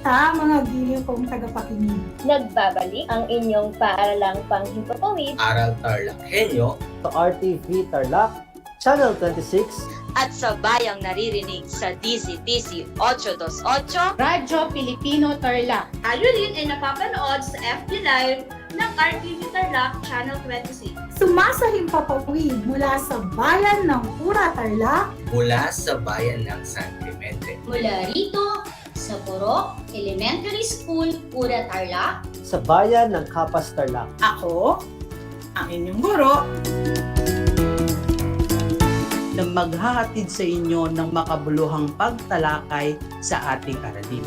Kumusta mga giliw kong tagapakinig? Nagbabalik ang inyong paaralang panghimpapawid Aral TarlakHenyo sa RTV Tarlac, Channel 26, at sa bayang naririnig sa DCTC 828 Radyo Pilipino Tarlac. Tayo rin ay napapanood sa FB Live ng RTV Tarlac Channel 26. Sumasahimpapawid mula sa bayan ng Pura Tarlac, mula sa bayan ng San Clemente. Mula rito sa Purok Elementary School, Pura Tarlac, sa bayan ng Kapas Tarlac. ako, ang inyong guro, na maghahatid sa inyo ng makabuluhang pagtalakay sa ating aralin.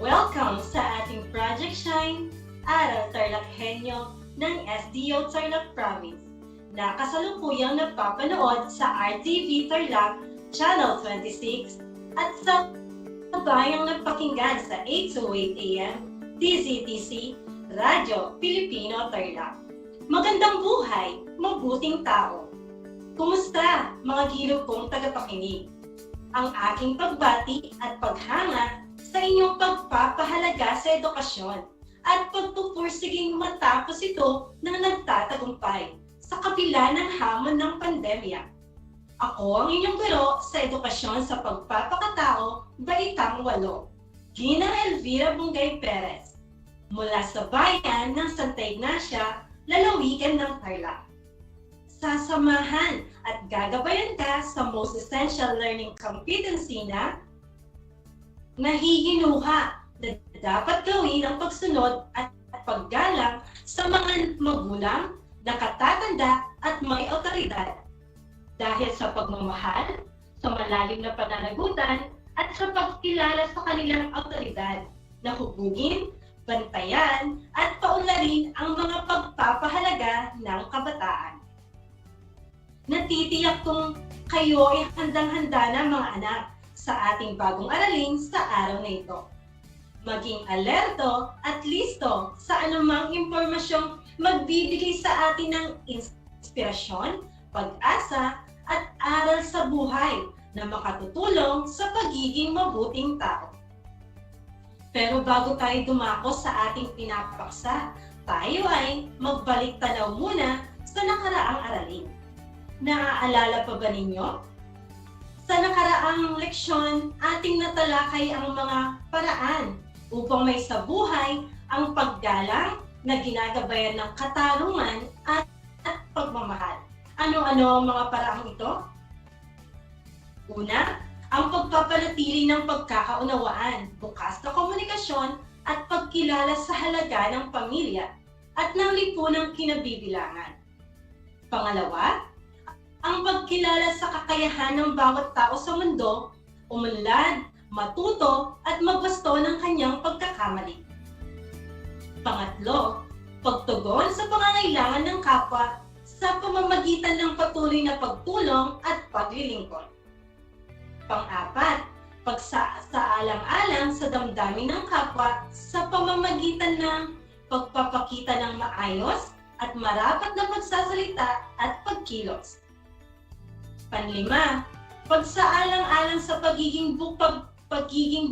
Welcome sa ating Project Shine, Aral TarlakHenyo ng SDO Tarlac Province na kasalukuyang napapanood sa RTV Tarlac Channel 26 at sa bayang napakinggan sa 8:08 AM DZTC Radyo Pilipino Tarlac. Magandang buhay, mabuting tao. Kumusta mga giliw kong tagapakinig? Ang aking pagbati at paghanga sa inyong pagpapahalaga sa edukasyon at pagpupursiging matapos ito ng nagtatagumpay sa kabila ng hamon ng pandemya. Ako ang inyong guro sa edukasyon sa pagpapakatao, Baitang 8, Gina Elvira Bungay Perez, mula sa bayan ng Santa Ignacia, lalawigan ng Tarlac. Sasamahan at gagabayan ka sa Most Essential Learning Competency na nahihinuha na dapat gawin ang pagsunod at paggalang sa mga magulang, nakatatanda at may otoridad dahil sa pagmamahal, sa malalim na pananagutan at sa pagkilala sa kanilang otoridad na hubugin, bantayan at paunlarin ang mga pagpapahalaga ng kabataan. Natitiyak kong kayo ay handang-handa na mga anak sa ating bagong aralin sa araw na ito. Maging alerto at listo sa anumang impormasyong magbibigay sa atin ng inspirasyon, pag-asa at aral sa buhay na makatutulong sa pagiging mabuting tao. Pero bago tayo dumako sa ating pinapaksa, tayo ay magbalik tanaw muna sa nakaraang aralin. Naaalala pa ba ninyo? Sa nakaraang leksyon, ating natalakay ang mga paraan upang may sa buhay ang paggalang na ginagabayan ng katarungan at pagmamahal. Ano-ano ang mga paraang ito? Una, ang pagpapanatili ng pagkakaunawaan, bukas na komunikasyon at pagkilala sa halaga ng pamilya at ng lipunang kinabibilangan. Pangalawa, ang pagkilala sa kakayahan ng bawat tao sa mundo, umunlad, matuto at magwasto ng kanyang pagkakamali. Pangatlo, pagtugon sa pangangailangan ng kapwa sa pamamagitan ng patuloy na pagtulong at paglilingkod. Pang-apat, pagsaalang-alang sa damdamin ng kapwa sa pamamagitan ng pagpapakita ng maayos at marapat na pagsasalita at pagkilos. Panlima, pagsaalang-alang sa pagiging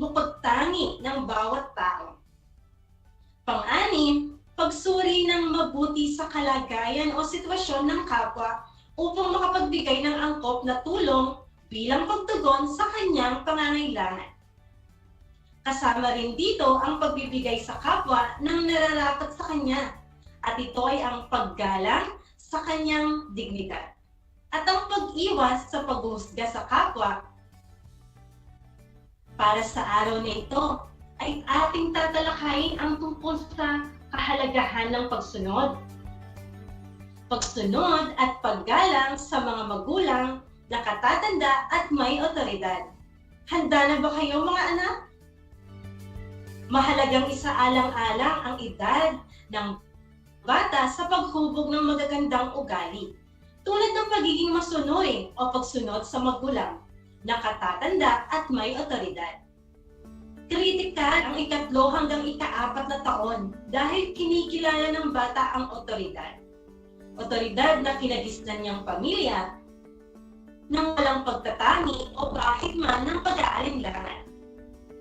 bukod-tangi ng bawat tao. Pang-anim, pagsuri ng mabuti sa kalagayan o sitwasyon ng kapwa upang makapagbigay ng angkop na tulong bilang pagtugon sa kanyang pangangailangan. Kasama rin dito ang pagbibigay sa kapwa ng nararapat sa kanya at ito ay ang paggalang sa kanyang dignidad at ang pag-iwas sa paghuhusga sa kapwa. Para sa araw na ito ay ating tatalakayin ang tungkol sa kahalagahan ng pagsunod. Pagsunod at paggalang sa mga magulang, nakatatanda at may otoridad. Handa na ba kayo mga anak? Mahalagang isaalang-alang ang edad ng bata sa paghubog ng magagandang ugali, tulad ng pagiging masunurin o pagsunod sa magulang, nakatatanda at may otoridad. Kritikal ang 3 hanggang 4 na taon dahil kinikilala ng bata ang otoridad. Otoridad na kinagisnan niyang pamilya ng walang pagtatangi o kahit man ng pag-aalinlangan.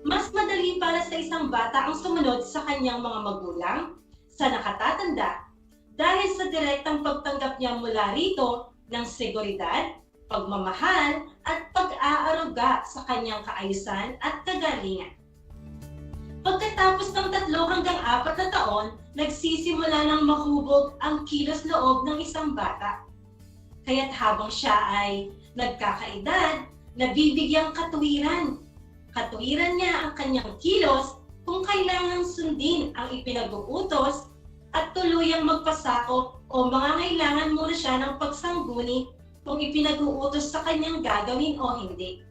Mas madali para sa isang bata ang sumunod sa kanyang mga magulang, sa nakatatanda, dahil sa direktang pagtanggap niya mula rito ng seguridad, pagmamahal at pag-aaruga sa kanyang kaayusan at kagalingan. Pagkatapos ng 3 hanggang 4 na taon, nagsisimula ng mahubog ang kilos loob ng isang bata. Kaya't habang siya ay nagkakaedad, nabibigyang katuwiran. Katuwiran niya ang kanyang kilos kung kailangang sundin ang ipinag-uutos at tuluyang magpasako o mangangailangan muna siya ng pagsangguni kung ipinag-uutos sa kanyang gagawin o hindi.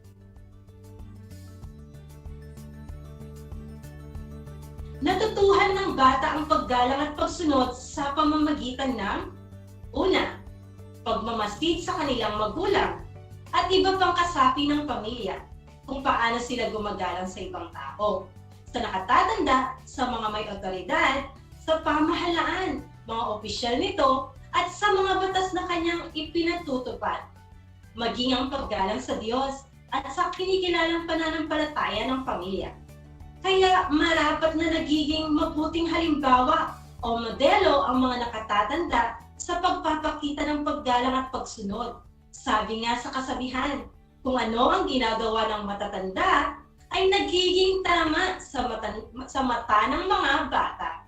Natutuhan ng bata ang paggalang at pagsunod sa pamamagitan ng una, pagmamasid sa kanilang magulang at iba pang kasapi ng pamilya kung paano sila gumagalang sa ibang tao, sa nakatatanda, sa mga may otoridad, sa pamahalaan, mga opisyal nito, at sa mga batas na kanyang ipinatutupad, maging ang paggalang sa Diyos at sa kinikilalang pananampalataya ng pamilya. Kaya marapat na nagiging mabuting halimbawa o modelo ang mga nakatatanda sa pagpapakita ng paggalang at pagsunod. Sabi nga sa kasabihan, kung ano ang ginagawa ng matatanda ay nagiging tama sa mata ng mga bata.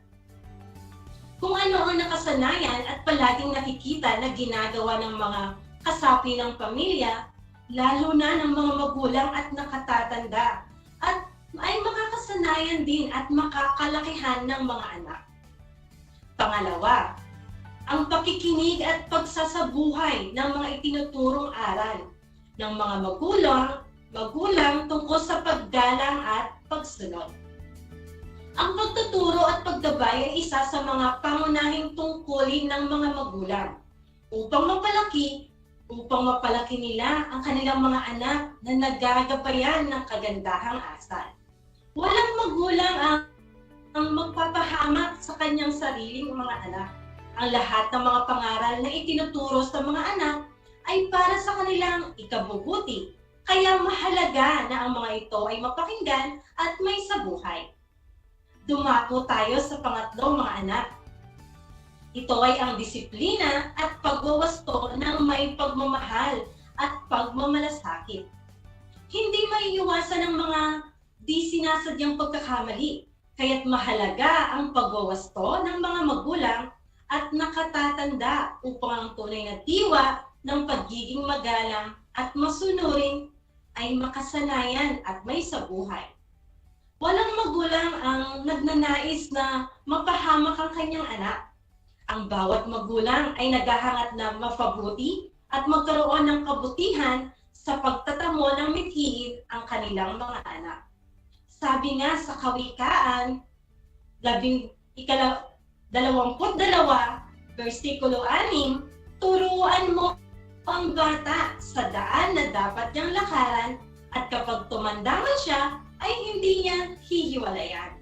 Kung ano ang nakasanayan at palaging nakikita na ginagawa ng mga kasapi ng pamilya, lalo na ng mga magulang at nakatatanda, at ay makakasanayan din at makakalakihan ng mga anak. Pangalawa, ang pakikinig at pagsasabuhay ng mga itinuturong aral ng mga magulang tungkol sa paggalang at pagsunod. Ang pagtuturo at paggabay ay isa sa mga pangunahing tungkulin ng mga magulang upang mapalaki nila ang kanilang mga anak na nagagabayan ng kagandahang asal. Walang magulang ang magpapahamak sa kanyang sariling mga anak. Ang lahat ng mga pangaral na itinuturo sa mga anak ay para sa kanilang ikabubuti. Kaya mahalaga na ang mga ito ay mapakinggan at may sabuhay. Dumako tayo sa pangatlong mga anak. Ito ay ang disiplina at pagwawasto ng may pagmamahal at pagmamalasakit. Hindi maiiwasan ng mga di sinasadyang pagkakamali, kaya't mahalaga ang pagwawasto ng mga magulang at nakatatanda upang ang tunay na diwa ng pagiging magalang at masunurin ay makasanayan at may sabuhay. Walang magulang ang nagnanais na mapahamak ang kanyang anak. Ang bawat magulang ay naghahangat na mapabuti at magkaroon ng kabutihan sa pagtatamo ng mithiin ang kanilang mga anak. Sabi nga sa Kawikaan 22, versikulo 6, turuan mo ang bata sa daan na dapat niyang lakaran at kapag tumanda man siya, ay hindi niya hihiwalayan.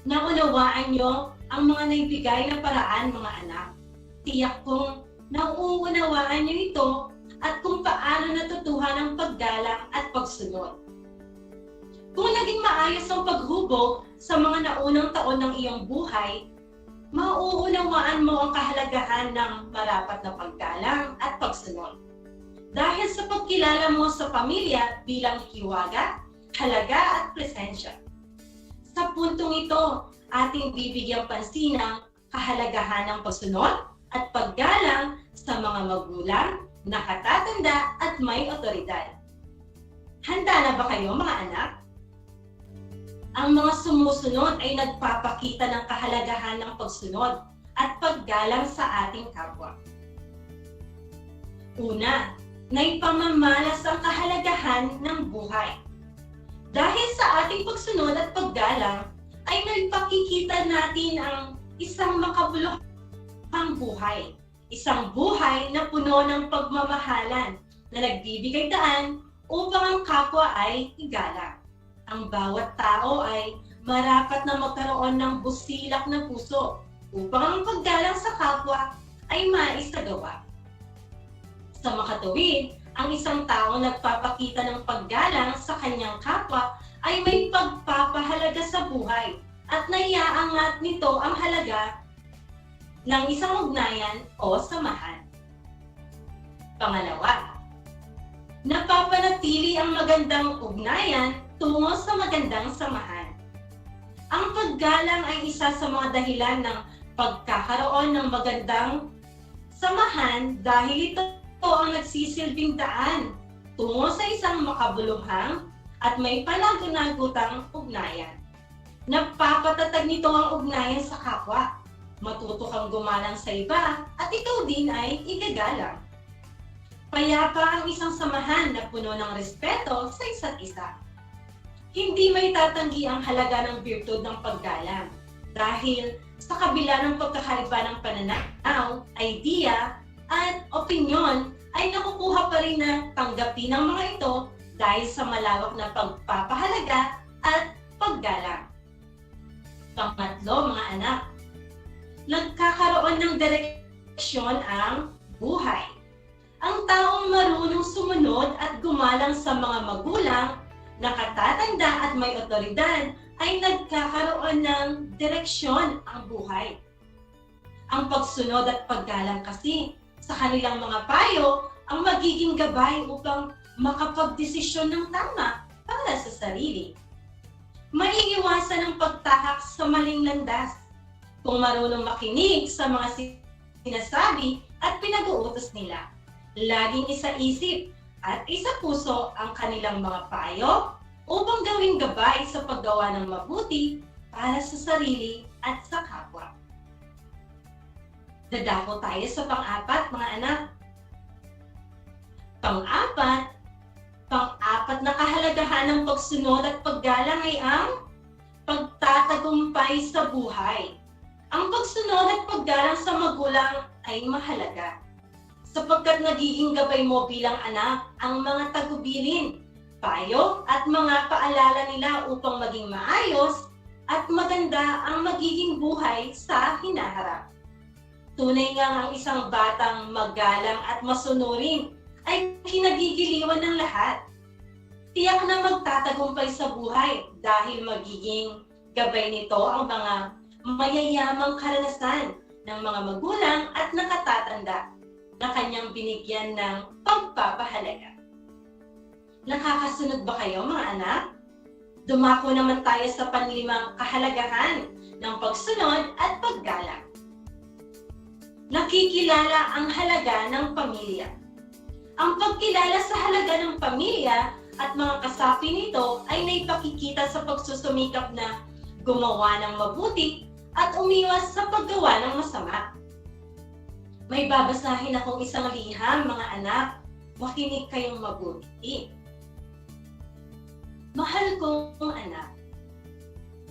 Naunawaan niyo ang mga naibigay na paraan, mga anak. Tiyak kong nauunawaan niyo ito at kung paano natutuhan ang paggalang at pagsunod. Kung naging maayos ang paghubog sa mga naunang taon ng iyong buhay, mauunawaan mo ang kahalagahan ng marapat na paggalang at pagsunod. Dahil sa pagkilala mo sa pamilya bilang hiwaga, halaga at presensya. Sa puntong ito, ating bibigyang pansin ang kahalagahan ng pagsunod at paggalang sa mga magulang, nakatatanda at may otoridad. Handa na ba kayo, mga anak? Ang mga sumusunod ay nagpapakita ng kahalagahan ng pagsunod at paggalang sa ating kapwa. Una, naipamamalas ang kahalagahan ng buhay. Dahil sa ating pagsunod at paggalang, ay nagpakikita natin ang isang makabuluhang buhay. Isang buhay na puno ng pagmamahalan na nagbibigay daan upang ang kapwa ay igalang. Ang bawat tao ay marapat na magkaroon ng busilak na puso upang ang paggalang sa kapwa ay maisagawa. Sa makatuwid, ang isang tao nagpapakita ng paggalang sa kanyang kapwa ay may pagpapahalaga sa buhay at naiaangat nito ang halaga ng isang ugnayan o samahan. Pangalawa, napapanatili ang magandang ugnayan tungo sa magandang samahan. Ang paggalang ay isa sa mga dahilan ng pagkakaroon ng magandang samahan dahil ito ang nagsisilbing daan tungo sa isang makabuluhang at may panagunagutang ugnayan. Napapatatag nito ang ugnayan sa kapwa. Matuto kang gumalang sa iba at ikaw din ay igagalang. Payapa ang isang samahan na puno ng respeto sa isa't isa. Hindi may tatanggi ang halaga ng birtud ng paggalang dahil sa kabila ng pagkakaiba ng pananaw, idea, at opinyon ay nakukuha pa rin na tanggapin ng mga ito dahil sa malawak na pagpapahalaga at paggalang. Pangatlo, mga anak, nagkakaroon ng direksyon ang buhay. Ang taong marunong sumunod at gumalang sa mga magulang, nakatatanda at may otoridad ay nagkakaroon ng direksyon ang buhay. Ang pagsunod at paggalang kasi sa kanilang mga payo ang magiging gabay upang makapagdesisyon ng tama para sa sarili. Maiiwasan ang pagtahak sa maling landas kung marunong makinig sa mga sinasabi at pinag-uutos nila. Laging isa-isip at isa-puso ang kanilang mga payo upang gawing gabay sa paggawa ng mabuti para sa sarili at sa kapwa. Dadako tayo sa pang-apat, mga anak. Pang-apat na kahalagahan ng pagsunod at paggalang ay ang pagtatagumpay sa buhay. Ang pagsunod at paggalang sa magulang ay mahalaga sapagkat nagiging gabay mo bilang anak ang mga tagubilin, payo at mga paalala nila upang maging maayos at maganda ang magiging buhay sa hinaharap. Tunay nga ang isang batang magalang at masunurin ay kinagigiliwan ng lahat. Tiyak na magtatagumpay sa buhay dahil magiging gabay nito ang mga mayayamang karanasan ng mga magulang at nakatatanda na kanyang binigyan ng pagpapahalaga. Nakakasunod ba kayo, mga anak? Dumako naman tayo sa panlimang kahalagahan ng pagsunod at paggalang. Nakikilala ang halaga ng pamilya. Ang pagkilala sa halaga ng pamilya at mga kasapi nito ay naipakikita sa pagsusumikap na gumawa ng mabuti at umiwas sa paggawa ng masama. May babasahin akong isang liham, mga anak. Makinig kayong mabuti. Mahal kong anak,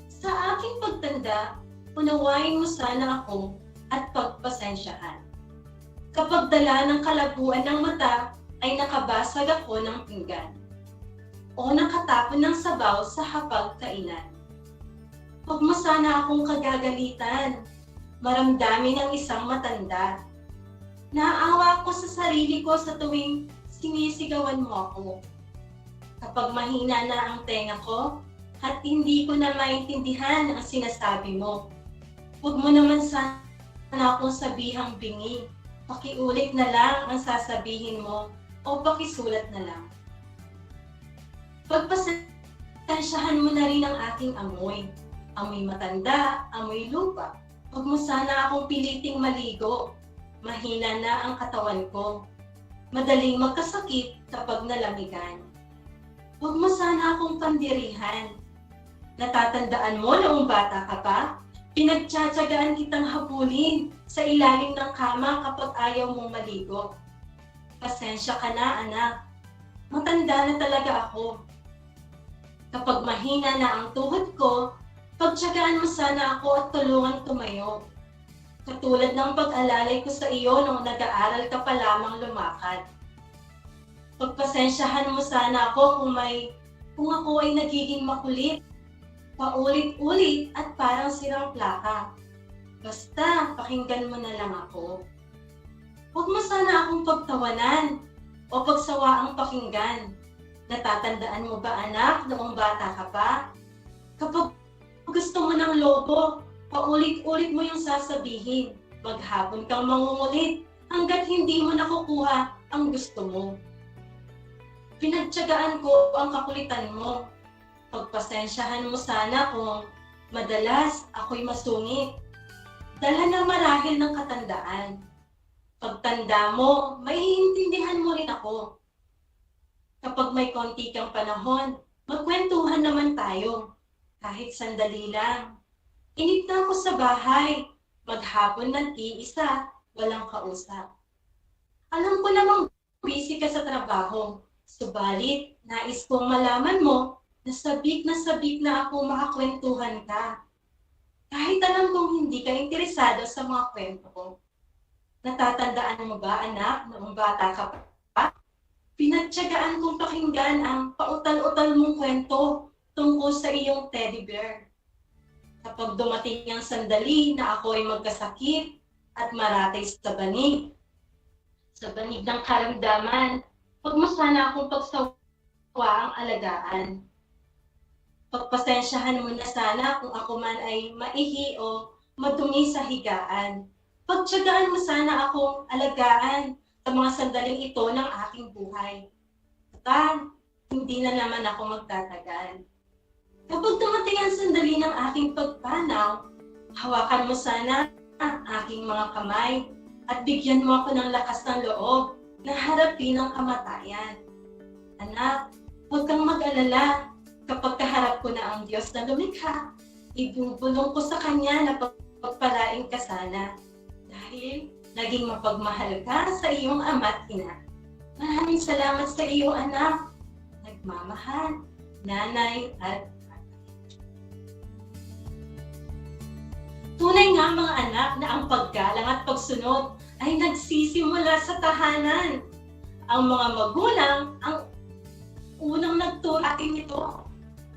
sa aking pagtanda, unawain mo sana ako at pagpasensyahan. Kapag dala ng kalabuan ng mata, ay nakabasag ako ng pinggan o nakatapon ng sabaw sa hapagkainan. Huwag mo sana akong kagagalitan, maramdamin ng isang matanda. Naaawa ko sa sarili ko sa tuwing sinisigawan mo ako. Kapag mahina na ang tenga ko at hindi ko na maintindihan ang sinasabi mo, huwag mo naman sana akong sabihang bingi. Pakiulit na lang ang sasabihin mo o pakisulat na lang. Pagpasensyahan mo na rin ang aking amoy. Amoy matanda, amoy lupa. Huwag mo sana akong piliting maligo. Mahina na ang katawan ko. Madaling magkasakit kapag nalamigan. Huwag mo sana akong pandirihan. Natatandaan mo noong bata ka pa? Pinagtsatsagaan kitang habulin sa ilalim ng kama kapag ayaw mong maligo. Pasensya ka na, anak. Matanda na talaga ako. Kapag mahina na ang tuhod ko, Pagtiyagaan mo sana ako at tulungan tumayo. Katulad ng pag-alalay ko sa iyo nung nag-aaral ka pa lamang lumakad. Pagpasensyahan mo sana ako kung ako ay nagiging makulit, paulit-ulit at parang sirang plaka. Basta, pakinggan mo na lang ako. Huwag mo sana akong pagtawanan o pagsawaang pakinggan. Natatandaan mo ba, anak, noong bata ka pa? Kapag gusto mo ng lobo, paulit-ulit mo yung sasabihin. Maghapon kang mangungulit hanggat hindi mo nakukuha ang gusto mo. Pinagtiyagaan ko ang kakulitan mo. Pagpasensyahan mo sana kung madalas ako'y masungit. Dala ng marahil ng katandaan. Pagtanda mo, maiintindihan mo rin ako. Kapag may konti kang panahon, magkwentuhan naman tayo. Kahit sandali lang. Inip na ako sa bahay. Maghapon nag-iisa, walang kausap. Alam ko namang busy ka sa trabaho. Subalit, nais kong malaman mo na sabik na ako makakwentuhan ka. Kahit alam kong hindi ka interesado sa mga kwento ko. Natatandaan mo ba, anak, noong bata ka pa? Pinagtiyagaan kong pakinggan ang pautal-utal mong kwento tungkol sa iyong teddy bear. Kapag dumating ang sandali na ako ay magkasakit at maratay sa banig ng karamdaman, huwag mo sana akong pagsawa ang alagaan. Pagpasensyahan mo na sana kung ako man ay maihi o madumi sa higaan. Pagtiyagaan mo sana akong alagaan sa mga sandaling ito ng aking buhay. At hindi na naman ako magtatagal. Kapag dumating ang sandali ng aking pagpanaw, hawakan mo sana ang aking mga kamay at bigyan mo ako ng lakas ng loob na harapin ang kamatayan. Anak, huwag kang mag-alala. Kapag kaharap ko na ang Diyos na lumikha, ibubulong ko sa Kanya na pagpalain ka sana. Dahil naging mapagmahal ka sa iyong ama't ina. Maraming salamat sa iyo, anak. Nagmamahal, nanay at tatay. Tunay nga mga anak na ang paggalang at pagsunod ay nagsisimula sa tahanan. Ang mga magulang ang unang nagturo atin ito.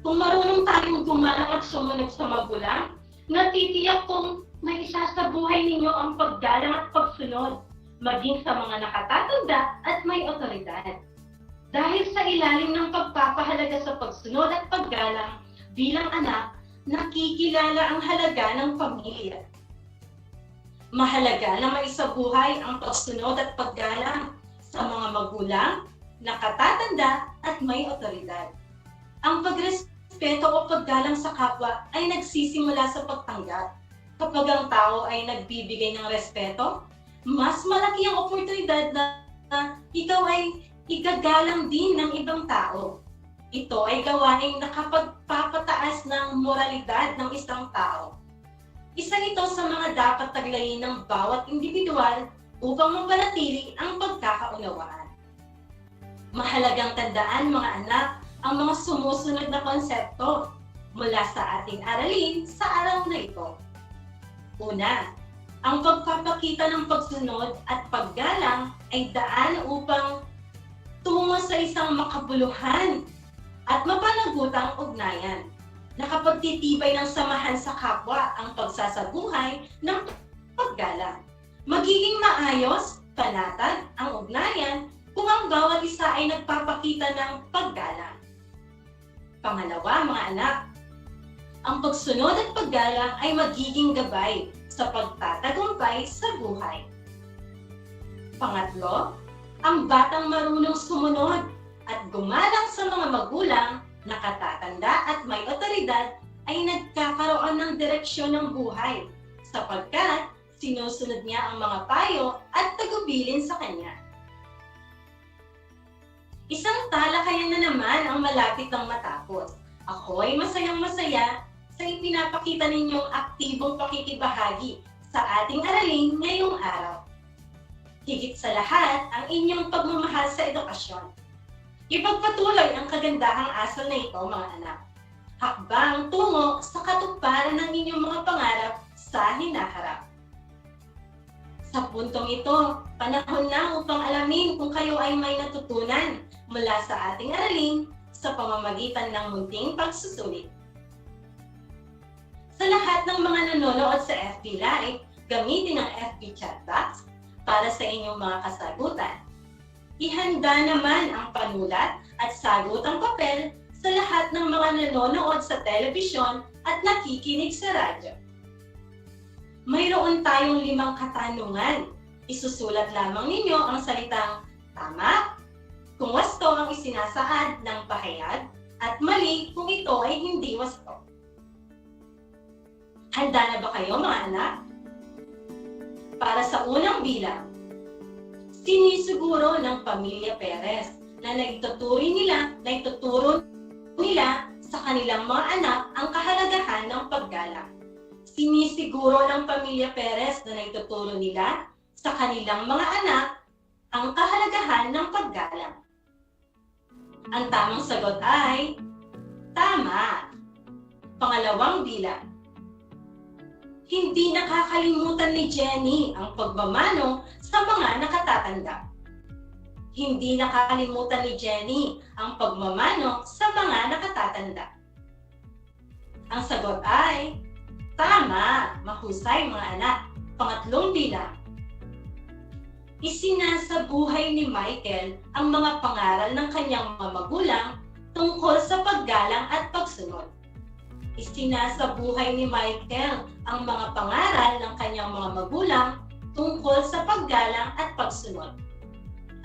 Kung marunong tayong gumalang at sumunod sa magulang, natitiyak kong may isa sa buhay ninyo ang paggalang at pagsunod, maging sa mga nakatatanda at may otoridad. Dahil sa ilalim ng pagpapahalaga sa pagsunod at paggalang bilang anak, nakikilala ang halaga ng pamilya. Mahalaga na maisabuhay ang pagsunod at paggalang sa mga magulang, nakatatanda at may otoridad. Ang pagrespeto o paggalang sa kapwa ay nagsisimula sa pagtanggap. Kapag ang tao ay nagbibigay ng respeto, mas malaki ang oportunidad na ikaw ay igagalang din ng ibang tao. Ito ay gawaing nakapagpapataas ng moralidad ng isang tao. Isa ito sa mga dapat taglayin ng bawat individual upang mapanatili ang pagkakaunawaan. Mahalagang tandaan mga anak ang mga sumusunod na konsepto mula sa ating aralin sa araw na ito. Una, ang pagpapakita ng pagsunod at paggalang ay daan upang tungo sa isang makabuluhan at mapanagutang ugnayan. Nakapagtitibay ng samahan sa kapwa ang pagsasabuhay ng paggalang. Magiging maayos, panatag ang ugnayan kung ang bawat isa ay nagpapakita ng paggalang. Pangalawa, mga anak, ang pagsunod at paggalang ay magiging gabay sa pagtatagumpay sa buhay. Pangatlo, ang batang marunong sumunod at gumalang sa mga magulang, nakatatanda at may otoridad ay nagkakaroon ng direksyon ng buhay sapagkat sinusunod niya ang mga payo at tagubilin sa kanya. Isang talakayan na naman ang malapit ng matapos. Ako ay masayang-masaya sa ipinapakita ninyong aktibong pakikibahagi sa ating aralin ngayong araw. Higit sa lahat ang inyong pagmamahal sa edukasyon. Ipagpatuloy ang kagandahang asal na ito, mga anak. hakbang tungo sa katuparan ng inyong mga pangarap sa hinaharap. Sa puntong ito, panahon na upang alamin kung kayo ay may natutunan mula sa ating aralin sa pamamagitan ng munting pagsusulit. Sa lahat ng mga nanonood sa FB Live, gamitin ang FB chat box para sa inyong mga kasagutan. Ihanda naman ang panulat at sagutang papel sa lahat ng mga nanonood sa telebisyon at nakikinig sa radyo. Mayroon tayong 5 katanungan. Isusulat lamang ninyo ang salitang tama kung wasto ang isinasaad ng pahayag at mali kung ito ay hindi wasto. Handa na ba kayo mga anak? Para sa unang bilang, sinisiguro ng pamilya Perez na naituturo nila sa kanilang mga anak ang kahalagahan ng paggalang. Sinisiguro ng pamilya Perez na naituturo nila sa kanilang mga anak ang kahalagahan ng paggalang. Ang tamang sagot ay tama. Pangalawang bilang, hindi nakakalimutan ni Jenny ang pagmamano sa mga nakatatanda. Hindi nakakalimutan ni Jenny ang pagmamano sa mga nakatatanda. Ang sagot ay tama. Mahusay mga anak. Pangatlong bilang, isinasabuhay ni Michael ang mga pangaral ng kanyang mga magulang tungkol sa paggalang at pagsunod. Isinasabuhay ni Michael ang mga pangaral ng kanyang mga magulang tungkol sa paggalang at pagsunod.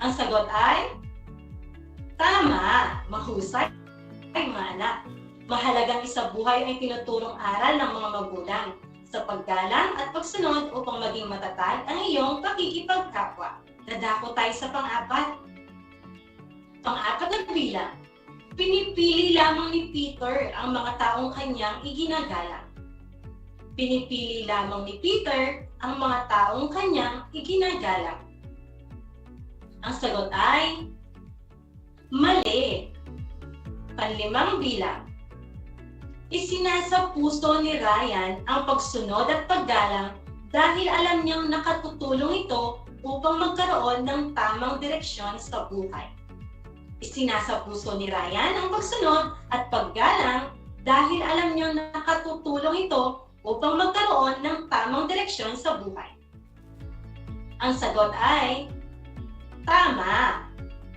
Ang sagot ay tama. Mahusay mga anak. Mahalagang isabuhay ang tinuturong aral ng mga magulang sa paggalang at pagsunod upang maging matatag ang iyong pakikipagkapwa. Dadako tayo sa pang-apat. Pang-apat na bilang, pinipili lamang ni Peter ang mga taong kanyang iginagalang. Pinipili lamang ni Peter ang mga taong kanyang iginagalang. Ang sagot ay mali. Panlimang bilang, isinasa puso ni Ryan ang pagsunod at paggalang dahil alam niyang nakatutulong ito upang magkaroon ng tamang direksyon sa buhay. Isinasa puso ni Ryan ang pagsunod at paggalang dahil alam niyang nakatutulong ito upang magkaroon ng tamang direksyon sa buhay. Ang sagot ay tama.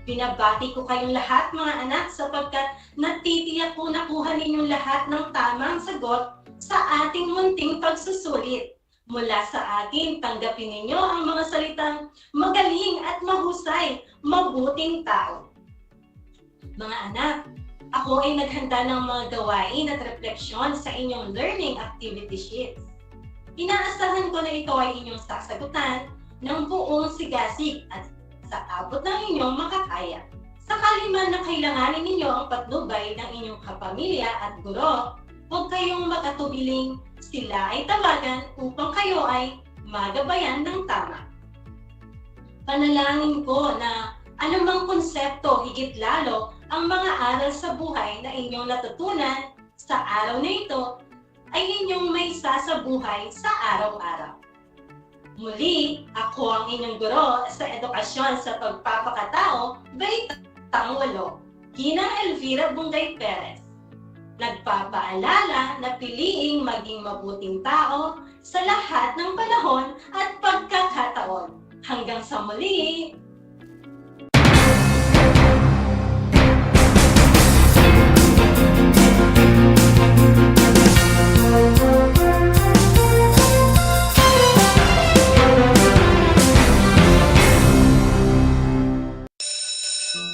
Binabati ko kayong lahat mga anak sapagkat natitiyak ko nakuha ninyong lahat ng tamang sagot sa ating munting pagsusulit. Mula sa akin, tanggapin ninyo ang mga salitang magaling at mahusay, mabuting tao. Mga anak, ako ay naghanda ng mga gawain at refleksyon sa inyong learning activity sheets. Inaasahan ko na ito ay inyong sasagutan ng buong sigasig at sa abot ng inyong makakaya. Sakali man na kailanganin ninyo ang patnubay ng inyong kapamilya at guro, huwag kayong makatubiling sila ay tawagan upang kayo ay magabayan ng tama. Panalangin ko na anumang konsepto higit lalo ang mga aral sa buhay na inyong natutunan sa araw na ito ay inyong may sasabuhay sa araw-araw. Muli, ako ang inyong guro sa edukasyon sa pagpapakatao, Baitang 8, Ginang Elvira Bungay Perez. Nagpapaalala na piliing maging mabuting tao sa lahat ng panahon at pagkakataon. Hanggang sa muli!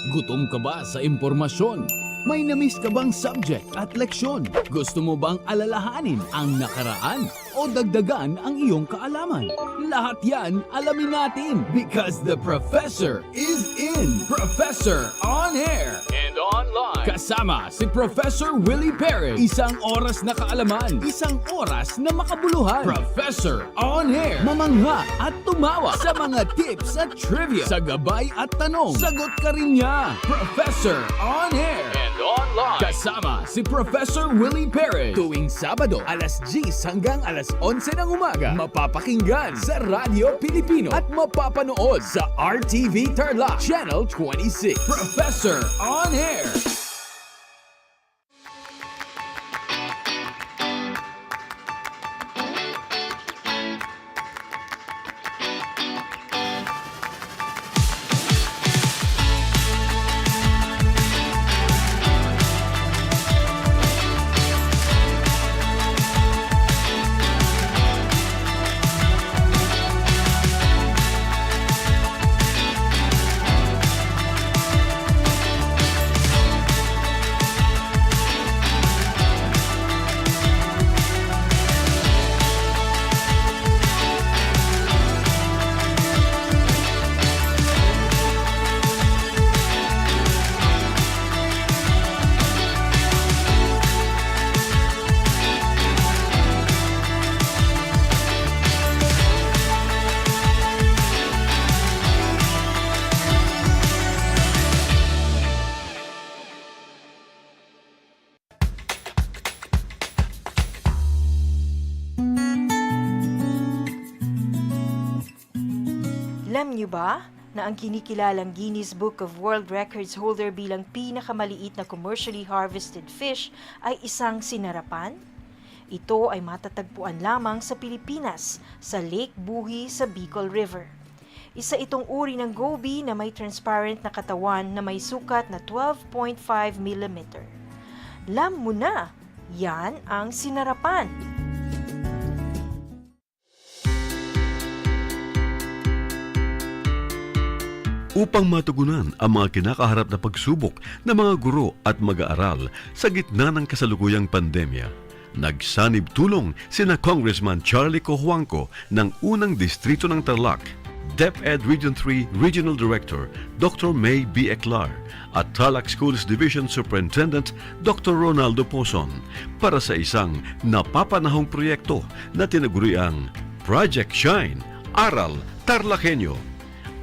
Gutom ka ba sa impormasyon? May na-miss ka bang subject at leksyon? Gusto mo bang alalahanin ang nakaraan o dagdagan ang iyong kaalaman? Lahat yan alamin natin because the professor is in. Professor on air and online. Kasama si Professor Willie Perez. Isang oras na kaalaman, isang oras na makabuluhan. Professor On Air, mamangha at tumawa sa mga tips at trivia. Sa gabay at tanong, sagot ka rin niya. Professor On Air and online. Kasama si Professor Willie Perez. Tuwing Sabado, alas 10 hanggang alas 11 ng umaga. Mapapakinggan sa Radyo Pilipino at mapapanood sa RTV Tarlac Channel 26. Professor On Air. Alam niyo ba na ang kinikilalang Guinness Book of World Records holder bilang pinakamaliit na commercially harvested fish ay isang sinarapan? Ito ay matatagpuan lamang sa Pilipinas, sa Lake Buhi sa Bicol River. Isa itong uri ng goby na may transparent na katawan na may sukat na 12.5 mm. Alam mo na, yan ang sinarapan. Upang matugunan ang mga kinakaharap na pagsubok ng mga guro at mag-aaral sa gitna ng kasalukuyang pandemya, nagsanib tulong sina Congressman Charlie Cojuangco ng unang distrito ng Tarlac, DEPED Region 3 Regional Director Dr. May B. Eclar at Tarlac Schools Division Superintendent Dr. Ronaldo Pozon para sa isang napapanahong proyekto na tinaguriang Project Shine, Aral TarlakHenyo.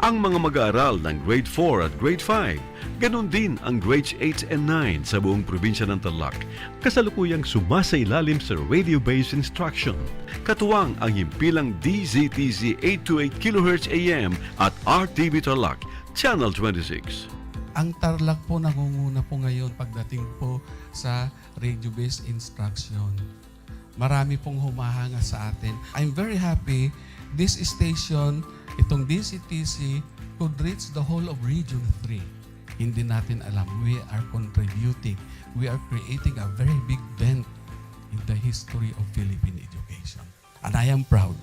Ang mga mag-aaral ng Grade 4 at Grade 5, ganun din ang Grades 8 and 9 sa buong probinsya ng Tarlac, kasalukuyang sumasailalim sa radio-based instruction. Katuwang ang himpilang DZTZ 828 kHz AM at RTV Tarlac, Channel 26. Ang Tarlac po nangunguna po ngayon pagdating po sa radio-based instruction. Marami pong humahanga sa atin. I'm very happy this station, itong DCTC, could reach the whole of Region 3. Hindi natin alam, we are contributing. We are creating a very big dent in the history of Philippine education. And I am proud.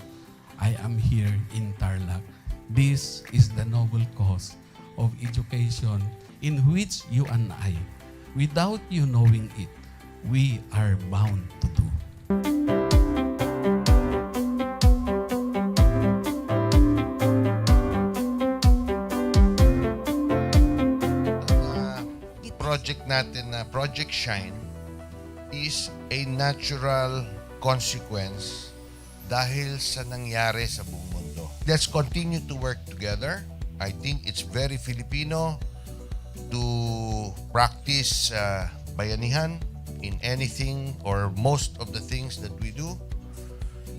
I am here in Tarlac. This is the noble cause of education in which you and I, without you knowing it, we are bound to do. Project natin na Project Shine is a natural consequence dahil sa nangyari sa buong mundo. Let's continue to work together. I think it's very Filipino to practice bayanihan in anything or most of the things that we do.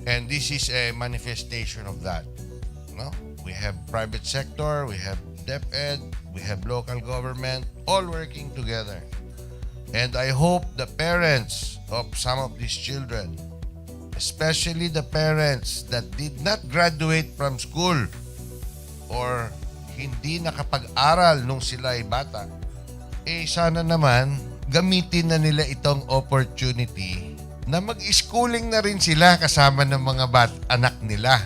And this is a manifestation of that. No? We have private sector, we have DEPED, we have local government, all working together. And I hope the parents of some of these children, especially the parents that did not graduate from school or hindi nakapag-aral nung sila ay bata, sana naman gamitin na nila itong opportunity na mag-schooling na rin sila kasama ng mga anak nila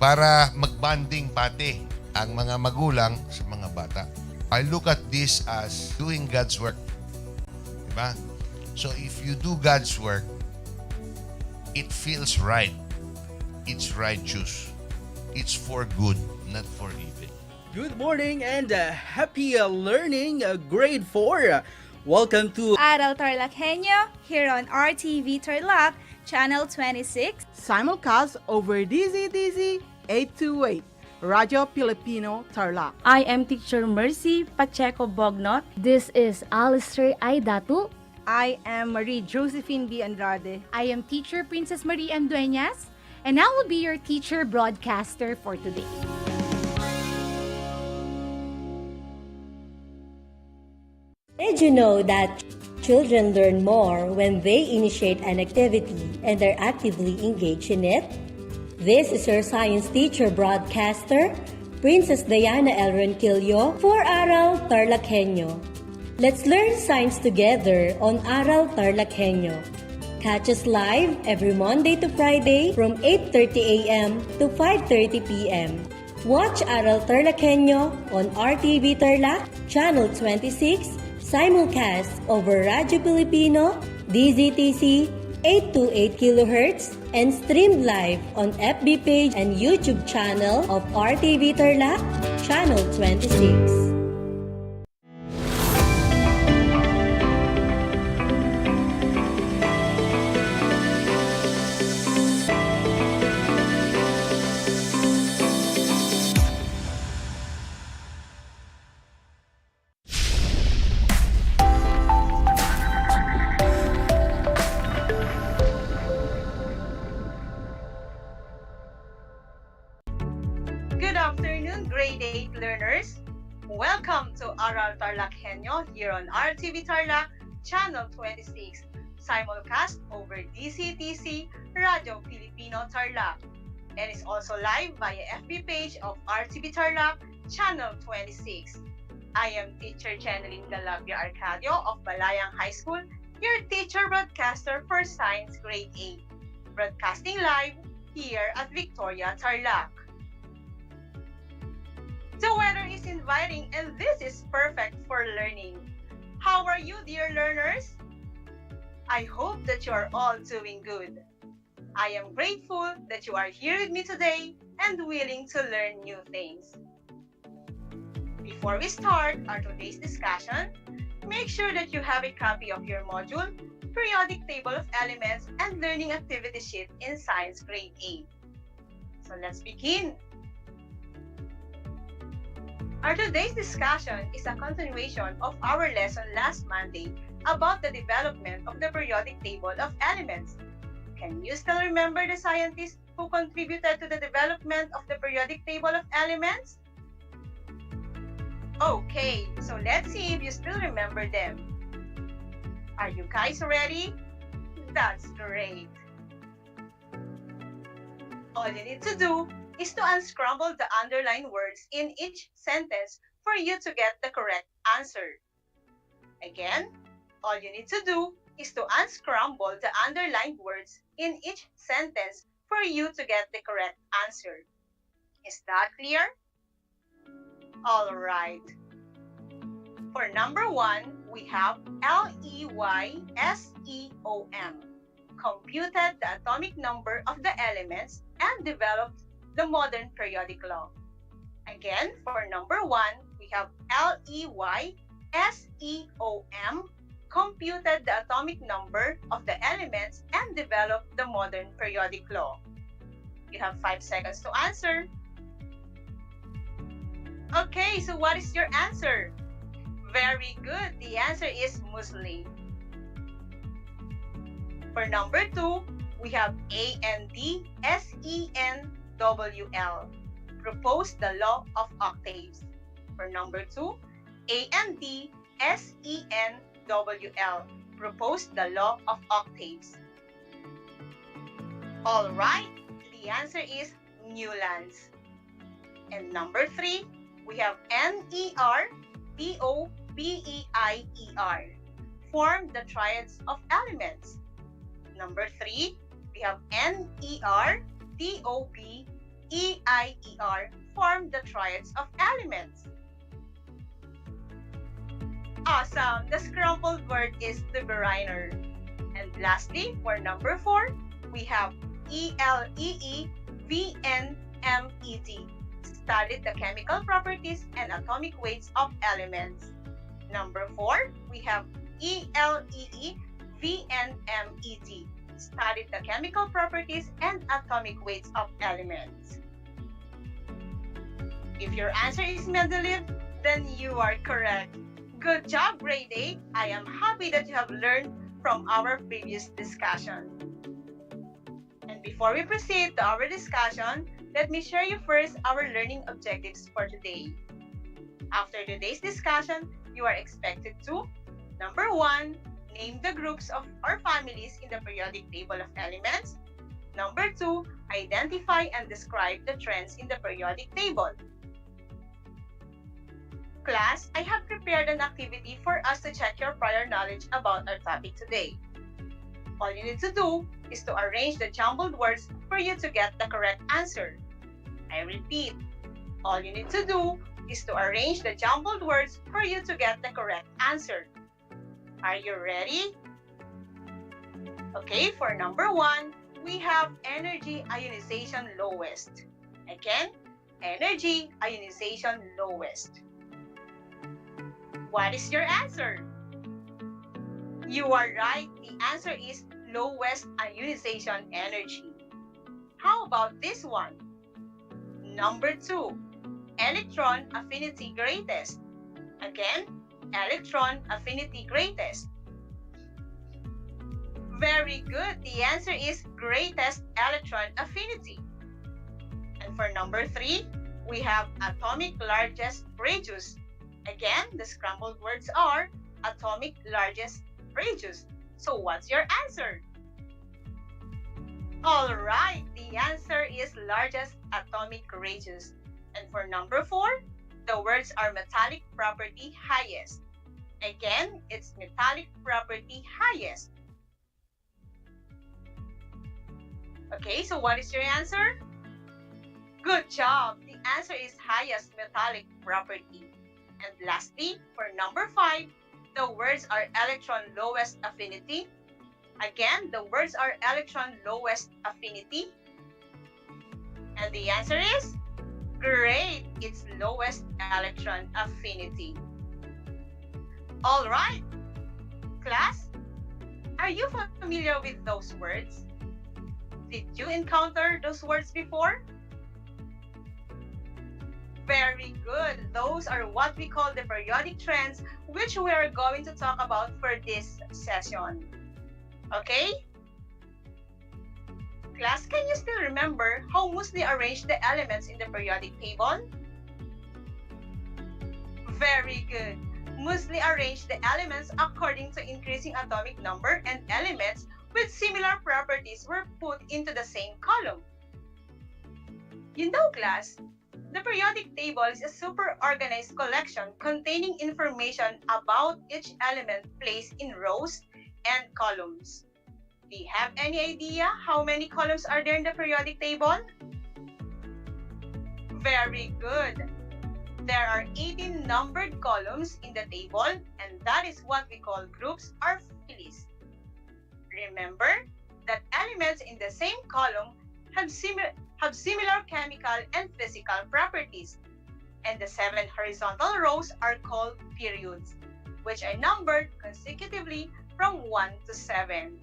para mag-bonding pati ang mga magulang sa mga bata. I look at this as doing God's work. Diba? So if you do God's work, it feels right. It's righteous. It's for good, not for evil. Good morning and happy learning, grade 4. Welcome to Aral TarlakHenyo here on RTV Tarlac, Channel 26. Simulcast over DZTZ 828, Radyo Pilipino Tarlac. I am Teacher Mercy Pacheco Bognot. This is Alistair Aidatu. I am Marie Josephine B. Andrade. I am Teacher Princess Marie M. Dueñas, and I will be your teacher broadcaster for today. Did you know that children learn more when they initiate an activity and are actively engaged in it? This is your science teacher broadcaster, Princess Diana L. Ronquillo for Aral TarlakHenyo. Let's learn science together on Aral TarlakHenyo. Catch us live every Monday to Friday from 8:30 a.m. to 5:30 p.m. Watch Aral TarlakHenyo on RTV Tarlac, Channel 26, simulcast over Radyo Pilipino, DZTC 828 kHz, and streamed live on FB page and YouTube channel of RTV Tarlac, Channel 26. Good afternoon, grade 8 learners. Welcome to Aral TarlakHenyo here on RTV Tarlac, Channel 26, simulcast over DCTC, Radyo Pilipino Tarlac, and is also live via FB page of RTV Tarlac, Channel 26. I am Teacher Jeneline Galabia Arcadio of Balayang High School, your teacher broadcaster for Science Grade 8, broadcasting live here at Victoria, Tarlac. The weather is inviting and this is perfect for learning. How are you, dear learners? I hope that you are all doing good. I am grateful that you are here with me today and willing to learn new things. Before we start our today's discussion, make sure that you have a copy of your module, Periodic Table of Elements, and Learning Activity Sheet in Science Grade 8. So let's begin. Our today's discussion is a continuation of our lesson last Monday about the development of the periodic table of elements. Can you still remember the scientists who contributed to the development of the periodic table of elements? Okay, so let's see if you still remember them. Are you guys ready? That's great. All you need to do is to unscramble the underlined words in each sentence for you to get the correct answer. Again, all you need to do is to unscramble the underlined words in each sentence for you to get the correct answer. Is that clear? All right. For number 1, we have LEYSEOM, computed the atomic number of the elements and developed the modern periodic law. Again, for number 1, we have LEYSEOM, computed the atomic number of the elements and developed the modern periodic law. You have 5 seconds to answer. Okay, so what is your answer? Very good. The answer is muesli. For number 2, we have ANDSENWL, proposed the law of octaves. For number 2, ANDSENWL, proposed the law of octaves. All right, the answer is Newlands. And number 3, we have NERDOPEIER, formed the triads of elements. Number 3, we have NERDOPEIER, formed the triads of elements. Awesome! The scrambled word is tuberiner. And lastly, for number 4, we have ELEEVNMED, studied the chemical properties and atomic weights of elements. Number 4, we have MELCs studied the chemical properties and atomic weights of elements. If your answer is Mendeleev, then you are correct. Good job, grade 8. I am happy that you have learned from our previous discussion. And before we proceed to our discussion, let me share you first our learning objectives for today. After today's discussion, you are expected to: number 1, name the groups of or families in the periodic table of elements. Number 2, identify and describe the trends in the periodic table. Class, I have prepared an activity for us to check your prior knowledge about our topic today. All you need to do is to arrange the jumbled words for you to get the correct answer. I repeat, all you need to do is to arrange the jumbled words for you to get the correct answer. Are you ready? Okay, for number 1, we have energy ionization lowest. Again, energy ionization lowest. What is your answer? You are right. The answer is lowest ionization energy. How about this one? Number 2, electron affinity greatest. Again, electron affinity greatest. Very good. The answer is greatest electron affinity. And for number 3, we have atomic largest radius. Again, the scrambled words are atomic largest radius. So what's your answer? All right, the answer is largest atomic radius. And for number 4, the words are metallic property highest. Again, it's metallic property highest. Okay, so what is your answer? Good job. The answer is highest metallic property. And lastly, for number 5, the words are electron lowest affinity. Again, the words are electron lowest affinity. And the answer is great. It's lowest electron affinity. All right. Class, are you familiar with those words? Did you encounter those words before? Very good. Those are what we call the periodic trends, which we are going to talk about for this session. Okay? Class, can you still remember how Moseley arranged the elements in the periodic table? Very good. Moseley arranged the elements according to increasing atomic number, and elements with similar properties were put into the same column. You know, class, the periodic table is a super organized collection containing information about each element placed in rows and columns. Do you have any idea how many columns are there in the periodic table? Very good. There are 18 numbered columns in the table, and that is what we call groups or families. Remember that elements in the same column have similar chemical and physical properties, and the 7 horizontal rows are called periods, which are numbered consecutively from 1 to 7.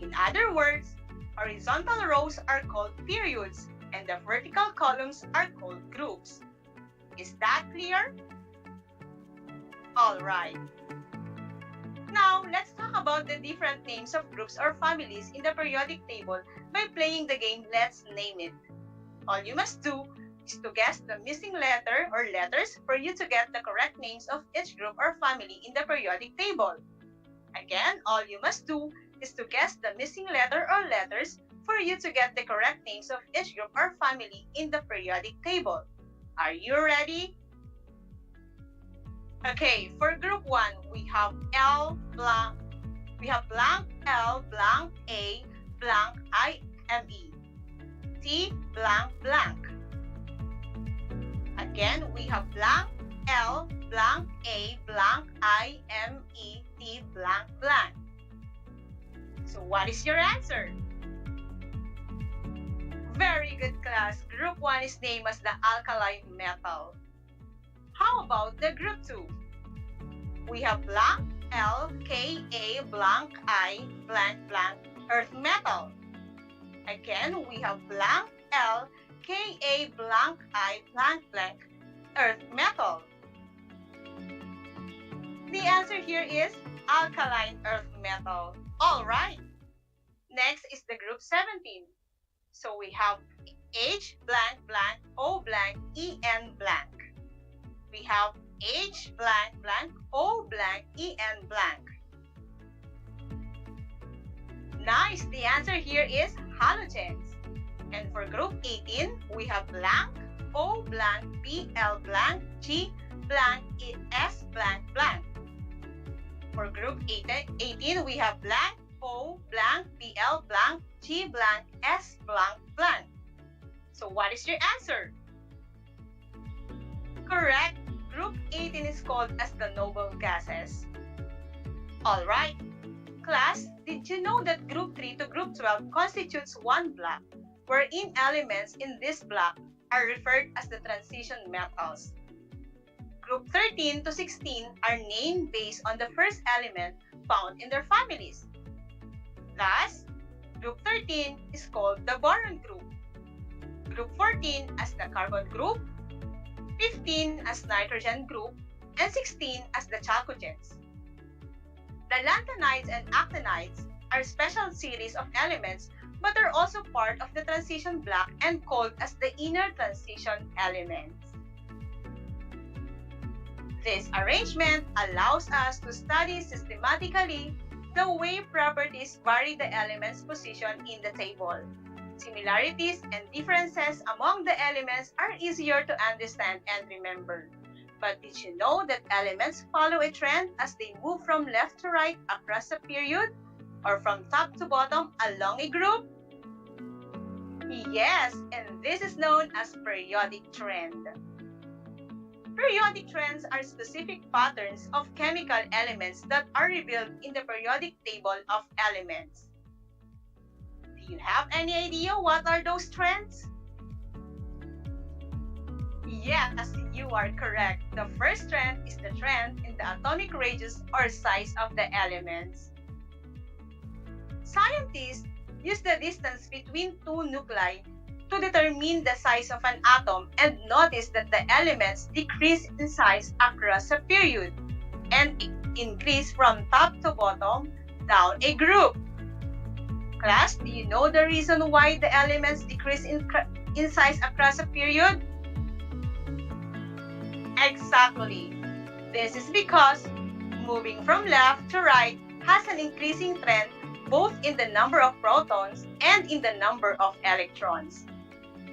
In other words, horizontal rows are called periods, and the vertical columns are called groups. Is that clear? All right. Now, let's talk about the different names of groups or families in the periodic table by playing the game Let's Name It. All you must do is to guess the missing letter or letters for you to get the correct names of each group or family in the periodic table. Again, all you must do is to guess the missing letter or letters for you to get the correct names of each group or family in the periodic table. Are you ready? Okay, for group 1, we have L blank. We have blank L blank A blank IME. T blank blank. Again, we have blank L blank A blank IME T blank blank. So what is your answer? Very good, class. Group 1 is named as the alkali metal. How about the group 2? we have blank L, K, A, blank I, blank, blank, earth metal. Again, we have blank L, K, A, blank I, blank, blank, earth metal. The answer here is alkaline earth metal. All right. Next is the group 17. So we have H blank blank O blank EN blank. We have H blank blank O blank EN blank. Nice. The answer here is halogens. And for group 18, we have blank O blank BL blank G blank S blank blank. For group 18, we have blank O blank BL blank G blank S blank blank. So what is your answer? Correct. Group 18 is called as the noble gases. Alright. Class, did you know that group 3 to group 12 constitutes one block, wherein elements in this block are referred as the transition metals? Group 13 to 16 are named based on the first element found in their families. Thus, group 13 is called the boron group, group 14 as the carbon group, 15 as nitrogen group, and 16 as the chalcogens. The lanthanides and actinides are special series of elements but are also part of the transition block and called as the inner transition elements. This arrangement allows us to study systematically the way properties vary the elements' position in the table. Similarities and differences among the elements are easier to understand and remember. But did you know that elements follow a trend as they move from left to right across a period or from top to bottom along a group? Yes, and this is known as periodic trend. Periodic trends are specific patterns of chemical elements that are revealed in the periodic table of elements. Do you have any idea what are those trends? Yes, you are correct. The first trend is the trend in the atomic radius or size of the elements. Scientists use the distance between two nuclei to determine the size of an atom and notice that the elements decrease in size across a period and increase from top to bottom down a group. Class, do you know the reason why the elements decrease in size across a period? Exactly. This is because moving from left to right has an increasing trend both in the number of protons and in the number of electrons.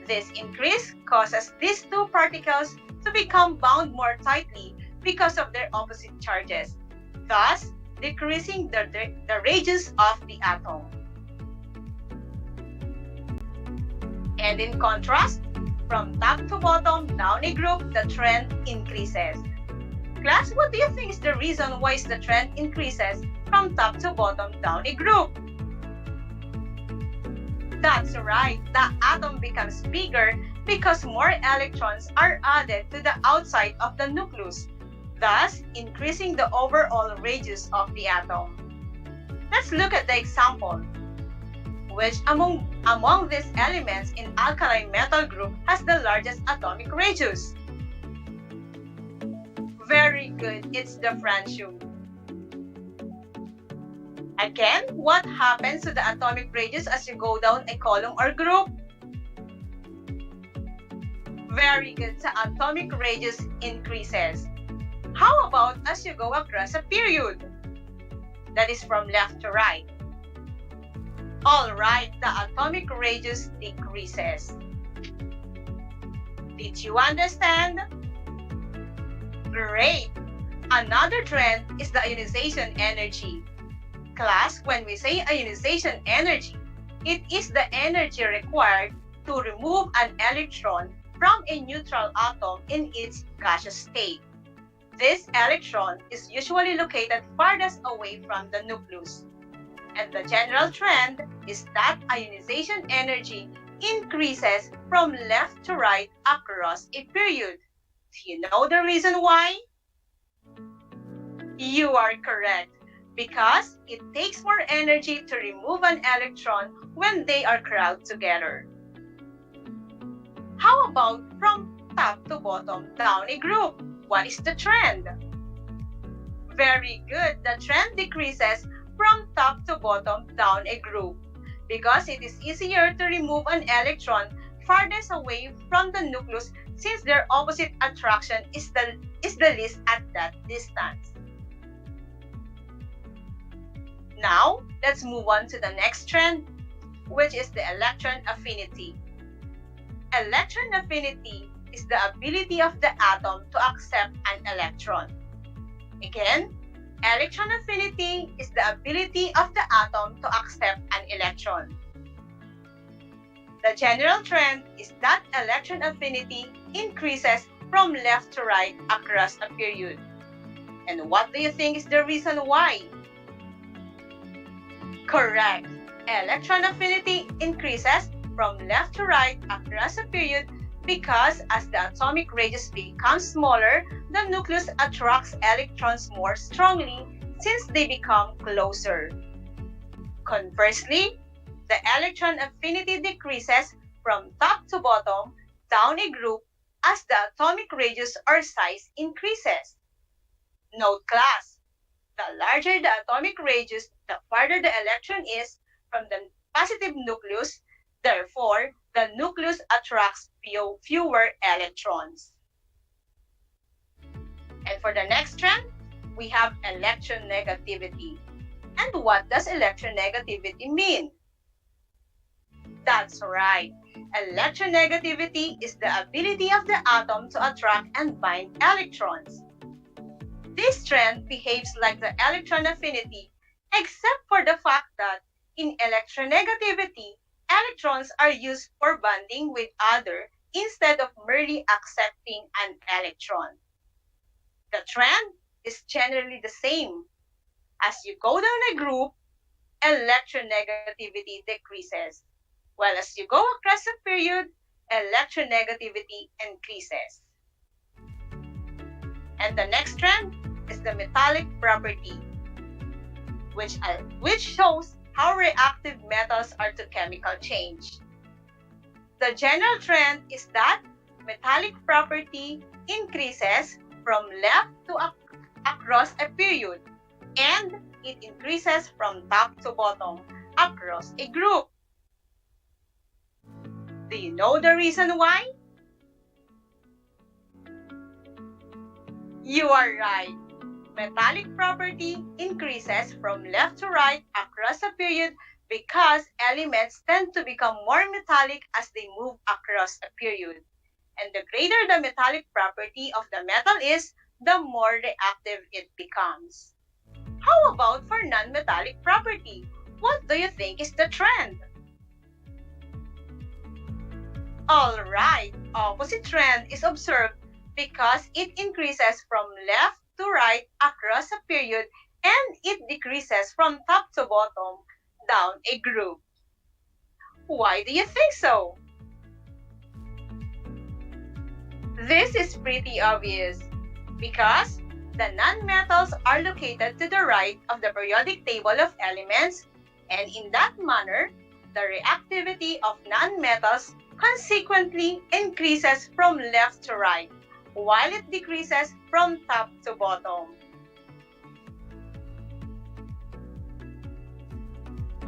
This increase causes these two particles to become bound more tightly because of their opposite charges, thus decreasing the radius of the atom. And in contrast, from top to bottom down a group, the trend increases. Class, what do you think is the reason why the trend increases from top to bottom down a group? That's right, the atom becomes bigger because more electrons are added to the outside of the nucleus, thus increasing the overall radius of the atom. Let's look at the example. Which among these elements in alkaline metal group has the largest atomic radius? Very good, it's the francium. Again, what happens to the atomic radius as you go down a column or group? Very good, the atomic radius increases. How about as you go across a period? That is from left to right. Alright, the atomic radius decreases. Did you understand? Great! Another trend is the ionization energy. Class, when we say ionization energy, it is the energy required to remove an electron from a neutral atom in its gaseous state. This electron is usually located farthest away from the nucleus. And the general trend is that ionization energy increases from left to right across a period. Do you know the reason why? You are correct, because it takes more energy to remove an electron when they are crowded together. How about from top to bottom down a group? What is the trend? Very good. The trend decreases from top to bottom down a group because it is easier to remove an electron farthest away from the nucleus since their opposite attraction is the least at that distance. Now, let's move on to the next trend, which is the electron affinity. Electron affinity is the ability of the atom to accept an electron. Again, electron affinity is the ability of the atom to accept an electron. The general trend is that electron affinity increases from left to right across a period. And what do you think is the reason why? Correct. Electron affinity increases from left to right across a period because as the atomic radius becomes smaller, the nucleus attracts electrons more strongly since they become closer. Conversely, the electron affinity decreases from top to bottom down a group as the atomic radius or size increases. Note class, the larger the atomic radius, the farther the electron is from the positive nucleus. Therefore, the nucleus attracts fewer electrons. And for the next trend, we have electronegativity. And what does electronegativity mean? That's right. Electronegativity is the ability of the atom to attract and bind electrons. This trend behaves like the electron affinity, except for the fact that in electronegativity, electrons are used for bonding with others instead of merely accepting an electron. The trend is generally the same. As you go down a group, electronegativity decreases, while as you go across a period, electronegativity increases. And the next trend is the metallic property, which shows how reactive metals are to chemical change. The general trend is that metallic property increases from left to across a period, and it increases from top to bottom across a group. Do you know the reason why? You are right. Metallic property increases from left to right across a period because elements tend to become more metallic as they move across a period. And the greater the metallic property of the metal is, the more reactive it becomes. How about for non-metallic property? What do you think is the trend? Alright, opposite trend is observed because it increases from left to right across a period and it decreases from top to bottom down a group. Why do you think so? This is pretty obvious because the nonmetals are located to the right of the periodic table of elements, and in that manner, the reactivity of nonmetals consequently increases from left to right, while it decreases from top to bottom.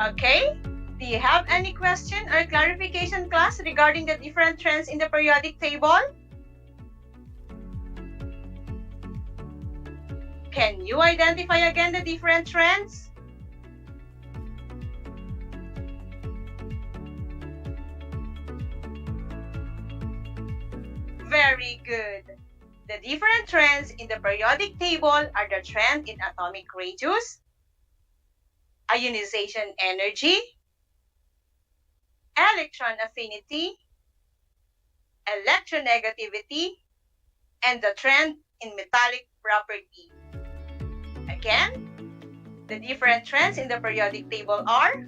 Okay, do you have any question or clarification, class, regarding the different trends in the periodic table? Can you identify again the different trends? Very good. The different trends in the periodic table are the trend in atomic radius, ionization energy, electron affinity, electronegativity, and the trend in metallic property. Again, the different trends in the periodic table are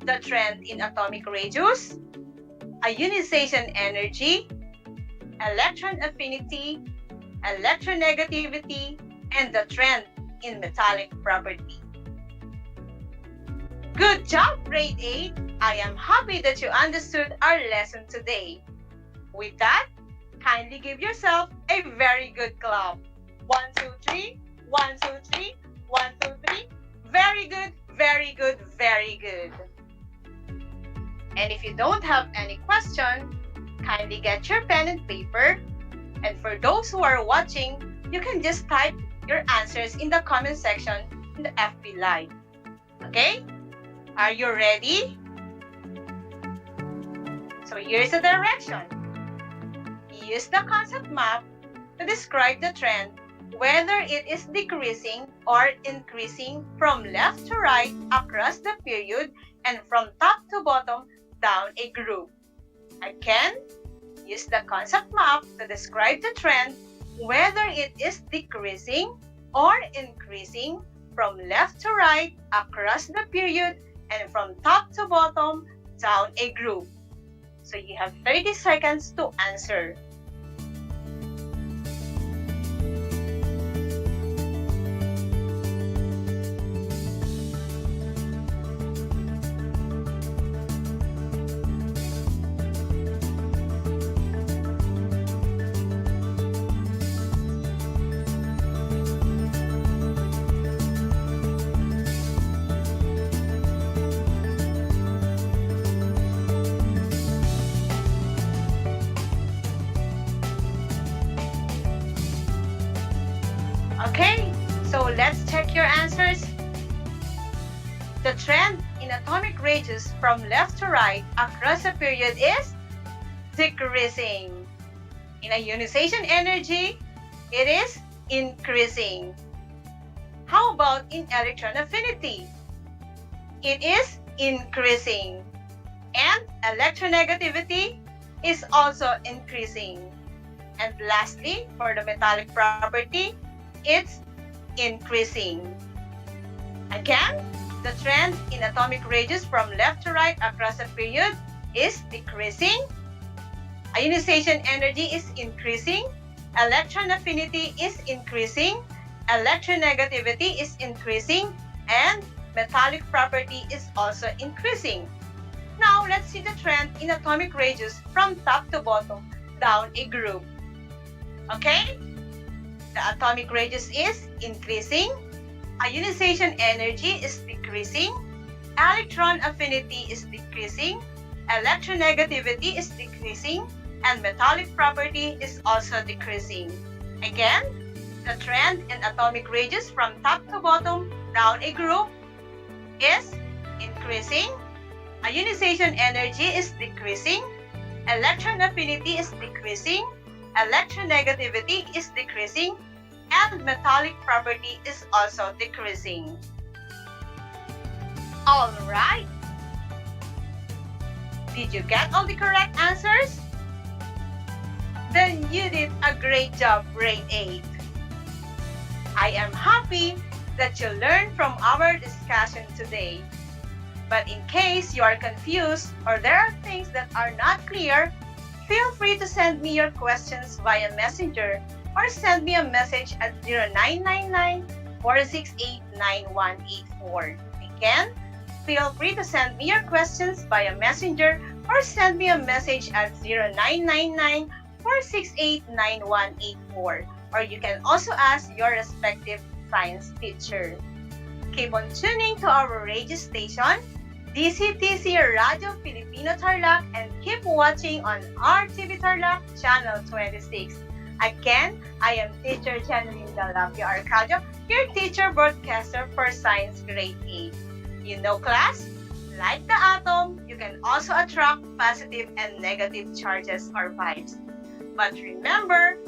the trend in atomic radius, ionization energy, electron affinity, electronegativity, and the trend in metallic property. Good job, grade 8! I am happy that you understood our lesson today. With that, kindly give yourself a very good clap. 1, 2, 3, 1, 2, 3, 1, 2, 3. Very good, very good, very good. And if you don't have any question, kindly get your pen and paper. And for those who are watching, you can just type your answers in the comment section in the FB Live. Okay? Are you ready? So here's the direction. Use the concept map to describe the trend, whether it is decreasing or increasing from left to right across the period and from top to bottom down a group. Again, use the concept map to describe the trend, whether it is decreasing or increasing from left to right across the period and from top to bottom down a group. So you have 30 seconds to answer. Okay, so let's check your answers. The trend in atomic radius from left to right across a period is decreasing. In ionization energy, it is increasing. How about in electron affinity? It is increasing. And electronegativity is also increasing. And lastly, for the metallic property, it's increasing. Again, the trend in atomic radius from left to right across a period is decreasing. Ionization energy is increasing. Electron affinity is increasing. Electronegativity is increasing. And metallic property is also increasing. Now, let's see the trend in atomic radius from top to bottom down a group. Okay? The atomic radius is increasing, ionization energy is decreasing, electron affinity is decreasing, electronegativity is decreasing, and metallic property is also decreasing. Again, the trend in atomic radius from top to bottom down a group is increasing, ionization energy is decreasing, electron affinity is decreasing, electronegativity is decreasing, and metallic property is also decreasing. Alright! Did you get all the correct answers? Then you did a great job, grade 8. I am happy that you learned from our discussion today. But in case you are confused or there are things that are not clear, feel free to send me your questions via Messenger or send me a message at 0999-468-9184. Again, feel free to send me your questions via Messenger or send me a message at 0999-468-9184. Or you can also ask your respective science teacher. Keep on tuning to our radio station, DCTC Radio Filipino Tarlac, and keep watching on RTV Tarlac Channel 26. Again, I am Teacher Janeline Dalapio Arcadio, your teacher broadcaster for Science Grade 8. You know, class, like the atom, you can also attract positive and negative charges or vibes. But remember,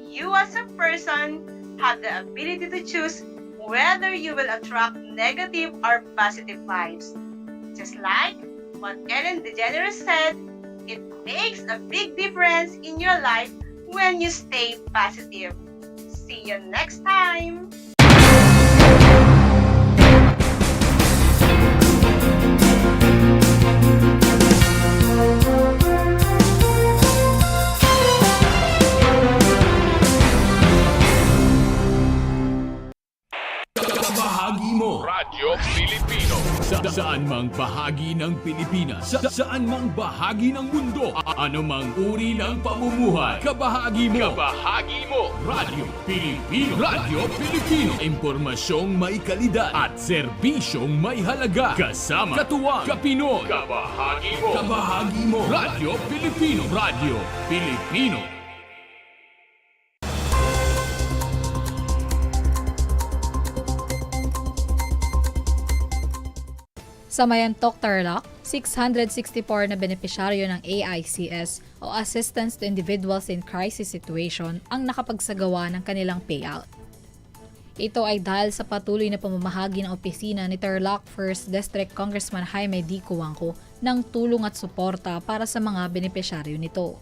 you as a person have the ability to choose whether you will attract negative or positive vibes. Just like what Ellen DeGeneres said, it makes a big difference in your life when you stay positive. See you next time! saan mang bahagi ng Pilipinas, saan mang bahagi ng mundo, anumang uri ng pamumuhay, kabahagi mo. Radyo Pilipino. Radyo Pilipino. Impormasyong may kalidad at serbisyong may halaga. Kasama, katuwang, kapinoy. Kabahagi mo. Radyo Pilipino. Radyo Pilipino. Sa Mayantok, Tarlac, 664 na benepisyaryo ng AICS o Assistance to Individuals in Crisis Situation ang nakapagsagawa ng kanilang payout. Ito ay dahil sa patuloy na pamamahagi ng opisina ni Tarlac 1st District Congressman Jaime D. Cuangco ng tulong at suporta para sa mga benepisyaryo nito.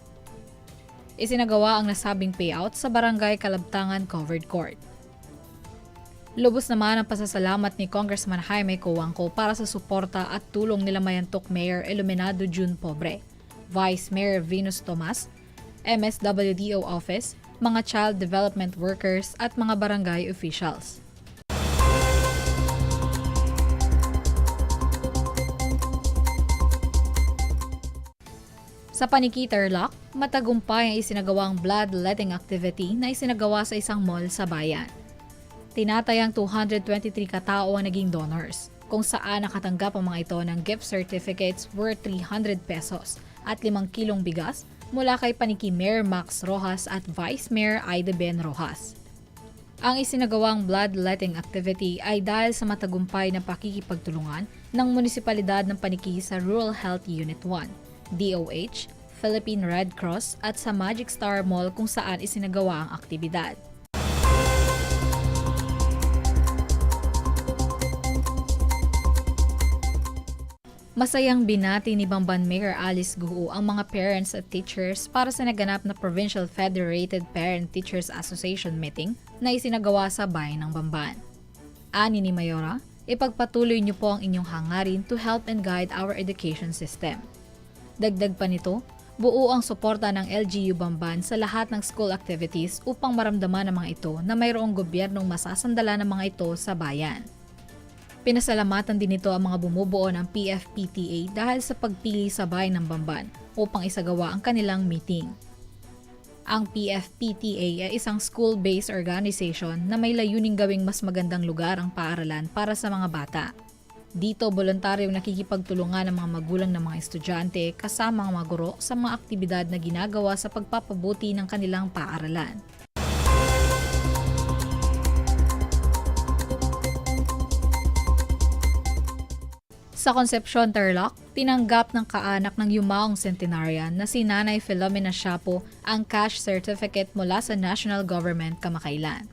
Isinagawa ang nasabing payout sa Barangay Kalabtangan Covered Court. Lubos naman ang pasasalamat ni Congressman Jaime Cuangco para sa suporta at tulong nila Mayantok Mayor Iluminado June Pobre, Vice Mayor Venus Tomas, MSWDO Office, mga child development workers at mga barangay officials. Sa Paniki, Tarlac, matagumpay ang isinagawang bloodletting activity na isinagawa sa isang mall sa bayan. Tinatayang 223 katao ang naging donors, kung saan nakatanggap ang mga ito ng gift certificates worth 300 pesos at 5 kilong bigas mula kay Paniki Mayor Max Rojas at Vice Mayor Aida Ben Rojas. Ang isinagawang bloodletting activity ay dahil sa matagumpay na pakikipagtulungan ng munisipalidad ng Paniki sa Rural Health Unit 1, DOH, Philippine Red Cross at sa Magic Star Mall kung saan isinagawa ang aktibidad. Masayang binati ni Bamban Mayor Alice Guo ang mga parents at teachers para sa naganap na Provincial Federated Parent Teachers Association meeting na isinagawa sa bayan ng Bamban. Ani ni Mayora, ipagpatuloy niyo po ang inyong hangarin to help and guide our education system. Dagdag pa nito, buo ang suporta ng LGU Bamban sa lahat ng school activities upang maramdaman ng mga ito na mayroong gobyernong masasandala ng mga ito sa bayan. Pinasalamatan din nito ang mga bumubuo ng PFPTA dahil sa pagpili sa bayan ng Bamban upang isagawa ang kanilang meeting. Ang PFPTA ay isang school-based organization na may layuning gawing mas magandang lugar ang paaralan para sa mga bata. Dito, voluntaryong nakikipagtulungan ng mga magulang ng mga estudyante kasama ang mga guro sa mga aktibidad na ginagawa sa pagpapabuti ng kanilang paaralan. Sa Concepcion, Tarlac, tinanggap ng kaanak ng yumaong centenarian na si Nanay Filomena Shapo ang cash certificate mula sa national government kamakailan.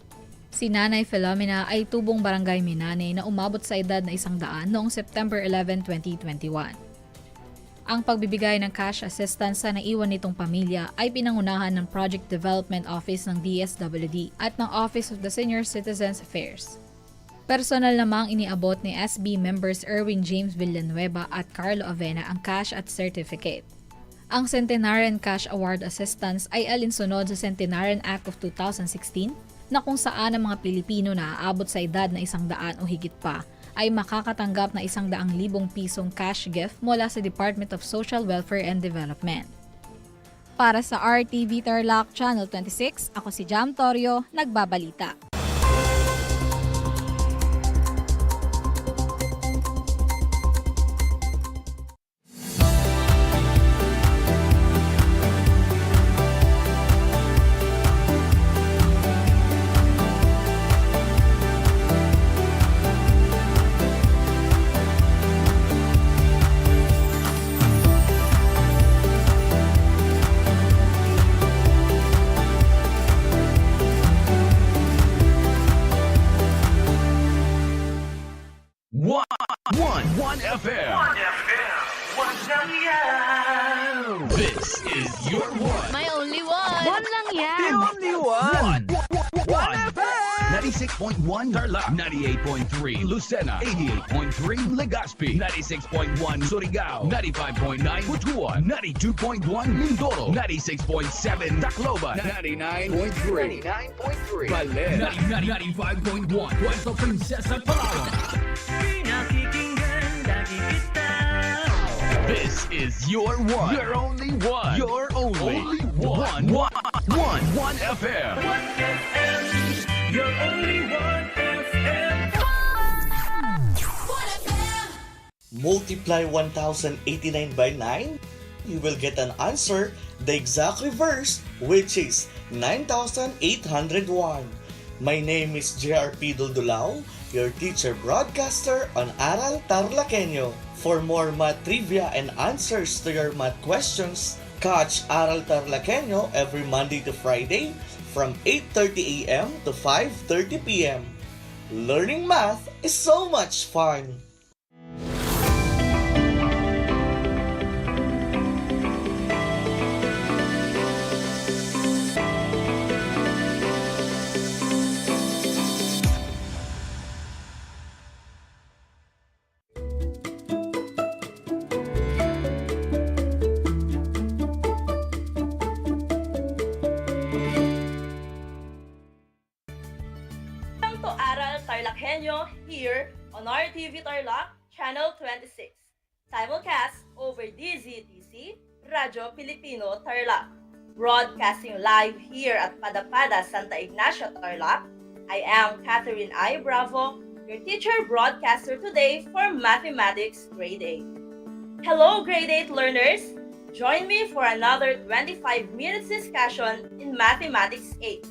Si Nanay Filomena ay tubong barangay Minane na umabot sa edad na 100 noong September 11, 2021. Ang pagbibigay ng cash assistance sa naiwan nitong pamilya ay pinangunahan ng Project Development Office ng DSWD at ng Office of the Senior Citizens Affairs. Personal namang iniabot ni SB members Erwin James Villanueva at Carlo Avena ang cash at certificate. Ang Centenarian Cash Award Assistance ay alinsunod sa Centenarian Act of 2016 na kung saan ang mga Pilipino na aabot sa edad na 100 o higit pa ay makakatanggap na 100,000 pisong cash gift mula sa Department of Social Welfare and Development. Para sa RTV Tarlac Channel 26, ako si Jam Torio, nagbabalita. One FM. This is your one. My only one. One lang yan. The only one. One FM. 96.1 Tarlac, 98.3 Lucena, 88.3 Legazpi, 96.1 Surigao, 95.9 Butuan, 92.1 Mindoro, 96.7 Tacloban, 99.3 Baler, 95.1 Puerto Princesa, Palawan. Pinakikinggan This is your one. Your only one. Your only one. One FM. Your only one FM. Multiply 1089 by 9, you will get an answer, the exact reverse, which is 9,801. My name is JRP Duldulao, your teacher broadcaster on Aral TarlakHenyo. For more math trivia and answers to your math questions, catch Aral TarlakHenyo every Monday to Friday from 8:30 a.m. to 5:30 p.m. Learning math is so much fun! Welcome to Aral TarlakHenyo here on RTV Tarlac, Channel 26. Simulcast over DZTC, Radyo Pilipino Tarlac. Broadcasting live here at Padapada, Santa Ignacia, Tarlac. I am Catherine I. Bravo, your teacher broadcaster today for Mathematics Grade 8. Hello, Grade 8 learners! Join me for another 25 minutes discussion in Mathematics 8.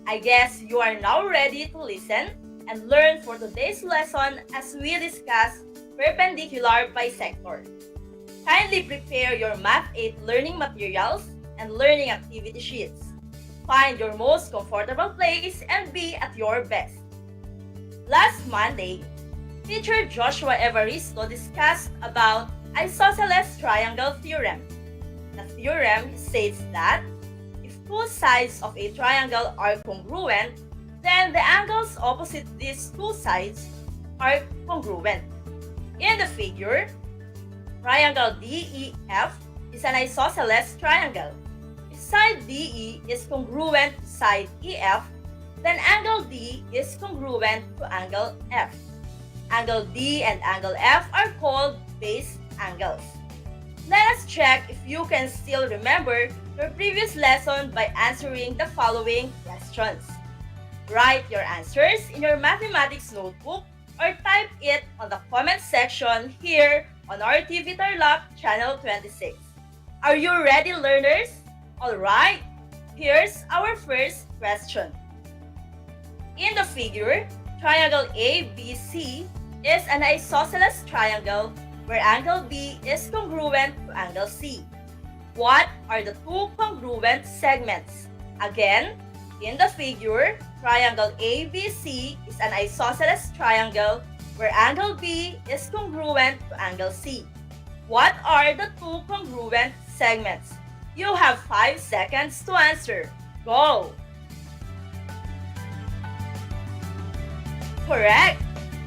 I guess you are now ready to listen and learn for today's lesson as we discuss perpendicular bisector. Kindly prepare your Math 8 learning materials and learning activity sheets. Find your most comfortable place and be at your best. Last Monday, Teacher Joshua Evaristo discussed about isosceles triangle theorem. The theorem states that if two sides of a triangle are congruent, then the angles opposite these two sides are congruent. In the figure, triangle DEF is an isosceles triangle. If side DE is congruent to side EF, then angle D is congruent to angle F. Angle D and angle F are called base angles. Let us check if you can still remember your previous lesson by answering the following questions. Write your answers in your mathematics notebook or type it on the comment section here on RTV Tarlac Channel 26. Are you ready, learners? Alright, here's our first question. In the figure, triangle ABC is an isosceles triangle where angle B is congruent to angle C. What are the two congruent segments? Again, in the figure, triangle ABC is an isosceles triangle where angle B is congruent to angle C. What are the two congruent segments? You have 5 seconds to answer. Go! Correct!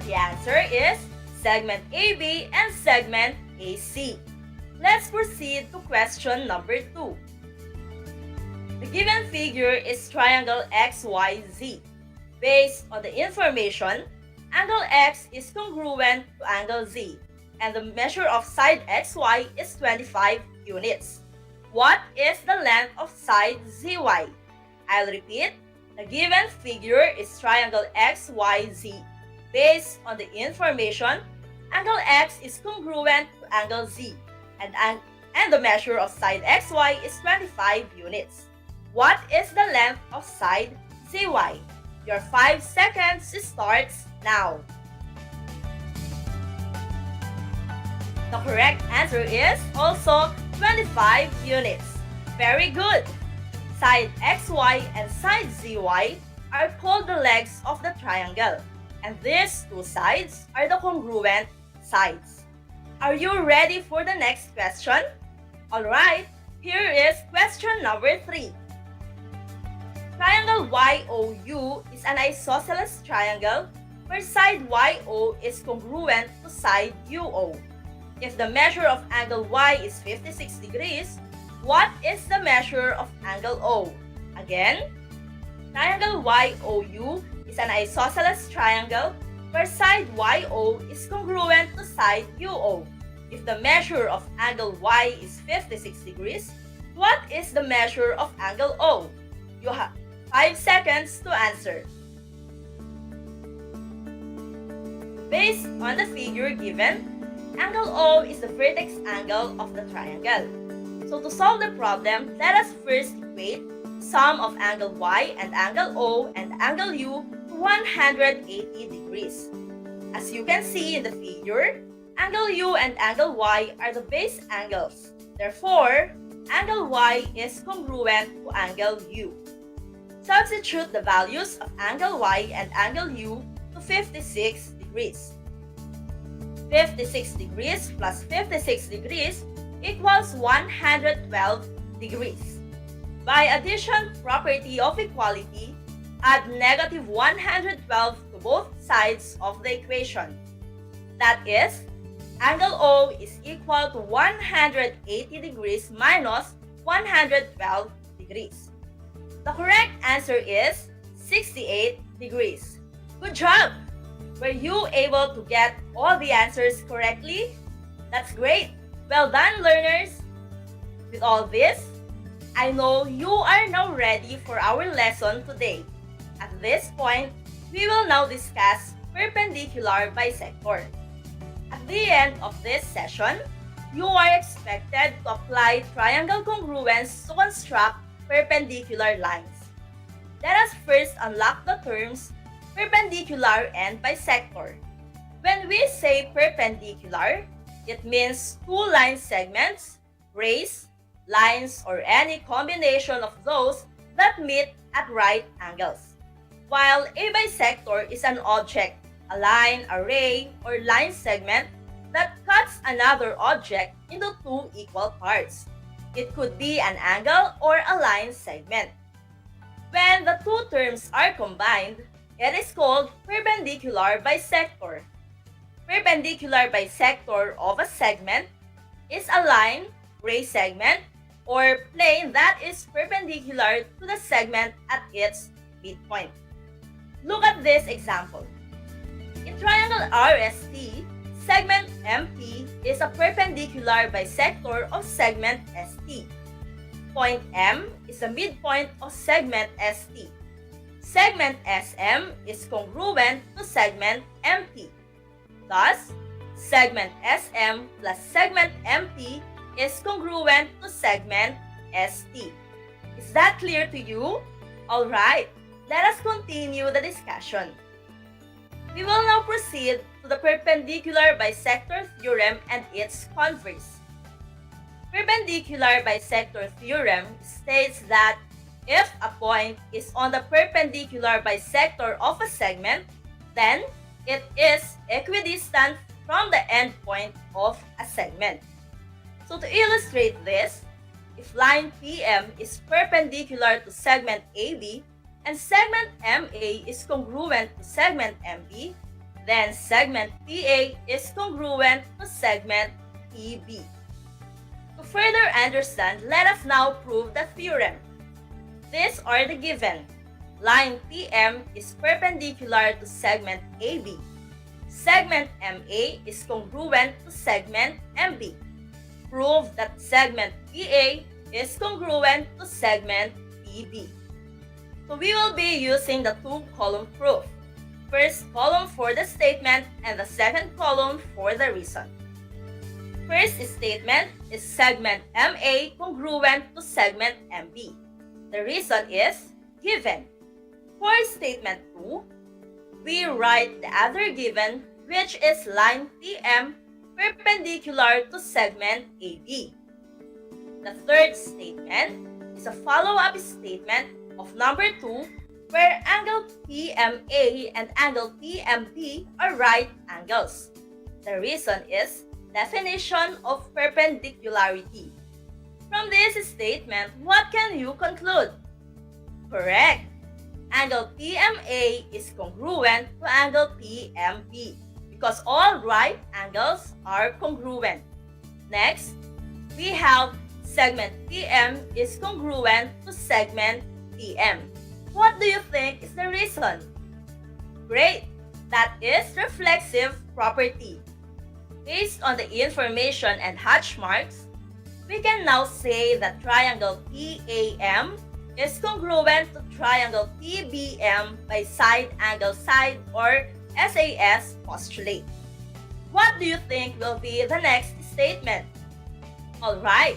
The answer is segment AB and segment AC. Let's proceed to question number 2. The given figure is triangle XYZ. Based on the information, angle X is congruent to angle Z, and the measure of side XY is 25 units. What is the length of side ZY? I'll repeat. The given figure is triangle XYZ. Based on the information, angle X is congruent to angle Z, and the measure of side XY is 25 units. What is the length of side ZY? Your 5 seconds starts now. The correct answer is also 25 units. Very good! Side XY and side ZY are called the legs of the triangle, and these two sides are the congruent sides. Are you ready for the next question? Alright, here is question number 3. Triangle YOU is an isosceles triangle where side YO is congruent to side UO. If the measure of angle Y is 56 degrees, what is the measure of angle O? Again, triangle YOU is an isosceles triangle where side YO is congruent to side UO. If the measure of angle Y is 56 degrees, what is the measure of angle O? You have 5 seconds to answer. Based on the figure given, angle O is the vertex angle of the triangle. So to solve the problem, let us first equate sum of angle Y and angle O and angle U to 180 degrees. As you can see in the figure, angle U and angle Y are the base angles. Therefore, angle Y is congruent to angle U. Substitute the values of angle Y and angle U to 56 degrees. 56 degrees plus 56 degrees equals 112 degrees. By addition property of equality, add negative 112 to both sides of the equation. That is, angle O is equal to 180 degrees minus 112 degrees. The correct answer is 68 degrees. Good job! Were you able to get all the answers correctly? That's great! Well done, learners! With all this, I know you are now ready for our lesson today. At this point, we will now discuss perpendicular bisector. At the end of this session, you are expected to apply triangle congruence to construct perpendicular lines. Let us first unlock the terms perpendicular and bisector. When we say perpendicular, it means two line segments, rays, lines, or any combination of those that meet at right angles. While a bisector is an object, a line, a ray, or line segment that cuts another object into two equal parts. It could be an angle or a line segment. When the two terms are combined, it is called perpendicular bisector. Perpendicular bisector of a segment is a line, ray segment, or plane that is perpendicular to the segment at its midpoint. Look at this example. In triangle RST, segment MP is a perpendicular bisector of segment ST. Point M is the midpoint of segment ST. Segment SM is congruent to segment MP. Thus, segment SM plus segment MP is congruent to segment ST. Is that clear to you? Alright, let us continue the discussion. We will now proceed to the perpendicular bisector theorem and its converse. Perpendicular bisector theorem states that if a point is on the perpendicular bisector of a segment, then it is equidistant from the endpoint of a segment. So to illustrate this, if line PM is perpendicular to segment AB and segment MA is congruent to segment MB, then segment PA is congruent to segment PB. To further understand, let us now prove the theorem. These are the given. Line PM is perpendicular to segment AB. Segment MA is congruent to segment MB. Prove that segment PA is congruent to segment PB. So we will be using the two-column proof. First column for the statement and the second column for the reason. First statement is segment MA congruent to segment MB. The reason is given. For statement 2, we write the other given, which is line PM perpendicular to segment AB. The third statement is a follow-up statement of number 2, where angle PMA and angle PMP are right angles. The reason is definition of perpendicularity. From this statement, what can you conclude? Correct! Angle PMA is congruent to angle PMP because all right angles are congruent. Next, we have segment PM is congruent to segment PM. What do you think is the reason? Great! That is reflexive property. Based on the information and hatch marks, we can now say that triangle TAM is congruent to triangle TBM by side angle side or SAS postulate. What do you think will be the next statement? Alright,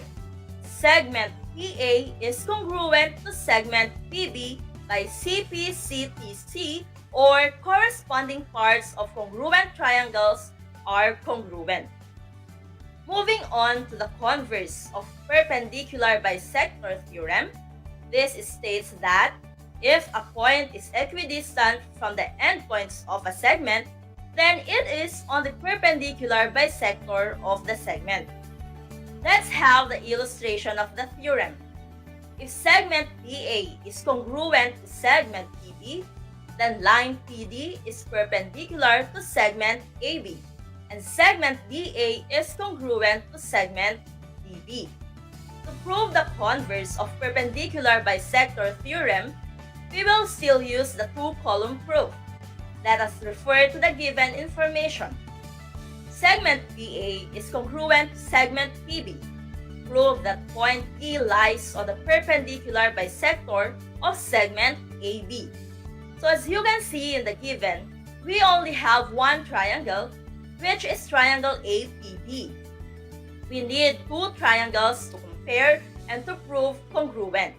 segment PA is congruent to segment PB by CPCTC or corresponding parts of congruent triangles are congruent. Moving on to the converse of perpendicular bisector theorem, this states that if a point is equidistant from the endpoints of a segment, then it is on the perpendicular bisector of the segment. Let's have the illustration of the theorem. If segment PA is congruent to segment PB, then line PD is perpendicular to segment AB, and segment BA is congruent to segment DB. To prove the converse of perpendicular bisector theorem, we will still use the two-column proof. Let us refer to the given information. Segment PA is congruent to segment PB. Prove that point E lies on the perpendicular bisector of segment AB. So as you can see in the given, we only have one triangle, which is triangle APB. We need two triangles to compare and to prove congruent.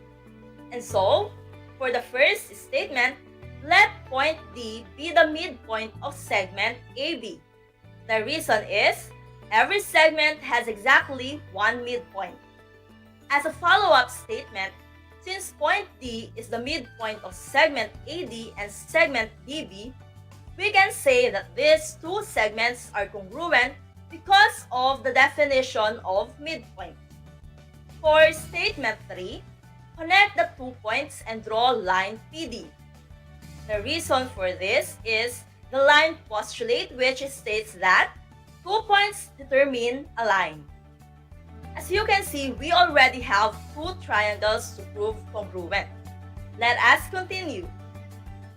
And so, for the first statement, let point D be the midpoint of segment AB. The reason is, every segment has exactly one midpoint. As a follow-up statement, since point D is the midpoint of segment AD and segment DB, we can say that these two segments are congruent because of the definition of midpoint. For statement 3, connect the 2 points and draw line PD. The reason for this is the line postulate, which states that 2 points determine a line. As you can see, we already have two triangles to prove congruent. Let us continue.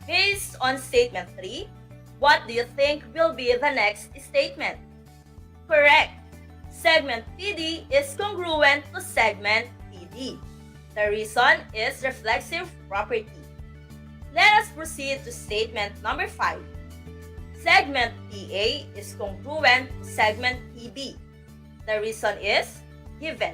Based on statement 3, what do you think will be the next statement? Correct. Segment PD is congruent to segment PD. The reason is reflexive property. Let us proceed to statement number 5. Segment PA is congruent to segment PB. The reason is given.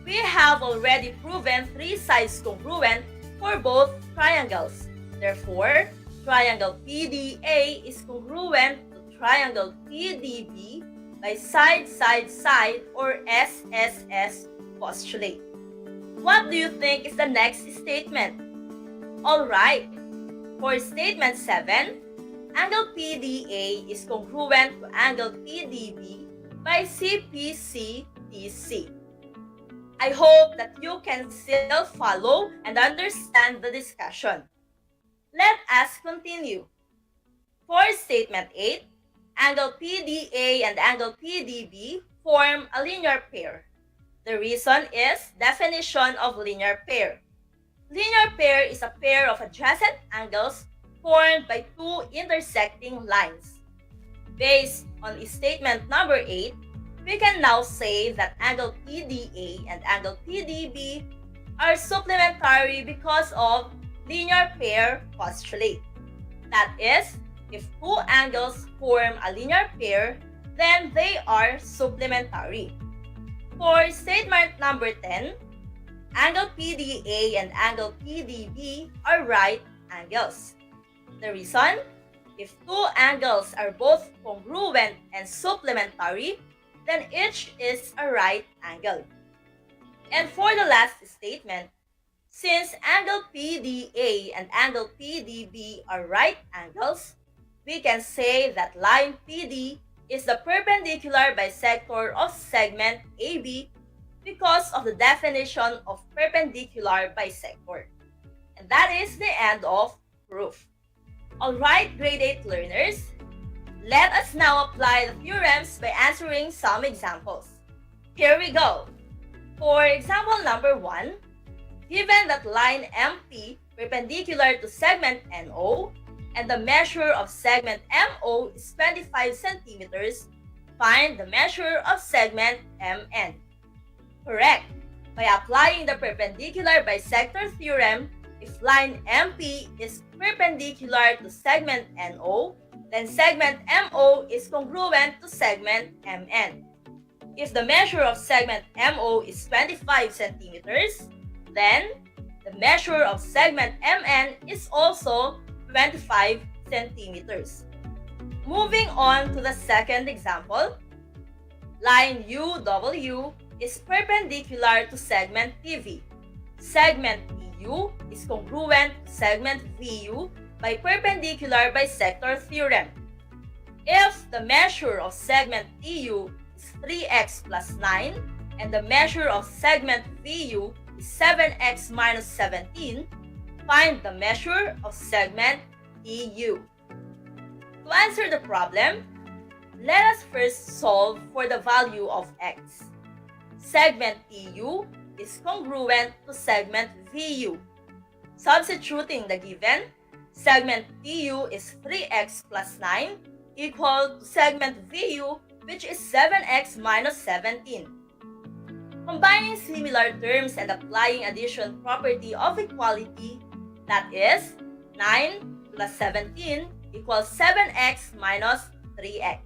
We have already proven three sides congruent for both triangles. Therefore, triangle PDA is congruent to triangle PDB by side, side, side or SSS postulate. What do you think is the next statement? Alright, for statement 7, angle PDA is congruent to angle PDB by CPCTC. I hope that you can still follow and understand the discussion. Let us continue. For statement 8, angle PDA and angle PDB form a linear pair. The reason is definition of linear pair. Linear pair is a pair of adjacent angles formed by two intersecting lines. Based on statement number 8, we can now say that angle PDA and angle PDB are supplementary because of linear pair postulate. That is, if two angles form a linear pair, then they are supplementary. For statement number 10, angle PDA and angle PDB are right angles. The reason? If two angles are both congruent and supplementary, then each is a right angle. And for the last statement, since angle PDA and angle PDB are right angles, we can say that line PD is the perpendicular bisector of segment AB because of the definition of perpendicular bisector. And that is the end of proof. Alright, grade 8 learners, let us now apply the theorems by answering some examples. Here we go. For example number 1, given that line MP perpendicular to segment NO and the measure of segment MO is 25 centimeters, find the measure of segment MN. Correct. By applying the perpendicular bisector theorem, if line MP is perpendicular to segment NO, then segment MO is congruent to segment MN. If the measure of segment MO is 25 centimeters, then the measure of segment MN is also 25 centimeters. Moving on to the second example, line UW is perpendicular to segment TV. Segment TU is congruent to segment VU by perpendicular bisector theorem. If the measure of segment TU is 3x plus 9 and the measure of segment VU is 7x minus 17, find the measure of segment TU. To answer the problem, let us first solve for the value of x. Segment TU is congruent to segment VU. Substituting the given, segment TU is 3x plus 9 equal to segment VU, which is 7x minus 17. Combining similar terms and applying addition property of equality, that is, 9 plus 17 equals 7x minus 3x.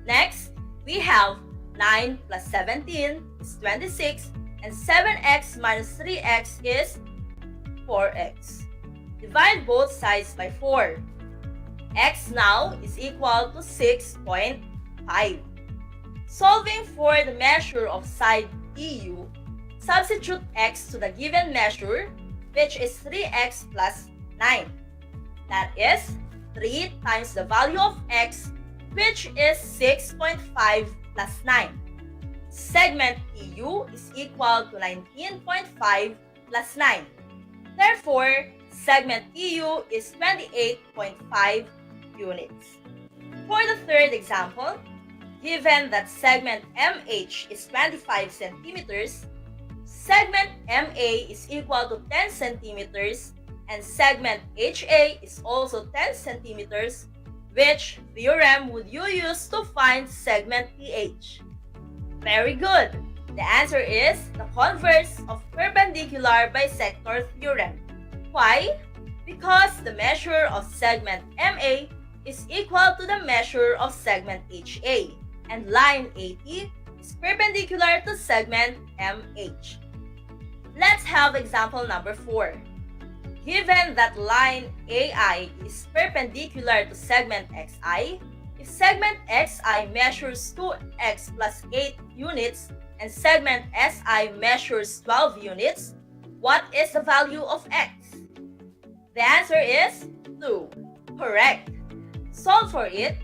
Next, we have 9 plus 17 is 26 and 7x minus 3x is 4x. Divide both sides by 4. X now is equal to 6.5. Solving for the measure of side EU, substitute x to the given measure, which is 3x plus 9. That is 3 times the value of x, which is 6.5 plus 9. Segment EU is equal to 19.5 plus 9. Therefore, segment EU is 28.5 units. For the third example, given that segment MH is 25 centimeters, segment MA is equal to 10 centimeters, and segment HA is also 10 centimeters, which theorem would you use to find segment PH? Very good! The answer is the converse of perpendicular bisector theorem. Why? Because the measure of segment MA is equal to the measure of segment HA, and line AT is perpendicular to segment MH. Let's have example number 4. Given that line AI is perpendicular to segment XI, if segment XI measures 2x plus 8 units and segment SI measures 12 units, what is the value of x? The answer is 2. Correct. Solve for it,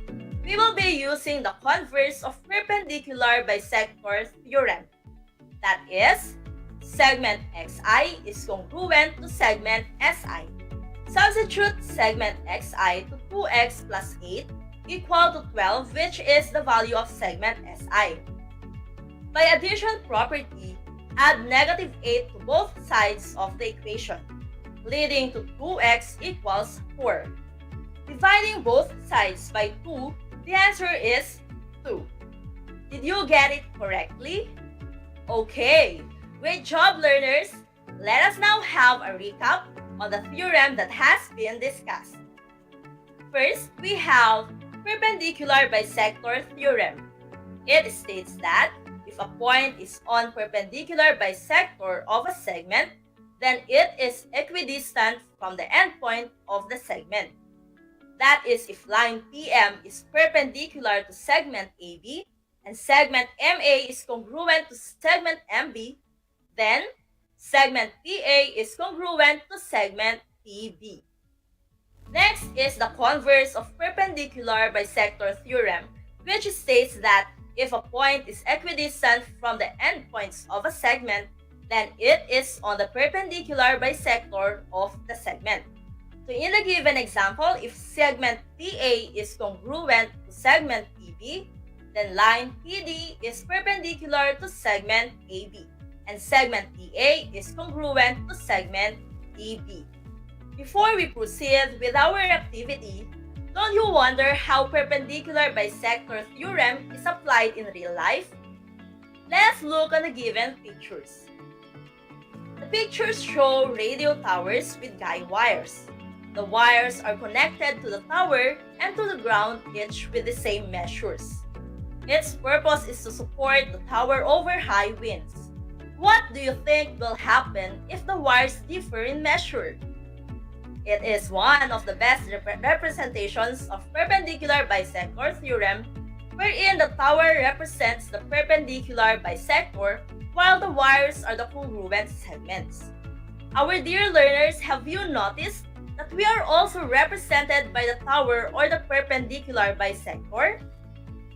we will be using the converse of perpendicular bisector theorem. That is, segment XI is congruent to segment SI. Substitute segment XI to 2x plus 8 equal to 12, which is the value of segment SI. By addition property, add negative 8 to both sides of the equation, leading to 2x equals 4. Dividing both sides by 2, the answer is 2. Did you get it correctly? Okay, great job learners! Let us now have a recap on the theorem that has been discussed. First, we have perpendicular bisector theorem. It states that if a point is on perpendicular bisector of a segment, then it is equidistant from the endpoint of the segment. That is, if line PM is perpendicular to segment AB and segment MA is congruent to segment MB, then segment PA is congruent to segment PB. Next is the converse of perpendicular bisector theorem, which states that if a point is equidistant from the endpoints of a segment, then it is on the perpendicular bisector of the segment. So in the given example, if segment PA is congruent to segment PB, then line PD is perpendicular to segment AB, and segment PA is congruent to segment PB. Before we proceed with our activity, don't you wonder how perpendicular bisector theorem is applied in real life? Let's look at the given pictures. The pictures show radio towers with guide wires. The wires are connected to the tower and to the ground, each with the same measures. Its purpose is to support the tower over high winds. What do you think will happen if the wires differ in measure? It is one of the best representations of perpendicular bisector theorem, wherein the tower represents the perpendicular bisector while the wires are the congruent segments. Our dear learners, have you noticed that we are also represented by the tower or the perpendicular bisector?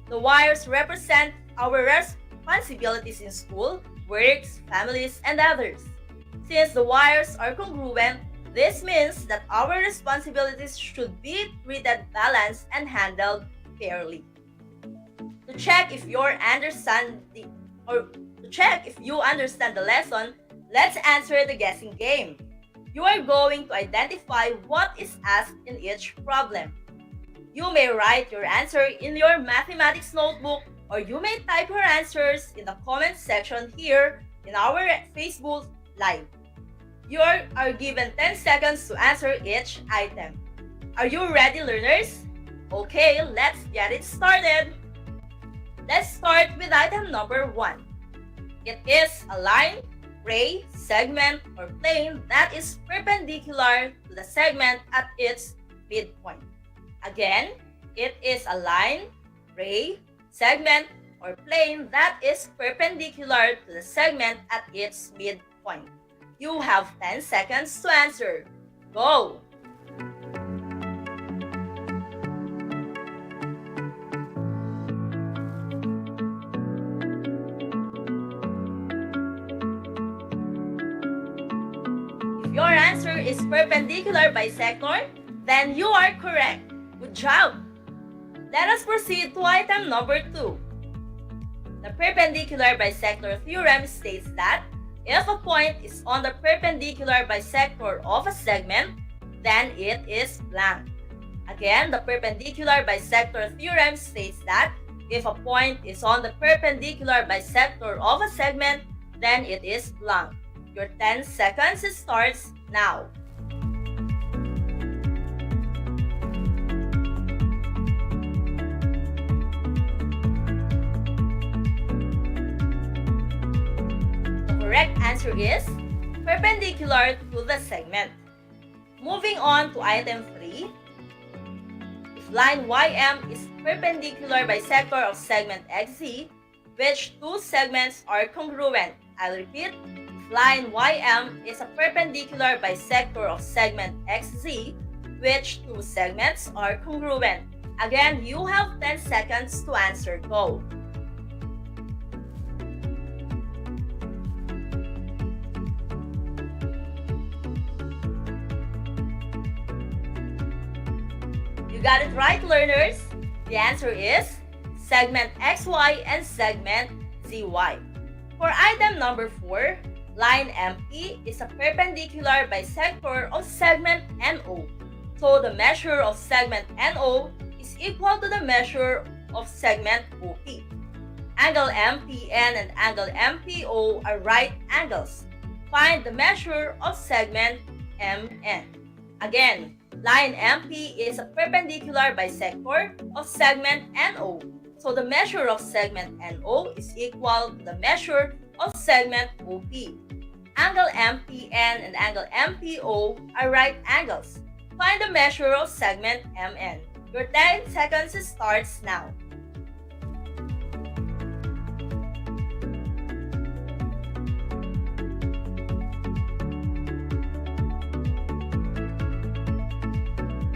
The wires represent our responsibilities in school, works, families, and others. Since the wires are congruent, this means that our responsibilities should be treated balanced and handled fairly. To check if you understand the lesson, let's answer the guessing game. You are going to identify what is asked in each problem. You may write your answer in your mathematics notebook, or you may type your answers in the comment section here in our Facebook Live. You are given 10 seconds to answer each item. Are you ready, learners? Okay, let's get it started. Let's start with item number 1. It is a line, ray, segment, or plane that is perpendicular to the segment at its midpoint. Again, it is a line, ray, segment, or plane that is perpendicular to the segment at its midpoint. You have 10 seconds to answer. Go! If your answer is perpendicular bisector, then you are correct. Good job! Let us proceed to item number 2. The perpendicular bisector theorem states that if a point is on the perpendicular bisector of a segment, then it is blank. Again, the perpendicular bisector theorem states that if a point is on the perpendicular bisector of a segment, then it is blank. Your 10 seconds starts now. Correct answer is perpendicular to the segment. Moving on to item 3. If line YM is perpendicular bisector of segment XZ, which two segments are congruent? I'll repeat. If line YM is a perpendicular bisector of segment XZ, which two segments are congruent? Again, you have 10 seconds to answer. Go! You got it right, learners. The answer is segment XY and segment ZY. For item number 4, line MP is a perpendicular bisector of segment NO. So the measure of segment NO is equal to the measure of segment OP. Angle MPN and angle MPO are right angles. Find the measure of segment MN. Again, line MP is a perpendicular bisector of segment NO. So the measure of segment NO is equal to the measure of segment OP. Angle MPN and angle MPO are right angles. Find the measure of segment MN. Your 10 seconds starts now.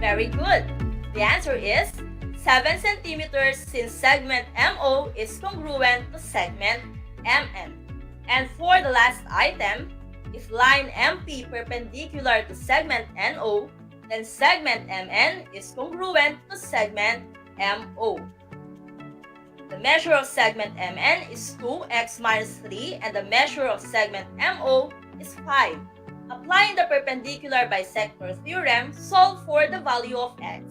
Very good. The answer is 7 centimeters since segment MO is congruent to segment MN. And for the last item, if line MP perpendicular to segment NO, then segment MN is congruent to segment MO. The measure of segment MN is 2x minus 3 and the measure of segment MO is 5. Applying the perpendicular bisector theorem, solve for the value of x.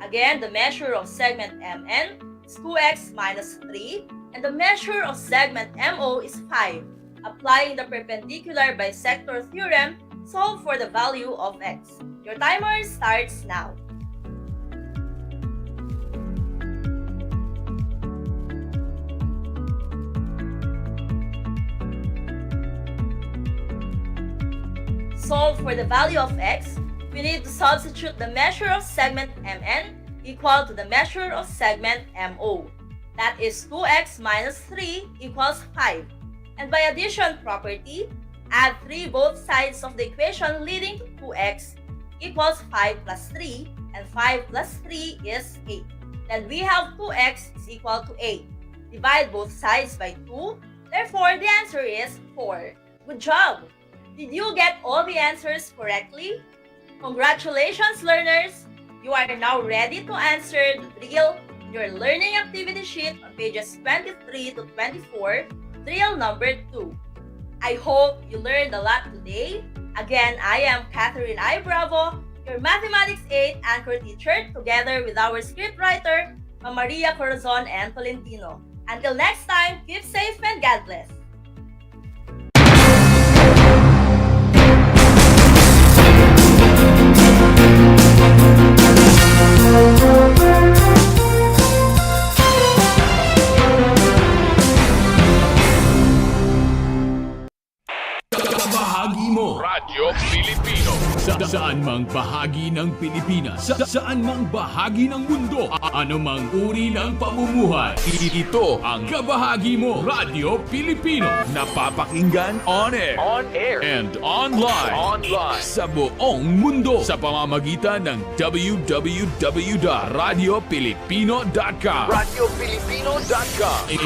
Again, the measure of segment MN is 2x minus 3, and the measure of segment MO is 5. Applying the perpendicular bisector theorem, solve for the value of x. Your timer starts now. Solve for the value of x, we need to substitute the measure of segment MN equal to the measure of segment MO. That is 2x minus 3 equals 5. And by addition property, add 3 both sides of the equation leading to 2x equals 5 plus 3, and 5 plus 3 is 8. Then we have 2x is equal to 8. Divide both sides by 2, therefore the answer is 4. Good job! Did you get all the answers correctly? Congratulations, learners! You are now ready to answer the drill in your learning activity sheet on pages 23 to 24, drill number 2. I hope you learned a lot today. Again, I am Catherine I. Bravo, your Mathematics 8 anchor teacher, together with our scriptwriter, Maria Corazon and Tolentino. Until next time, keep safe and God bless! Bahagi mo Radyo Pilipino saan mang bahagi ng Pilipinas, saan mang bahagi ng mundo, anumang uri ng pamumuhay. Ito ang Kabahagi Mo Radyo Pilipino, napapakinggan on air, and online sa buong mundo sa pamamagitan ng www.radiopilipino.com.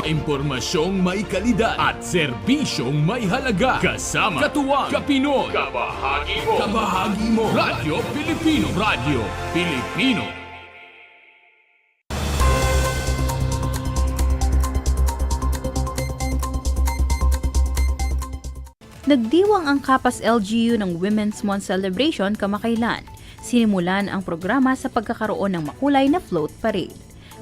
Impormasyong may kalidad at serbisyong may halaga, kasama katuwang Kapinoy. Kabahagi Mo Radyo Pilipino. Radyo Pilipino. Nagdiwang ang Kapas LGU ng Women's Month Celebration kamakailan. Sinimulan ang programa sa pagkakaroon ng makulay na float parade.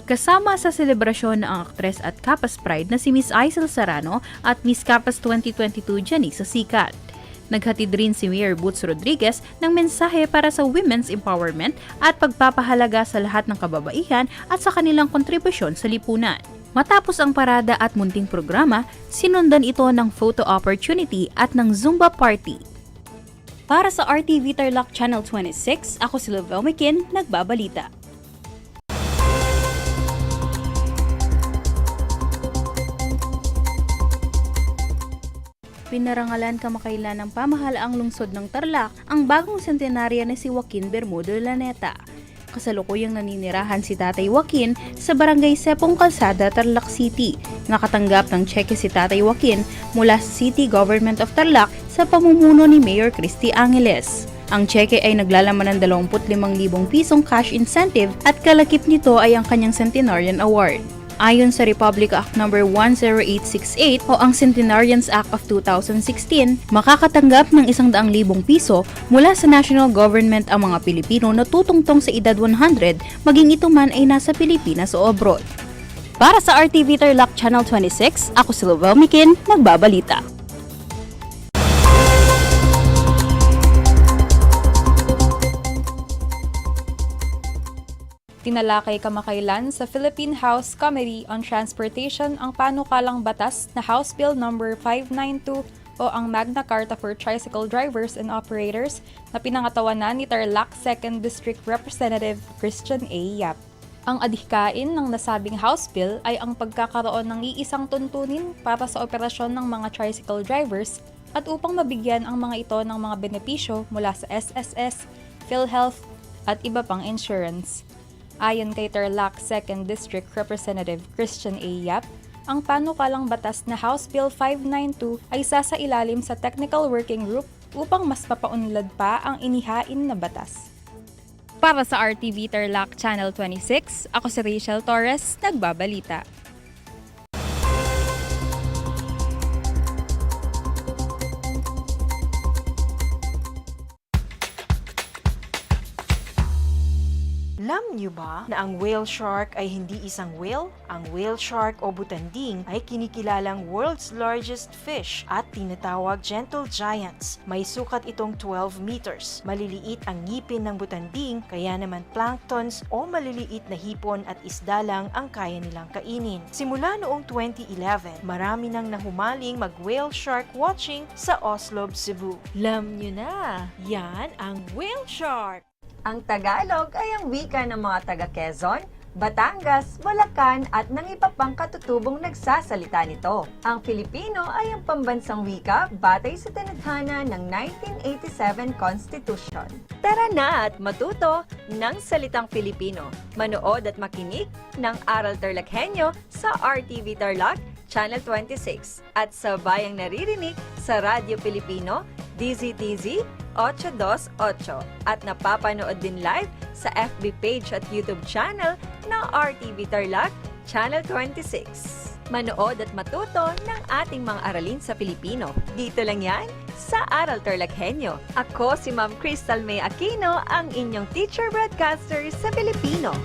Kasama sa selebrasyon ang aktres at Kapas Pride na si Miss Aisel Serrano at Miss Kapas 2022 Janisa Sikat. Naghatid rin si Mayor Boots Rodriguez ng mensahe para sa women's empowerment at pagpapahalaga sa lahat ng kababaihan at sa kanilang kontribusyon sa lipunan. Matapos ang parada at munting programa, sinundan ito ng photo opportunity at ng Zumba party. Para sa RTV Tarlac Channel 26, ako si Lovell McKin, nagbabalita. Pinarangalan kamakailan ng pamahalaang lungsod ng Tarlac ang bagong sentenarya na si Joaquin Bermudo Laneta. Kasalukuyang naninirahan si Tatay Joaquin sa Barangay Sepong Calzada, Tarlac City. Nakatanggap ng cheque si Tatay Joaquin mula sa City Government of Tarlac sa pamumuno ni Mayor Christy Angeles. Ang cheque ay naglalaman ng 25,000 pisong cash incentive at kalakip nito ay ang kanyang Centenarian Award. Ayon sa Republic Act No. 10868 o ang Centenarians Act of 2016, makakatanggap ng 100,000 piso mula sa national government ang mga Pilipino na tutungtong sa edad 100 maging ito man ay nasa Pilipinas o abroad. Para sa RTV Tarlac Channel 26, ako si Lovell McKin, nagbabalita. Tinalakay kamakailan sa Philippine House Committee on Transportation ang panukalang batas na House Bill No. 592 o ang Magna Carta for Tricycle Drivers and Operators na pinangatawanan ni Tarlac 2nd District Representative Christian A. Yap. Ang adhikain ng nasabing House Bill ay ang pagkakaroon ng iisang tuntunin para sa operasyon ng mga tricycle drivers at upang mabigyan ang mga ito ng mga benepisyo mula sa SSS, PhilHealth at iba pang insurance. Ayon kay Tarlac 2nd District Representative Christian A. Yap, ang panukalang batas na House Bill 592 ay sasailalim sa Technical Working Group upang mas mapaunlad pa ang inihain na batas. Para sa RTV Tarlac Channel 26, ako si Rachel Torres, nagbabalita. Alam niyo ba na ang whale shark ay hindi isang whale? Ang whale shark o butanding ay kinikilalang world's largest fish at tinatawag gentle giants. May sukat itong 12 meters. Maliliit ang ngipin ng butanding, kaya naman planktons o maliliit na hipon at isda lang ang kaya nilang kainin. Simula noong 2011, marami nang nahumaling mag-whale shark watching sa Oslo, Cebu. Alam niyo na, yan ang whale shark! Ang Tagalog ay ang wika ng mga taga Quezon, Batangas, Bulacan at ng iba pang katutubong nagsasalita nito. Ang Filipino ay ang pambansang wika batay sa tinadhana ng 1987 Constitution. Tara na at matuto ng salitang Filipino. Manood at makinig ng Aral TarlakHenyo sa RTV Tarlac, Channel 26 at sabayang naririnig sa Radyo Pilipino, DZTZ 828 at napapanood din live sa FB page at YouTube channel ng RTV Tarlac, Channel 26. Manood at matuto ng ating mga aralin sa Pilipino. Dito lang yan sa Aral TarlakHenyo. Ako si Ma'am Crystal May Aquino, ang inyong teacher broadcaster sa Pilipino.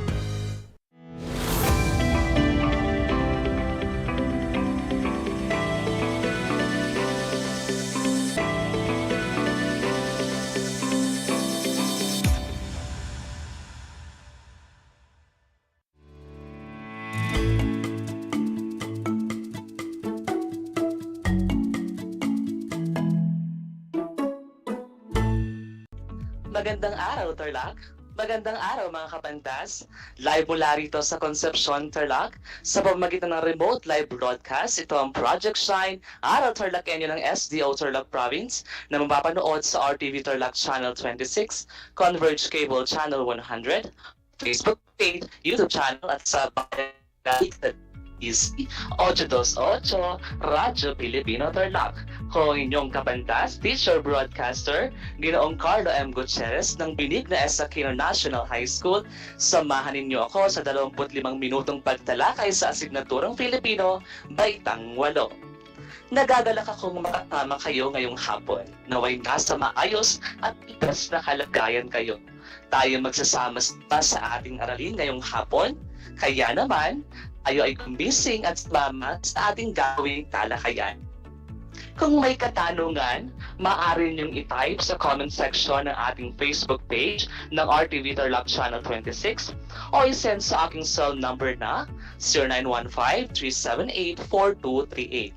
Magandang araw, Tarlac! Magandang araw, mga kapantas! Live mula rito sa Concepcion, Tarlac. Sa pamamagitan ng remote live broadcast, ito ang Project Shine, Aral TarlakHenyo ng SDO Tarlac Province na mapapanood sa RTV Tarlac Channel 26, Converge Cable Channel 100, Facebook page, YouTube channel at sa Easy 828 Radyo Pilipino Tarlac. Kung inyong kapantas, teacher broadcaster, Ginoong Carlo M. Gutierrez ng Binig na Aquino National High School. Samahan ninyo ako sa 25 minutong pagtalakay sa asignaturang Filipino, Baitang 8. Nagagalak akong makatama kayo ngayong hapon. Naway nasa maayos at ikas na kalagayan kayo. Tayo magsasama sa ating aralin ngayong hapon. Kaya naman, tayo ay gumising at sumama sa ating gawing talakayan. Kung may katanungan, maaari niyong i-type sa comment section ng ating Facebook page ng RTV Tarlac Channel 26 o i-send sa aking cell number na 0915-378-4238.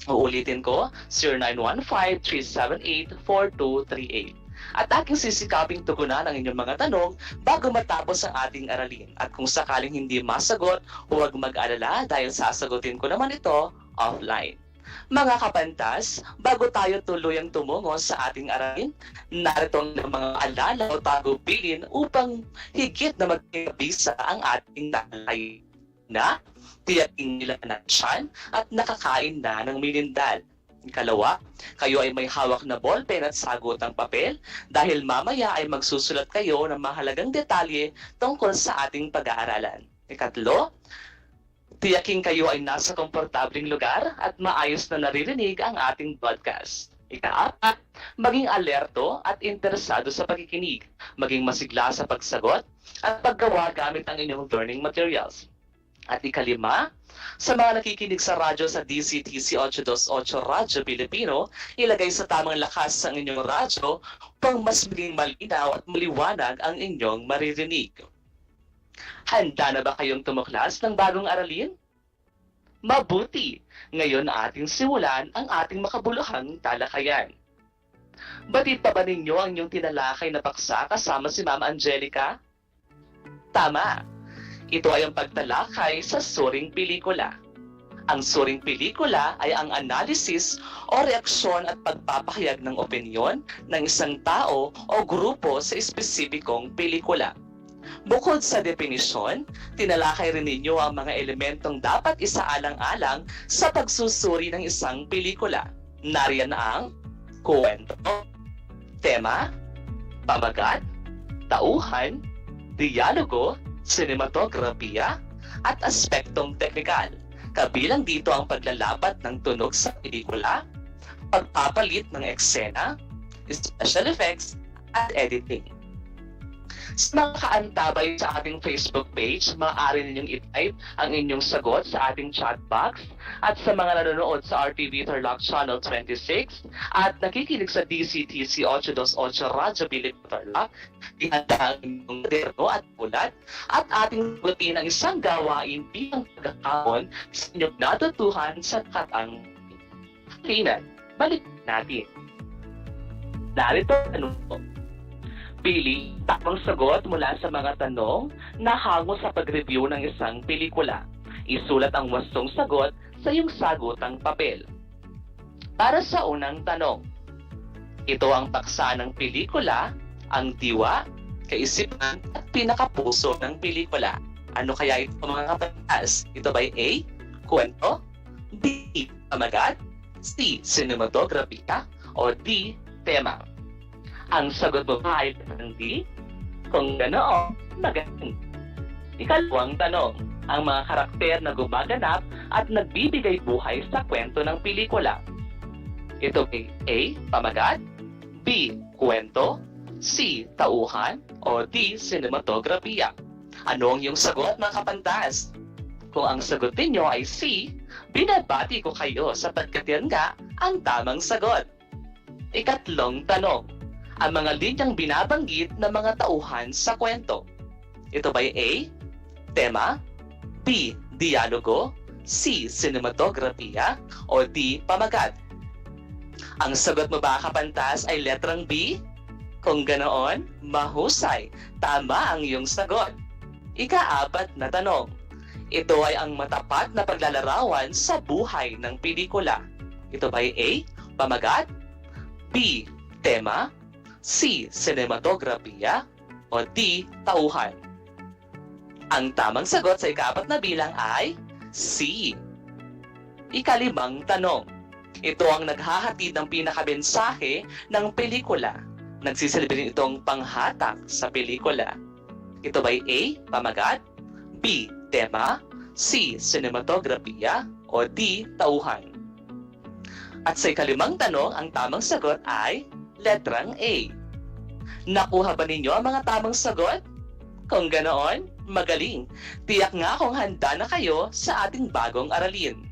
Uulitin ko, 0915-378-4238. At aking sisikaping tugunan ang inyong mga tanong bago matapos ang ating aralin. At kung sakaling hindi masagot, huwag mag-alala dahil sasagutin ko naman ito offline. Mga kapantas, bago tayo tuluyang tumungo sa ating aralin, narito ang mga alala o tagubilin upang higit na magkabisa ang ating talay na tiyaking nila na tiyan at nakakain na ng minindal. Ikalawa, kayo ay may hawak na ballpen at sagotang papel dahil mamaya ay magsusulat kayo ng mahalagang detalye tungkol sa ating pag-aaralan. Ikatlo, tiyaking kayo ay nasa komportabling lugar at maayos na naririnig ang ating broadcast. Ikaapat, maging alerto at interesado sa pakikinig, maging masigla sa pagsagot at paggawa gamit ang inyong learning materials. At ikalima, sa mga nakikinig sa radyo sa DCTC 828 Radyo Pilipino, ilagay sa tamang lakas ang inyong radyo upang mas maging malinaw at maliwanag ang inyong maririnig. Handa na ba kayong tumuklas ng bagong aralin? Mabuti! Ngayon ating simulan ang ating makabuluhang talakayan. Batid pa ba ninyo ang inyong tinalakay na paksa kasama si Mama Angelica? Tama! Ito ay ang pagtalakay sa suring pelikula. Ang suring pelikula ay ang analysis o reaksyon at pagpapahayag ng opinyon ng isang tao o grupo sa espesipikong pelikula. Bukod sa definisyon, tinalakay rin ninyo ang mga elementong dapat isaalang-alang sa pagsusuri ng isang pelikula. Nariyan ang kwento, tema, pamagat, tauhan, dialogo, sinematografiya, at aspektong teknikal. Kabilang dito ang paglalapat ng tunog sa pelikula, pagpapalit ng eksena, special effects, at editing. Sa mga kaantabay sa ating Facebook page, maaari ninyong i-type ang inyong sagot sa ating chat box. At sa mga nanonood sa RTV Tarlac Channel 26 at nakikinig sa DCTC 828 Radyo Pilipino Tarlac, ihanda ang inyong moderno at bulat at ating sagutin ang isang gawain bilang pagkakaon sa inyong natutuhan sa katang kainan. Balik natin. Narito ang tanong. Pili tamang sagot mula sa mga tanong na hango sa pag-review ng isang pelikula. Isulat ang wastong sagot sa iyong sagutang papel. Para sa unang tanong, ito ang paksa ng pelikula, ang diwa, kaisipan at pinakapuso ng pelikula. Ano kaya ito mga kapantas? Ito ba'y A, kwento, B, pamagat, C, cinematography, o D, tema? Ang sagot mo ba ay ang D? Kung ganoon, magaling. Ikalawang tanong, ang mga karakter na gumaganap at nagbibigay buhay sa kwento ng pelikula. Ito ay A, pamagat, B, kwento, C, tauhan, o D, cinematografiya. Ano ang iyong sagot mga kapantas? Kung ang sagot ninyo ay C, binabati ko kayo sapagkat yan nga ang tamang sagot. Ikatlong tanong, ang mga linyang binabanggit ng mga tauhan sa kwento. Ito ba'y A, tema, B, dialogo, C, cinematografiya, o D, pamagat? Ang sagot mo ba kapantas ay letrang B? Kung ganoon, mahusay. Tama ang iyong sagot. Ika-4 na tanong. Ito ay ang matapat na paglalarawan sa buhay ng pelikula. Ito ba'y A, pamagat, B, tema, C, cinematografiya, o D, tauhan? Ang tamang sagot sa ika-4 na bilang ay C. Ika-5 tanong. Ito ang naghahatid ng pinakabensahe ng pelikula. Nagsisilbi rin itong panghatak sa pelikula. Ito ba'y A, pamagat, B, tema, C, cinematografiya, o D, tauhan? At sa ika-5 tanong, ang tamang sagot ay letrang A. Nakuha ba ninyo ang mga tamang sagot? Kung ganoon, magaling. Tiyak nga kung handa na kayo sa ating bagong aralin.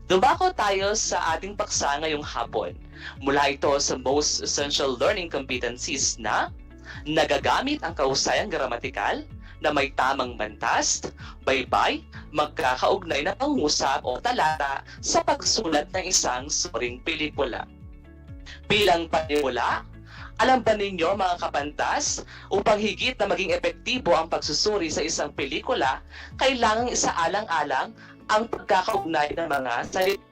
Dumako tayo sa ating paksa ngayong hapon. Mula ito sa Most Essential Learning Competencies na nagagamit ang kahusayang gramatikal na may tamang bantas, baybay, magkakaugnay na pangusap o talata sa pagsulat ng isang suring pelikula. Bilang panimula, alam ba ninyo mga kapantas, upang higit na maging epektibo ang pagsusuri sa isang pelikula, kailangang isaalang-alang ang pagkakaugnay ng mga salita.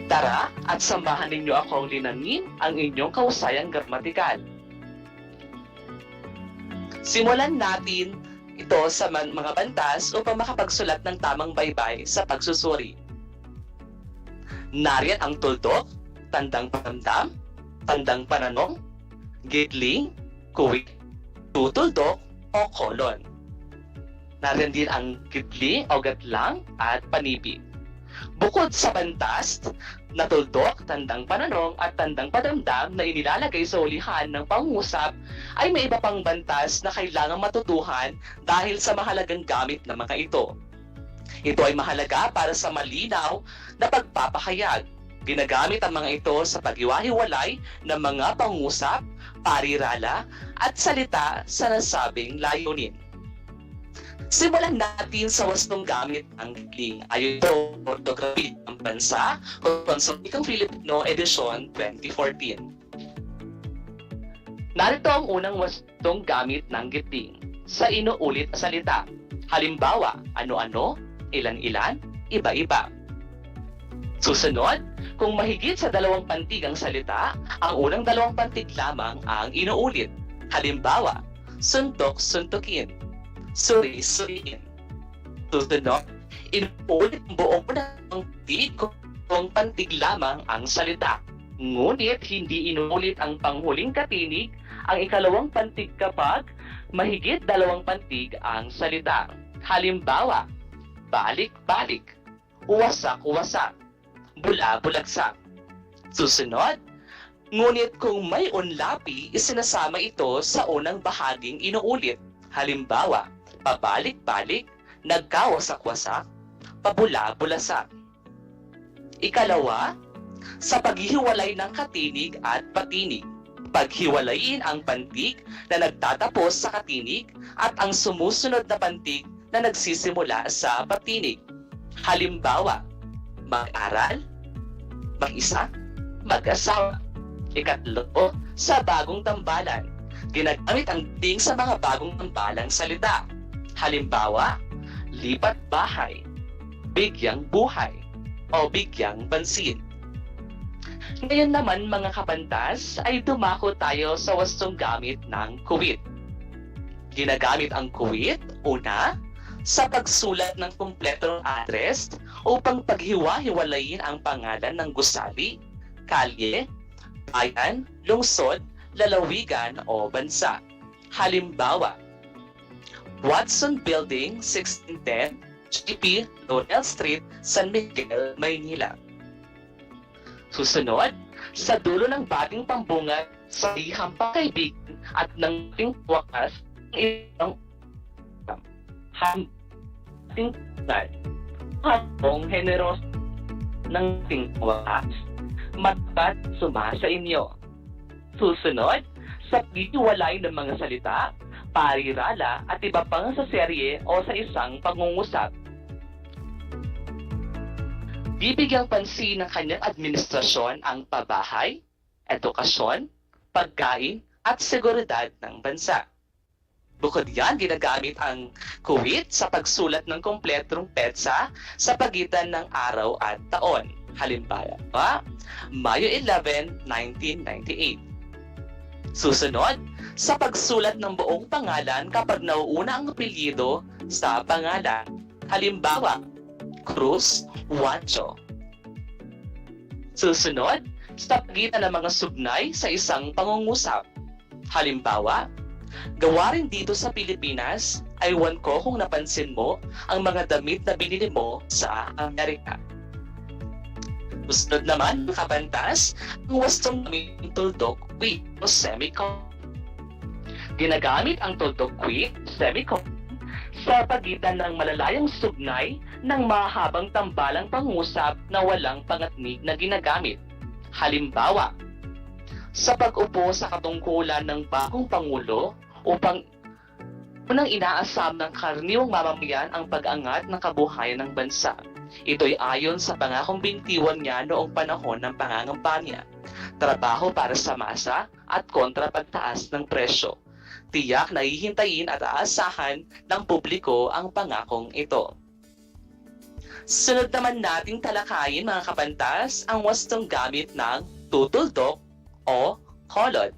Tara at samahan ninyo akong linangin ang inyong kahusayang gramatikal. Simulan natin ito sa mga bantas upang makapagsulat ng tamang baybay sa pagsusuri. Nariyan ang tuldok, tandang paramdam, tandang pananong, gidling, kuwik, tutuldok, o kolon. Nariyan din ang gidling o gatlang at panibig. Bukod sa bantas, natuldok, tandang pananong at tandang padamdam na inilalagay sa ulihan ng pangusap, ay may iba pang bantas na kailangang matutuhan dahil sa mahalagang gamit ng mga ito. Ito ay mahalaga para sa malinaw na pagpapahayag. Ginagamit ang mga ito sa paghiwa-hiwalay ng mga pangusap, parirala, at salita sa nasabing layunin. Simulan natin sa wastong gamit ng gidling. Ayon ito, orthography ng bansa, Konsulikang Filipino Edisyon 2014. Narito ang unang wastong gamit ng gidling. Sa inuulit na salita. Halimbawa, ano-ano, ilan-ilan, iba-iba. Susunod, kung mahigit sa 2 pantig ang salita, ang unang 2 pantig lamang ang inuulit. Halimbawa, suntok-suntukin, suri-suriin. Susunod, inuulit ang buong unang pantig kung pantig lamang ang salita. Ngunit hindi inuulit ang panghuling katinig, ang ikalawang pantig kapag mahigit 2 pantig ang salita. Halimbawa, balik-balik, wasak-wasak, bula-bulagsak. Susunod, Ngunit kung may unlapi, isinasama ito sa unang bahaging inuulit. Halimbawa, pabalik-balik, nagkawasak-wasak, pabula-bulasak. Ikalawa, sa paghihiwalay ng katinig at patinig. Paghiwalayin ang pantig na nagtatapos sa katinig at ang sumusunod na pantig na nagsisimula sa patinig. Halimbawa, mag-aral, mag-isa, mag-asawa. Ikatlo, sa bagong tambalan. Ginagamit ang ding sa mga bagong tambalang salita. Halimbawa, lipat bahay, bigyang buhay, o bigyang bansin. Ngayon naman mga kabantas ay dumako tayo sa wastong gamit ng kuwit. Ginagamit ang kuwit, una, sa pagsulat ng kumpletong address upang paghiwa-hiwalayin ang pangalan ng gusali, kalye, bayan, lungsod, lalawigan o bansa. Halimbawa, Watson Building, 1610, GP, Laurel Street, San Miguel, Maynila. Susunod, sa dulo ng bating pambungat sa liham pagkaibigan at ng ating wakas ng isang ating hatong generos ng ating wakas matapat sumasa inyo. Susunod, sa paghiwalay ng mga salita, parirala at iba pang sa serye o sa isang pangungusap. Bibigyang pansin ng kanyang administrasyon ang pabahay, edukasyon, pagkain at seguridad ng bansa. Bukod yan, ginagamit ang kuwit sa pagsulat ng kompletong petsa sa pagitan ng araw at taon. Halimbawa, Mayo 11, 1998. Susunod, sa pagsulat ng buong pangalan kapag nauuna ang apelyido sa pangalan. Halimbawa, Cruz, Juancho. Susunod, sa pagitan ng mga sugnay sa isang pangungusap. Halimbawa, gawa rin dito sa Pilipinas, aywan ko kung napansin mo ang mga damit na binili mo sa Amerika. Susunod naman, kabantas, ang wastong gamitin tuldok with o semicolon. Ginagamit ang tuldok with semicolon sa pagitan ng malalayang sugnay ng mahabang tambalang pangusap na walang pangatnig na ginagamit. Halimbawa, sa pag-upo sa katungkulan ng bagong Pangulo upang unang inaasam ng karaniwang mamamayan ang pag-angat ng kabuhayan ng bansa. Ito'y ayon sa pangakong bintiwan niya noong panahon ng pangangampanya. Trabaho para sa masa at kontra pagtaas ng presyo. Tiyak na hihintayin at aasahan ng publiko ang pangakong ito. Sunod naman nating talakayin mga kabantas ang wastong gamit ng tutuldok o kolon.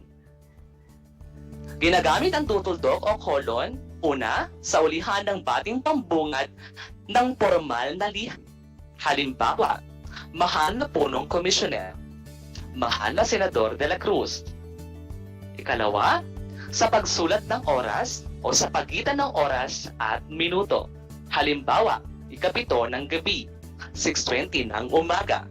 Ginagamit ang tutuldok o kolon, una, sa ulihan ng bating pambungad ng formal na liham. Halimbawa, mahal na punong komisyoner, mahal na senador de la Cruz. Ikalawa, sa pagsulat ng oras o sa pagitan ng oras at minuto. Halimbawa, ikapito ng gabi, 6:20 ng umaga.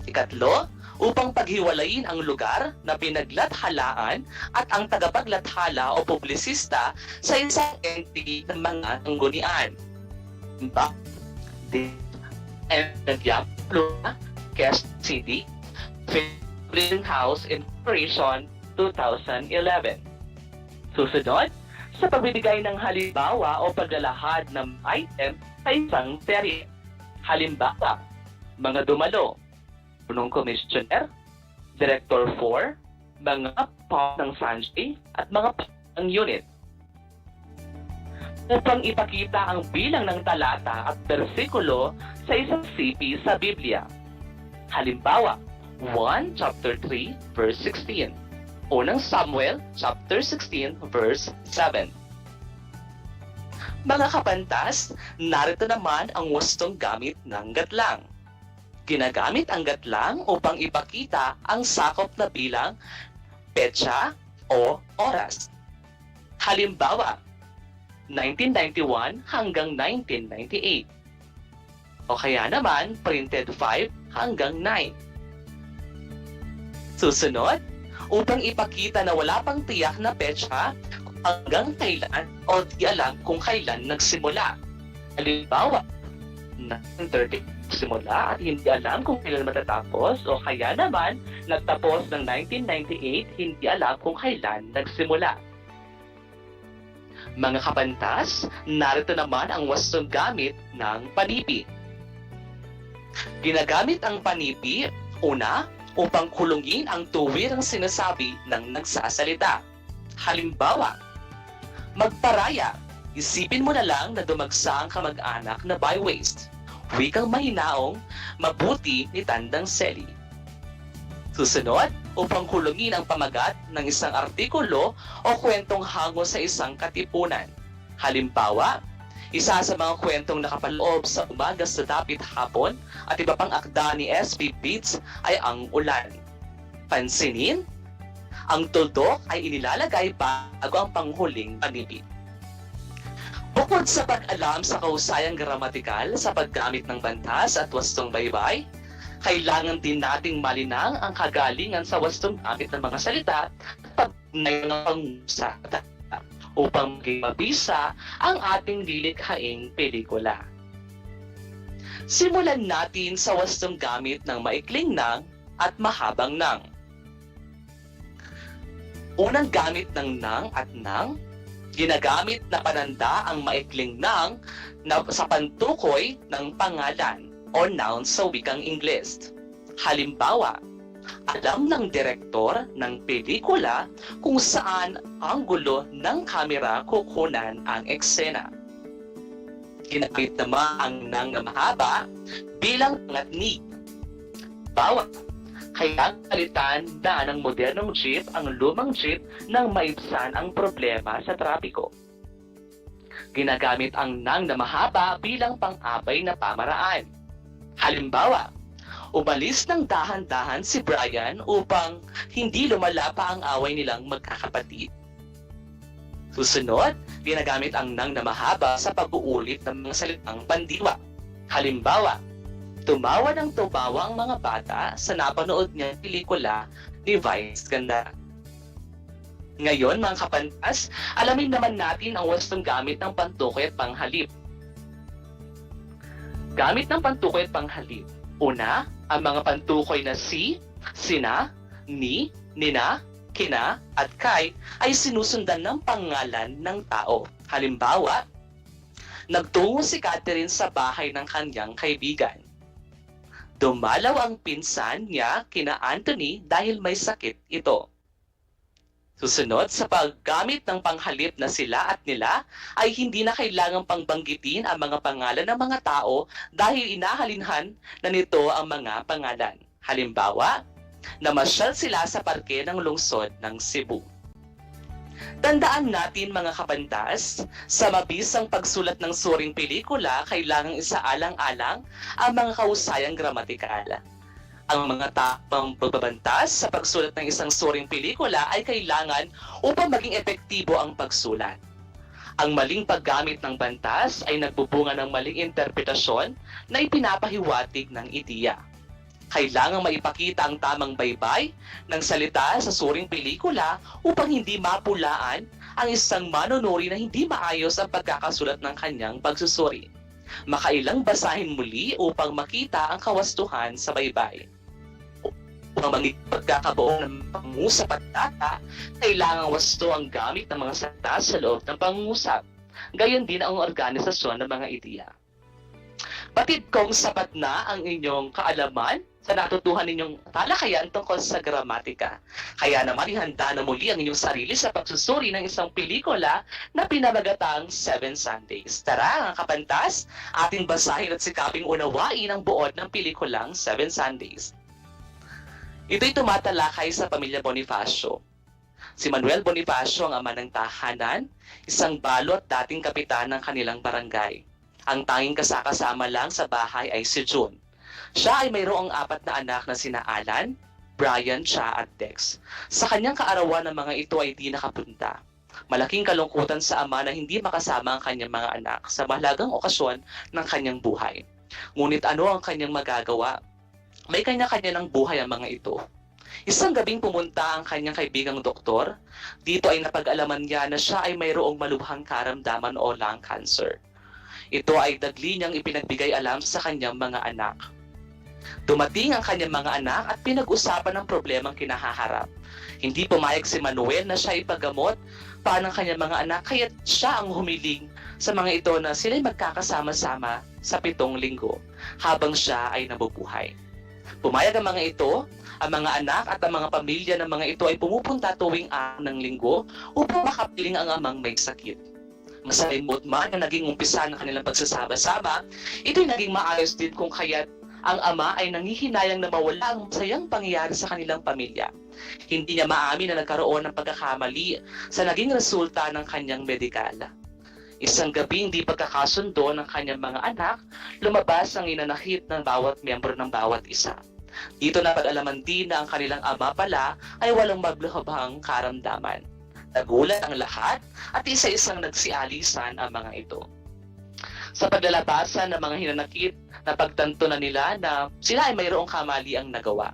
Ikatlo, upang paghiwalayin ang lugar na pinaglathalaan at ang tagapaglathala o publisista sa isang entity ng mga sanggunian. Quest City, Freedom House Incorporation, 2011. Susunod, sa pagbibigay ng halimbawa o paglalahad ng item sa isang serye. Halimbawa, mga dumalo, punong komisyoner, Director 4, mga pang ng Sanjay at mga pang unit. Upang ipakita ang bilang ng talata at bersikulo sa isang sipi sa Biblia. Halimbawa, 1 chapter 3 verse 16. Unang Samuel chapter 16 verse 7. Mga kapantas, narito naman ang wastong gamit ng gatlang. Ginagamit ang gatlang upang ipakita ang sakop na bilang, petsa o oras. Halimbawa, 1991 hanggang 1998. O kaya naman, printed 5 hanggang 9. Susunod, upang ipakita na wala pang tiyak na petsa hanggang kailan o di alam kung kailan nagsimula. Halimbawa, 1930 simula at hindi alam kung kailan matatapos o kaya naman nagtapos ng 1998, hindi alam kung kailan nagsimula. Mga kapantas, narito naman ang wastong gamit ng panipi. Ginagamit ang panipi, una, upang kulungin ang tuwirang sinasabi ng nagsasalita. Halimbawa, magparaya, isipin mo na lang na dumagsa ang kamag-anak na by waste. Wikang mahinaong, mabuti ni Tandang Seli. Susunod, upang kulungin ang pamagat ng isang artikulo o kwentong hango sa isang katipunan. Halimbawa, isa sa mga kwentong nakapaloob sa umaga sa dapit hapon at iba pang akda ni S.P. Beats ay ang ulan. Pansinin, ang tuldok ay inilalagay bago ang panghuling panipi. Bukod sa pag-alam sa kahusayang gramatikal sa paggamit ng bantas at wastong baybay, kailangan din nating malinang ang kagalingan sa wastong gamit ng mga salita at pagnay ng pangusap upang maging mabisa ang ating lilikhaing pelikula. Simulan natin sa wastong gamit ng maikling nang at mahabang nang. Unang gamit ng nang at nang, ginagamit na pananda ang maikling nang na sa pantukoy ng pangalan o noun sa wikang Ingles. Halimbawa, alam ng direktor ng pelikula kung saan anggulo ng kamera kukunan ang eksena. Ginamit naman ang nang na mahaba bilang pangatnig. Bawa, kaya palitan na ng modernong jeep ang lumang jeep nang maibsan ang problema sa trapiko. Ginagamit ang nang na mahaba bilang pang-abay na pamaraan. Halimbawa, umalis ng dahan-dahan si Brian upang hindi lumala pa ang away nilang magkakapatid. Susunod, ginagamit ang nang na mahaba sa pag-uulit ng mga salitang pandiwa. Halimbawa, tumawa ng tumawa ang mga bata sa napanood niyang pelikula ni Vice Ganda. Ngayon mga kapantas, alamin naman natin ang wastong gamit ng pantukoy at panghalip. Gamit ng pantukoy at panghalip. Una, ang mga pantukoy na si, sina, ni, nina, kina, at kay ay sinusundan ng pangalan ng tao. Halimbawa, nagtungo si Catherine sa bahay ng kanyang kaibigan. Dumalaw ang pinsan niya kina Anthony dahil may sakit ito. Susunod, sa paggamit ng panghalip na sila at nila, ay hindi na kailangang pangbanggitin ang mga pangalan ng mga tao dahil inahalinhan na nito ang mga pangalan. Halimbawa, namasyal sila sa parke ng lungsod ng Cebu. Tandaan natin mga kapantas, sa mabisang pagsulat ng suring pelikula, kailangang isaalang-alang ang mga kahusayang gramatikal. Ang mga tamang pagbabantas sa pagsulat ng isang suring pelikula ay kailangan upang maging epektibo ang pagsulat. Ang maling paggamit ng bantas ay nagbubunga ng maling interpretasyon na ipinapahiwatig ng ideya. Kailangang maipakita ang tamang baybay ng salita sa suring pelikula upang hindi mapulaan ang isang manunuri na hindi maayos ang pagkakasulat ng kanyang pagsusuri. Makailang basahin muli upang makita ang kawastuhan sa baybay. Upang maging pagkakabuo ng pangusap at data, kailangan wasto ang gamit ng mga salita sa loob ng pangusap. Gayon din ang organisasyon ng mga ideya. Batid kong sapat na ang inyong kaalaman sa natutuhan ninyong talakayan tungkol sa gramatika. Kaya naman ihanda na muli ang inyong sarili sa pagsusuri ng isang pelikula na pinamagatang 7 Sundays. Tara, mga kapantas, ating basahin at sikaping unawain ang buod ng pelikulang 7 Sundays. Ito'y tumatalakay sa pamilya Bonifacio. Si Manuel Bonifacio ang ama ng tahanan, isang balo at dating kapitan ng kanilang barangay. Ang tanging kasakasama lang sa bahay ay si June. Siya ay mayroong 4 na anak na sina Alan, Brian, Cha at Dex. Sa kanyang kaarawan ng mga ito ay di nakapunta. Malaking kalungkutan sa ama na hindi makasama ang kanyang mga anak sa mahalagang okasyon ng kanyang buhay. Ngunit ano ang kanyang magagawa? May kanya-kanya ng buhay ang mga ito. Isang gabing pumunta ang kanyang kaibigang doktor. Dito ay napag-alaman niya na siya ay mayroong malubhang karamdaman o lung cancer. Ito ay dagli niyang ipinagbigay alam sa kanyang mga anak. Dumating ang kanyang mga anak at pinag-usapan ang problemang kinahaharap. Hindi pumayag si Manuel na siya ipagamot pa ng kanyang mga anak, kaya siya ang humiling sa mga ito na sila'y magkakasama-sama sa 7 linggo habang siya ay nabubuhay. Pumayag ang mga ito, ang mga anak at ang mga pamilya ng mga ito ay pumupunta tuwing 6 ng linggo upang makapiling ang amang may sakit. Masalimot man na naging umpisa ng kanilang pagsasama-sama, ito'y naging maayos din kung kaya't ang ama ay nangihinayang na mawala ang masayang pangyayari sa kanilang pamilya. Hindi niya maamin na nagkaroon ng pagkakamali sa naging resulta ng kanyang medikal. Isang gabing di pagkakasundo ng kanyang mga anak, lumabas ang inanakit ng bawat miyembro ng bawat isa. Dito napag-alaman din na ang kanilang ama pala ay walang mablubhang karamdaman. Nagulat ang lahat at isa-isang nagsialisan ang mga ito. Sa paglalabasan ng mga hinanakit, napagtanto na nila na sila ay mayroong kamaliang nagawa.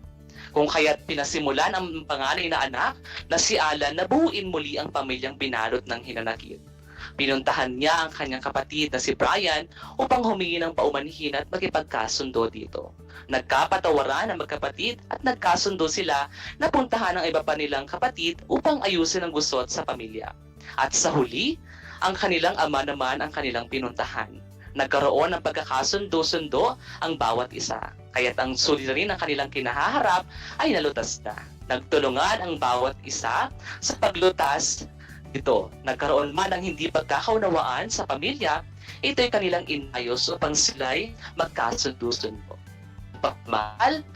Kung kaya't pinasimulan ang panganay na anak na si Alan na buuin muli ang pamilyang binalot ng hinanakit. Pinuntahan niya ang kanyang kapatid na si Brian upang humingi ng paumanhin at magipagkasundo dito. Nagkapatawaran ang magkapatid at nagkasundo sila na puntahan ang iba pa nilang kapatid upang ayusin ang gusot sa pamilya. At sa huli, ang kanilang ama naman ang kanilang pinuntahan. Nagkaroon ng pagkakasundo-sundo ang bawat isa. Kaya't ang suliranin ng kanilang kinahaharap ay nalutas na. Nagtulungan ang bawat isa sa paglutas. Ito, nagkaroon man ng hindi pagkakaunawaan sa pamilya, ito'y kanilang inayos upang sila'y magkasundo-sundo. Pagmahal,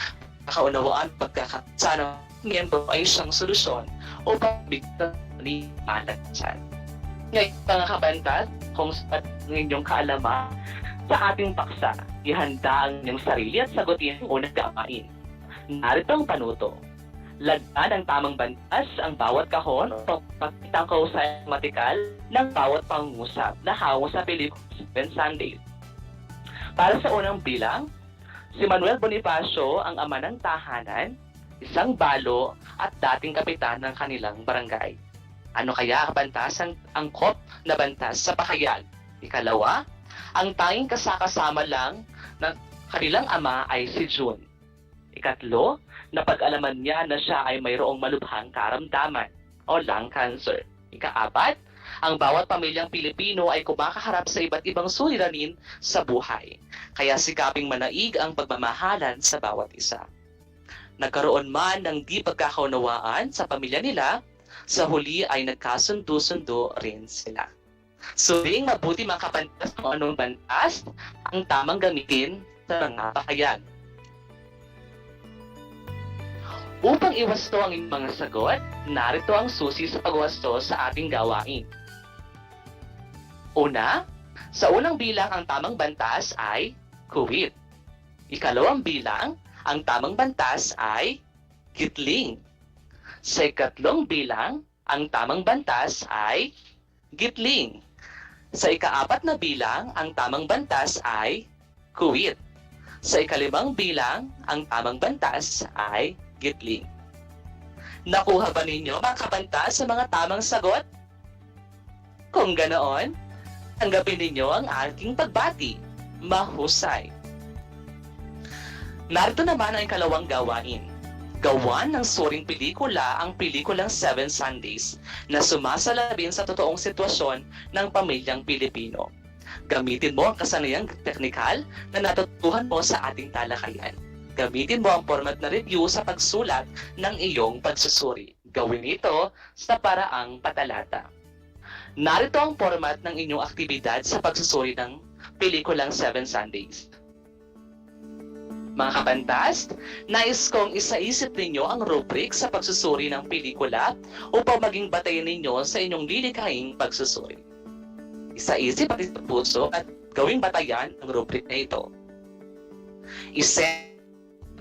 pagkakaunawaan, pagkakasana ng miyembro ay isang solusyon upang bigyan ni malagsan. Ngayon, mga kabantas, kung sapat ng inyong kaalaman sa ating paksa, ihanda ang inyong sarili at sagutin ang unang gawain. Narito ang panuto. Lagyan ng tamang bantas ang bawat kahon upang pakita ang kausay matikal ng bawat pangungusap na hango sa pelikula 7 Sundays. Para sa unang bilang, si Manuel Bonifacio ang ama ng tahanan, isang balo at dating kapitan ng kanilang barangay. Ano kaya kabantas ang angkop na bantas sa pahayag? Ikalawa, ang tanging kasakasama lang ng kanilang ama ay si June. Ikatlo, napag-alaman niya na siya ay mayroong malubhang karamdaman o lung cancer. Ikaapat, ang bawat pamilyang Pilipino ay kumakaharap sa iba't ibang suliranin sa buhay. Kaya sikaping manaig ang pagmamahalan sa bawat isa. Nagkaroon man ng di pagkakaunawaan sa pamilya nila, sa huli ay nagkasundo-sundo rin sila. Suling mabuti mga kabantas kung anong bantas ang tamang gamitin sa mga pahayag. Upang iwasto ang inyong mga sagot, narito ang susi sa pagwasto sa ating gawain. Una, sa unang bilang ang tamang bantas ay kuwit. Ikalawang bilang, ang tamang bantas ay gitling. Sa ikatlong bilang, ang tamang bantas ay gitling. Sa ikaapat na bilang, ang tamang bantas ay kuwit. Sa ikalimang bilang, ang tamang bantas ay gitling. Nakuha ba ninyo mga kabantas sa mga tamang sagot? Kung ganoon, tanggapin ninyo ang aking pagbati. Mahusay. Narito naman ang ikalawang gawain. Gawan ng suring pelikula ang pelikulang 7 Sundays na sumasalabin sa totoong sitwasyon ng pamilyang Pilipino. Gamitin mo ang kasanayang teknikal na natutuhan mo sa ating talakayan. Gamitin mo ang format na review sa pagsulat ng iyong pagsusuri. Gawin ito sa paraang patalata. Narito ang format ng inyong aktibidad sa pagsusuri ng pelikulang 7 Sundays. Mga kabantas, nais kong isaisip ninyo ang rubric sa pagsusuri ng pelikula upang maging batayan ninyo sa inyong lilikhaing pagsusuri. Isaisip at itupuso at gawing batayan ang rubric na ito. Isend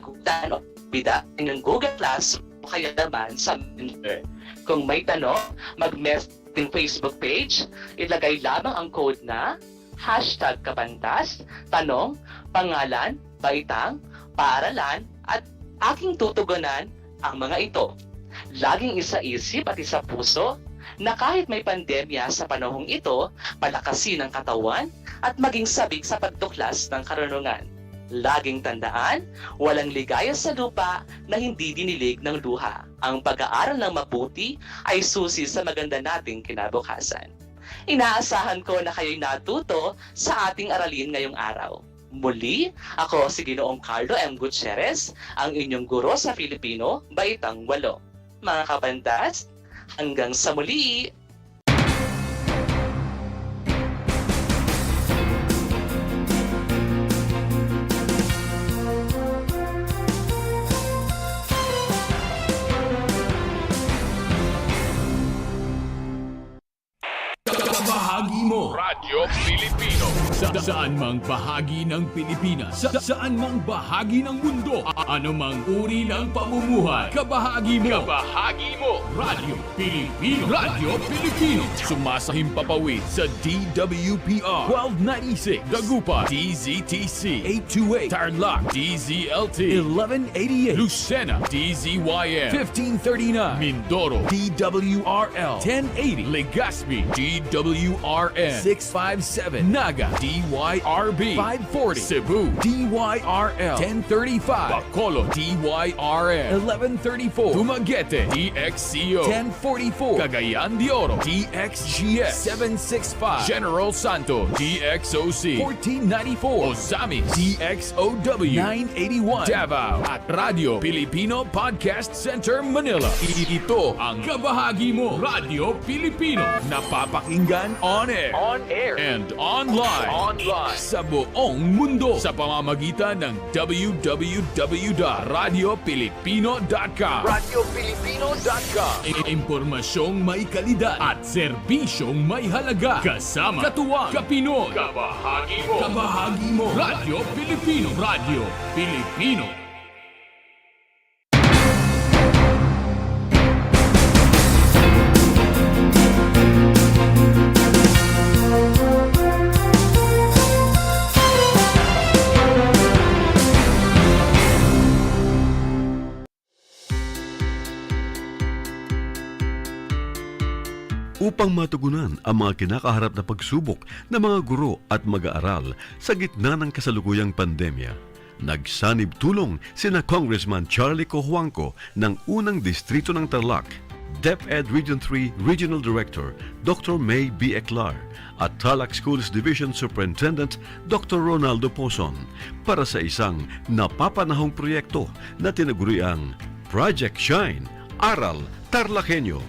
o bida ng Google Classroom o kaya naman sa Messenger. Kung may tanong, mag-message ng Facebook page, ilagay lamang ang code na #kabantas, tanong, pangalan, baitang, paaralan, at aking tutugunan Ang mga ito, laging isa-isip at isa puso na kahit may pandemya sa panahong ito, palakasin ang katawan at maging sabik sa pagtuklas ng karunungan. Laging tandaan, walang ligaya sa lupa na hindi dinilig ng luha. Ang pag-aaral ng mabuti ay susi sa maganda nating kinabukasan. Inaasahan ko na kayo'y natuto sa ating aralin ngayong araw. Muli, ako si Ginoong Carlo M. Gutierrez, ang inyong guro sa Filipino, Baitang 8. Mga kabandas, hanggang sa muli! Bahagi mo Radyo Pilipino. saan mang bahagi ng Pilipinas, saan mang bahagi ng mundo, anumang uri ng pamumuhay, kabahagi mo. Radyo Pilipino. Radyo Pilipino. Sumasahim papawid sa DWPR 1296 Dagupan, DZTC 828 Tarlac, DZLT 1188 Lucena, DZYM 1539 Mindoro, DWRL 1080 Legazpi, DWRN 657 Naga, DYRB 540 Cebu, DYRL 1035 Bacolod, DYRN 1134 Dumaguete, DXCO 1044 Cagayan de Oro, DXGS 765 General Santos, DXOC 1494 Ozamis, DXOW 981 Davao at Radio Filipino Podcast Center Manila. Ito ang kabahagi mo, Radio Filipino, napapakinggan on air and online sa buong mundo sa pamamagitan ng www.radiopilipino.com. Impormasyong may kalidad at serbisyong may halaga. Kasama, katuwang, kapinoy, kabahagi mo, Radio Filipino. Radio Filipino. Upang matugunan ang mga kinakaharap na pagsubok ng mga guro at mag-aaral sa gitna ng kasalukuyang pandemya, nagsanib tulong sina Congressman Charlie Cojuangco ng unang distrito ng Tarlac, DEPED Region 3 Regional Director Dr. May B. Eclar at Tarlac Schools Division Superintendent Dr. Ronaldo Pozon para sa isang napapanahong proyekto na tinaguriang Project Shine, Aral TarlakHenyo.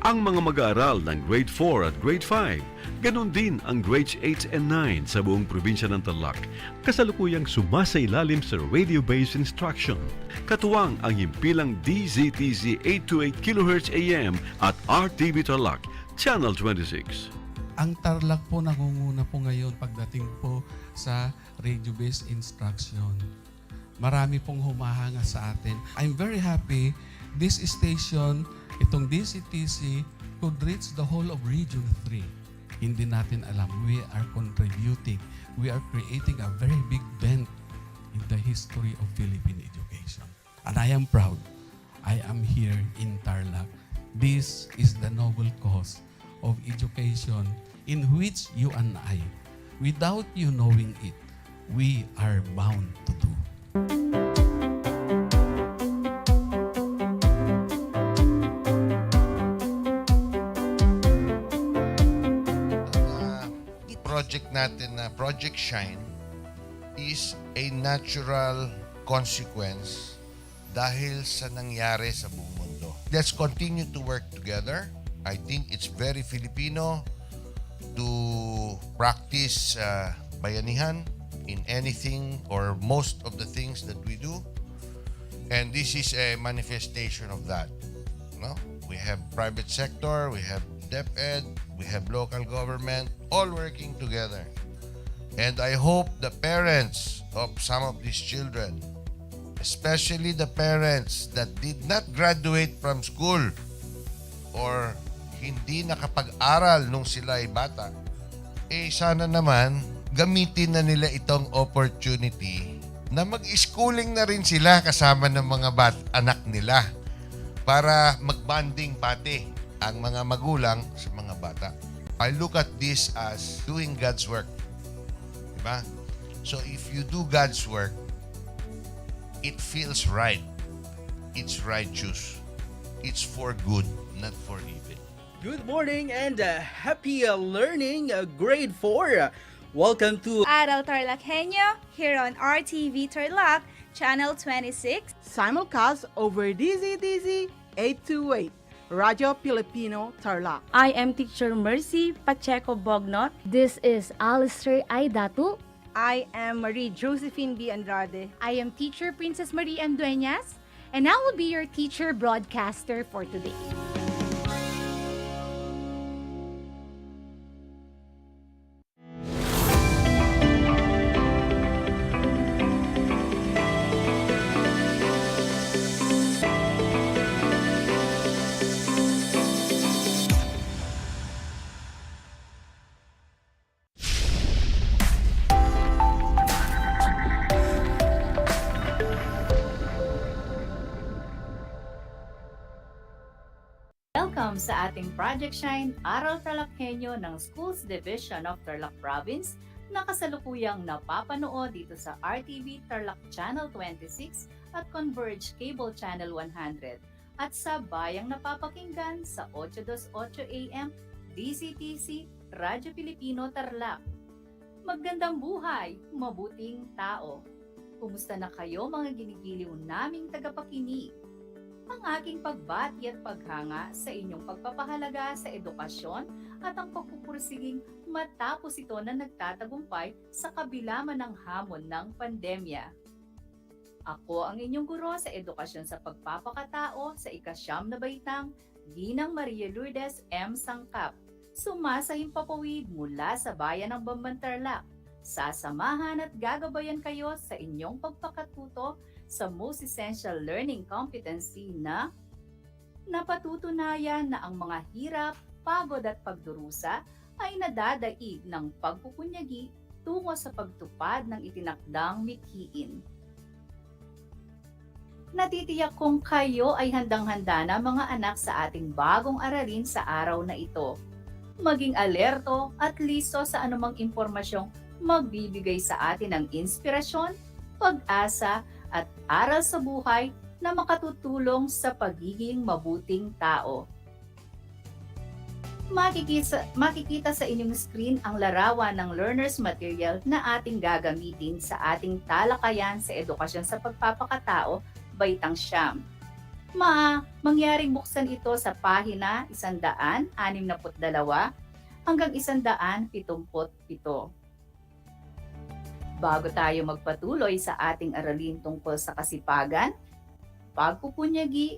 Ang mga mag-aaral ng Grade 4 at Grade 5, ganon din ang Grades 8 and 9 sa buong probinsya ng Tarlac, kasalukuyang sumasailalim sa radio-based instruction. Katuwang ang himpilang DZTC 828 kHz AM at RTV Tarlac, Channel 26. Ang Tarlac po nangunguna po ngayon pagdating po sa radio-based instruction. Marami pong humahanga sa atin. I'm very happy this station, itong DCTC, could reach the whole of Region 3. Hindi natin alam. We are contributing. We are creating a very big dent in the history of Philippine education. And I am proud. I am here in Tarlac. This is the noble cause of education in which you and I, without you knowing it, we are bound to do. Project natin na Project Shine is a natural consequence dahil sa nangyari sa buong mundo. Let's continue to work together. I think it's very Filipino to practice bayanihan in anything or most of the things that we do. And this is a manifestation of that. No? We have private sector, we have DEPED, we have local government, all working together. And I hope the parents of some of these children, especially the parents that did not graduate from school or hindi nakapag-aral nung sila ay bata, sana naman gamitin na nila itong opportunity na mag-schooling na rin sila kasama ng mga anak nila. para magbanding pati ang mga magulang sa mga bata. I look at this as doing God's work. Diba? So if you do God's work, it feels right. It's righteous. It's for good, not for evil. Good morning and happy learning, grade 4. Welcome to Aral TarlakHenyo here on RTV Tarlac, Channel 26. Simulcast over DZDZ 828, Radio Filipino Tarlac. I am Teacher Mercy Pacheco Bognot. This is Alistair Aidatu. I am Marie Josephine B. Andrade. I am Teacher Princess Marie M. Dueñas, and I will be your teacher broadcaster for today. Welcome sa ating Project Shine Aral TarlakHenyo ng Schools Division of Tarlac Province na kasalukuyang napapanood dito sa RTV Tarlac Channel 26 at Converge Cable Channel 100 at sa bayang napapakinggan sa 828 AM DCTC Radyo Pilipino Tarlac. Magandang buhay, mabuting tao. Kumusta na kayo mga ginigiliw naming tagapakinig? Ang aking pagbati at paghanga sa inyong pagpapahalaga sa edukasyon at ang pagpupursiging matapos ito na nagtatagumpay sa kabila man ng hamon ng pandemya. Ako ang inyong guro sa edukasyon sa pagpapakatao sa ikasyam na baitang, Ginang Maria Lourdes M. Sangkap, sumasahing papawid mula sa bayan ng Bamban Tarlac. Sasamahan at gagabayan kayo sa inyong pagpakatuto sa Most Essential Learning Competency na napatutunayan na ang mga hirap, pagod at pagdurusa ay nadadaig ng pagpupunyagi tungo sa pagtupad ng itinakdang mithiin. Natitiyak kong kayo ay handang-handa na mga anak sa ating bagong aralin sa araw na ito. Maging alerto at listo sa anumang impormasyong magbibigay sa atin ng inspirasyon, pag-asa at aral sa buhay na makatutulong sa pagiging mabuting tao. Makikita sa inyong screen ang larawan ng learner's material na ating gagamitin sa ating talakayan sa edukasyon sa pagpapakatao, baitang siyam. Mangyaring buksan ito sa pahina 162 hanggang 177. Bago tayo magpatuloy sa ating aralin tungkol sa kasipagan, pagpupunyagi,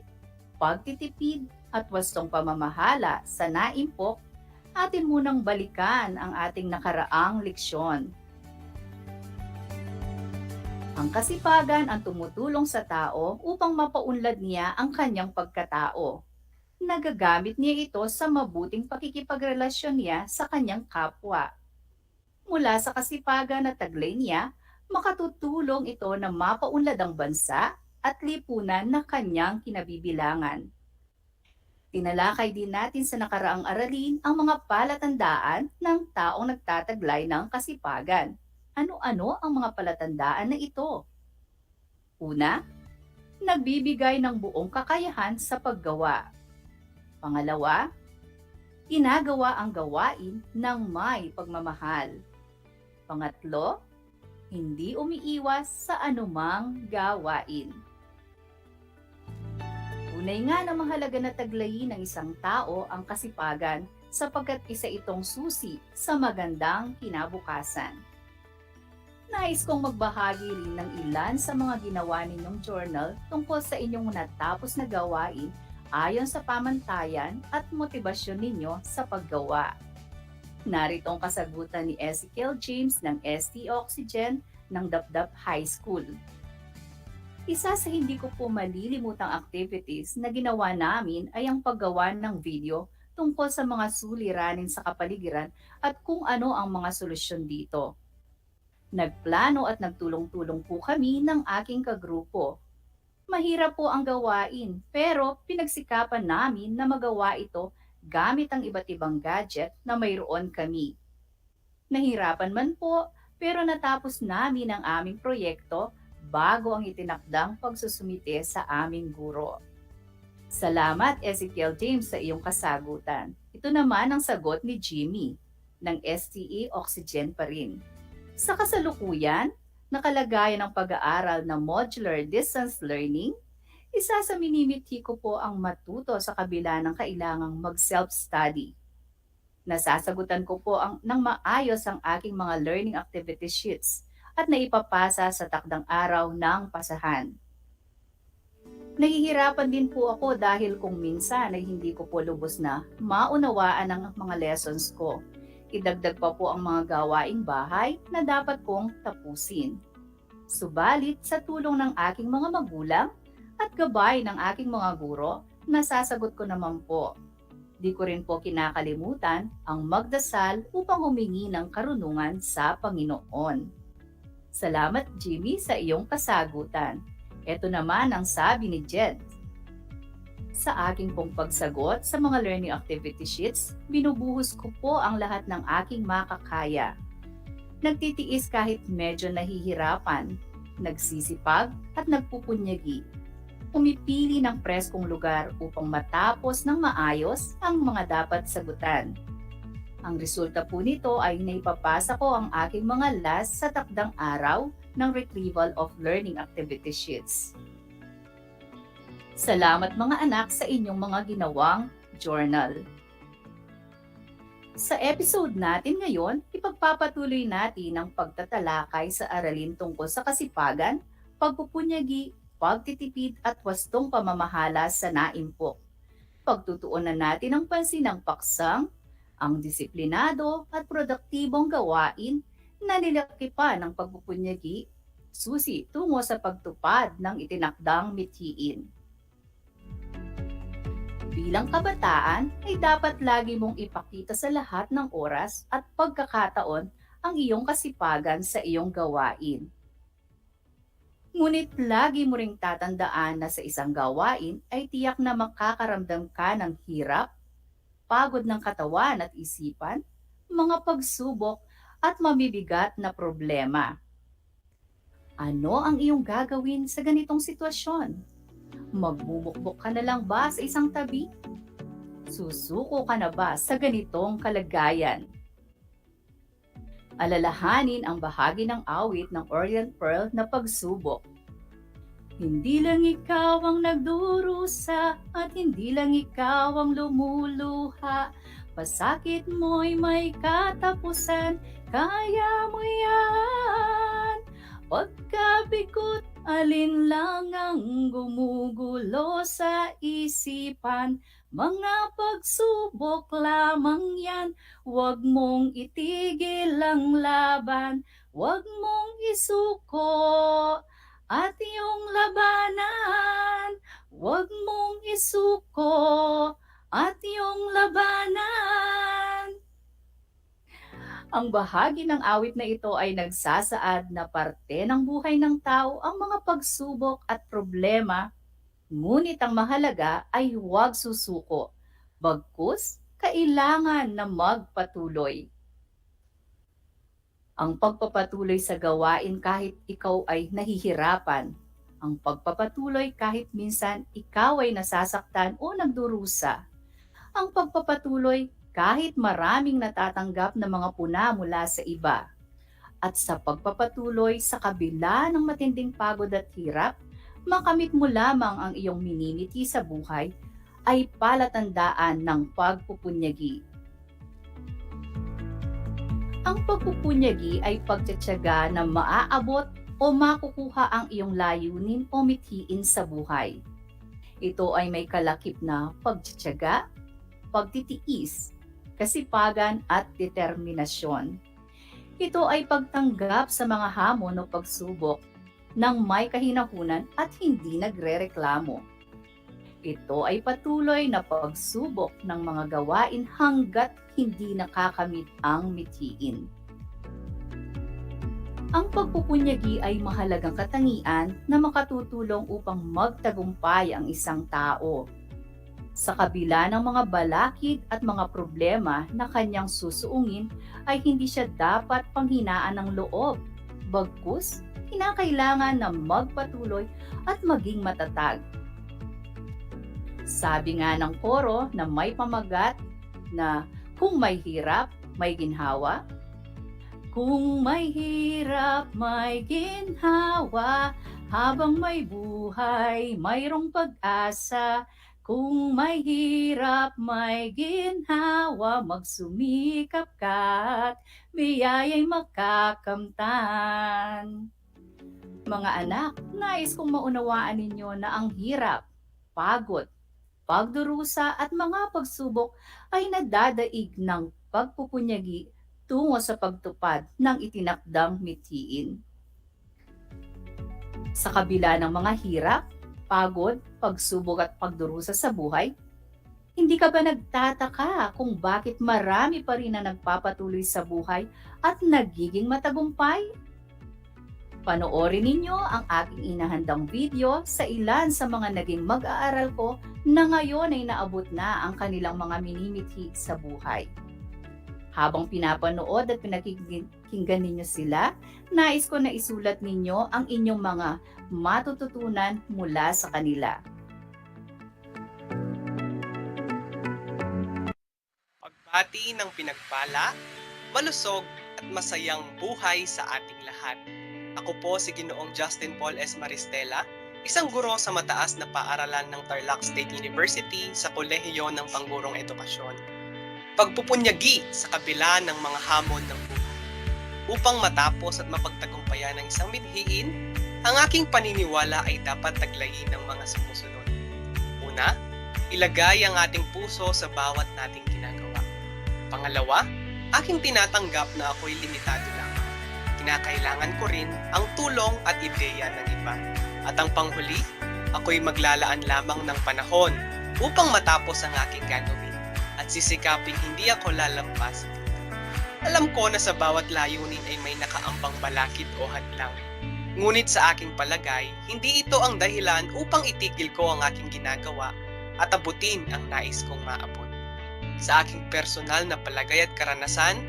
pagtitipid at wastong pamamahala sa naimpok, atin munang balikan ang ating nakaraang leksyon. Ang kasipagan ang tumutulong sa tao upang mapaunlad niya ang kanyang pagkatao. Nagagamit niya ito sa mabuting pakikipagrelasyon niya sa kanyang kapwa. Mula sa kasipagan at taglay niya, makatutulong ito na mapaunlad ang bansa at lipunan na kanyang kinabibilangan. Tinalakay din natin sa nakaraang aralin ang mga palatandaan ng taong nagtataglay ng kasipagan. Ano-ano ang mga palatandaan na ito? Una, nagbibigay ng buong kakayahan sa paggawa. Pangalawa, ginagawa ang gawain ng may pagmamahal. Pangatlo, hindi umiiwas sa anumang gawain. Tunay nga na mahalaga na taglayin ng isang tao ang kasipagan sapagkat isa itong susi sa magandang kinabukasan. Nais kong magbahagi rin ng ilan sa mga ginawa ninyong journal tungkol sa inyong natapos na gawain ayon sa pamantayan at motibasyon ninyo sa paggawa. Narito ang kasagutan ni Ezekiel James ng ST Oxygen ng Dapdap High School. Isa sa hindi ko po malilimutang activities na ginawa namin ay ang paggawa ng video tungkol sa mga suliranin sa kapaligiran at kung ano ang mga solusyon dito. Nagplano at nagtulong-tulong po kami ng aking kagrupo. Mahirap po ang gawain, pero pinagsikapan namin na magawa ito gamit ang iba't ibang gadget na mayroon kami. Nahirapan man po, pero natapos namin ang aming proyekto bago ang itinakdang pagsusumite sa aming guro. Salamat, Ezekiel James, sa iyong kasagutan. Ito naman ang sagot ni Jimmy ng STE Oxygen pa rin. Sa kasalukuyan, nakalagayan ng pag-aaral na modular distance learning, isa sa minimithi ko po ang matuto sa kabila ng kailangang mag-self-study. Nasasagutan ko po ng maayos ang aking mga learning activity sheets at naipapasa sa takdang araw ng pasahan. Nahihirapan din po ako dahil kung minsan ay hindi ko po lubos na maunawaan ang mga lessons ko. Idagdag pa po ang mga gawaing bahay na dapat kong tapusin. Subalit sa tulong ng aking mga magulang at gabay ng aking mga guro, nasasagot ko naman po. Di ko rin po kinakalimutan ang magdasal upang humingi ng karunungan sa Panginoon. Salamat, Jimmy, sa iyong kasagutan. Ito naman ang sabi ni Jed. Sa aking pong pagsagot sa mga learning activity sheets, binubuhos ko po ang lahat ng aking makakaya. Nagtitiis kahit medyo nahihirapan, nagsisipag at nagpupunyagi. Pumipili ng preskong lugar upang matapos ng maayos ang mga dapat sagutan. Ang resulta po nito ay naipapasa ko ang aking mga last sa takdang araw ng retrieval of learning activity sheets. Salamat mga anak sa inyong mga ginawang journal. Sa episode natin ngayon, ipagpapatuloy natin ang pagtatalakay sa aralin tungkol sa kasipagan, pagpupunyagi, pagtitipid at wastong pamamahala sa naimpok. Pagtutuunan natin ang pansin ng paksang, ang disiplinado at produktibong gawain na nilakipan ng pagpupunyagi, susi tungo sa pagtupad ng itinakdang mithiin. Bilang kabataan ay dapat lagi mong ipakita sa lahat ng oras at pagkakataon ang iyong kasipagan sa iyong gawain. Ngunit lagi mo ring tatandaan na sa isang gawain ay tiyak na makakaramdam ka ng hirap, pagod ng katawan at isipan, mga pagsubok at mabibigat na problema. Ano ang iyong gagawin sa ganitong sitwasyon? Magmumukbok ka na lang ba sa isang tabi? Susuko ka na ba sa ganitong kalagayan? Alalahanin ang bahagi ng awit ng Orient Pearl na pagsubok. Hindi lang ikaw ang nagdurusa at hindi lang ikaw ang lumuluha. Pasakit mo'y may katapusan, kaya mo yan. Pagkabigot, alin lang ang gumugulo sa isipan. Mga pagsubok lamang yan, huwag mong itigil ang laban. Huwag mong isuko at iyong labanan. Huwag mong isuko at iyong labanan. Ang bahagi ng awit na ito ay nagsasaad na parte ng buhay ng tao ang mga pagsubok at problema, ngunit ang mahalaga ay huwag susuko, bagkus kailangan na magpatuloy. Ang pagpapatuloy sa gawain kahit ikaw ay nahihirapan, ang pagpapatuloy kahit minsan ikaw ay nasasaktan o nagdurusa, ang pagpapatuloy kahit maraming natatanggap na mga puna mula sa iba. At sa pagpapatuloy sa kabila ng matinding pagod at hirap, makamit mo lamang ang iyong minimiti sa buhay ay palatandaan ng pagpupunyagi. Ang pagpupunyagi ay pagtitiyaga na maaabot o makukuha ang iyong layunin o mithiin sa buhay. Ito ay may kalakip na pagtitiyaga, pagtitiis, kasipagan at determinasyon. Ito ay pagtanggap sa mga hamon o pagsubok ng may kahinahunan at hindi nagrereklamo. Ito ay patuloy na pagsubok ng mga gawain hanggat hindi nakakamit ang mithiin. Ang pagpupunyagi ay mahalagang katangian na makatutulong upang magtagumpay ang isang tao. Sa kabila ng mga balakid at mga problema na kanyang susuungin, ay hindi siya dapat panghinaan ng loob. Bagkus, kinakailangan na magpatuloy at maging matatag. Sabi nga ng koro na may pamagat na kung may hirap, may ginhawa. Kung may hirap, may ginhawa, habang may buhay, mayroong pag-asa. Kung may hirap, may ginhawa, magsumikap ka at biyaya'y makakamtan. Mga anak, nais kong maunawaan ninyo na ang hirap, pagod, pagdurusa at mga pagsubok ay nadadaig ng pagpupunyagi tungo sa pagtupad ng itinakdang mithiin. Sa kabila ng mga hirap, pagod, pagsubok at pagdurusa sa buhay, hindi ka ba nagtataka kung bakit marami pa rin na nagpapatuloy sa buhay at nagiging matagumpay? Panoorin ninyo ang aking inahandang video sa ilan sa mga naging mag-aaral ko na ngayon ay naabot na ang kanilang mga minimithi sa buhay. Habang pinapanood at pinakikinggan ninyo sila, nais ko na isulat ninyo ang inyong mga matututunan mula sa kanila. Pagbati ng pinagpala, malusog at masayang buhay sa ating lahat. Ako po si Ginoong Justin Paul S. Maristela, isang guro sa mataas na paaralan ng Tarlac State University sa Kolehiyo ng Panggurong Edukasyon. Pagpupunyagi sa kabila ng mga hamon ng buhay. Upang matapos at mapagtagumpayan ng isang mithiin, ang aking paniniwala ay dapat taglayin ng mga sumusunod. Una, ilagay ang ating puso sa bawat nating ginagawa. Pangalawa, aking tinatanggap na ako'y limitado lamang. Kinakailangan ko rin ang tulong at ideya ng iba. At ang panghuli, ako'y maglalaan lamang ng panahon upang matapos ang aking gagawin at sisikaping hindi ako lalampas. Alam ko na sa bawat layunin ay may nakaambang balakid o hadlang. Ngunit sa aking palagay, hindi ito ang dahilan upang itigil ko ang aking ginagawa at abutin ang nais kong maabot. Sa aking personal na palagay at karanasan,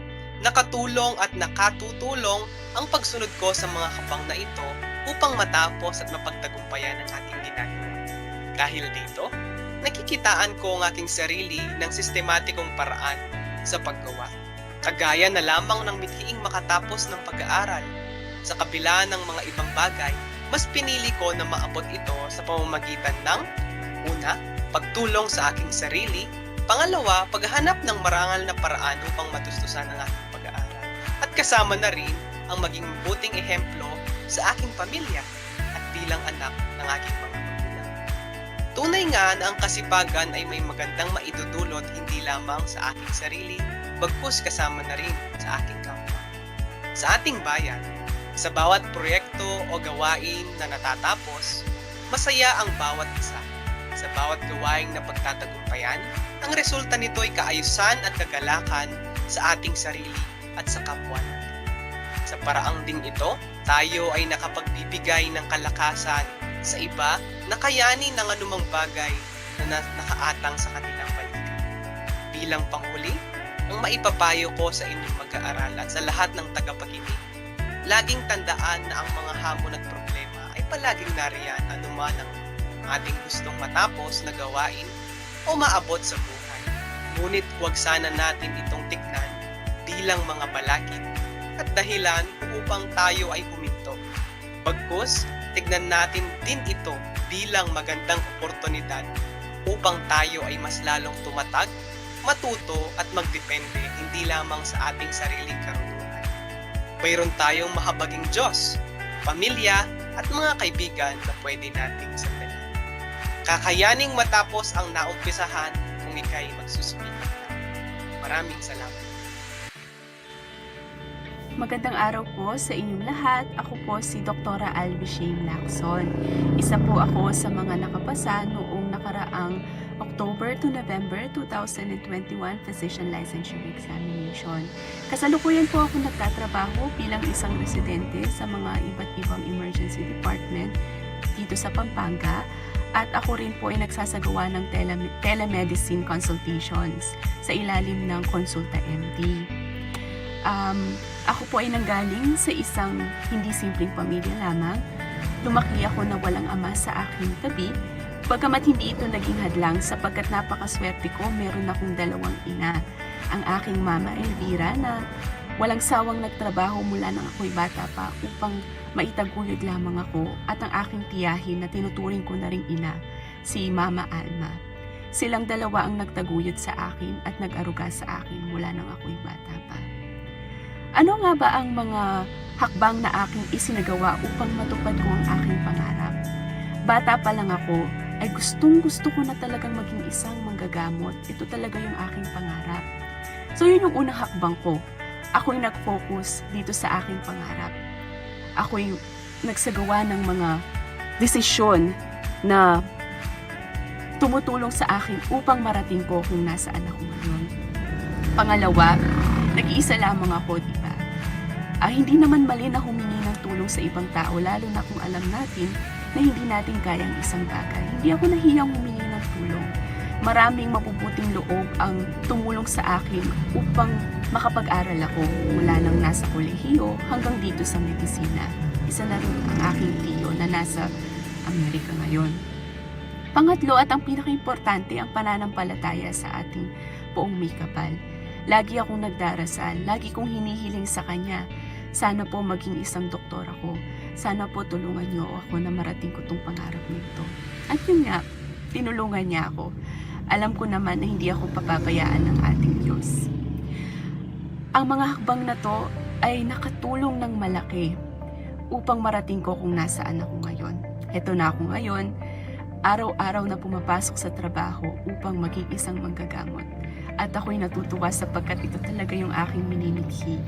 nakatulong at nakatutulong ang pagsunod ko sa mga hakbang na ito upang matapos at mapagtagumpayan ang aking ginagawa. Dahil dito, nakikitaan ko ang aking sarili ng sistematikong paraan sa paggawa. Kagaya na lamang ng mithiing makatapos ng pag-aaral. Sa kabila ng mga ibang bagay, mas pinili ko na maabot ito sa pamamagitan ng una, pagtulong sa aking sarili. Pangalawa, paghahanap ng marangal na paraan upang matustusan ang aking pag-aaral. At kasama na rin ang maging mabuting ehemplo sa aking pamilya at bilang anak ng aking mga magulang. Tunay nga na ang kasipagan ay may magandang maidudulot hindi lamang sa aking sarili, bagkus kasama na rin sa aking kapwa. Sa ating bayan, sa bawat proyekto o gawain na natatapos, masaya ang bawat isa. Sa bawat gawaing na pagtatagumpayan, ang resulta nito ay kaayusan at kagalakan sa ating sarili at sa kapwa natin. Sa paraang ding ito, tayo ay nakapagbibigay ng kalakasan sa iba na kayanin ng anumang bagay na nakaatang sa kanilang paligid. Bilang panghuli, ang maipapayo ko sa inyong mag-aaral at sa lahat ng tagapakinig, laging tandaan na ang mga hamon at problema ay palaging nariyan anuman ang ating gustong matapos na gawain o maabot sa buhay. Ngunit huwag sana natin itong tignan bilang mga balakid at dahilan upang tayo ay huminto. Bagkus, tignan natin din ito bilang magandang oportunidad upang tayo ay mas lalong tumatag, matuto at magdepende hindi lamang sa ating sariling karunungan. Mayroon tayong mahabaging Diyos, pamilya at mga kaibigan na pwede nating sandalan. Kakayaning matapos ang naumpisahan kung ikay magsusumikap na. Maraming salamat. Magandang araw po sa inyong lahat. Ako po si Dr. Alvishane Lacson. Isa po ako sa mga nakapasa noong nakaraang October to November 2021 Physician Licensure Examination. Kasalukuyan po ako nagtatrabaho bilang isang residente sa mga iba't ibang emergency department dito sa Pampanga at ako rin po ay nagsasagawa ng telemedicine consultations sa ilalim ng Konsulta MD. Ako po ay nanggaling sa isang hindi simpleng pamilya lamang. Lumaki ako na walang ama sa aking tabi, bagamat hindi ito naging hadlang sapagkat napakaswerte ko, meron akong dalawang ina. Ang aking mama Elvira na walang sawang nagtrabaho mula nang ako'y bata pa upang maitaguyod lamang ako at ang aking tiyahin na tinuturing ko na ring ina, si Mama Alma. Silang dalawa ang nagtaguyod sa akin at nag-aruga sa akin mula nang ako'y bata pa. Ano nga ba ang mga hakbang na aking isinagawa upang matupad ko ang aking pangarap? Bata pa lang ako ay gustong-gusto ko na talagang maging isang manggagamot. Ito talaga yung aking pangarap. So yun yung unang hakbang ko. Ako'y nag-focus dito sa aking pangarap. Ako'y nagsagawa ng mga desisyon na tumutulong sa akin upang marating ko kung nasaan ako ngayon. Pangalawa, nag-iisa lamang ako, di ba? Hindi naman mali na humingi ng tulong sa ibang tao, lalo na kung alam natin na hindi natin kayang isang bagay. Hindi ako nahiyang humingi ng tulong. Maraming mabubuting loob ang tumulong sa akin upang makapag-aral ako mula nang nasa kolehiyo hanggang dito sa medisina. Isa na rin ang aking tiyo na nasa Amerika ngayon. Pangatlo at ang pinaka-importante, ang pananampalataya sa ating poong may kapal. Lagi akong nagdarasal, lagi kong hinihiling sa Kanya, sana po maging isang doktor ako. Sana po tulungan niyo ako na marating ko tong pangarap nito. At yun nga, tinulungan niya ako. Alam ko naman na hindi ako papabayaan ng ating Diyos. Ang mga hakbang na to ay nakatulong ng malaki upang marating ko kung nasaan ako ngayon. Heto na ako ngayon, araw-araw na pumapasok sa trabaho upang maging isang manggagamot. At ako'y natutuwa sapagkat ito talaga yung aking minimithi.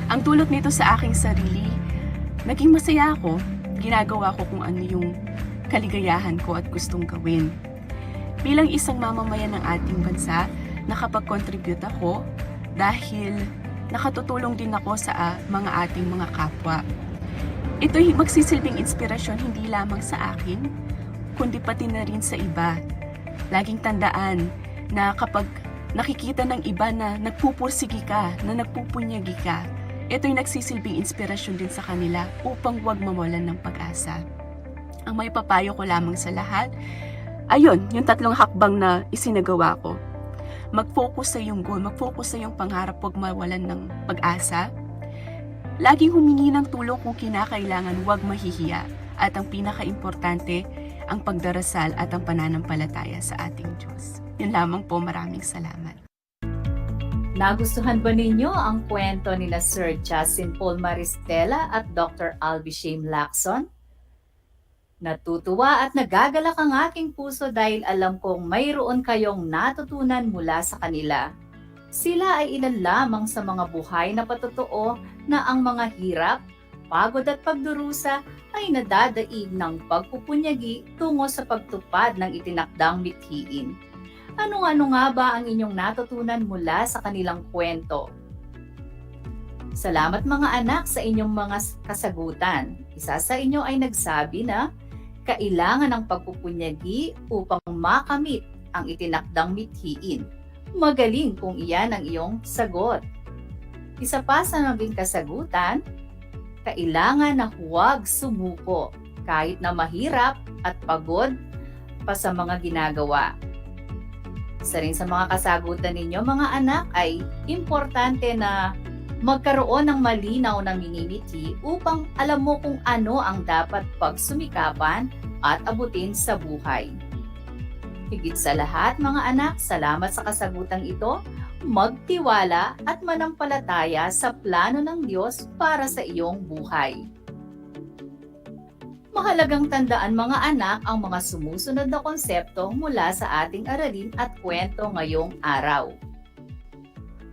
Ang dulot nito sa aking sarili, naging masaya ako. Ginagawa ko kung ano yung kaligayahan ko at gustong gawin. Bilang isang mamamayan ng ating bansa, nakapag-contribute ako dahil nakatutulong din ako sa mga ating mga kapwa. Ito'y magsisilbing inspirasyon hindi lamang sa akin, kundi pati na rin sa iba. Laging tandaan na kapag nakikita ng iba na nagpupursigi ka, na nagpupunyagi ka, ito'y nagsisilbing inspirasyon din sa kanila upang huwag mawalan ng pag-asa. Ang may papayo ko lamang sa lahat, ayun, yung tatlong hakbang na isinagawa ko. Mag-focus sa iyong goal, mag-focus sa iyong pangarap, huwag mawalan ng pag-asa. Laging humingi ng tulong kung kinakailangan, huwag mahihiya. At ang pinaka-importante, ang pagdarasal at ang pananampalataya sa ating Diyos. Yun lamang po, maraming salamat. Nagustuhan ba ninyo ang kwento nila Sir Justin Paul Maristela at Dr. Albishame Lacson? Natutuwa at nagagalak ang aking puso dahil alam kong mayroon kayong natutunan mula sa kanila. Sila ay ilan lamang sa mga buhay na patotoo na ang mga hirap, pagod at pagdurusa ay nadadaig ng pagpupunyagi tungo sa pagtupad ng itinakdang mithiin. Ano-ano nga ba ang inyong natutunan mula sa kanilang kwento? Salamat mga anak sa inyong mga kasagutan. Isa sa inyo ay nagsabi na kailangan ng pagpupunyagi upang makamit ang itinakdang mithiin. Magaling kung iyan ang iyong sagot. Isa pa sa naging kasagutan, kailangan na huwag sumuko kahit na mahirap at pagod pa sa mga ginagawa. Isa rin sa mga kasagutan ninyo mga anak ay importante na magkaroon ng malinaw na minimithi upang alam mo kung ano ang dapat pagsumikapan at abutin sa buhay. Higit sa lahat mga anak, salamat sa kasagutang ito, magtiwala at manampalataya sa plano ng Diyos para sa iyong buhay. Mahalagang tandaan mga anak ang mga sumusunod na konsepto mula sa ating aralin at kwento ngayong araw.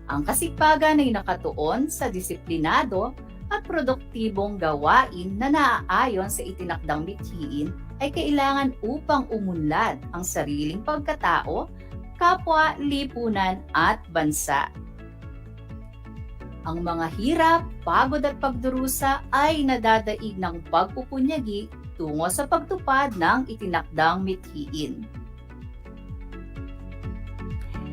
Ang kasipagan ay nakatuon sa disiplinado at produktibong gawain na naaayon sa itinakdang mithiin ay kailangan upang umunlad ang sariling pagkatao, kapwa, lipunan at bansa. Ang mga hirap, pagod at pagdurusa ay nadadaig ng pagpupunyagi tungo sa pagtupad ng itinakdang mithiin.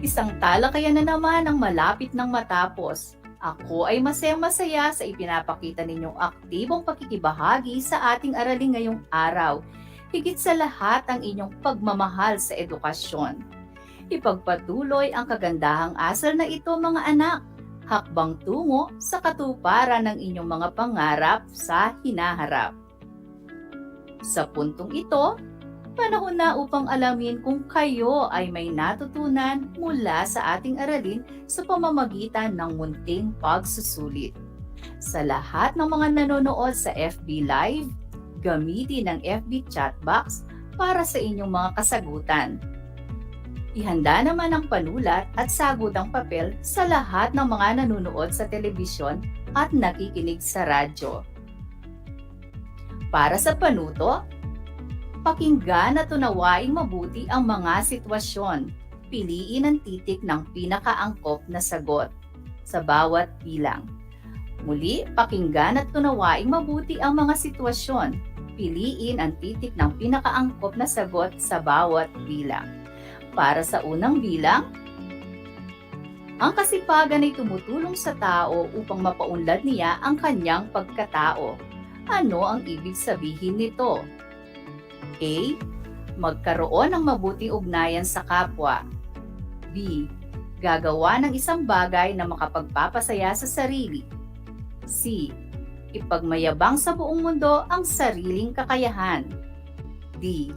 Isang talakayan na naman ang malapit ng matapos. Ako ay masaya sa ipinapakita ninyong aktibong pakikibahagi sa ating aralin ngayong araw. Higit sa lahat ang inyong pagmamahal sa edukasyon. Ipagpatuloy ang kagandahang asal na ito mga anak, hakbang tungo sa katuparan ng inyong mga pangarap sa hinaharap. Sa puntong ito, panahon na upang alamin kung kayo ay may natutunan mula sa ating aralin sa pamamagitan ng munting pagsusulit. Sa lahat ng mga nanonood sa FB Live, gamitin ang FB chat box para sa inyong mga kasagutan. Ihanda naman ang panulat at sagutang papel sa lahat ng mga nanonood sa telebisyon at nakikinig sa radyo. Para sa panuto, pakinggan at unawaing mabuti ang mga sitwasyon. Piliin ang titik ng pinakaangkop na sagot sa bawat bilang. Muli, pakinggan at unawaing mabuti ang mga sitwasyon. Piliin ang titik ng pinakaangkop na sagot sa bawat bilang. Para sa unang bilang, ang kasipagan ay tumutulong sa tao upang mapaunlad niya ang kanyang pagkatao. Ano ang ibig sabihin nito? A. Magkaroon ng mabuting ugnayan sa kapwa. B. Gagawa ng isang bagay na makapagpapasaya sa sarili. C. Ipagmayabang sa buong mundo ang sariling kakayahan. D.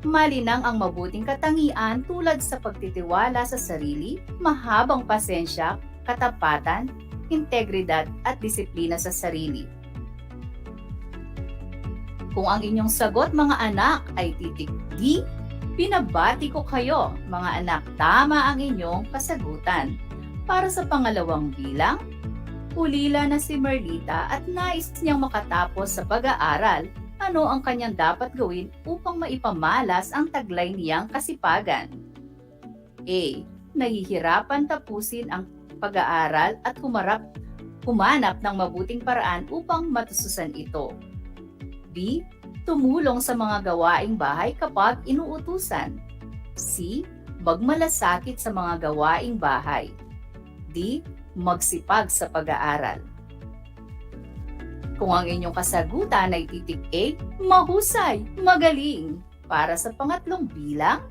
Malinang ang mabuting katangian tulad sa pagtitiwala sa sarili, mahabang pasensya, katapatan, integridad at disiplina sa sarili. Kung ang inyong sagot mga anak ay titik D, binabati ko kayo mga anak, tama ang inyong kasagutan. Para sa pangalawang bilang, ulila na si Merlita at nais niyang makatapos sa pag-aaral. Ano ang kanyang dapat gawin upang maipamalas ang taglay niyang kasipagan? A. Nahihirapan tapusin ang pag-aaral at humanap ng mabuting paraan upang matususan ito. B. Tumulong sa mga gawaing bahay kapag inuutusan. C. Magmalasakit sa mga gawaing bahay. D. Magsipag sa pag-aaral. Kung ang inyong kasagutan ay titik A, mahusay, magaling. Para sa pangatlong bilang,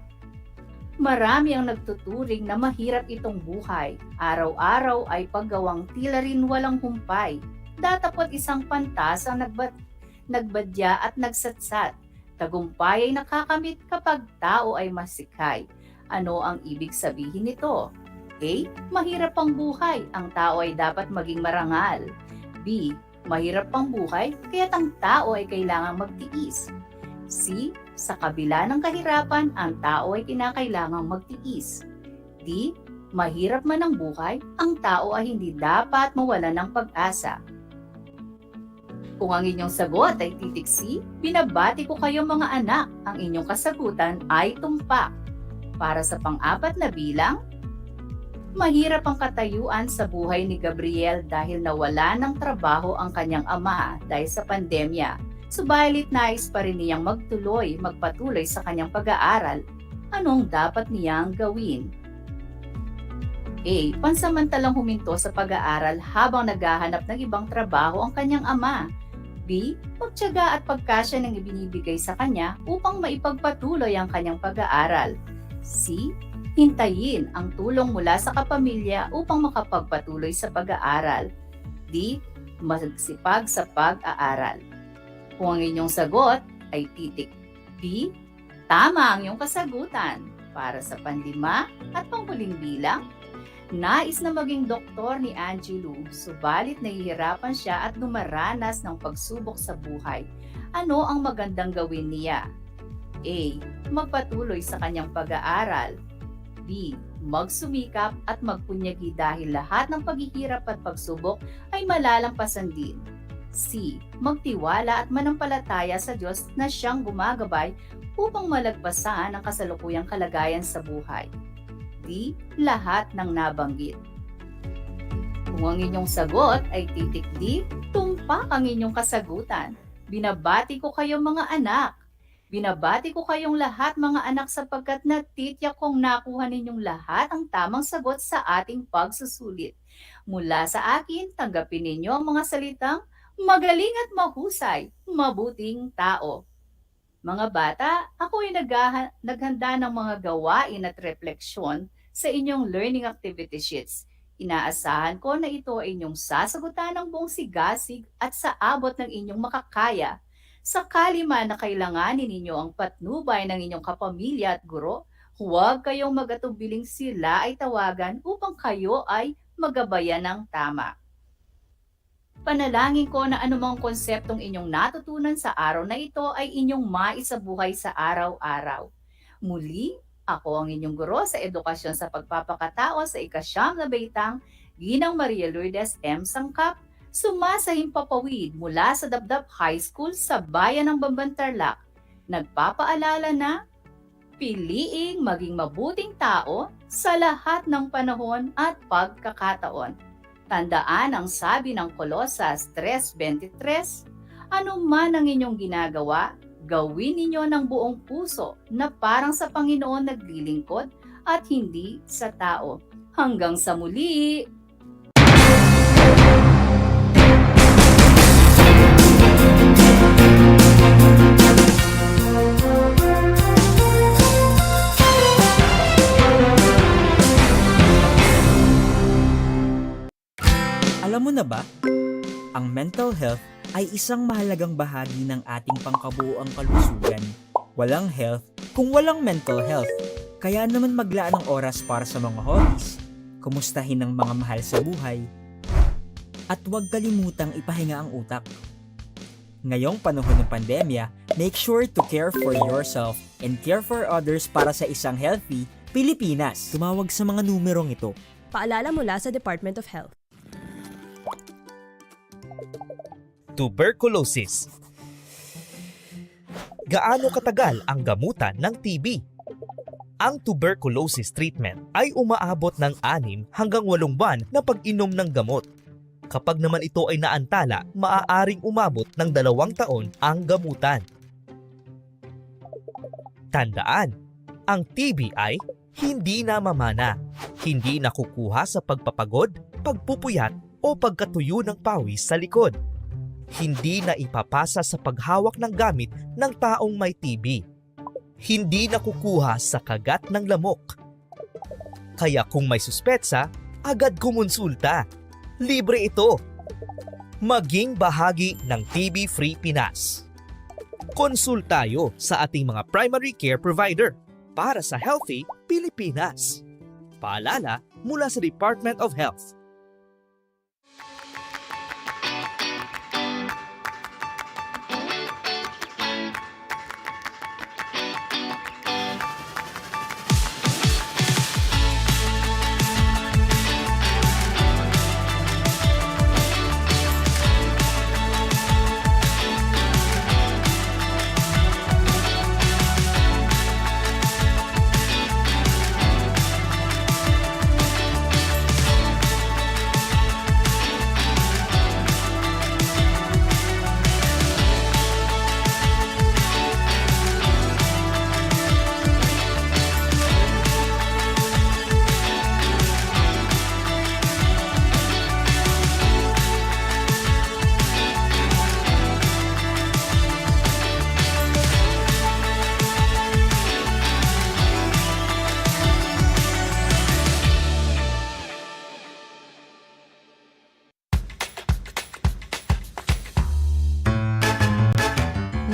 marami ang nagtuturing na mahirap itong buhay. Araw-araw ay paggawang tila rin walang humpay. Datapot isang pantas ang nagbadya at nagsatsat. Tagumpay ay nakakamit kapag tao ay masikay. Ano ang ibig sabihin nito? A. Mahirap ang buhay, ang tao ay dapat maging marangal. B. Mahirap ang buhay, kaya't ang tao ay kailangang magtiis. C. Sa kabila ng kahirapan, ang tao ay kinakailangang magtiis. D. Mahirap man ang buhay, ang tao ay hindi dapat mawalan ng pag-asa. Kung ang inyong sagot ay titik C, binabati ko kayo mga anak, ang inyong kasagutan ay tumpak. Para sa pang-apat na bilang, mahirap ang katayuan sa buhay ni Gabriel dahil nawala ng trabaho ang kanyang ama dahil sa pandemya. Subalit nais pa rin niyang magpatuloy sa kanyang pag-aaral. Anong dapat niyang gawin? A. Pansamantalang huminto sa pag-aaral habang naghahanap ng ibang trabaho ang kanyang ama. B. Pagtiyaga at pagkasya ng ibinibigay sa kanya upang maipagpatuloy ang kanyang pag-aaral. C. Hintayin ang tulong mula sa kapamilya upang makapagpatuloy sa pag-aaral. D. Magsipag sa pag-aaral. Kung ang inyong sagot ay titik B, tama ang iyong kasagutan. Para sa panlima at panghuling bilang, nais na maging doktor ni Angelo, subalit nahihirapan siya at dumaranas ng pagsubok sa buhay. Ano ang magandang gawin niya? A. Magpatuloy sa kanyang pag-aaral. B. Magsumikap at magpunyagi dahil lahat ng paghihirap at pagsubok ay malalampasan din. C. Magtiwala at manampalataya sa Diyos na siyang gumagabay upang malagpasan ang kasalukuyang kalagayan sa buhay. D. Lahat ng nabanggit. Kung ang inyong sagot ay titik D, tumpak ang inyong kasagutan. Binabati ko kayo mga anak. Binabati ko kayong lahat mga anak sapagkat natitiyak kong nakuha ninyong lahat ang tamang sagot sa ating pagsusulit. Mula sa akin, tanggapin ninyo ang mga salitang magaling at mahusay, mabuting tao. Mga bata, ako ay naghanda ng mga gawain at refleksyon sa inyong learning activity sheets. Inaasahan ko na ito ay inyong sasagutan ng buong sigasig at sa abot ng inyong makakaya. Sakali man na kailanganin ninyo ang patnubay ng inyong kapamilya at guro, huwag kayong magatubiling sila ay tawagan upang kayo ay magabayan ng tama. Panalangin ko na anumang konseptong inyong natutunan sa araw na ito ay inyong maisabuhay sa araw-araw. Muli, ako ang inyong guro sa edukasyon sa pagpapakatao sa ika-9 na baitang, Ginang Maria Lourdes M. Sangkap, sumasahing papawid mula sa Dabdab High School sa bayan ng Bamban, Tarlac. Nagpapaalala na piliing maging mabuting tao sa lahat ng panahon at pagkakataon. Tandaan ang sabi ng Kolosas 3:23, ano man ang inyong ginagawa, gawin ninyo ng buong puso na parang sa Panginoon naglilingkod at hindi sa tao. Hanggang sa muli! Alam mo na ba, ang mental health ay isang mahalagang bahagi ng ating pangkabuoang kalusugan. Walang health kung walang mental health. Kaya naman maglaan ng oras para sa mga hobbies, kumustahin ang mga mahal sa buhay, at huwag kalimutang ipahinga ang utak. Ngayong panahon ng pandemya, make sure to care for yourself and care for others para sa isang healthy Pilipinas. Tumawag sa mga numerong ito. Paalala mula sa Department of Health. Tuberculosis. Gaano katagal ang gamutan ng TB? Ang tuberculosis treatment ay umaabot ng 6 hanggang 8 buwan na pag-inom ng gamot. Kapag naman ito ay naantala, maaaring umabot ng 2 taon ang gamutan. Tandaan, ang TB ay hindi namamana, hindi nakukuha sa pagpapagod, pagpupuyat o pagkatuyo ng pawis sa likod. Hindi na ipapasa sa paghawak ng gamit ng taong may TB. Hindi nakukuha sa kagat ng lamok. Kaya kung may suspetsa, agad kumonsulta. Libre ito. Maging bahagi ng TB-Free Pinas. Konsultayo sa ating mga primary care provider para sa Healthy Pilipinas. Paalala mula sa Department of Health.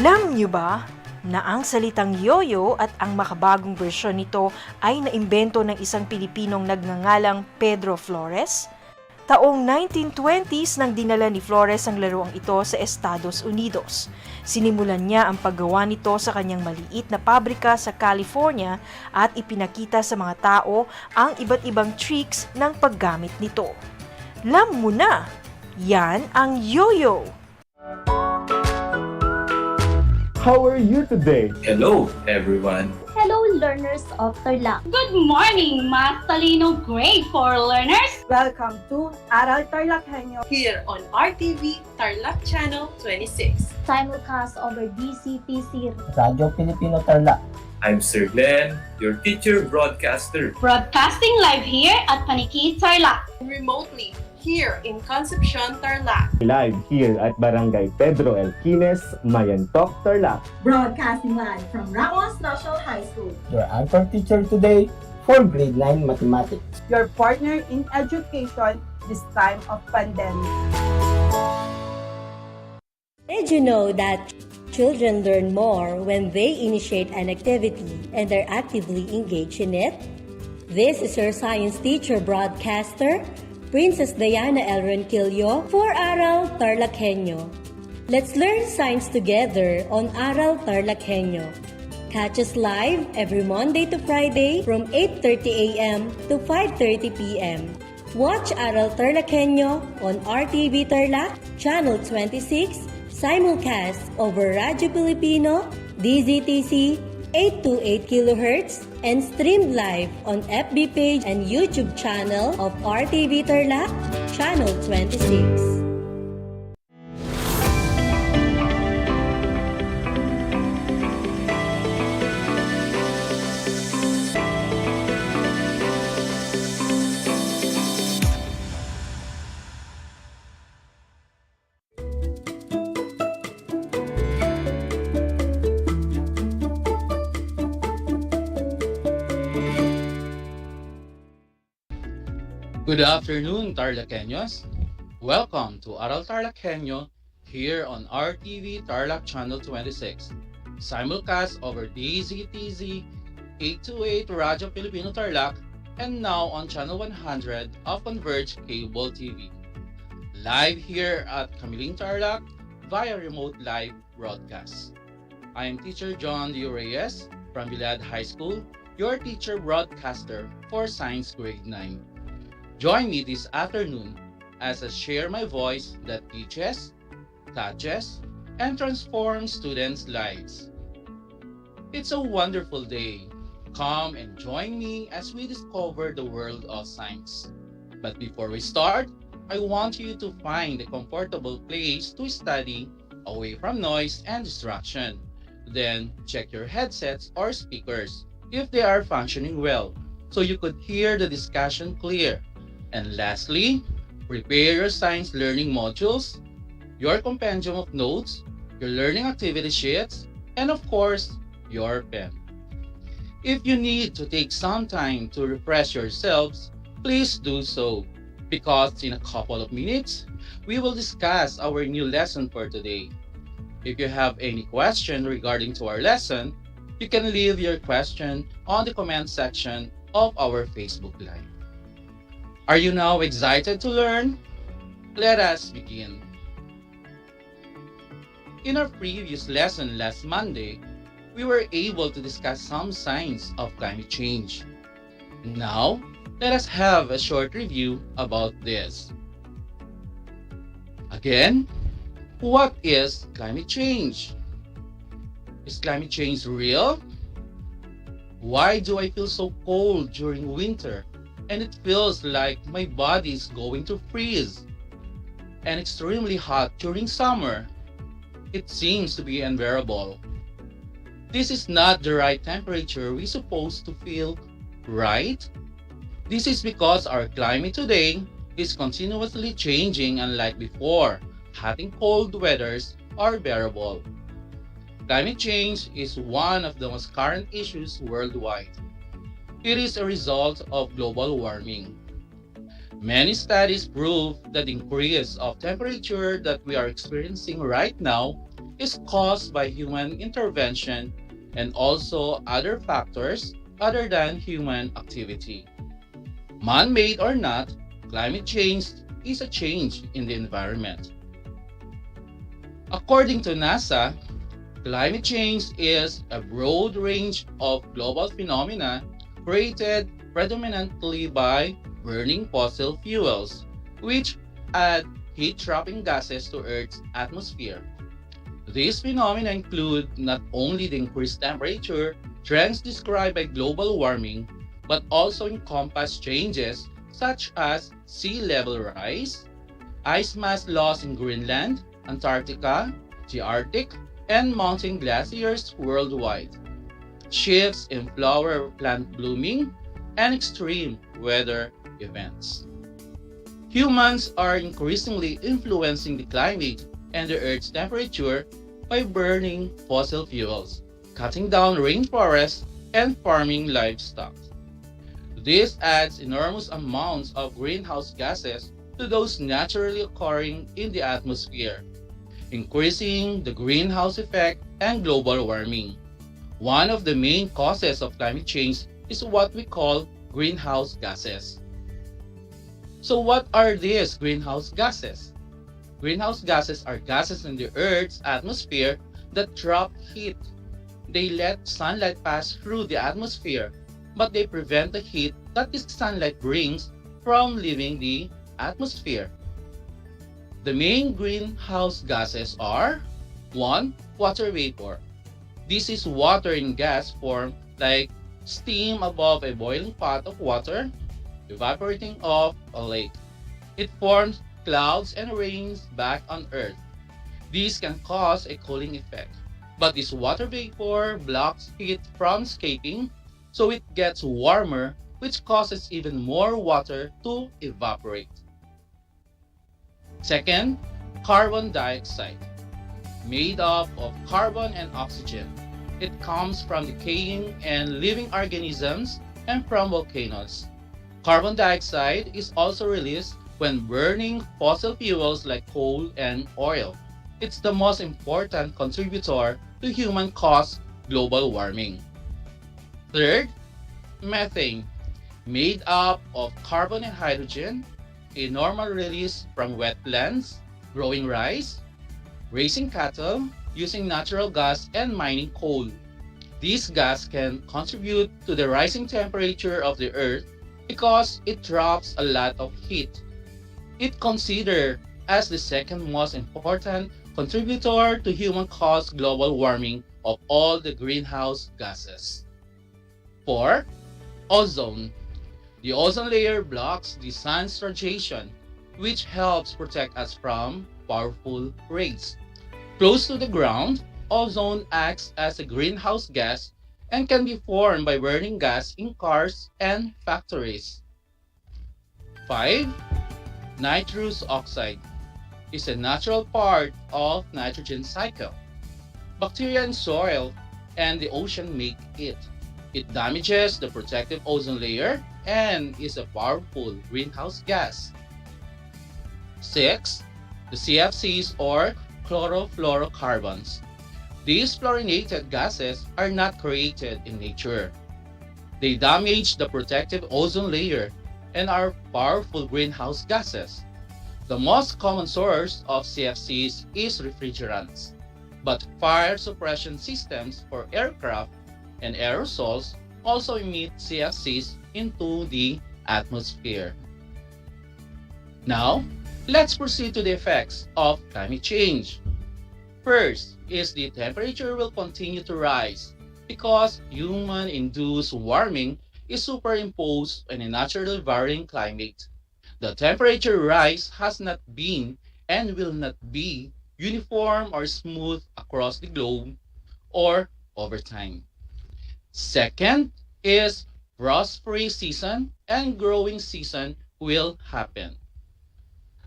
Alam niyo ba na ang salitang yoyo at ang makabagong bersyon nito ay naimbento ng isang Pilipinong nagngangalang Pedro Flores? Taong 1920s nang dinala ni Flores ang laruang ito sa Estados Unidos. Sinimulan niya ang paggawa nito sa kanyang maliit na pabrika sa California at ipinakita sa mga tao ang iba't ibang tricks ng paggamit nito. Alam mo na, yan ang yoyo! How are you today? Hello, everyone. Hello, learners of Tarlac. Good morning, Math Talino Grade 4 learners! Welcome to Aral TarlakHenyo here on RTV Tarlac Channel 26. Simulcast over DCTC Radio Filipino Tarlac. I'm Sir Glenn, your teacher broadcaster. Broadcasting live here at Paniki Tarlac. Remotely here in Concepcion, Tarlac. Live here at Barangay Pedro Elquines, Mayantok, Tarlac. Broadcasting live from Ramos National High School. Your anchor teacher today for grade 9 mathematics. Your partner in education this time of pandemic. Did you know that children learn more when they initiate an activity and are actively engaged in it? This is your science teacher broadcaster, Princess Diana L. Ronquillo for Aral TarlakHenyo. Let's learn science together on Aral TarlakHenyo. Catch us live every Monday to Friday from 8:30 a.m. to 5:30 p.m. Watch Aral TarlakHenyo on RTV Tarlac, Channel 26, simulcast over Radyo Pilipino, DZTC, 828 kHz, and streamed live on FB page and YouTube channel of RTV Tarlac, Channel 26. Good afternoon, TarlakHenyos. Welcome to Aral TarlakHenyo here on RTV Tarlac Channel 26. Simulcast over DZTZ 828 Radyo Pilipino Tarlac and now on Channel 100 of Converge Cable TV. Live here at Camiling Tarlac via remote live broadcast. I am Teacher John D. Reyes from Bilad High School, your teacher broadcaster for Science Grade 9. Join me this afternoon as I share my voice that teaches, touches, and transforms students' lives. It's a wonderful day. Come and join me as we discover the world of science. But before we start, I want you to find a comfortable place to study away from noise and distraction. Then check your headsets or speakers if they are functioning well so you could hear the discussion clear. And lastly, prepare your science learning modules, your compendium of notes, your learning activity sheets, and of course, your pen. If you need to take some time to refresh yourselves, please do so, because in a couple of minutes, we will discuss our new lesson for today. If you have any question regarding to our lesson, you can leave your question on the comment section of our Facebook Live. Are you now excited to learn? Let us begin. In our previous lesson last Monday, we were able to discuss some signs of climate change. Now, let us have a short review about this. Again, what is climate change? Is climate change real? Why do I feel so cold during winter? And it feels like my body is going to freeze. And extremely hot during summer. It seems to be unbearable. This is not the right temperature we're supposed to feel, right? This is because our climate today is continuously changing, unlike before. Hot and cold weathers are bearable. Climate change is one of the most current issues worldwide. It is a result of global warming. Many studies prove that the increase of temperature that we are experiencing right now is caused by human intervention and also other factors other than human activity. Man-made or not, climate change is a change in the environment. According to NASA, climate change is a broad range of global phenomena created predominantly by burning fossil fuels, which add heat-trapping gases to Earth's atmosphere. These phenomena include not only the increased temperature, Trends described by global warming but also encompass changes such as sea level rise, ice mass loss in Greenland, Antarctica, the Arctic, and mountain glaciers worldwide, shifts in flower plant blooming, and extreme weather events. Humans are increasingly influencing the climate and the Earth's temperature by burning fossil fuels, cutting down rainforests, and farming livestock. This adds enormous amounts of greenhouse gases to those naturally occurring in the atmosphere, increasing the greenhouse effect and global warming. One of the main causes of climate change is what we call greenhouse gases. So what are these greenhouse gases? Greenhouse gases are gases in the Earth's atmosphere that trap heat. They let sunlight pass through the atmosphere, but they prevent the heat that the sunlight brings from leaving the atmosphere. The main greenhouse gases are 1. Water vapor. This is water in gas form like steam above a boiling pot of water evaporating off a lake. It forms clouds and rains back on Earth. These can cause a cooling effect, but this water vapor blocks heat from escaping, so it gets warmer, which causes even more water to evaporate. Second, carbon dioxide, made up of carbon and oxygen. It comes from decaying and living organisms and from volcanoes. Carbon dioxide is also released when burning fossil fuels like coal and oil. It's the most important contributor to human-caused global warming. Third, methane, made up of carbon and hydrogen, a normal release from wetlands, growing rice, raising cattle, using natural gas, and mining coal. This gas can contribute to the rising temperature of the Earth because it traps a lot of heat. It's considered as the second most important contributor to human-caused global warming of all the greenhouse gases. 4. Ozone. The ozone layer blocks the sun's radiation, which helps protect us from powerful rays. Close to the ground, ozone acts as a greenhouse gas and can be formed by burning gas in cars and factories. 5. Nitrous oxide is a natural part of nitrogen cycle. Bacteria in soil and the ocean make it. It damages the protective ozone layer and is a powerful greenhouse gas. 6. The CFCs or chlorofluorocarbons. These fluorinated gases are not created in nature. They damage the protective ozone layer and are powerful greenhouse gases. The most common source of CFCs is refrigerants, but fire suppression systems for aircraft and aerosols also emit CFCs into the atmosphere. Now, let's proceed to the effects of climate change. First is the temperature will continue to rise because human-induced warming is superimposed on a naturally varying climate. The temperature rise has not been and will not be uniform or smooth across the globe or over time. Second is frost-free season and growing season will happen.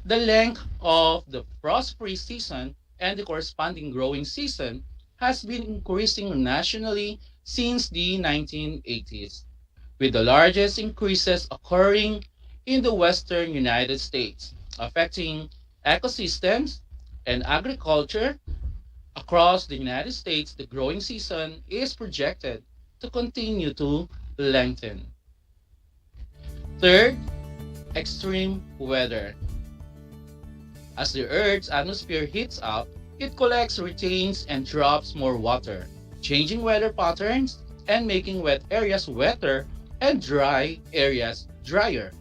The length of the frost-free season and the corresponding growing season has been increasing nationally since the 1980s, with the largest increases occurring in the western United States, affecting ecosystems and agriculture. Across the United States, the growing season is projected to continue to lengthen. Third, extreme weather. As the Earth's atmosphere heats up, it collects, retains, and drops more water, changing weather patterns and making wet areas wetter and dry areas drier.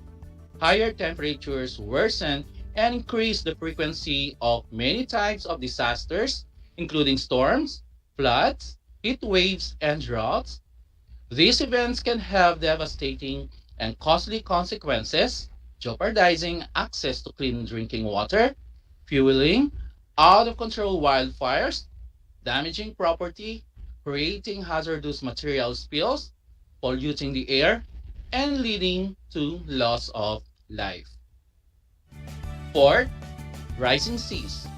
Higher temperatures worsen and increase the frequency of many types of disasters, including storms, floods, heat waves, and droughts, These events can have devastating and costly consequences, jeopardizing access to clean drinking water, fueling out of control wildfires, damaging property, creating hazardous material spills, polluting the air, and leading to loss of life. Fourth, rising seas.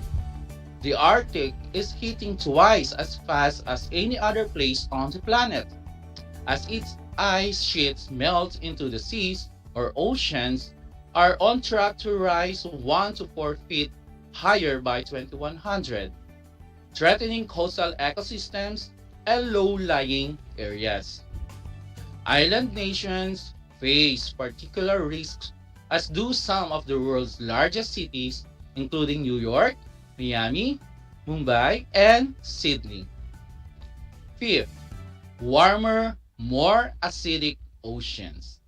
The Arctic is heating twice as fast as any other place on the planet. As its ice sheets melt into the seas or oceans, are on track to rise 1 to 4 feet higher by 2100, threatening coastal ecosystems and low-lying areas. Island nations face particular risks, as do some of the world's largest cities, including New York, Miami, Mumbai, and Sydney. Fifth, warmer, more acidic oceans.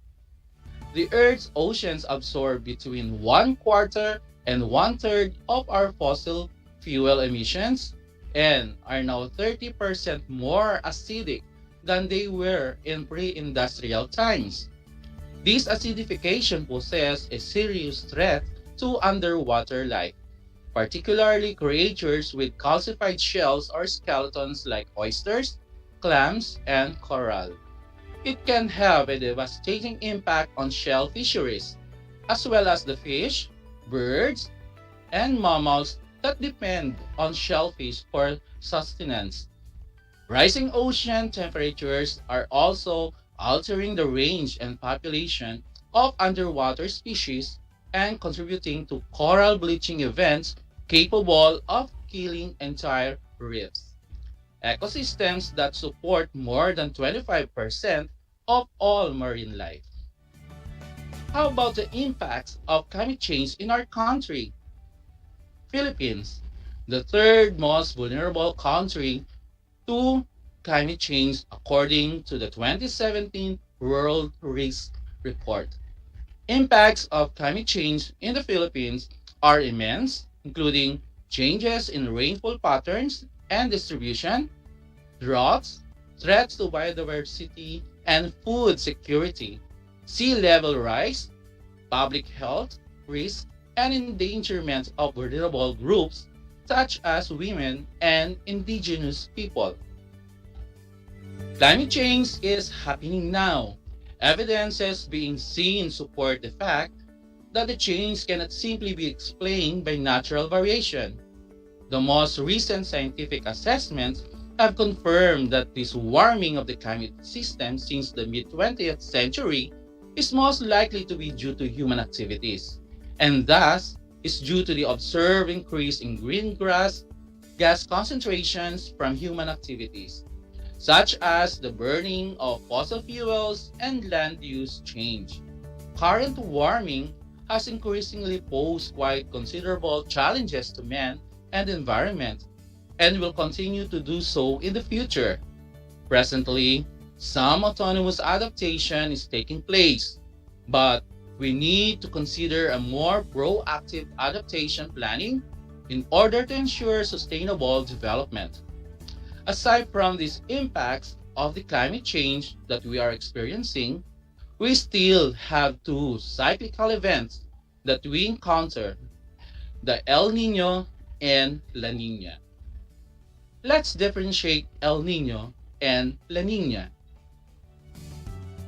The Earth's oceans absorb between one quarter and one third of our fossil fuel emissions and are now 30% more acidic than they were in pre-industrial times. This acidification poses a serious threat to underwater life, particularly creatures with calcified shells or skeletons like oysters, clams, and coral. It can have a devastating impact on shell fisheries, as well as the fish, birds, and mammals that depend on shellfish for sustenance. Rising ocean temperatures are also altering the range and population of underwater species and contributing to coral bleaching events capable of killing entire reefs. Ecosystems that support more than 25% of all marine life. How about the impacts of climate change in our country? Philippines, the third most vulnerable country to climate change according to the 2017 World Risk Report. Impacts of climate change in the Philippines are immense, including changes in rainfall patterns and distribution, droughts, threats to biodiversity and food security, sea level rise, public health risks, and endangerment of vulnerable groups such as women and indigenous people. Climate change is happening now. Evidences being seen support the fact that the change cannot simply be explained by natural variation. The most recent scientific assessments have confirmed that this warming of the climate system since the mid-20th century is most likely to be due to human activities, and thus is due to the observed increase in greenhouse gas concentrations from human activities, such as the burning of fossil fuels and land use change. Current warming has increasingly posed quite considerable challenges to man and environment, and will continue to do so in the future. Presently, some autonomous adaptation is taking place, but we need to consider a more proactive adaptation planning in order to ensure sustainable development. Aside from these impacts of the climate change that we are experiencing, we still have two cyclical events that we encounter, the El Nino and La Nina. Let's differentiate El Nino and La Nina.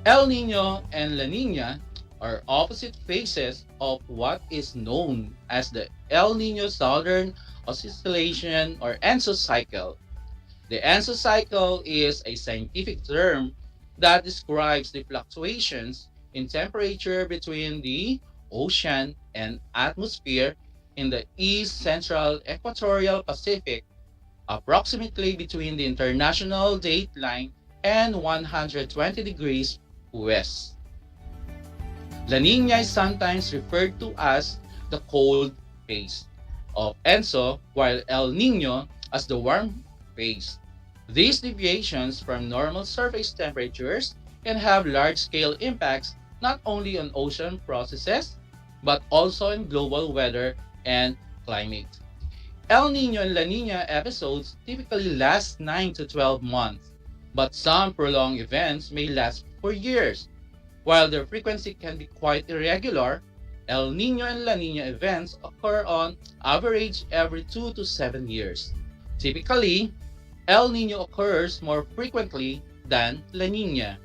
El Nino and La Nina are opposite phases of what is known as the El Nino Southern Oscillation or ENSO cycle. The ENSO cycle is a scientific term that describes the fluctuations in temperature between the ocean and atmosphere in the east central equatorial Pacific, approximately between the international dateline and 120 degrees west. La Nina is sometimes referred to as the cold phase of ENSO, while El Nino as the warm phase. These deviations from normal surface temperatures can have large-scale impacts not only on ocean processes, but also in global weather and climate. El Nino and La Nina episodes typically last 9 to 12 months, but some prolonged events may last for years. While their frequency can be quite irregular, El Nino and La Nina events occur on average every 2 to 7 years. Typically, El Nino occurs more frequently than La Nina.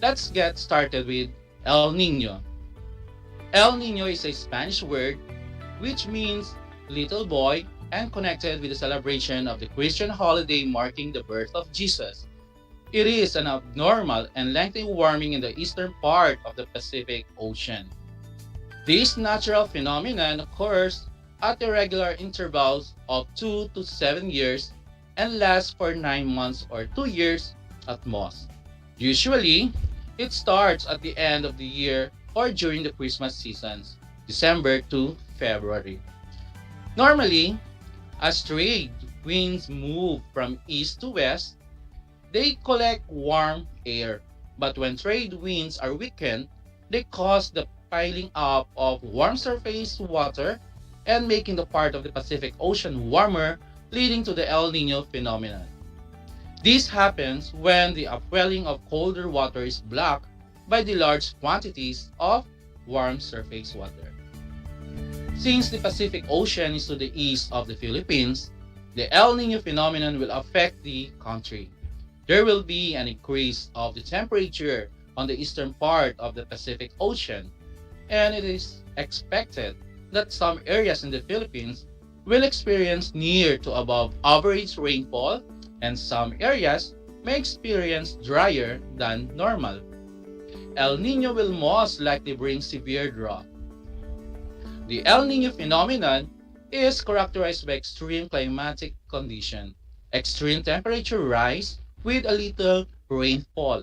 Let's get started with El Nino. El Nino is a Spanish word which means little boy and connected with the celebration of the Christian holiday marking the birth of Jesus. It is an abnormal and lengthy warming in the eastern part of the Pacific Ocean. This natural phenomenon occurs at irregular intervals of 2 to 7 years and lasts for 9 months or 2 years at most. Usually, it starts at the end of the year or during the Christmas seasons, December to February. Normally, as trade winds move from east to west, they collect warm air. But when trade winds are weakened, they cause the piling up of warm surface water and making the part of the Pacific Ocean warmer, leading to the El Nino phenomenon. This happens when the upwelling of colder water is blocked by the large quantities of warm surface water. Since the Pacific Ocean is to the east of the Philippines, the El Nino phenomenon will affect the country. There will be an increase of the temperature on the eastern part of the Pacific Ocean, and it is expected that some areas in the Philippines will experience near to above average rainfall, and some areas may experience drier than normal. El Nino will most likely bring severe drought. The El Nino phenomenon is characterized by extreme climatic condition, extreme temperature rise with a little rainfall,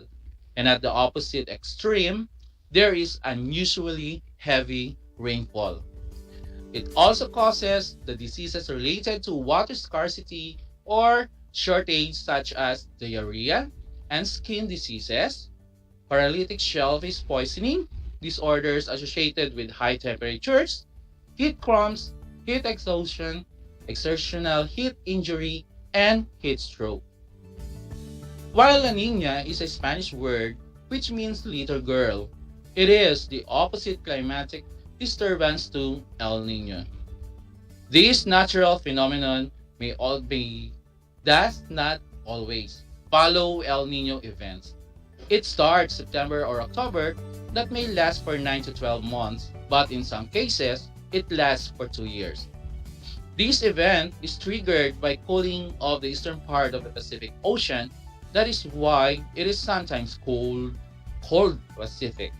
and at the opposite extreme, there is unusually heavy rainfall. It also causes the diseases related to water scarcity or shortage such as diarrhea and skin diseases, paralytic shellfish poisoning, disorders associated with high temperatures, heat cramps, heat exhaustion, exertional heat injury, and heat stroke. While La Nina is a Spanish word which means little girl, it is the opposite climatic disturbance to El Nino. This natural phenomenon does not always follow El Nino events. It starts September or October that may last for 9 to 12 months, but in some cases, it lasts for 2 years. This event is triggered by cooling of the eastern part of the Pacific Ocean. That is why it is sometimes called cold Pacific.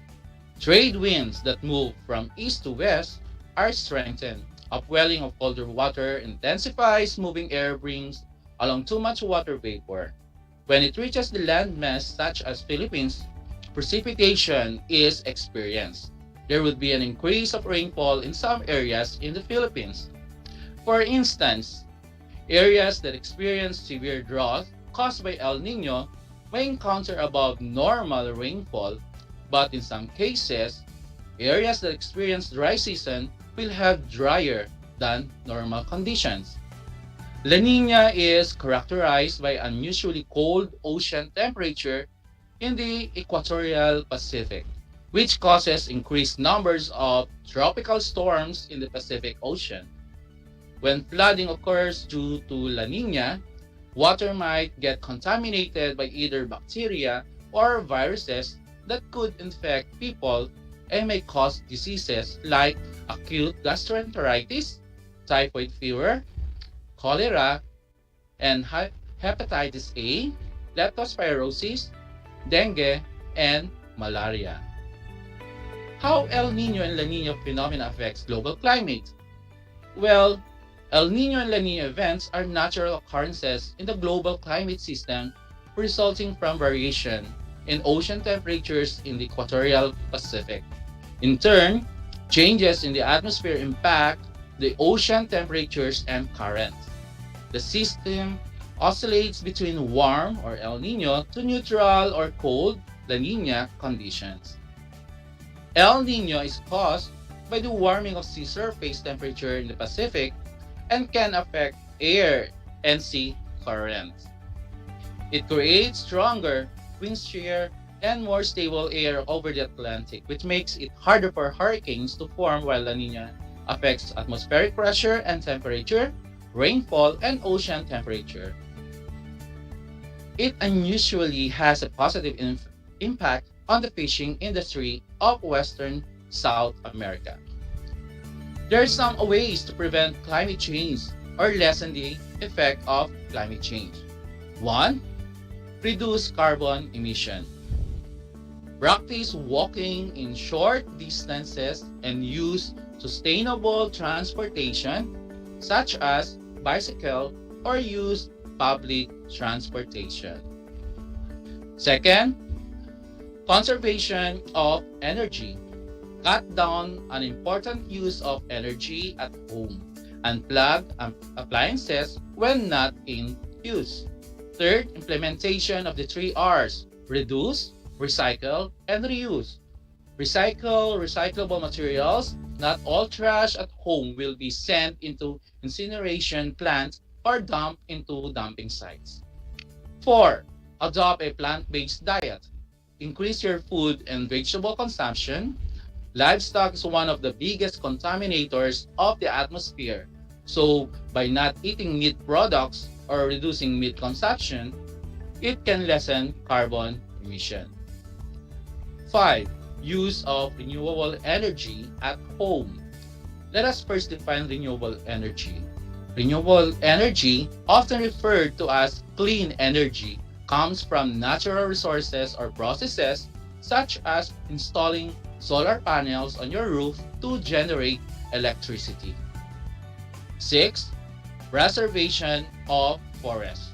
Trade winds that move from east to west are strengthened. Upwelling of colder water intensifies, moving air brings along too much water vapor. When it reaches the landmass such as Philippines, precipitation is experienced. There would be an increase of rainfall in some areas in the Philippines. For instance, areas that experience severe drought caused by El Nino may encounter above normal rainfall, but in some cases, areas that experience dry season will have drier than normal conditions. La Nina is characterized by unusually cold ocean temperature in the equatorial Pacific, which causes increased numbers of tropical storms in the Pacific Ocean. When flooding occurs due to La Nina, water might get contaminated by either bacteria or viruses that could infect people and may cause diseases like acute gastroenteritis, typhoid fever, cholera, and hepatitis A, leptospirosis, dengue, and malaria. How El Nino and La Nina phenomena affects global climate? Well, El Nino and La Nina events are natural occurrences in the global climate system resulting from variation in ocean temperatures in the equatorial Pacific. In turn, changes in the atmosphere impact the ocean temperatures and currents. The system oscillates between warm or El Nino to neutral or cold La Nina conditions. El Nino is caused by the warming of sea surface temperature in the Pacific and can affect air and sea currents. It creates stronger wind shear and more stable air over the Atlantic, which makes it harder for hurricanes to form, while La Nina affects atmospheric pressure and temperature, rainfall, and ocean temperature. It unusually has a positive impact on the fishing industry of Western South America. There are some ways to prevent climate change or lessen the effect of climate change. 1. Reduce carbon emission. Practice walking in short distances and use sustainable transportation such as bicycle or use public transportation. Second, conservation of energy. Cut down on important use of energy at home. Unplug appliances when not in use. Third, implementation of the 3 R's: reduce, recycle, and reuse. Recycle recyclable materials. Not all trash at home will be sent into incineration plants or dumped into dumping sites. 4. Adopt a plant-based diet. Increase your food and vegetable consumption. Livestock is one of the biggest contaminators of the atmosphere. So, by not eating meat products or reducing meat consumption, it can lessen carbon emission. 5. Use of renewable energy at home. Let us first define renewable energy. Renewable energy, often referred to as clean energy, comes from natural resources or processes such as installing solar panels on your roof to generate electricity. 6. Preservation of forests.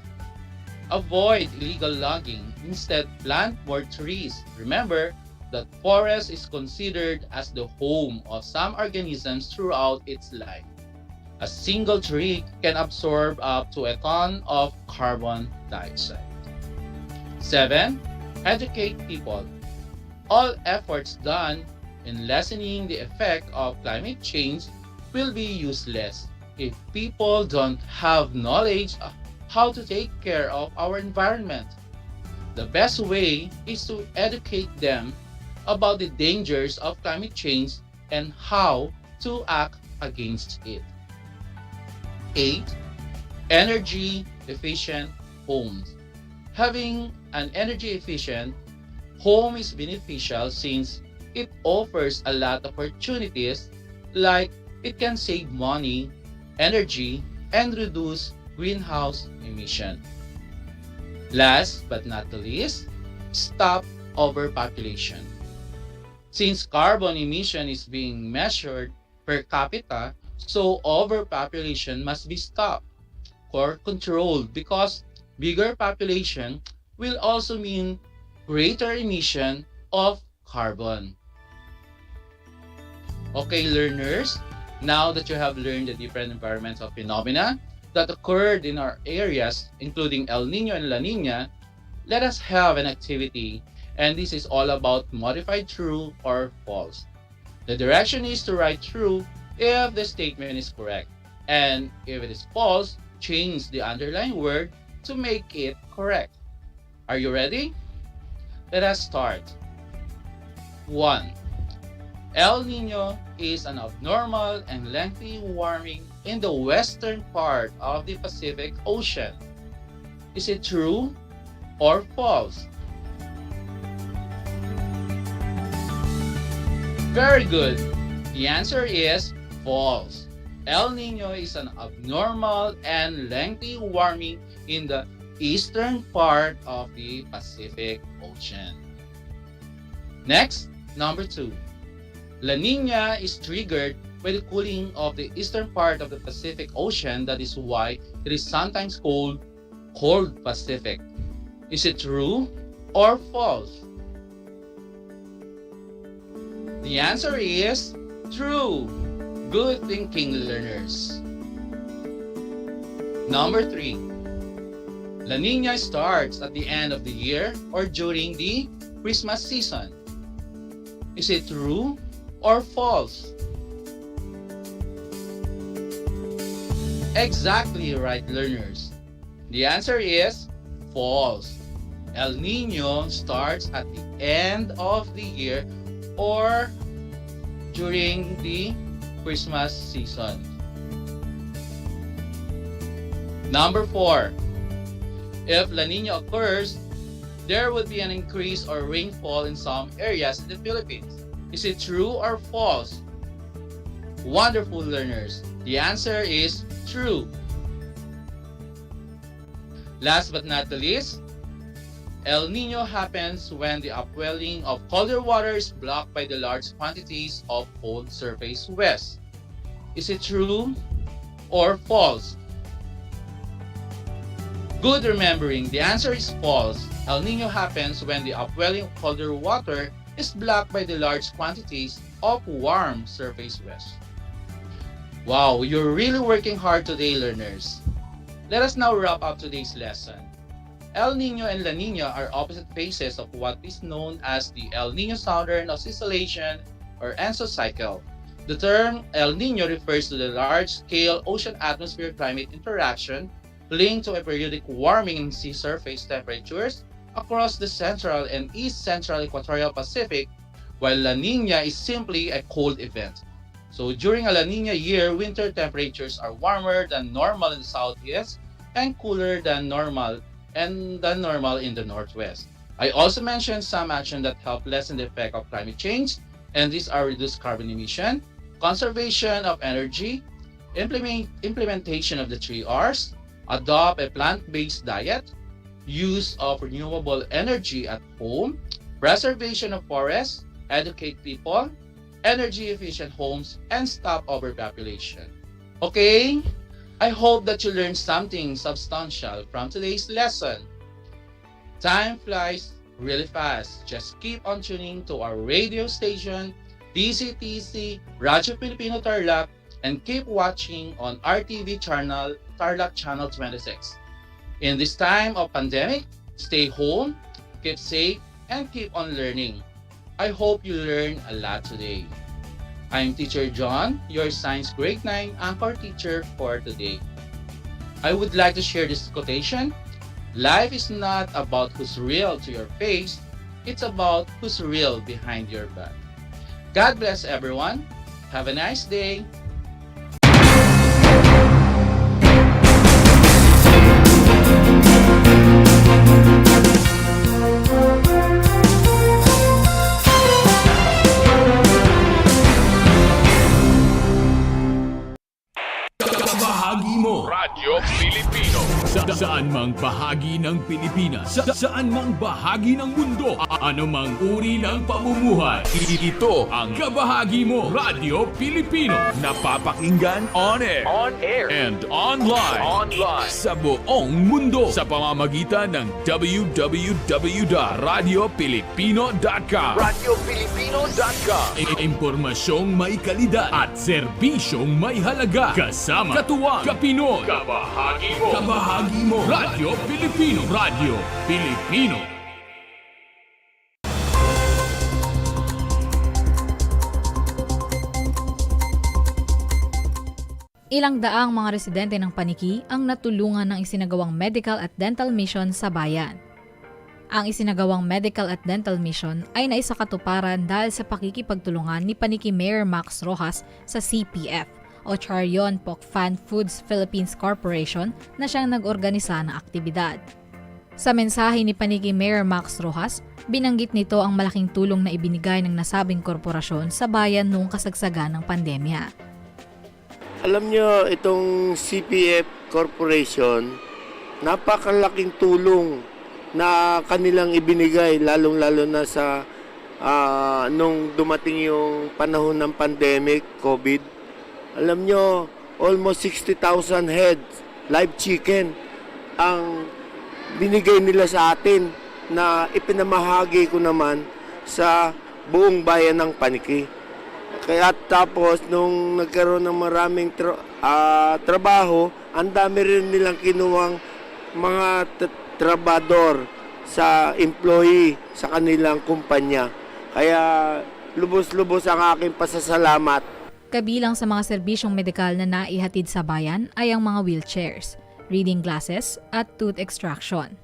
Avoid illegal logging. Instead, plant more trees. Remember that forest is considered as the home of some organisms throughout its life. A single tree can absorb up to a ton of carbon dioxide. 7. Educate people. All efforts done in lessening the effect of climate change will be useless if people don't have knowledge of how to take care of our environment. The best way is to educate them about the dangers of climate change and how to act against it. 8. Energy efficient homes. Having an energy efficient home is beneficial since it offers a lot of opportunities, like it can save money, energy, and reduce greenhouse emission. Last but not the least, stop overpopulation. Since carbon emission is being measured per capita, so overpopulation must be stopped or controlled, because bigger population will also mean greater emission of carbon. Okay, learners, now that you have learned the different environmental phenomena that occurred in our areas, including El Nino and La Nina, let us have an activity, and this is all about modified true or false. The direction is to write true if the statement is correct, and if it is false, change the underlying word to make it correct. Are you ready? Let us start. 1. El Nino is an abnormal and lengthy warming in the western part of the Pacific Ocean. Is it true or false? Very good. The answer is false. El Nino is an abnormal and lengthy warming in the eastern part of the Pacific Ocean. Next, number 2. La Nina is triggered by the cooling of the eastern part of the Pacific Ocean. That is why it is sometimes called Cold Pacific. Is it true or false? The answer is true. Good thinking, learners. Number 3. La Nina starts at the end of the year or during the Christmas season. Is it true or false? Exactly right, learners. The answer is false. El Nino starts at the end of the year or during the Christmas season. Number 4. If La Nina occurs, there would be an increase or rainfall in some areas in the Philippines. Is it true or false? Wonderful learners. The answer is true. Last but not the least, El Nino happens when the upwelling of colder water is blocked by the large quantities of cold surface west. Is it true or false? Good remembering, the answer is false. El Nino happens when the upwelling of colder water is blocked by the large quantities of warm surface west. Wow, you're really working hard today, learners. Let us now wrap up today's lesson. El Nino and La Nina are opposite phases of what is known as the El Nino Southern Oscillation or ENSO cycle. The term El Nino refers to the large-scale ocean-atmosphere climate interaction linked to a periodic warming in sea surface temperatures across the central and east-central equatorial Pacific, while La Nina is simply a cold event. So during a La Nina year, winter temperatures are warmer than normal in the southeast and cooler than normal in the northwest. I also mentioned some actions that help lessen the effect of climate change, and these are reduced carbon emission, conservation of energy, implementation of the 3 Rs, adopt a plant-based diet, use of renewable energy at home, preservation of forests, educate people, energy-efficient homes, and stop overpopulation. Okay? I hope that you learned something substantial from today's lesson. Time flies really fast. Just keep on tuning to our radio station, DCTC, Radyo Pilipino Tarlac, and keep watching on RTV Tarlac Channel 26. In this time of pandemic, stay home, keep safe, and keep on learning. I hope you learned a lot today. I'm Teacher John, your Science Grade 9 Anchor Teacher for today. I would like to share this quotation. Life is not about who's real to your face, it's about who's real behind your back. God bless everyone. Have a nice day. Bahagi mo Radyo Pilipino saan mang bahagi ng Pilipinas, saan mang bahagi ng mundo, anumang uri ng pamumuhay. Ito ang Kabahagi mo Radyo Pilipino, napapakinggan on air and online sa buong mundo sa pamamagitan ng www.radiopilipino.com. Impormasyong may kalidad at serbisyong may halaga, kasama katuwang, kapinoy, kabahagi mo Radyo Pilipino. Radyo Pilipino. Ilang daang mga residente ng Paniki ang natulungan ng isinagawang medical at dental mission sa bayan. Ang isinagawang medical at dental mission ay naisakatuparan dahil sa pakikipagtulungan ni Paniki Mayor Max Rojas sa CPF o Charion Pokfan Foods Philippines Corporation na siyang nag-organisa ng aktibidad. Sa mensahe ni Paniki Mayor Max Rojas, binanggit nito ang malaking tulong na ibinigay ng nasabing korporasyon sa bayan noong kasagsagan ng pandemya. Alam nyo, itong CPF Corporation, napakalaking tulong na kanilang ibinigay, lalong-lalo na sa nung dumating yung panahon ng pandemic, COVID. Alam nyo, almost 60,000 heads, live chicken, ang binigay nila sa atin na ipinamahagi ko naman sa buong bayan ng Paniki. Kaya tapos, nung nagkaroon ng maraming trabaho, ang dami rin nilang kinuwang mga trabador sa employee sa kanilang kumpanya. Kaya lubos-lubos ang aking pasasalamat. Kabilang sa mga serbisyong medikal na naihatid sa bayan ay ang mga wheelchairs, reading glasses at tooth extraction.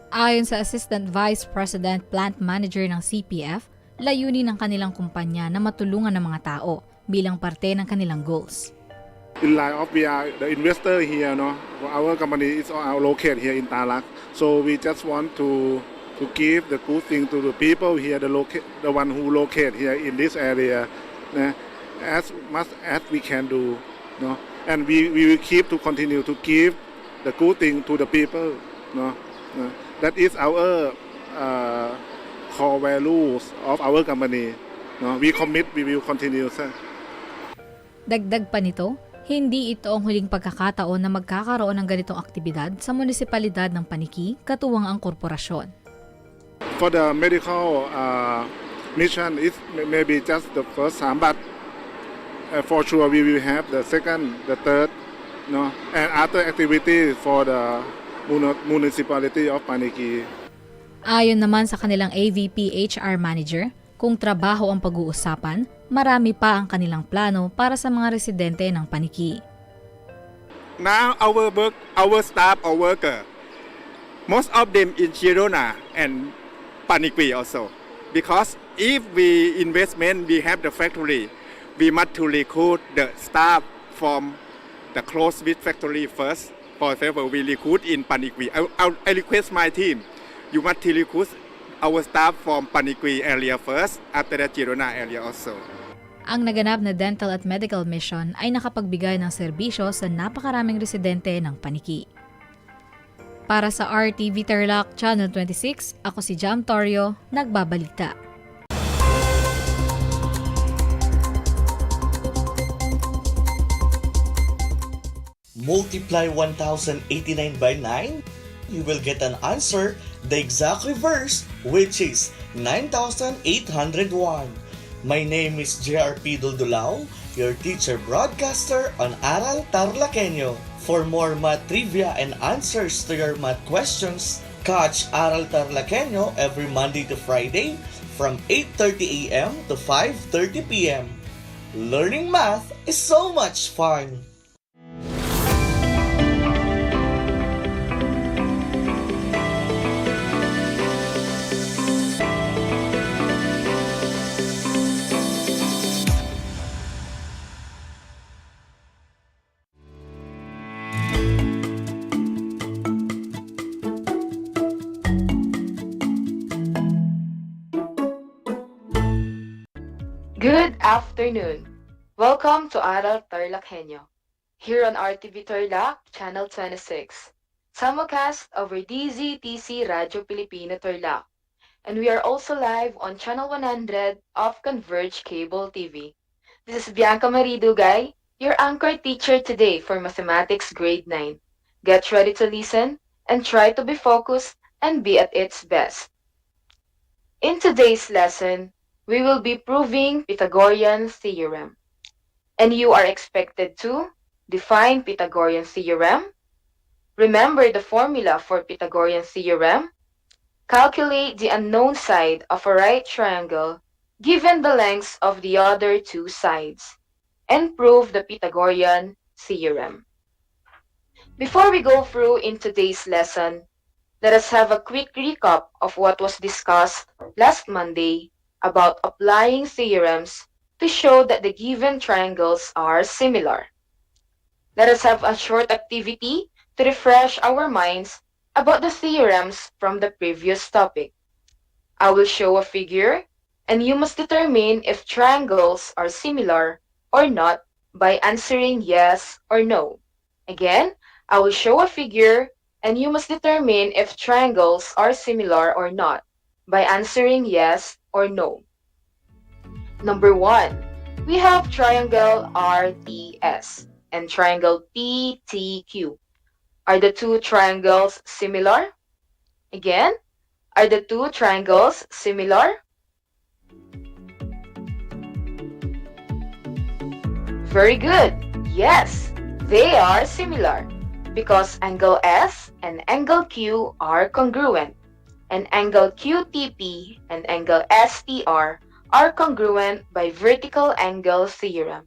Ayon sa Assistant Vice President Plant Manager ng CPF, layunin ng kanilang kumpanya na matulungan ng mga tao bilang parte ng kanilang goals. In line of we are the investor here, no. Our company is located here in Tarlac, so we just want to give the good thing to the people here, the one who locate here in this area, as much as we can do, no. And we will keep to continue to give the good thing to the people, no. That is our core values of our company. No, we commit, we will continue, sir. Dagdag pa nito, hindi ito ang huling pagkakataon na magkakaroon ng ganitong aktibidad sa munisipalidad ng Paniki, katuwang ang korporasyon. For the medical mission, it may be just the first time, but for sure we will have the second, the third, no, and other activities for the municipality of Paniki. Ayon naman sa kanilang AVP HR Manager, kung trabaho ang pag-uusapan, marami pa ang kanilang plano para sa mga residente ng Paniki. Now our staff or worker, most of them in Girona and Paniki also. Because if we investment, we have the factory, we must to recruit the staff from the close with factory first. For example, we recruit in Paniki. I request my team, you must to recruit our staff from Paniki area first, after that Girona area also. Ang naganap na dental at medical mission ay nakapagbigay ng serbisyo sa napakaraming residente ng Paniki. Para sa RTV Tarlac Channel 26, ako si Jam Torio, nagbabalita. Multiply 1089 by 9, you will get an answer, the exact reverse, which is 9,801. My name is JRP Duldulao, your teacher broadcaster on Aral TarlakHenyo. For more math trivia and answers to your math questions, catch Aral TarlakHenyo every Monday to Friday from 8:30 a.m. to 5:30 p.m. Learning math is so much fun! Good afternoon. Welcome to Aral TarlakHenyo, here on RTV Tarlac, Channel 26, simulcast over DZTC Radio Filipino Tarlac, and we are also live on Channel 100 of Converge Cable TV. This is Bianca Marie Dugay, your anchor teacher today for Mathematics Grade 9. Get ready to listen and try to be focused and be at its best. In today's lesson, we will be proving Pythagorean theorem. And you are expected to define Pythagorean theorem, remember the formula for Pythagorean theorem, calculate the unknown side of a right triangle given the lengths of the other two sides, and prove the Pythagorean theorem. Before we go through in today's lesson, let us have a quick recap of what was discussed last Monday about applying theorems to show that the given triangles are similar. Let us have a short activity to refresh our minds about the theorems from the previous topic. I will show a figure, and you must determine if triangles are similar or not by answering yes or no. Again, I will show a figure, and you must determine if triangles are similar or not by answering yes or no. Number 1, we have triangle RTS and triangle PTQ. Are the two triangles similar? Again, are the two triangles similar? Very good. Yes, they are similar because angle S and angle Q are congruent, and angle QTP and angle STR are congruent by vertical angle theorem.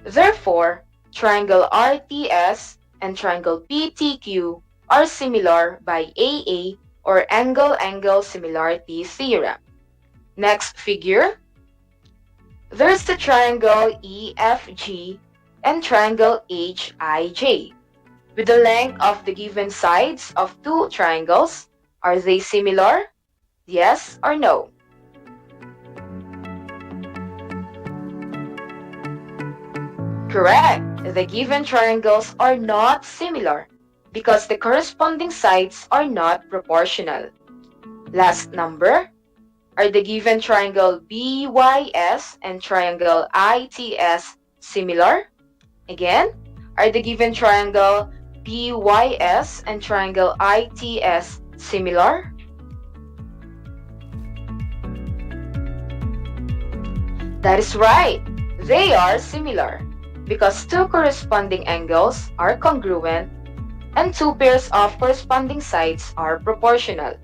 Therefore, triangle RTS and triangle PTQ are similar by AA or angle-angle similarity theorem. Next figure, there's the triangle EFG and triangle HIJ. With the length of the given sides of two triangles, are they similar? Yes or no? Correct. The given triangles are not similar because the corresponding sides are not proportional. Last number, are the given triangle BYS and triangle ITS similar? Again, are the given triangle BYS and triangle ITS similar? That is right. They are similar because two corresponding angles are congruent and two pairs of corresponding sides are proportional.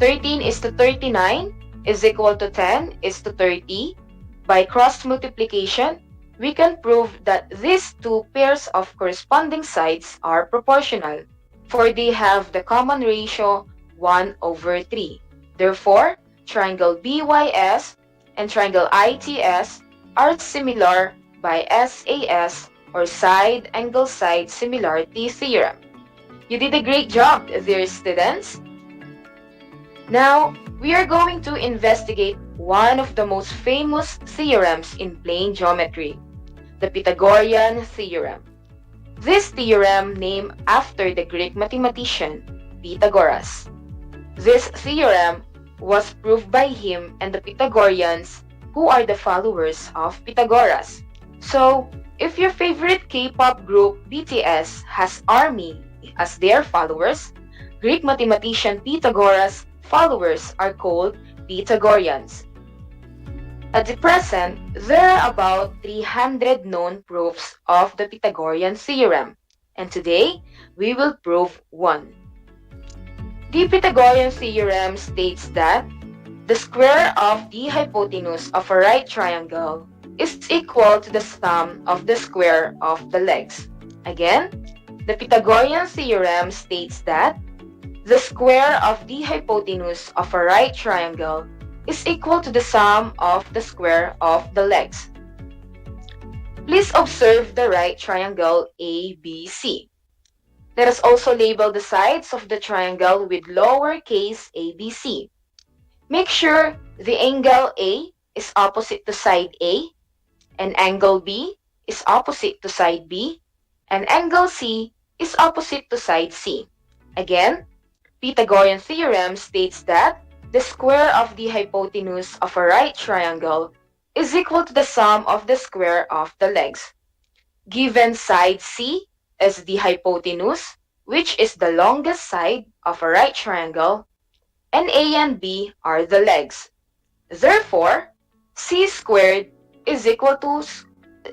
13:39 is equal to 10:30. By cross multiplication, we can prove that these two pairs of corresponding sides are proportional, for they have the common ratio 1/3. Therefore, triangle BYS and triangle ITS are similar by SAS or side angle side similarity theorem. You did a great job, dear students. Now, we are going to investigate one of the most famous theorems in plane geometry, the Pythagorean theorem. This theorem named after the Greek mathematician Pythagoras. This theorem was proved by him and the Pythagoreans, who are the followers of Pythagoras. So, if your favorite K-pop group BTS has ARMY as their followers, Greek mathematician Pythagoras' followers are called Pythagoreans. At the present, there are about 300 known proofs of the Pythagorean theorem, and today we will prove one. The Pythagorean theorem states that the square of the hypotenuse of a right triangle is equal to the sum of the square of the legs. Again, the Pythagorean theorem states that the square of the hypotenuse of a right triangle is equal to the sum of the square of the legs. Please observe the right triangle ABC. Let us also label the sides of the triangle with lowercase abc. Make sure the angle A is opposite to side A, and angle B is opposite to side B, and angle C is opposite to side C. Again, Pythagorean theorem states that the square of the hypotenuse of a right triangle is equal to the sum of the square of the legs. Given side C as the hypotenuse, which is the longest side of a right triangle, and A and B are the legs. Therefore, C squared is equal to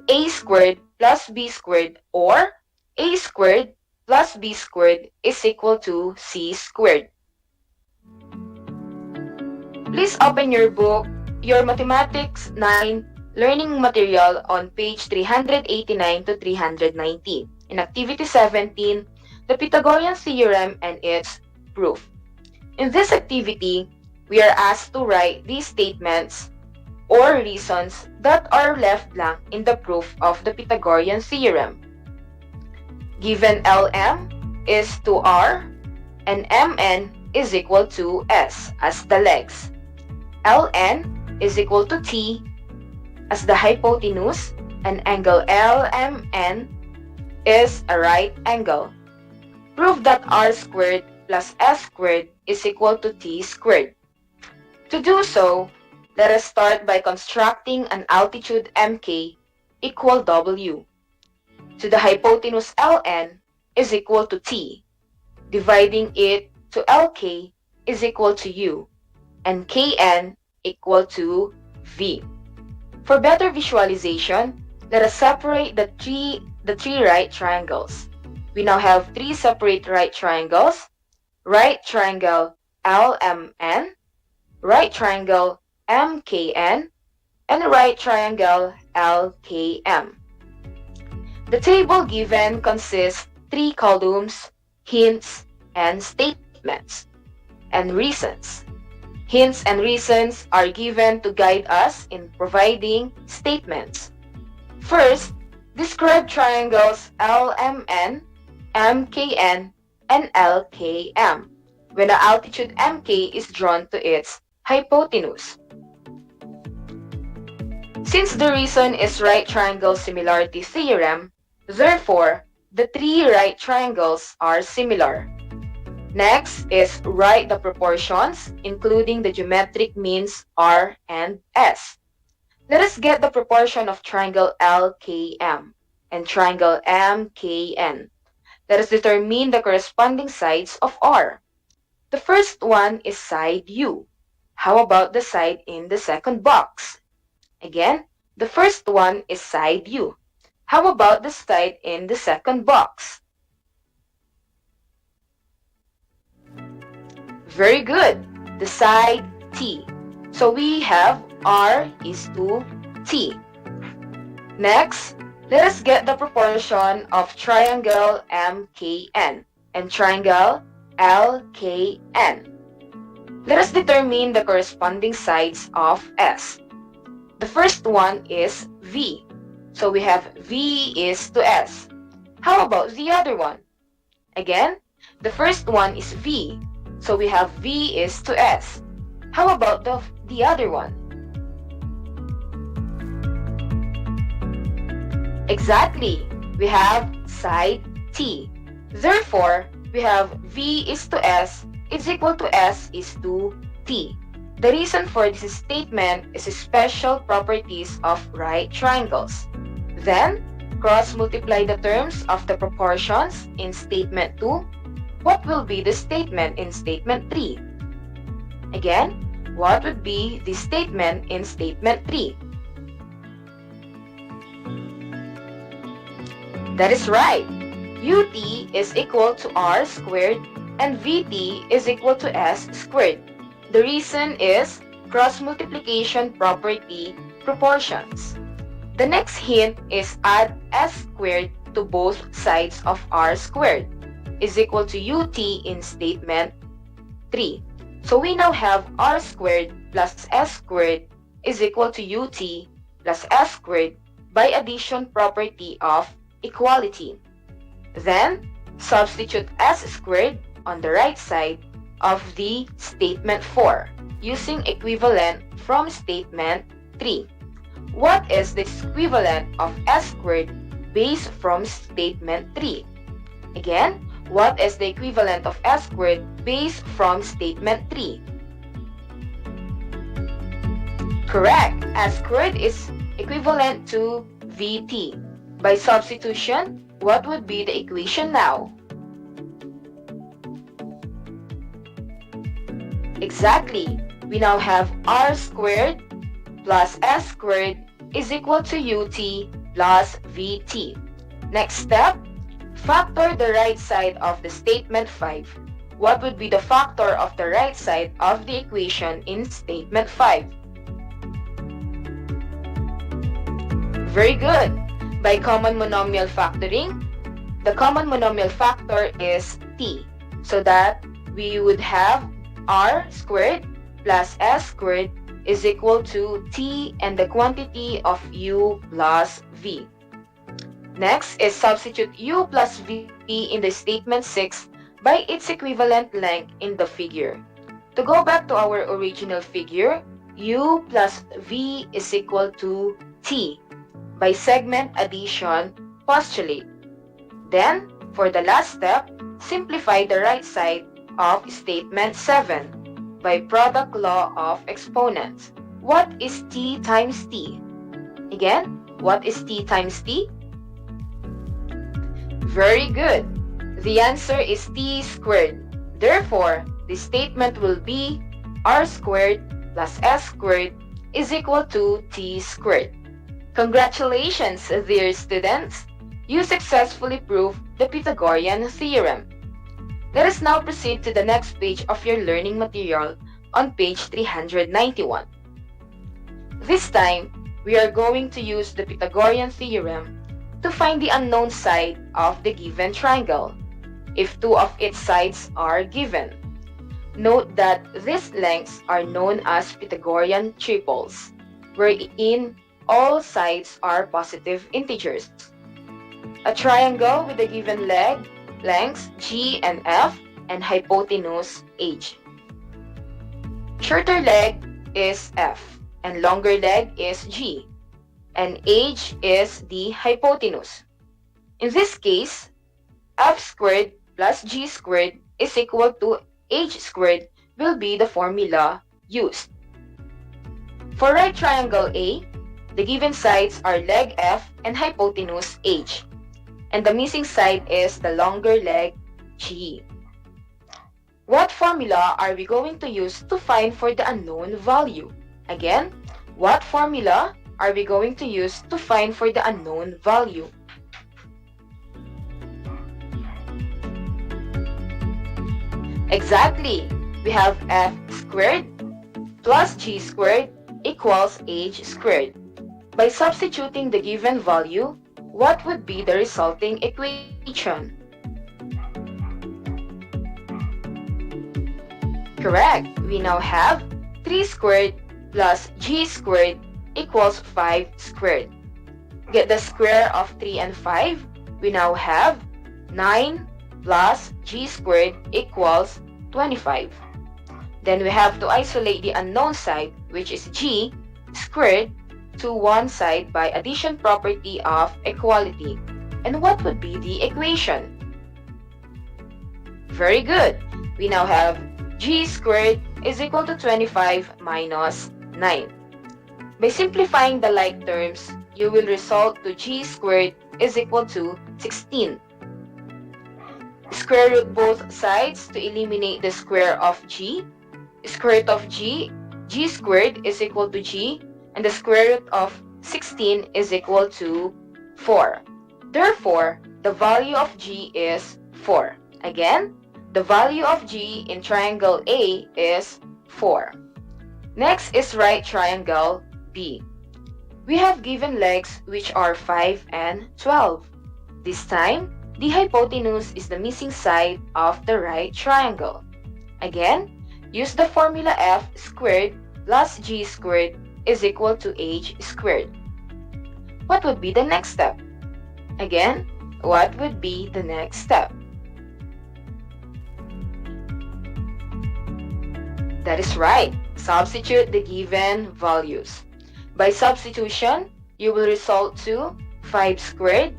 A squared plus B squared, or A squared plus B squared is equal to C squared. Please open your book, your Mathematics 9 learning material on page 389 to 390. In Activity 17, the Pythagorean theorem and its proof. In this activity, we are asked to write these statements or reasons that are left blank in the proof of the Pythagorean theorem. Given Lm is to R and Mn is equal to S as the legs. Ln is equal to T as the hypotenuse, and angle LMN is a right angle. Prove that R squared plus S squared is equal to T squared. To do so, let us start by constructing an altitude Mk equal W. To the hypotenuse Ln is equal to T. Dividing it to Lk is equal to U, and Kn equal to V. For better visualization, let us separate the three right triangles. We now have three separate right triangles: right triangle LMN, right triangle MKN, and right triangle LKM. The table given consists three columns, hints, and statements. and reasons. Hints and reasons are given to guide us in providing statements. First, describe triangles LMN, MKN, and LKM when the altitude MK is drawn to its hypotenuse. Since the reason is right triangle similarity theorem, therefore, the three right triangles are similar. Next is write the proportions, including the geometric means R and S. Let us get the proportion of triangle LKM and triangle MKN. Let us determine the corresponding sides of R. The first one is side U. How about the side in the second box? Again, the first one is side U. How about the side in the second box? Very good. The side T. So we have R is to T. Next, let us get the proportion of triangle MKN and triangle LKN. Let us determine the corresponding sides of S. The first one is V. So we have V is to S. How about the other one? Again, the first one is V. So we have V is to S. How about the other one? Exactly. We have side T. Therefore, we have V is to S is equal to S is to T. The reason for this statement is special properties of right triangles. Then, cross-multiply the terms of the proportions in statement 2. What will be the statement in statement 3? Again, what would be the statement in statement 3? That is right. UT is equal to R squared and VT is equal to S squared. The reason is cross-multiplication property proportions. The next hint is add S squared to both sides of R squared is equal to UT in statement 3. So we now have R squared plus S squared is equal to UT plus S squared by addition property of equality. Then, substitute S squared on the right side of the statement 4 using equivalent from statement 3. What is the equivalent of S squared based from statement 3? Again, what is the equivalent of S squared based from statement 3? Correct. S squared is equivalent to VT. By substitution, what would be the equation now? Exactly. We now have R squared plus S squared is equal to UT plus VT. Next step, factor the right side of the statement 5. What would be the factor of the right side of the equation in statement 5? Very good. By common monomial factoring, the common monomial factor is T. So that we would have R squared plus S squared is equal to T and the quantity of U plus V. Next is substitute U plus V in the statement 6 by its equivalent length in the figure. To go back to our original figure, U plus V is equal to T. By segment addition, postulate. Then, for the last step, simplify the right side of statement 7 by product law of exponents. What is T times T? Again, what is T times T? Very good. The answer is T squared. Therefore, the statement will be R squared plus S squared is equal to T squared. Congratulations, dear students! You successfully proved the Pythagorean theorem. Let us now proceed to the next page of your learning material on page 391. This time, we are going to use the Pythagorean theorem to find the unknown side of the given triangle, if two of its sides are given. Note that these lengths are known as Pythagorean triples, wherein all sides are positive integers. A triangle with a given leg, lengths G and F, and hypotenuse H. Shorter leg is F, and longer leg is G, and H is the hypotenuse. In this case, F squared plus G squared is equal to H squared will be the formula used. For right triangle A, the given sides are leg F and hypotenuse H, and the missing side is the longer leg G. What formula are we going to use to find for the unknown value? Again, what formula are we going to use to find for the unknown value? Exactly! We have F squared plus G squared equals H squared. By substituting the given value, what would be the resulting equation? Correct! We now have 3 squared plus G squared equals 5 squared. Get the square of 3 and 5, we now have 9 plus G squared equals 25. Then we have to isolate the unknown side, which is G squared, to one side by addition property of equality. And what would be the equation? Very good. We now have G squared is equal to 25 minus 9. By simplifying the like terms, you will result to G squared is equal to 16. Square root both sides to eliminate the square of G. Square root of G squared is equal to G, and the square root of 16 is equal to 4. Therefore, the value of G is 4. Again, the value of G in triangle A is 4. Next is right triangle B. We have given legs which are 5 and 12. This time, the hypotenuse is the missing side of the right triangle. Again, use the formula F squared plus G squared is equal to H squared. What would be the next step? Again, what would be the next step? That is right. Substitute the given values. By substitution, you will result to 5 squared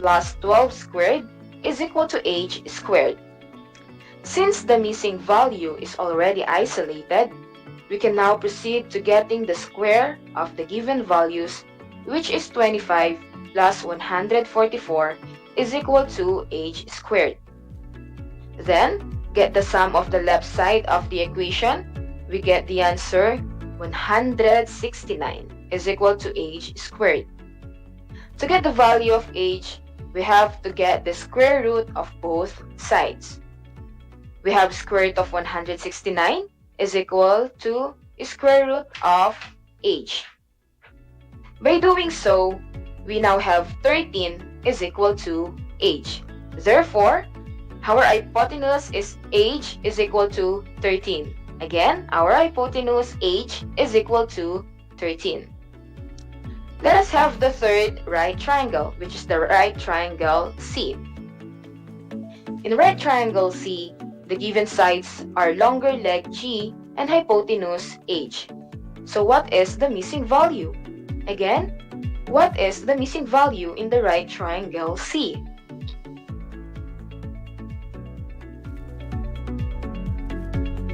plus 12 squared is equal to H squared. Since the missing value is already isolated, we can now proceed to getting the square of the given values, which is 25 plus 144 is equal to H squared. Then, get the sum of the left side of the equation. We get the answer 169 is equal to H squared. To get the value of H, we have to get the square root of both sides. We have square root of 169 is equal to square root of H. By doing so, we now have 13 is equal to H. Therefore, our hypotenuse is H is equal to 13. Again, our hypotenuse H is equal to 13. Let us have the third right triangle, which is the right triangle C. In right triangle C, the given sides are longer leg G and hypotenuse H. So what is the missing value? Again, what is the missing value in the right triangle C?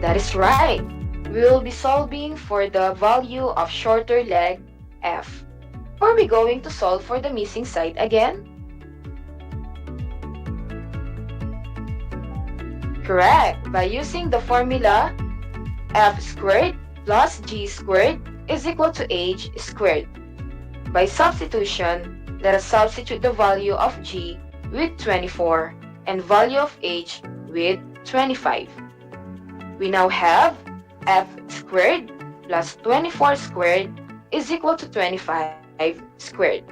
That is right. We will be solving for the value of shorter leg F. Are we going to solve for the missing side again? Correct. By using the formula F squared plus G squared is equal to H squared. By substitution, let us substitute the value of G with 24 and value of H with 25. We now have F squared plus 24 squared is equal to 25 squared.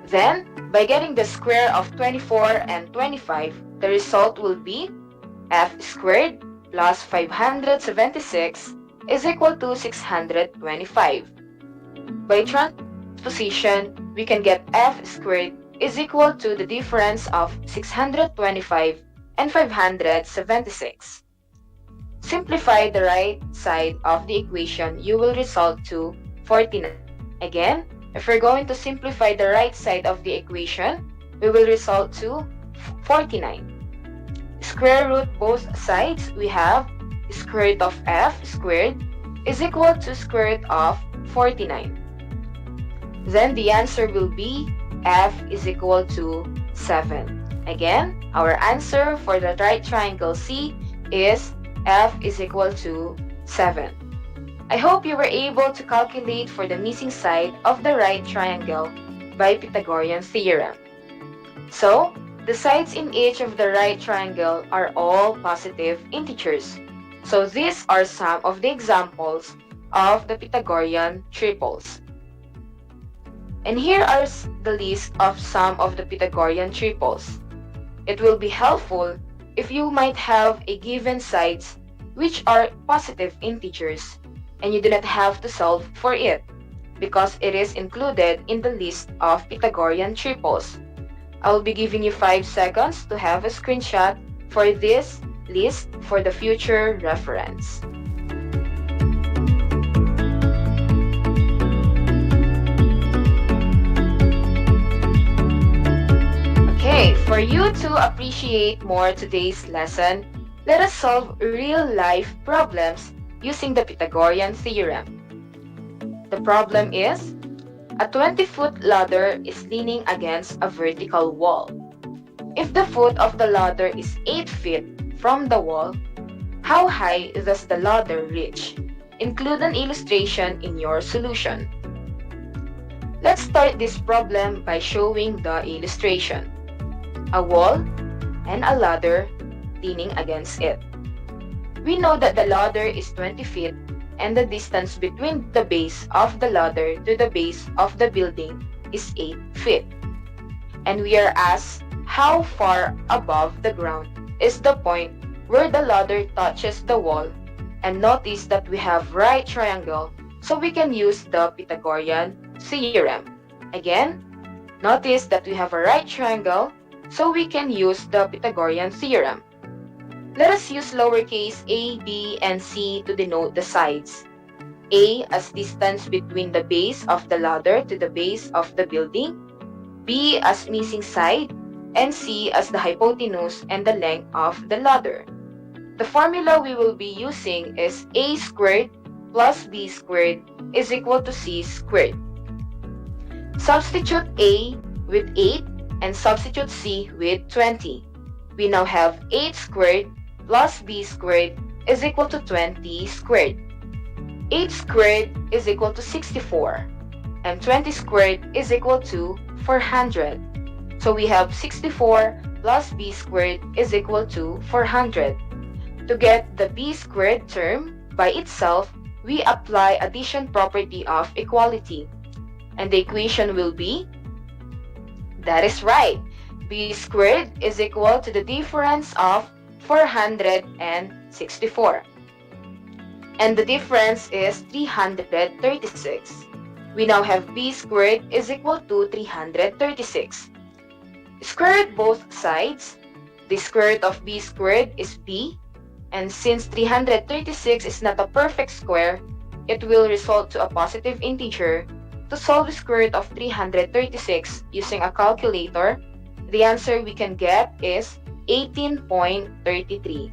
Then, by getting the square of 24 and 25, the result will be f squared plus 576 is equal to 625. By transposition, we can get f squared is equal to the difference of 625 and 576. Simplify the right side of the equation, you will result to 49. Again, if we're going to simplify the right side of the equation, we will result to 49. Square root both sides, we have square root of f squared is equal to square root of 49. Then the answer will be f is equal to 7. Again, our answer for the right triangle C is f is equal to 7. I hope you were able to calculate for the missing side of the right triangle by Pythagorean theorem. So, the sides in each of the right triangle are all positive integers. So these are some of the examples of the Pythagorean triples. And here are the list of some of the Pythagorean triples. It will be helpful if you might have a given sides which are positive integers and you do not have to solve for it because it is included in the list of Pythagorean triples. I will be giving you 5 seconds to have a screenshot for this list for the future reference. Okay, for you to appreciate more today's lesson, let us solve real-life problems using the Pythagorean theorem. The problem is, a 20-foot ladder is leaning against a vertical wall. If the foot of the ladder is 8 feet from the wall, how high does the ladder reach? Include an illustration in your solution. Let's start this problem by showing the illustration. A wall and a ladder leaning against it. We know that the ladder is 20 feet and the distance between the base of the ladder to the base of the building is 8 feet. And we are asked how far above the ground is the point where the ladder touches the wall, and notice that we have right triangle, so we can use the Pythagorean theorem. Again, notice that we have a right triangle, so we can use the Pythagorean theorem. Let us use lowercase a, b, and c to denote the sides. A as distance between the base of the ladder to the base of the building, b as missing side, and c as the hypotenuse and the length of the ladder. The formula we will be using is a squared plus b squared is equal to c squared. Substitute a with 8 and substitute c with 20. We now have 8 squared plus b squared is equal to 20 squared. 8 squared is equal to 64, and 20 squared is equal to 400. So we have 64 plus b squared is equal to 400. To get the b squared term by itself, we apply addition property of equality. And the equation will be, that is right, b squared is equal to the difference of 464. And the difference is 336. We now have b squared is equal to 336. Square root both sides. The square root of b squared is b. And since 336 is not a perfect square, it will result to a positive integer. To solve the square root of 336 using a calculator, the answer we can get is 18.33.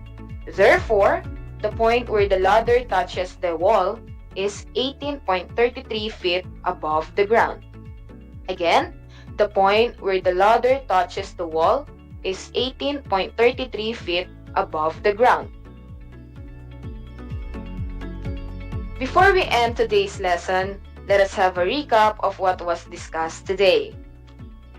Therefore, the point where the ladder touches the wall is 18.33 feet above the ground. Again, the point where the ladder touches the wall is 18.33 feet above the ground. Before we end today's lesson, let us have a recap of what was discussed today.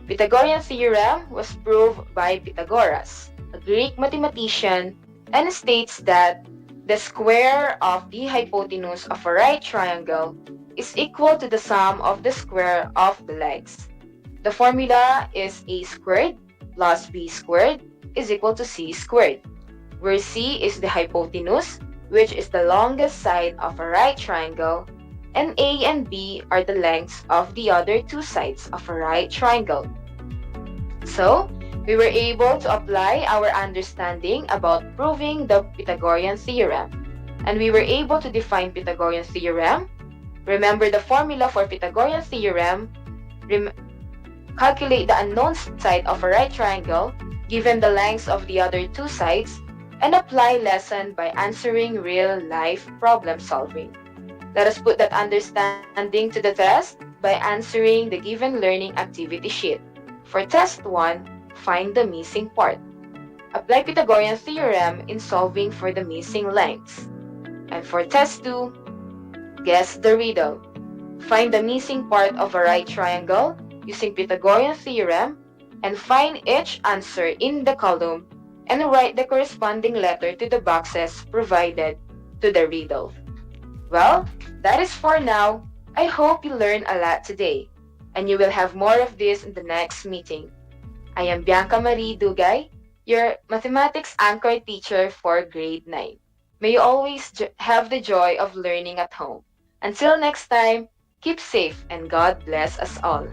Pythagorean theorem was proved by Pythagoras, a Greek mathematician, and states that the square of the hypotenuse of a right triangle is equal to the sum of the square of the legs. The formula is a squared plus b squared is equal to c squared. where C is the hypotenuse, which is the longest side of a right triangle, and A and B are the lengths of the other two sides of a right triangle. So, we were able to apply our understanding about proving the Pythagorean theorem. And we were able to define Pythagorean theorem. Remember the formula for Pythagorean theorem. Calculate the unknown side of a right triangle given the lengths of the other two sides, and apply lesson by answering real-life problem solving. Let us put that understanding to the test by answering the given learning activity sheet. For test 1, find the missing part. Apply Pythagorean theorem in solving for the missing lengths. And for test 2, guess the riddle. Find the missing part of a right triangle using Pythagorean theorem and find each answer in the column and write the corresponding letter to the boxes provided to the riddle. Well, that is for now. I hope you learned a lot today, and you will have more of this in the next meeting. I am Bianca Marie Dugay, your mathematics anchor teacher for grade 9. May you always have the joy of learning at home. Until next time, keep safe and God bless us all.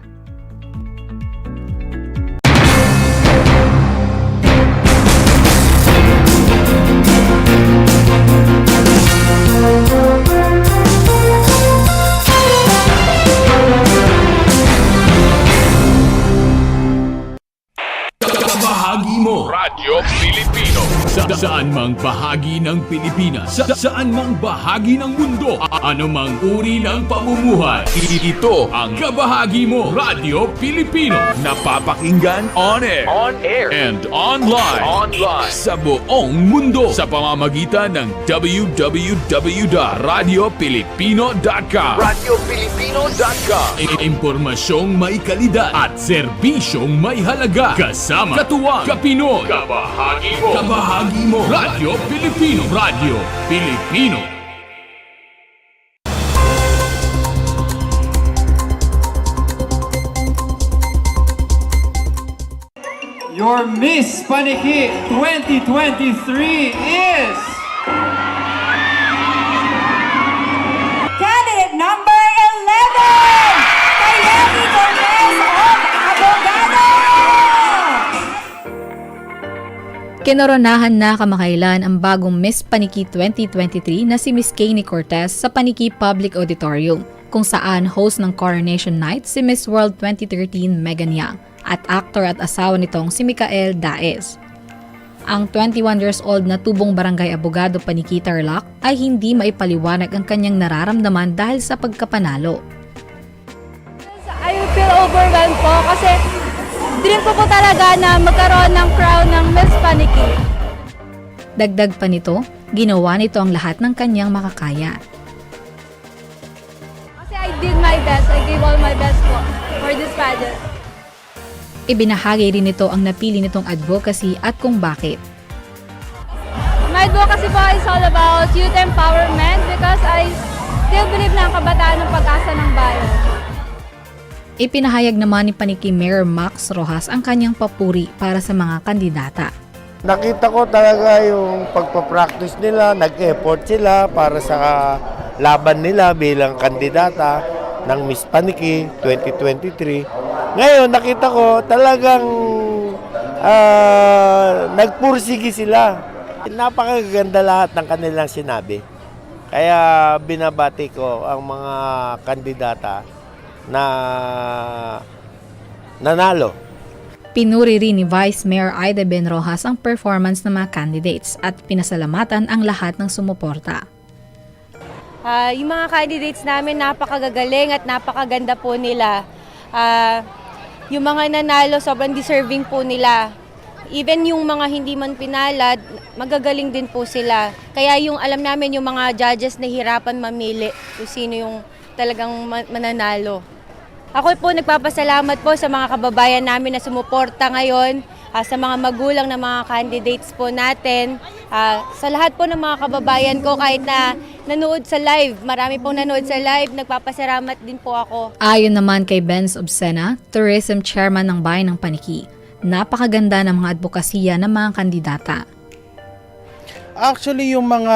Bahagi mo Radyo Pilipino saan mang bahagi ng Pilipinas, saan mang bahagi ng mundo, anumang uri ng pamumuhay. Ito ang Kabahagi Mo Radyo Pilipino, napapakinggan on air and online sa buong mundo sa pamamagitan ng www.radiopilipino.com. Impormasyong may kalidad at serbisyong may halaga, kasama katuwang Kapinoy. Kabahagi Mo Radyo Pilipino. Radyo Pilipino. Your Miss Paniki 2023 is candidate number 11, Kayemi Gomez of Abogado. Kinoronahan na kamakailan ang bagong Miss Paniki 2023 na si Miss Kaynie Cortez sa Paniki Public Auditorium, kung saan host ng Coronation Night si Miss World 2013 Megan Yang at actor at asawa nitong si Micael Daez. Ang 21 years old na tubong barangay abogado Paniki Tarlac ay hindi maipaliwanag ang kanyang nararamdaman dahil sa pagkapanalo. I feel overwhelmed po kasi dream ko po talaga na magkaroon ng crown ng Miss Paniki. Dagdag pa nito, ginawa nito ang lahat ng kanyang makakaya. Kasi I did my best, I gave all my best po for this pageant. Ibinahagi rin nito ang napili nitong advocacy at kung bakit. My advocacy po is all about youth empowerment because I still believe na ang kabataan ng pag-asa ng bayan. Ipinahayag naman ni Paniki Mayor Max Rojas ang kanyang papuri para sa mga kandidata. Nakita ko talaga yung pagpapractice nila, nag-effort sila para sa laban nila bilang kandidata ng Miss Paniki 2023. Ngayon, nakita ko talagang nagpursige sila. Napakaganda lahat ng kanilang sinabi. Kaya binabati ko ang mga kandidata na nanalo. Pinuri rin ni Vice Mayor Aida Ben Rojas ang performance ng mga candidates at pinasalamatan ang lahat ng sumuporta. Yung mga candidates namin napakagagaling at napakaganda po nila. Yung mga nanalo, sobrang deserving po nila. Even yung mga hindi man pinalad, magagaling din po sila. Kaya yung alam namin, yung mga judges na hirapan mamili kung sino yung talagang mananalo. Ako po nagpapasalamat po sa mga kababayan namin na sumuporta ngayon, sa mga magulang na mga candidates po natin, sa lahat po ng mga kababayan ko kahit na nanood sa live. Marami pong nanood sa live, nagpapasalamat din po ako. Ayon naman kay Benz Obsena, Tourism Chairman ng Bayan ng Paniki, napakaganda ng mga advokasya ng mga kandidata. Actually, yung mga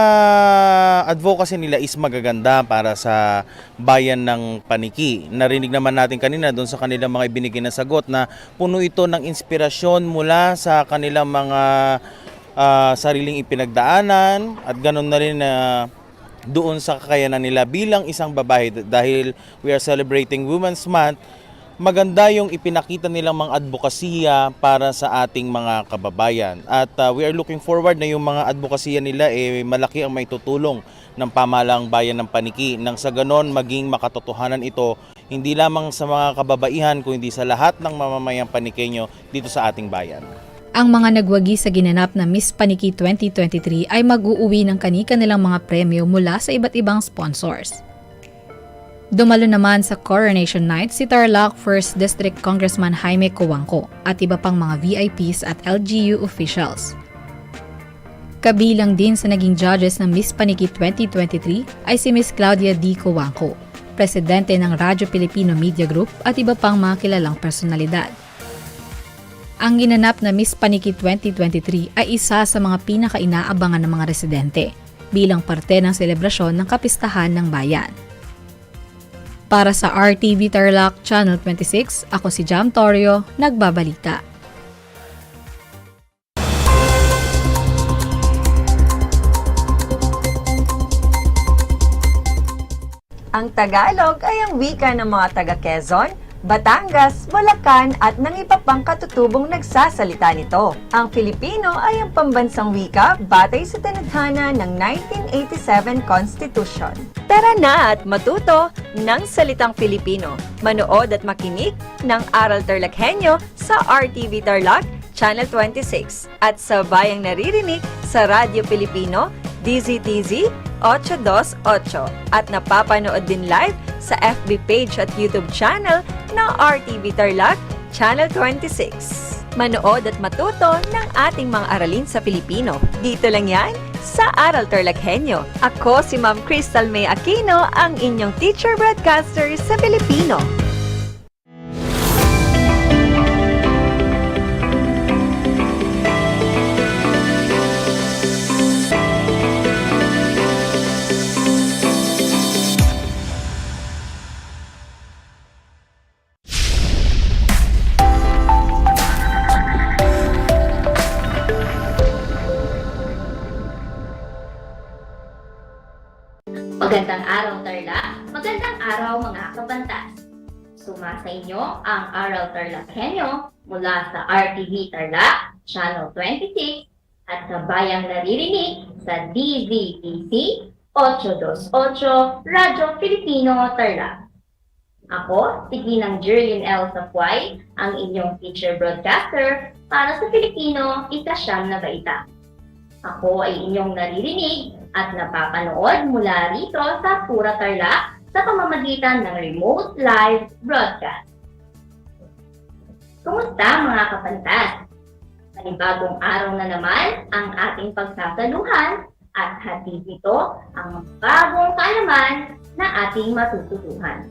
advocacy nila is magaganda para sa bayan ng Paniki. Narinig naman natin kanina doon sa kanilang mga ibinigay na sagot na puno ito ng inspirasyon mula sa kanilang mga sariling ipinagdaanan at ganoon na rin na doon sa kakayanan nila bilang isang babae dahil we are celebrating Women's Month. Maganda yung ipinakita nilang mga advokasya para sa ating mga kababayan. At we are looking forward na yung mga advokasya nila malaki ang maitutulong ng pamahalaang bayan ng Paniki nang sa ganon maging makatotohanan ito hindi lamang sa mga kababaihan kundi sa lahat ng mamamayang Panikenyo dito sa ating bayan. Ang mga nagwagi sa ginanap na Miss Paniki 2023 ay mag-uuwi ng kani-kanilang mga premyo mula sa iba't ibang sponsors. Dumalo naman sa Coronation Night si Tarlac 1st District Congressman Jaime Coangco at iba pang mga VIPs at LGU officials. Kabilang din sa naging judges ng Miss Paniki 2023 ay si Miss Claudia D. Coangco, presidente ng Radyo Pilipino Media Group at iba pang mga kilalang personalidad. Ang ginanap na Miss Paniki 2023 ay isa sa mga pinaka-inaabangan ng mga residente bilang parte ng selebrasyon ng kapistahan ng bayan. Para sa RTV Tarlac Channel 26, ako si Jam Torio, nagbabalita. Ang Tagalog ay ang wika ng mga taga-Quezon, Batangas, Bulacan at ng iba pang katutubong nagsasalita nito. Ang Filipino ay ang pambansang wika batay sa tinadhana ng 1987 Constitution. Tara na at matuto ng salitang Filipino. Manood at makinig ng Aral TarlakHenyo sa RTV Tarlac Channel 26 at sa bayang naririnig sa Radyo Pilipino DZTZ 828 at napapanood din live sa FB page at YouTube channel ng RTV Tarlac Channel 26. Manood at matuto ng ating mga aralin sa Filipino. Dito lang yan sa Aral TarlakHenyo. Ako si Ma'am Crystal May Aquino, ang inyong teacher broadcaster sa Filipino. Magandang araw, Tarlac! Magandang araw, mga kabantas! Suma sa inyo ang Aral TarlakHenyo mula sa RTV Tarlac, Channel 26 at sa bayang naririnig sa DZTC 828 Radyo Pilipino Tarlac. Ako, si Ginang Jerlyn L. Safway, ang inyong teacher broadcaster para sa Filipino ikasyam na baita. Ako ay inyong naririnig at napapanood mula rito sa Pura Tarlac sa pamamagitan ng remote live broadcast. Kumusta mga kapantas? Panibagong araw na naman ang ating pagsasaluhan at hatid nito ang bagong kaalaman na ating matututuhan.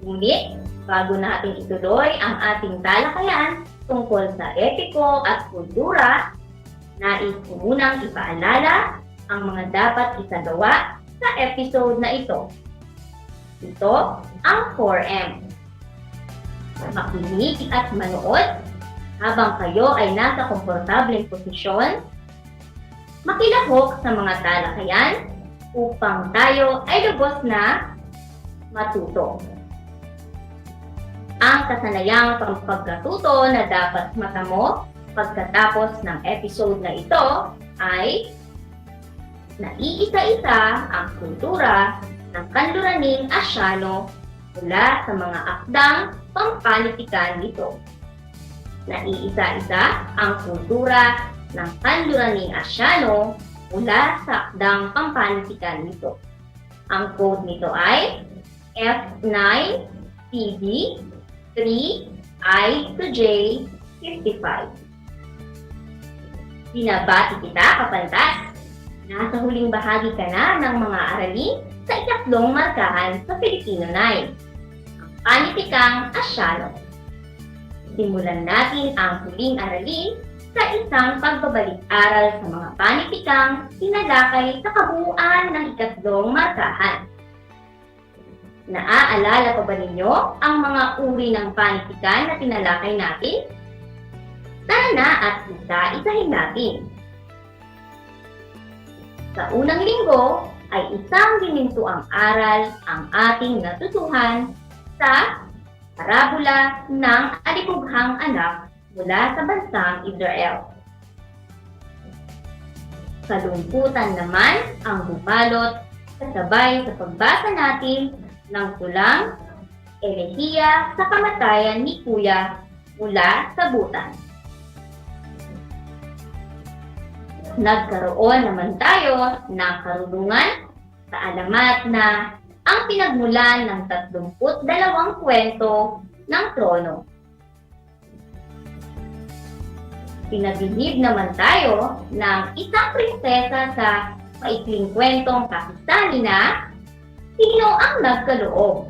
Ngunit, bago natin ituloy ang ating talakayan tungkol sa etiko at kultura, nais ko munang ipaalala ang mga dapat isagawa sa episode na ito. Ito ang 4M. Makinig at manood habang kayo ay nasa komportableng posisyon. Makilahok sa mga talakayan upang tayo ay lubos na matuto. Ang kasanayang pagkatuto na dapat matamo pagkatapos ng episode na ito ay naiisa-isa ang kultura ng kanluraning Asyano mula sa mga akdang pampanitikan nito. Naiisa-isa ang kultura ng kanluraning Asyano mula sa akdang pampanitikan nito. Ang code nito ay F9CB3I-J55. Binabati kita, kapantas! Nasa huling bahagi ka na ng mga aralin sa ikatlong markahan sa Filipino 9, ang panitikang Asyano. Simulan natin ang huling aralin sa isang pagbabalik-aral sa mga panitikang tinalakay sa kabuuan ng ikatlong markahan. Naaalala pa ba ninyo ang mga uri ng panitikan na tinalakay natin? Tara na at isa-isahin natin. Sa unang linggo ay isang ginintuang aral ang ating natutuhan sa parabola ng alipughang anak mula sa bansang Israel. Kalungkutan naman ang bumalot kasabay sa pagbasa natin ng tulang Elehiya sa kamatayan ni Kuya mula sa Butan. Nagkaroon naman tayo ng karunungan sa alamat na ang pinagmulan ng 32 kwento ng trono. Pinabihib naman tayo ng isang prinsesa sa maikling kwentong Pakistani na sino ang nagkaloob.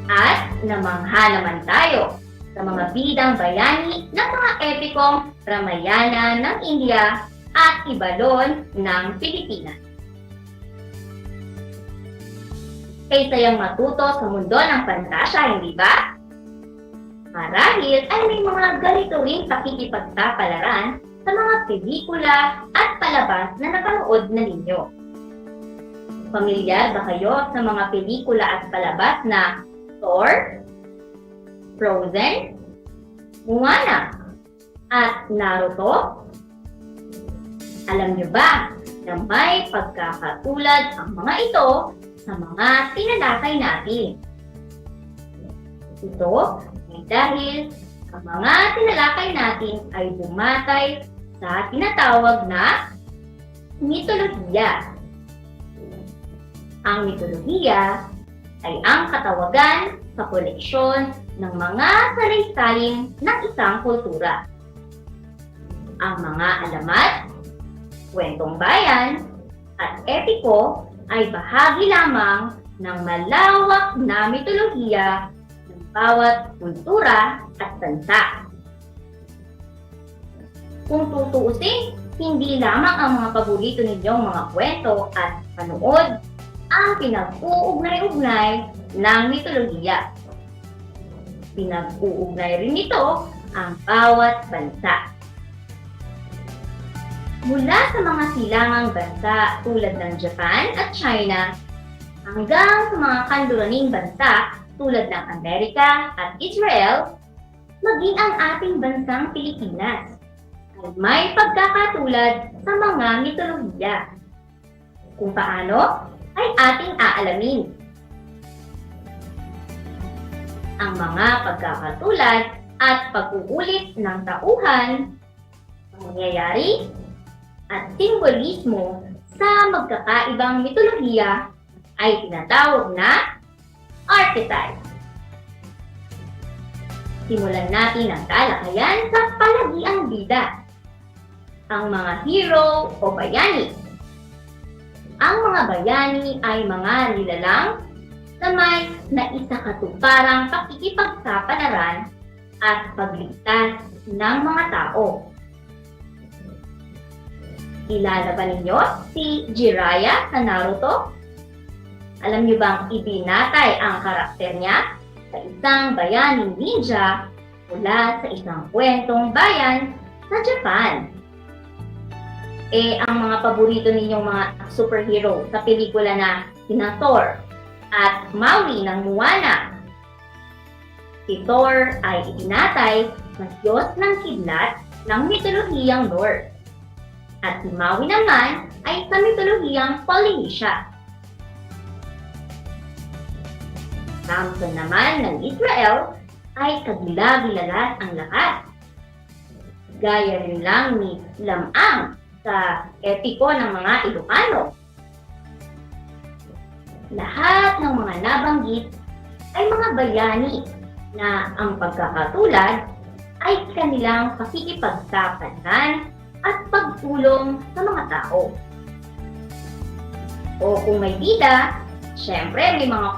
At namangha naman tayo sa mga bidang bayani ng mga epikong Ramayana ng India at Ibalon ng Pilipinas. Kaysa yang matuto sa mundo ng pantasya, hindi ba? Marahil ay may mga ganito ring pakikipagtapalaran sa mga pelikula at palabas na napanood na ninyo. Pamilyar ba kayo sa mga pelikula at palabas na Thor, Frozen, Moana, at Naruto? Alam niyo ba na may pagkakatulad ang mga ito sa mga tinalakay natin? Ito ay dahil ang mga tinalakay natin ay bumatay sa tinatawag na mitolohiya. Ang mitolohiya ay ang katawagan sa koleksyon ng mga salaysay ng isang kultura. Ang mga alamat, kwentong bayan, at epiko ay bahagi lamang ng malawak na mitolohiya ng bawat kultura at bansa. Kung tutuusin, hindi lamang ang mga paborito ninyong mga kwento at panood ang pinag-uugnay-ugnay ng mitolohiya. Pinag-uugnay rin nito ang bawat bansa. Mula sa mga silangang bansa tulad ng Japan at China hanggang sa mga kanluraning bansa tulad ng Amerika at Israel, maging ang ating bansang Pilipinas ay may pagkakatulad sa mga mitolohiya. Kung paano ay ating aalamin. Ang mga pagkakatulad at pag-uulit ng tauhan, pangyayari, at simbolismo sa magkakaibang mitolohiya ay tinatawag na archetype. Simulan natin ang talakayan sa palagiang bida. Ang mga hero o bayani. Ang mga bayani ay mga nilalang na may naisakatuparang pakikipagsapalaran at pagligtas ng mga tao. Kilala ba ninyo si Jiraiya sa Naruto? Alam niyo bang ibinatay ang karakter niya sa isang bayaning ninja mula sa isang kwentong bayan sa Japan? Ang mga paborito ninyong mga superhero sa pelikula na sina Thor at Maui ng Moana. Si Thor ay ibinatay na Diyos ng kidlat ng mitolohiyang Norse. At si Maui naman ay sa mitolohiyang Polynesia. Samson naman ng Israel ay kagila-gilalas ang lakas. Gaya rin lang ni Lamang sa epiko ng mga Ilocano. Lahat ng mga nabanggit ay mga bayani na ang pagkakatulad ay kanilang pakikipagtapatan at pagtulong sa mga tao. O kung may bida, syempre may mga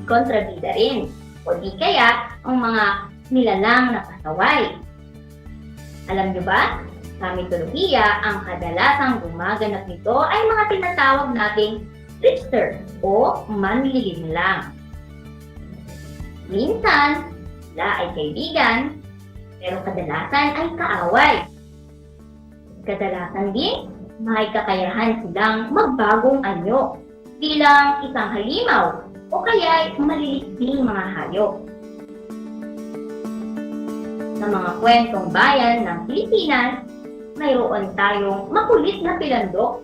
kontrabida rin. O di kaya ang mga nilalang na pasaway. Alam niyo ba, sa mitolohiya, ang kadalasang gumaganap nito ay mga tinatawag nating trickster o manlilinlang. Minsan, sila ay kaibigan, pero kadalasan ay kaaway. Kadalasan din, may kakayahan silang magbagong anyo bilang isang halimaw o kaya maliliting mga hayop. Sa mga kwentong bayan ng Pilipinas, mayroon tayong makulit na pilandok.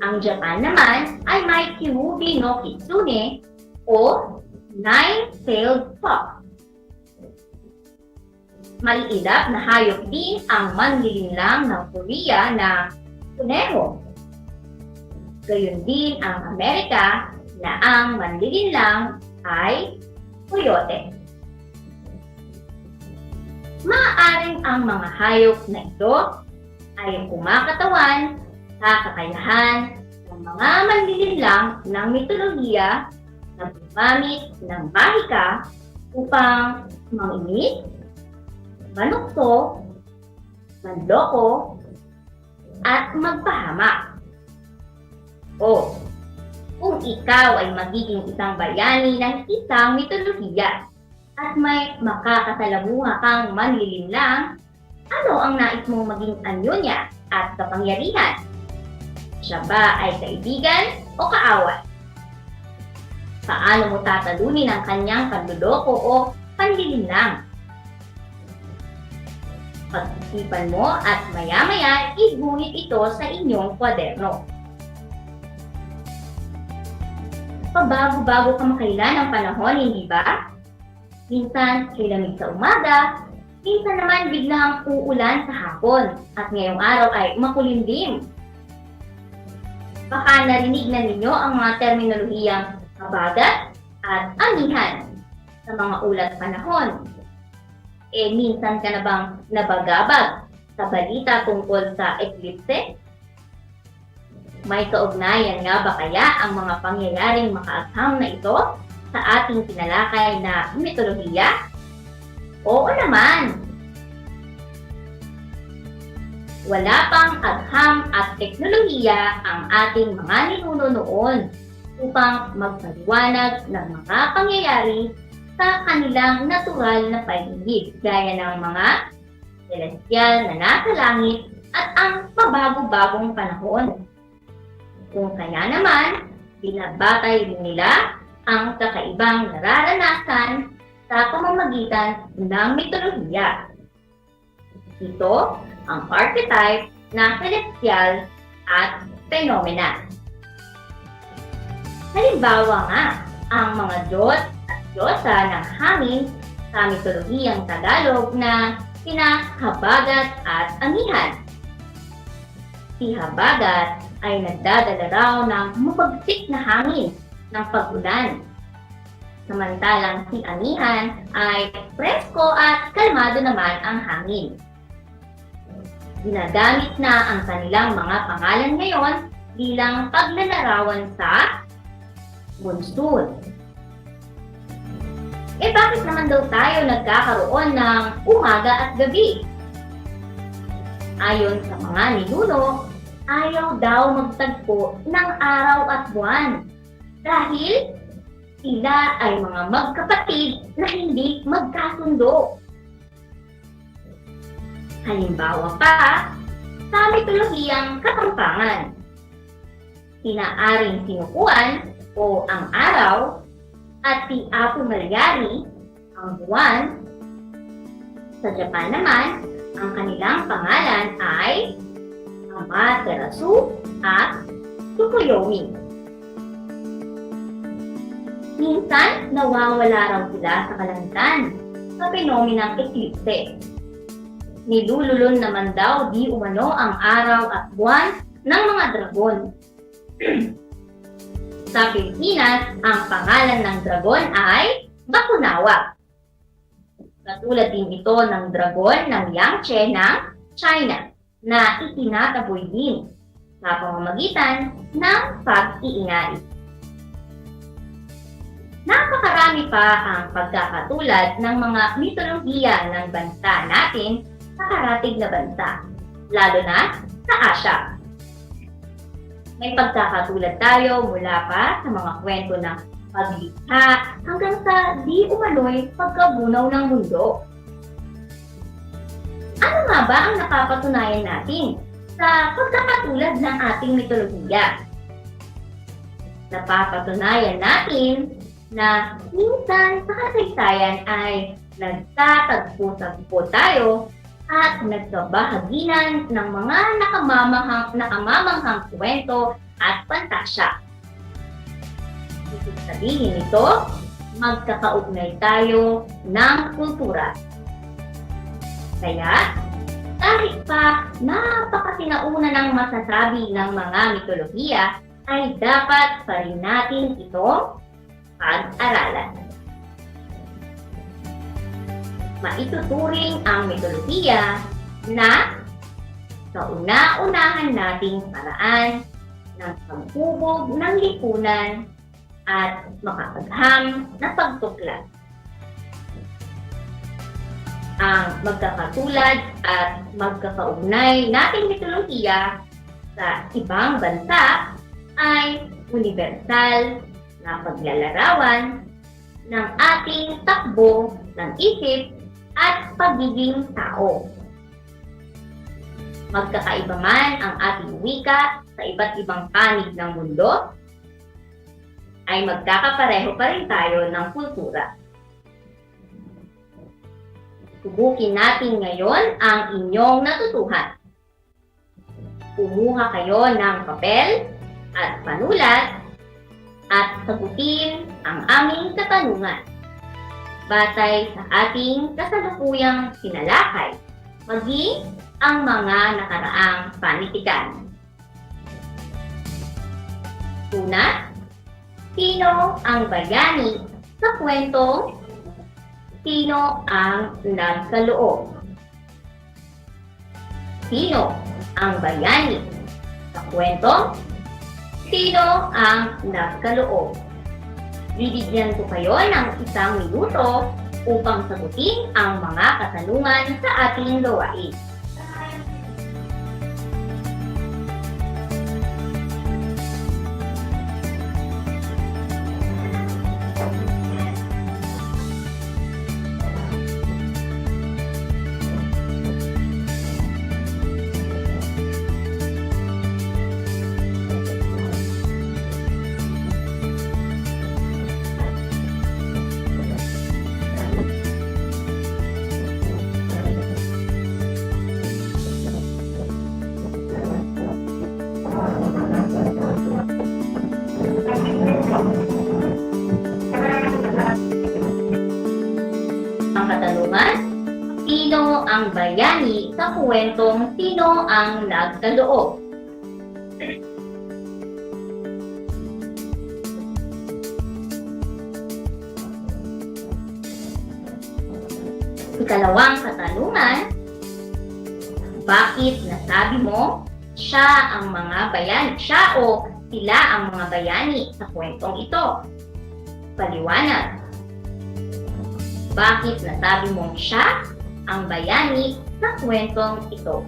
Ang Japan naman ay may Kyuubi no Kitsune o nine-tailed fox. Maiilap na hayop din ang manlilinlang ng Korea na kuneho. Gayon din ang Amerika na ang manlilinlang ay coyote. Maaaring ang mga hayop na ito ay kumakatawan sa kakayahan ng mga manlilinlang ng mitolohiya na gumamit ng bahika upang manginis, manukso, manloko, at magpahamak. O, kung ikaw ay magiging isang bayani ng isang mitolohiya at may makakasalamuha kang manlilinlang, ano ang nais mong maging anyo niya at kapangyarihan? Siya ba ay kaibigan o kaaway? Paano mo tatalunin ang kanyang panluloko o panlilinlang? Pag-isipan mo at maya-maya iguhit ito sa inyong kwaderno. Pabago-bago kamakailan ang panahon, hindi ba? Minsan ay lamig sa umaga, minsan naman biglang uulan sa hapon, at ngayong araw ay makulimlim. Baka narinig na ninyo ang mga terminolohiyang habagat at amihan sa mga ulat panahon. Minsan ka na bang nabagabag sa balita tungkol sa eclipse? May kaugnayan nga ba kaya ang mga pangyayaring makaagham na ito sa ating tinalakay na mitolohiya? Oo naman! Wala pang agham at teknolohiya ang ating mga ninuno noon upang magpaliwanag ng mga pangyayari sa kanilang natural na paligid, gaya ng mga celestial na nasa langit at ang pabago-bagong panahon. Kung kaya naman, binabatay din nila ang kakaibang nararanasan sa pamamagitan ng mitolohiya. Ito ang archetype ng celestial at phenomena. Halimbawa nga, ang mga Diyos at Diyosa ng hangin sa mitolohiyang Tagalog na sina Habagat at Amihan. Si Habagat ay nagdadala raw ng mabagsik na hangin ng pag-ulan. Samantalang si Amihan ay presko at kalmado naman ang hangin. Ginagamit na ang kanilang mga pangalan ngayon bilang paglalarawan sa monsoon. Bakit naman daw tayo nagkakaroon ng umaga at gabi? Ayon sa mga ninuno, ayaw daw magtagpo ng araw at buwan dahil sila ay mga magkapatid na hindi magkasundo. Halimbawa pa, sa mitolohiyang Kapampangan, sinaaring sinukuan o ang araw at si Apo Malayari ang buwan. Sa Japan naman, ang kanilang pangalan ay Amaterasu at Tsukuyomi. Minsan, nawawala raw sila sa kalangitan sa phenomenang eclipse. Nilululon naman daw di umano ang araw at buwan ng mga dragon. Sa Pilipinas, ang pangalan ng dragon ay Bakunawa. Katulad din ito ng dragon ng Yangtze ng China na itinataboy din sa pamamagitan ng pag-iingay. napakarami pa ang pagkakatulad ng mga mitolohiya ng bansa natin sa karatig na bansa, lalo na sa Asia. May pagkakatulad tayo mula pa sa mga kwento ng paglikha hanggang sa di umano'y pagkabunaw ng mundo. Ano nga ba ang napapatunayan natin sa pagkakatulad ng ating mitolohiya? Napapatunayan natin na minsan sa kasaysayan ay nagtatagpo-tagpo tayo at nagkabahaginan ng mga nakamamanghang kwento at pantasya. Ibig sabihin nito, magkakaugnay tayo ng kultura. Kaya, kahit pa napakasinauna ng masasabi ng mga mitolohiya, ay dapat pa rin natin ito pag-aralan. Maituturing ang mitolohiya na kauna-unahan nating paraan ng paghubog ng lipunan at makakagham na pagtuklas. Ang magkakatulad at magkakaugnay nating mitolohiya sa ibang bansa ay universal na paglalarawan ng ating takbo ng isip at pagiging tao. Magkakaiba man ang ating wika sa iba't ibang panig ng mundo, ay magkakapareho pa rin tayo ng kultura. Subukin natin ngayon ang inyong natutuhan. Kumuha kayo ng papel at panulat at sagutin ang aming katanungan. Batay sa ating kasalukuyang sinalakay, maging ang mga nakaraang panitikan. Una, sino ang bayani sa kwentong Sino ang nagkaloob? Sino ang bayani sa kwentong Sino ang nagkaloob? Bibigyan ko kayo ng 1 minuto upang sagutin ang mga katanungan sa ating gawain. Ang katanungan, sino ang bayani sa kwentong Sino ang nagkaloob? Ikalawang katanungan, bakit nasabi mo siya ang mga bayani, siya o sila ang mga bayani sa kwentong ito? Paliwanag. Bakit nasabi mong siya ang bayani sa kwentong ito?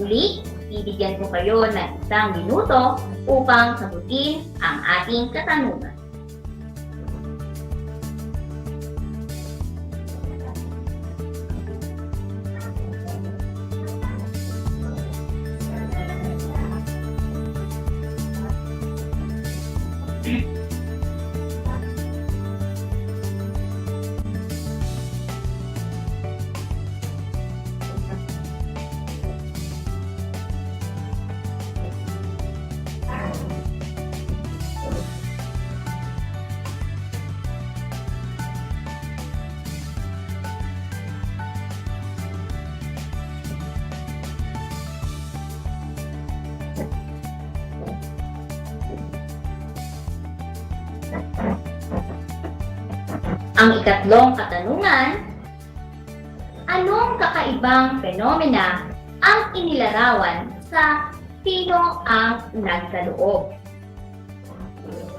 Muli, bibigyan ko kayo ng 1 minuto upang sagutin ang ating katanungan. Ang ikatlong katanungan, anong kakaibang fenomena ang inilarawan sa Sino ang nagkaloob?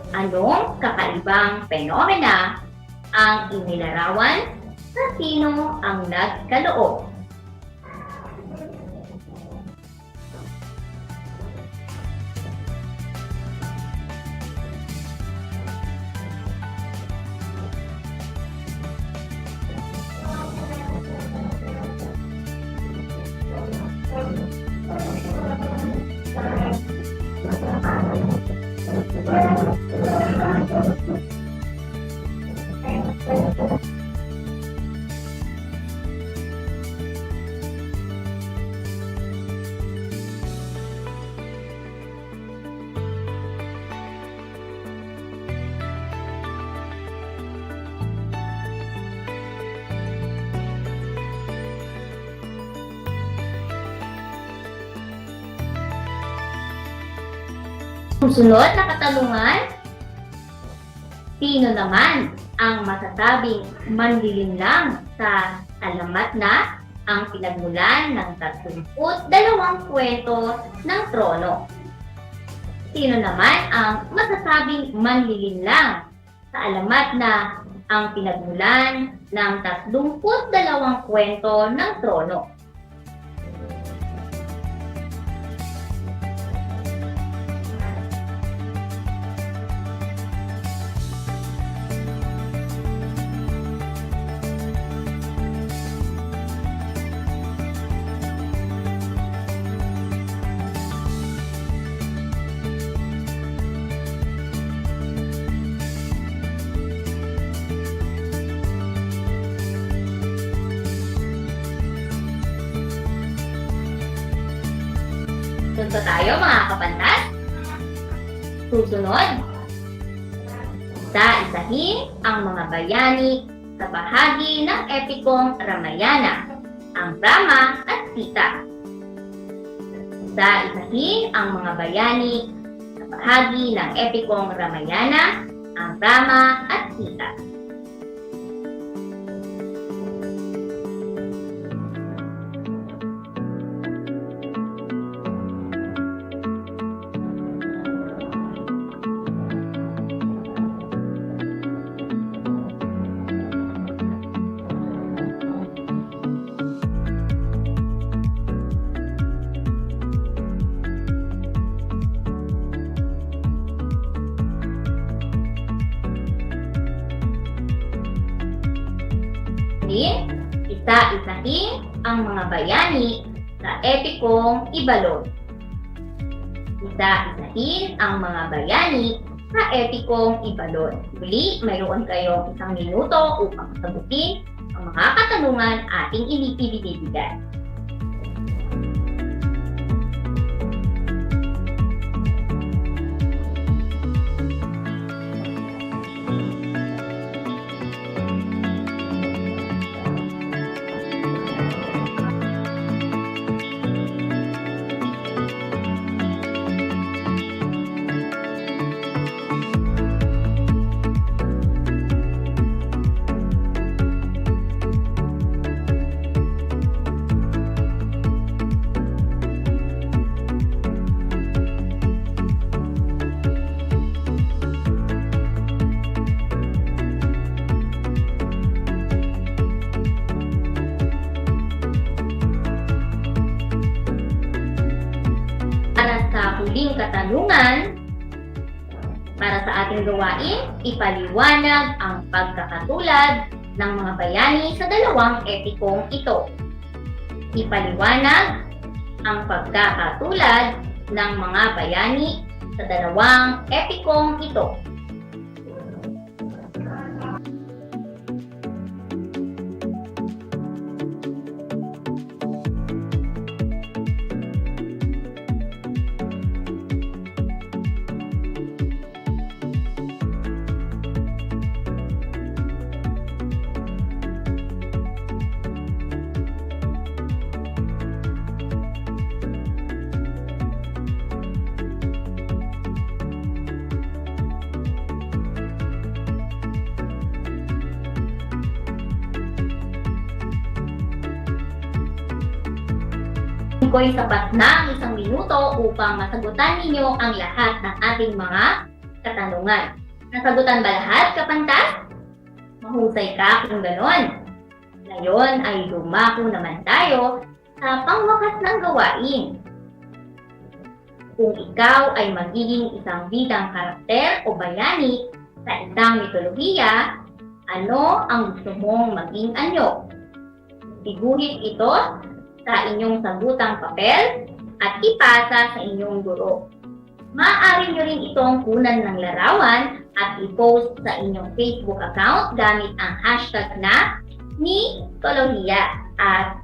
Anong kakaibang fenomena ang inilarawan sa sino ang nagkaloob? Susunod na katanungan, sino naman ang masasabing manlilinlang sa alamat na ang pinagmulan ng 32 kwento ng trono? Sino naman ang masasabing manlilinlang sa alamat na ang pinagmulan ng 32 kwento ng trono? Punto tayo mga kapantas. Susunod, isa-isahin ang mga bayani sa bahagi ng epikong Ramayana, ang Rama at Sita. Isa-isahin ang mga bayani sa bahagi ng epikong Ramayana, ang Rama at Sita. Isa-isahin ang mga bayani sa epikong Ibalod. Isa-isahin ang mga bayani sa epikong Ibalod. Muli, mayroon kayong 1 minuto upang sagutin ang mga katanungan ating ibibigay. Huling katanungan, para sa ating gawain, ipaliwanag ang pagkakatulad ng mga bayani sa dalawang epikong ito. Ipaliwanag ang pagkakatulad ng mga bayani sa dalawang epikong ito. Ko'y sapat na ang 1 minuto upang masagutan ninyo ang lahat ng ating mga Katanungan, nasagutan ba lahat, kapantas? Mahusay ka kung ganon. Ngayon ay dumako naman tayo sa pangwakas ng gawain. Kung ikaw ay magiging isang bidang karakter o bayani sa isang mitolohiya, ano ang gusto mong maging anyo? Sigurit ito sa inyong sagutang papel at ipasa sa inyong guro. Maaari nyo rin itong kunan ng larawan at i-post sa inyong Facebook account gamit ang hashtag na mitolohiya at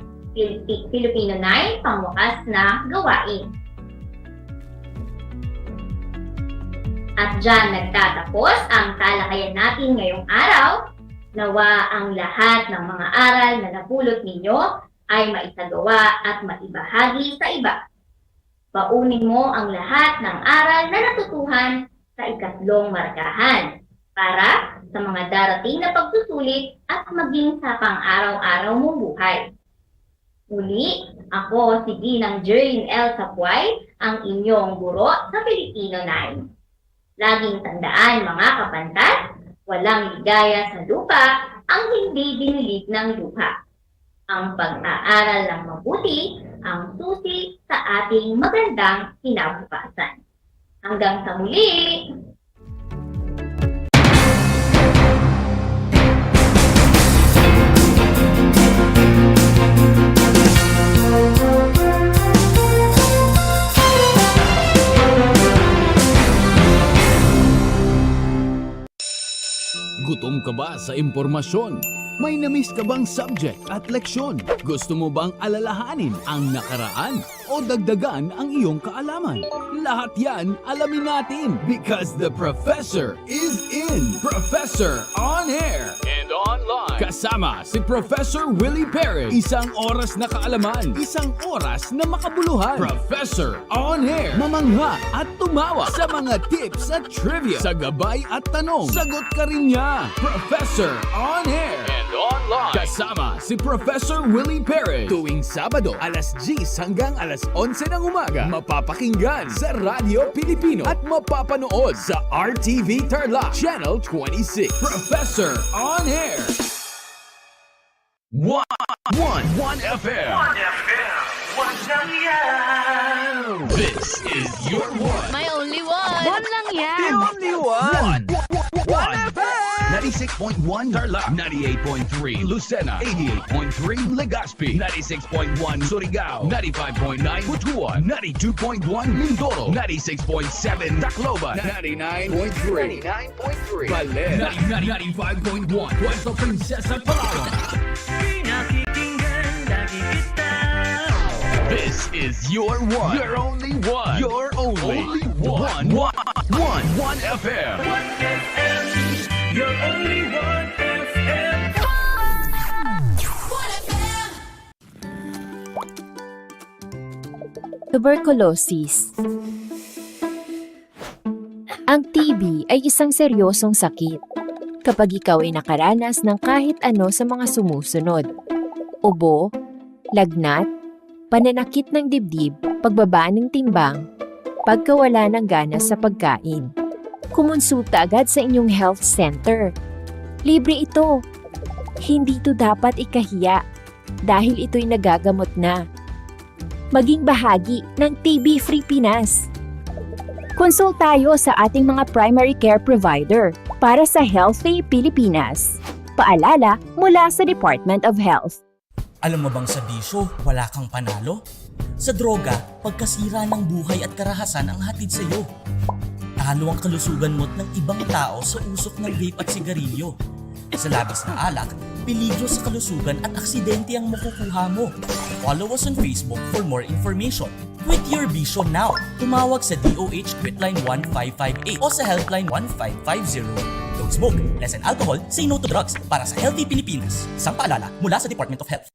Filipino 9 pangwakas na gawain. At dyan nagtatapos ang talakayan natin ngayong araw. Nawa ang lahat ng mga aral na napulot ninyo ay maisagawa at maibahagi sa iba. Baunin mo ang lahat ng aral na natutuhan sa ikatlong markahan para sa mga darating na pagsusulit at maging sa pang-araw-araw mong buhay. Muli, ako si Ginang Jerlyn L. Sapuay, ang inyong guro sa Filipino 9. Laging tandaan mga kapantas, walang ligaya sa lupa ang hindi dinilig ng lupa. Ang pag-aaral ng mabuti ang susi sa ating magandang kinabukasan. Hanggang sa muli! Gutom ka ba sa impormasyon? May na-miss ka bang subject at leksyon? Gusto mo bang alalahanin ang nakaraan o dagdagan ang iyong kaalaman? Lahat yan alamin natin because the Professor is in! Professor on air and online. Kasama si Professor Willie Perez. Isang oras na kaalaman, isang oras na makabuluhan. Professor on air. Mamangha at tumawa sa mga tips at trivia. Sa gabay at tanong, sagot ka rin niya. Professor on air and online. Kasama si Professor Willie Perez. Tuwing Sabado, alas 10 hanggang alas 11 ng umaga. Mapapakinggan sa Radyo Pilipino at mapapanood sa RTV Tarlac Channel 26. Professor on air. 1 FM. 1 FM. 1 lang yan. This is your one. My only one. One lang yan. The only one. 1 FM. 96.1 Tarlac, 98.3 Lucena, 88.3 Legazpi, 96.1 Surigao, 95.9 Butuan, 92.1 Mindoro, 96.7 Tacloban, 99.3 Baler, 95.1 Puerto Princesa, Palawan. This is your one. Your only one. Your only one. 1 FM. 1 FM. Your only 1 FM. 1 FM. Tuberculosis. Ang TB ay isang seryosong sakit. Kapag ikaw ay nakaranas ng kahit ano sa mga sumusunod: ubo, lagnat, pananakit ng dibdib, pagbaba ng timbang, pagkawala ng gana sa pagkain, kumonsulta agad sa inyong health center. Libre ito. Hindi ito dapat ikahiya dahil ito'y nagagamot na. Maging bahagi ng TB-Free Pinas. Consult tayo sa ating mga primary care provider para sa Healthy Pilipinas. Paalala mula sa Department of Health. Alam mo bang sa bisyo, wala kang panalo? Sa droga, pagkasira ng buhay at karahasan ang hatid sa iyo. Talo ang kalusugan mo't ng ibang tao sa usok ng vape at sigarilyo. Sa labis na alak, peligro sa kalusugan at aksidente ang makukuha mo. Follow us on Facebook for more information. Quit your bisyo now. Tumawag sa DOH Quitline 1558 o sa Helpline 1550. Don't smoke, lessen alcohol, say no to drugs para sa Healthy Pilipinas. Isang paalala mula sa Department of Health.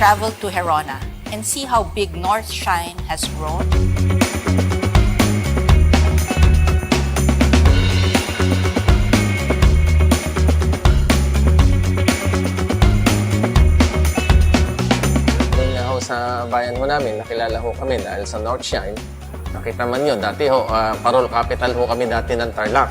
Traveled to Herona. and see how big North Shine has grown? Doon nga ho sa bayan ho namin, nakilala ho kami dahil sa North Shine. Nakita man yun, dati ho, parol capital ho kami dati ng Tarlac.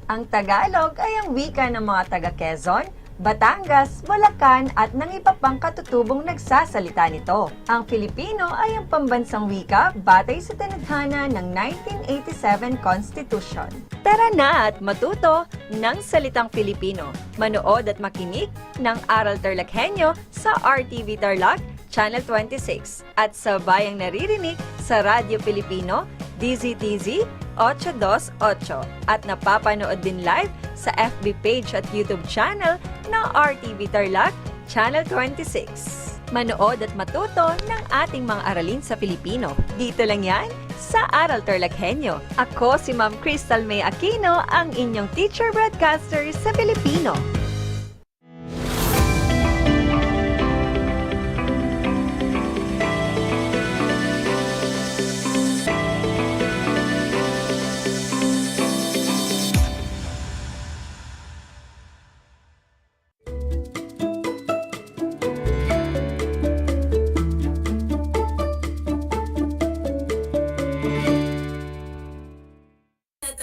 Ang Tagalog ay ang wika ng mga taga Quezon, Batangas, Bulacan at ng iba pang katutubong nagsasalita nito. Ang Filipino ay ang pambansang wika batay sa tanaghana ng 1987 Constitution. Tara na at matuto ng salitang Filipino. Manood at makinig ng Aral TarlakHenyo sa RTV Tarlac, Channel 26 at sa bayang naririnig sa Radyo Pilipino, DZTZ 828 at napapanood din live sa FB page at YouTube channel ng RTV Tarlac, Channel 26. Manood at matuto ng ating mga aralin sa Filipino. Dito lang yan sa Aral TarlakHenyo. Ako si Ma'am Crystal May Aquino, ang inyong teacher broadcaster sa Filipino.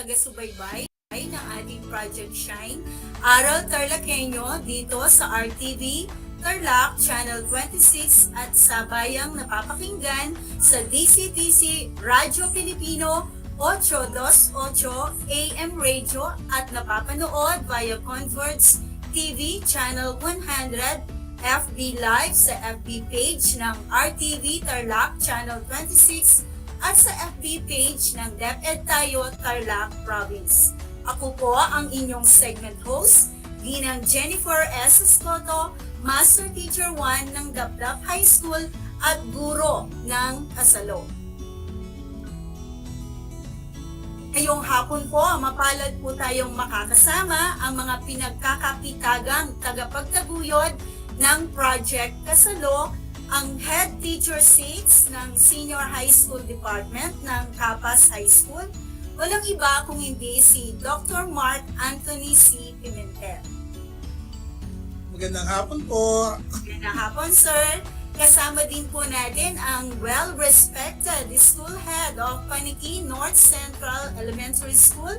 Taga-subaybay ng ating Project Shine, Aral TarlakHenyo dito sa RTV Tarlac, Channel 26 at sa bayang napapakinggan sa DCTC Radyo Pilipino 828 AM Radio at napapanood via Converts TV Channel 100, FB Live sa FB page ng RTV Tarlac Channel 26 at sa FB page ng DEPED tayo, Tarlac Province. Ako po ang inyong segment host, Ginang Jennifer S. Escoto, Master Teacher 1 ng Daplap High School at Guro ng Kasalo. Ngayong hapon po, mapalad po tayong makakasama ang mga pinagkakapitagang tagapagtaguyod ng Project Kasalo, ang Head Teacher 6 ng Senior High School Department ng Capas High School. Walang iba kung hindi si Dr. Mark Anthony C. Pimentel. Magandang hapon po. Magandang hapon, sir. Kasama din po natin ang well-respected School Head of Paniki North Central Elementary School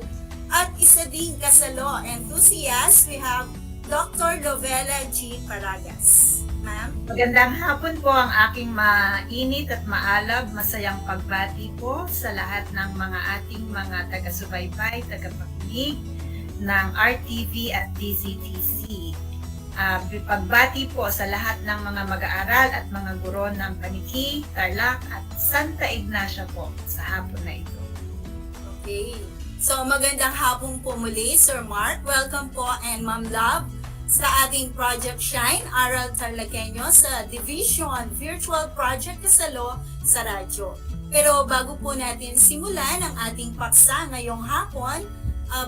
at isa ding Kasalo enthusiast. We have Dr. Lovella G. Paragas. Ma'am? Magandang hapon po ang aking mainit at maalab, masayang pagbati po sa lahat ng mga ating mga taga-subaybay, tagapakinig ng RTV at DZTC. Pagbati po sa lahat ng mga mag-aaral at mga guro ng Paniki, Tarlac at Santa Ignacia po sa hapon na ito. Okay. So magandang hapon po muli, Sir Mark. Welcome po and Ma'am Love sa ating Project Shine, Aral TarlakHenyo sa Division Virtual Project Kasalo sa radyo. Pero bago po natin simulan ang ating paksa ngayong hapon,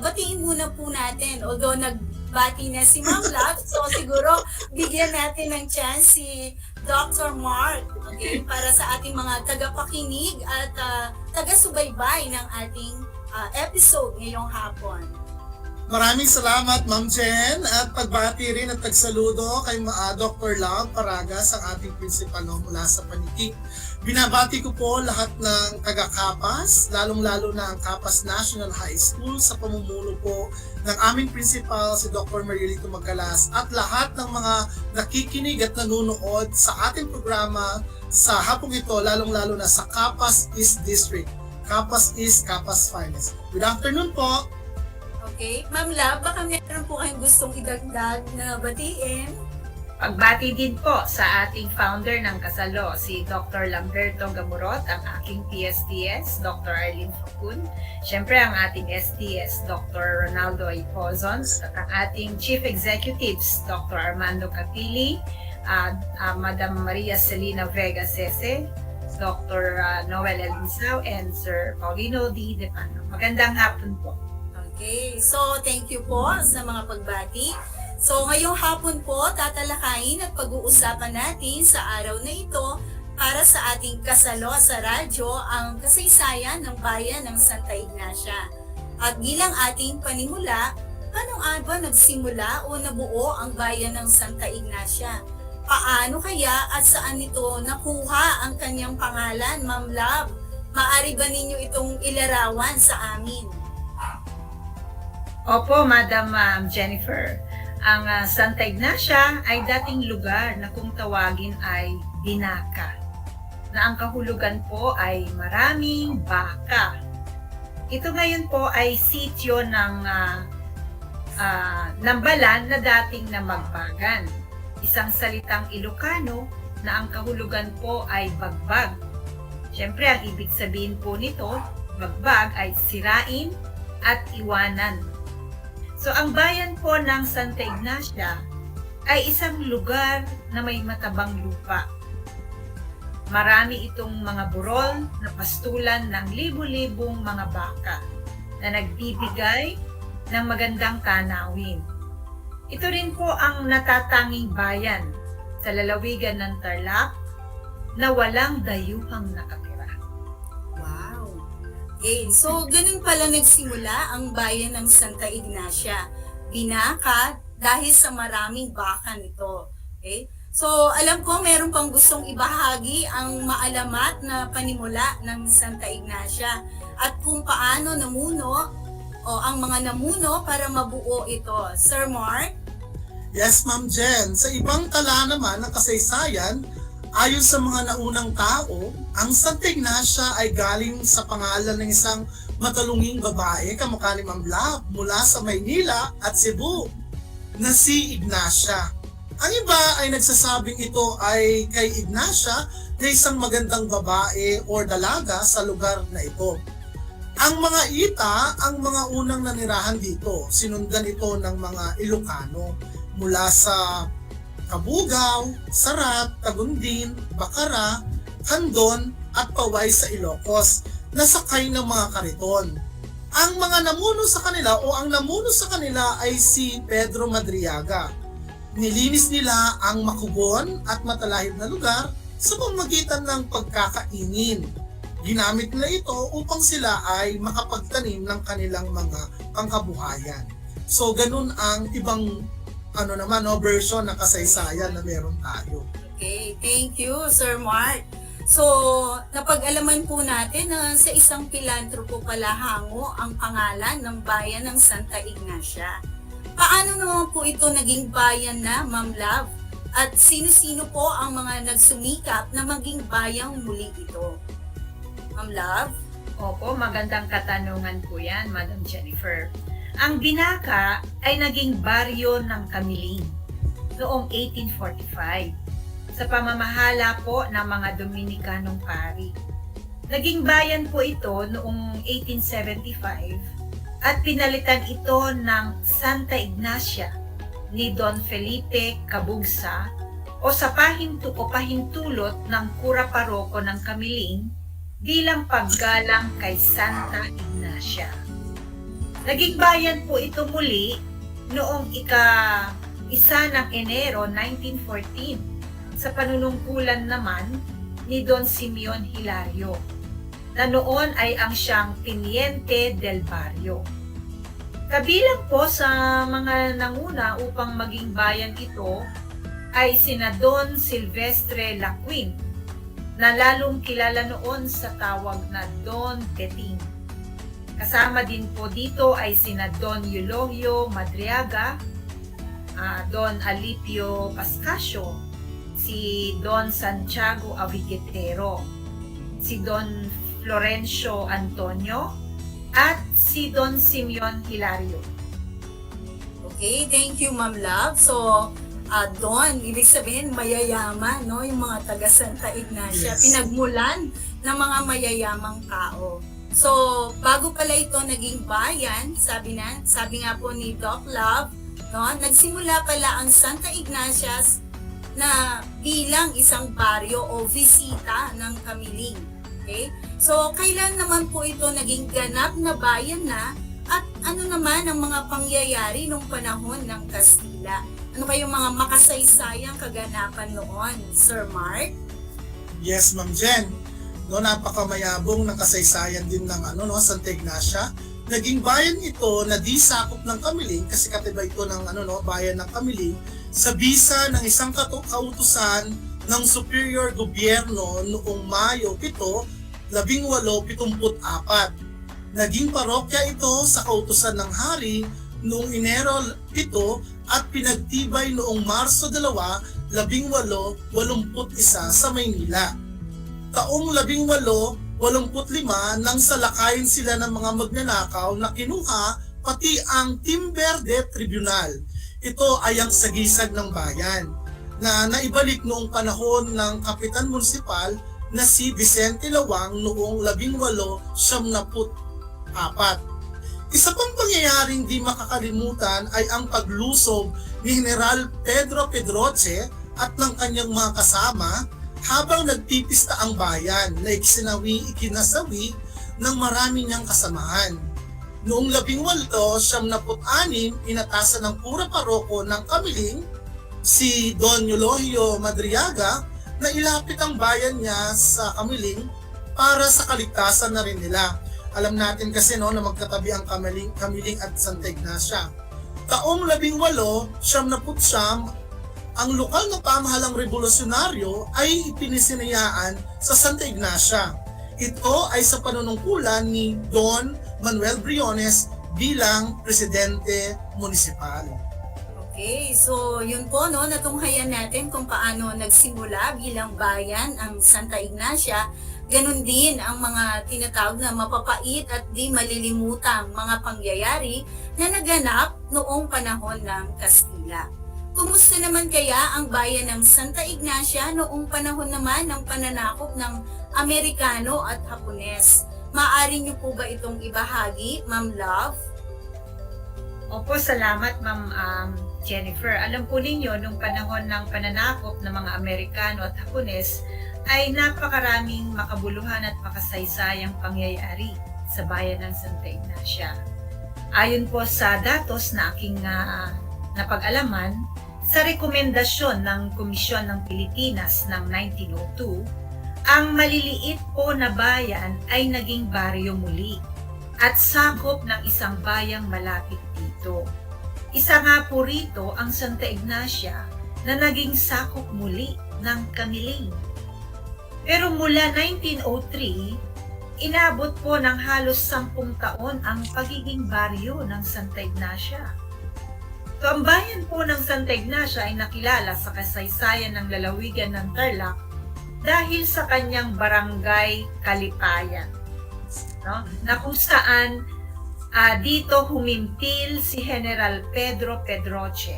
batiin muna po natin, although nagbati na si Ma'am Love, so siguro bigyan natin ng chance si Dr. Mark, okay, para sa ating mga tagapakinig at taga-subaybay ng ating episode ngayong hapon. Maraming salamat, Ma'am Jen, at pagbati rin at tagsaludo kay Dr. Love Paragas, ang ating principal mula sa Paniki. Binabati ko po lahat ng taga-Kapas, lalong-lalo na ang Kapas National High School sa pamumuno po ng aming principal, si Dr. Marilito Magalas, at lahat ng mga nakikinig at nanonood sa ating programa sa hapong ito, lalong-lalo na sa Kapas East District. Kapas East, Kapas Finest. Good afternoon po! Okay. Ma'am Love, baka meron po kayong gustong idagdag na batiin? Pagbati din po sa ating founder ng Kasalo, si Dr. Lamberto Gamurot, ang aking PSTS, Dr. Arlene Facun, syempre ang ating STS, Dr. Ronaldo Ipozons, at ang ating Chief Executives, Dr. Armando Capili, Madam Maria Celina Vega Sese, Dr. Noel Elvisao, and Sir Paulino D. Depano. Magandang hapon po. Okay, so thank you po sa mga pagbati. So ngayong hapon po, tatalakayin at pag-uusapan natin sa araw na ito para sa ating kasalo sa radyo ang kasaysayan ng bayan ng Santa Ignacia. At bilang ating panimula, paano nga ba nagsimula o nabuo ang bayan ng Santa Ignacia? Paano kaya at saan ito nakuha ang kanyang pangalan, Ma'am Love? Maari ba ninyo itong ilarawan sa amin? Opo, Madam Jennifer. Ang Santa Ignacia ay dating lugar na kung tawagin ay Binaka, na ang kahulugan po ay maraming baka. Ito ngayon po ay sityo ng Nambalan na dating Namagbagan, isang salitang Ilocano na ang kahulugan po ay bagbag. Siyempre, ang ibig sabihin po nito, bagbag ay sirain at iwanan. So, ang bayan po ng Santa Ignacia ay isang lugar na may matabang lupa. Marami itong mga burol na pastulan ng libu-libong mga baka na nagbibigay ng magandang tanawin. Ito rin po ang natatanging bayan sa lalawigan ng Tarlac na walang dayuhang nakatira. Wow! Okay, so ganun pala nagsimula ang bayan ng Santa Ignacia. Binaka dahil sa maraming baka nito. Okay? So alam ko meron pang gustong ibahagi ang maalamat na panimula ng Santa Ignacia at kung paano namuno o ang mga namuno para mabuo ito. Sir Mark? Yes, Ma'am Jen. Sa ibang tala naman ng kasaysayan, ayon sa mga naunang tao, ang Santa Ignacia ay galing sa pangalan ng isang matalunging babae, kamukha ni Ma'am Love, mula sa Maynila at Cebu, na si Ignacia. Ang iba ay nagsasabing ito ay kay Ignacia na isang magandang babae o dalaga sa lugar na ito. Ang mga Ita, ang mga unang nanirahan dito, sinundan ito ng mga Ilocano mula sa Kabugaw, Sarap, Tagundin, Bacara, Handon at Paway sa Ilocos na sakay ng mga kariton. Ang mga namuno sa kanila o ang namuno sa kanila ay si Pedro Madriaga. Nilinis nila ang makubon at matalahib na lugar sa pamamagitan ng pagkakaingin. Ginamit nila ito upang sila ay makapagtanim ng kanilang mga pangkabuhayan. So ganun ang ibang version ng kasaysayan na meron tayo. Okay, thank you, Sir Mark. So, napag-alaman po natin na sa isang pilantropo pala hango ang pangalan ng bayan ng Santa Ignacia. Paano naman po ito naging bayan na, Ma'am Love? At sino-sino po ang mga nagsumikap na maging bayang muli ito? Ma'am Love? Opo, magandang katanungan po yan, Madam Jennifer. Ang Binaka ay naging baryo ng Kamiling noong 1845 sa pamamahala po ng mga Dominikanong pari. Naging bayan po ito noong 1875 at pinalitan ito ng Santa Ignacia ni Don Felipe Cabugsa o sa pahintulot ng Kura Paroko ng Kamiling bilang paggalang kay Santa Ignacia. Naging bayan po ito muli noong ika-1 ng Enero 1914 sa panunungkulan naman ni Don Simeon Hilario na noon ay ang siyang Teniente del Barrio. Kabilang po sa mga nanguna upang maging bayan ito ay sina Don Silvestre Laquin na lalong kilala noon sa tawag na Don Teting. Kasama din po dito ay sina Don Eulogio Madriaga, Don Alipio Pascasio, si Don Santiago Aviguetero, si Don Florencio Antonio, at si Don Simeon Hilario. Okay, thank you, Ma'am Love. So, Don, ibig sabihin mayayaman, no? Yung mga taga Santa Ignacia, Yes. pinagmulan ng mga mayayamang tao. So, bago pala ito naging bayan, sabi nga po ni Doc Love, no? Nagsimula pala ang Santa Ignacia na bilang isang baryo o bisita ng Kamiling. Okay? So, kailan naman po ito naging ganap na bayan na at ano naman ang mga pangyayari nung panahon ng Kastila? Ano kayong mga makasaysayang kaganapan noon, Sir Mark? Yes, Ma'am Jen. No, napakamayabong ng kasaysayan din ng Santa Ignacia. Naging bayan ito na di sakop ng Kamiling kasi katiba ito ng bayan ng Kamiling sa bisa ng isang kautusan ng Superior Gobyerno noong Mayo 7, 1874. Naging parokya ito sa kautusan ng hari noong Enero 7 at pinagtibay noong Marso 2, 1881 sa Maynila. Taong 1885 nang salakayin sila ng mga magnanakaw na kinuha pati ang Timber de Tribunal. Ito ay ang sagisag ng bayan na naibalik noong panahon ng Kapitan Municipal na si Vicente Lawang noong 1874. Isa pang pangyayaring di makakalimutan ay ang paglusob ni General Pedro Pedroche at ng kanyang mga kasama habang nagpipista ang bayan na ikinasawi ng marami niyang kasamahan. Noong 1876, inatasan ng pura paroko ng Kamiling, si Don Eulogio Madriaga, na ilapit ang bayan niya sa Kamiling para sa kaligtasan na rin nila. Alam natin kasi na magkatabi ang Kamiling at Santa Ignacia. Taong 1879, ang lokal na pamahalang revolusyonaryo ay ipinisinayaan sa Santa Ignacia. Ito ay sa panunungkulan ni Don Manuel Briones bilang presidente munisipal. Okay, so yun po natunghayan natin kung paano nagsimula bilang bayan ang Santa Ignacia. Ganon din ang mga tinatawag na mapapait at di malilimutang mga pangyayari na naganap noong panahon ng Kastila. Kumusta naman kaya ang bayan ng Santa Ignacia noong panahon naman ng pananakop ng Amerikano at Hapones? Maaari niyo po ba itong ibahagi, Ma'am Love? Opo, salamat Ma'am Jennifer. Alam po ninyo, nung panahon ng pananakop ng mga Amerikano at Hapones, ay napakaraming makabuluhan at makasaysayang pangyayari sa bayan ng Santa Ignacia. Ayon po sa datos na aking napag-alaman, sa rekomendasyon ng Komisyon ng Pilipinas ng 1902, ang maliliit po na bayan ay naging baryo muli at sakop ng isang bayang malapit dito. Isa nga po rito ang Santa Ignacia na naging sakop muli ng Kamiling. Pero mula 1903, inabot po ng halos 10 taon ang pagiging baryo ng Santa Ignacia. So, ang bayan po ng Santa Ignacia ay nakilala sa kasaysayan ng lalawigan ng Tarlac dahil sa kanyang barangay Kalipayan, na kung saan dito humimpil si General Pedro Pedroche,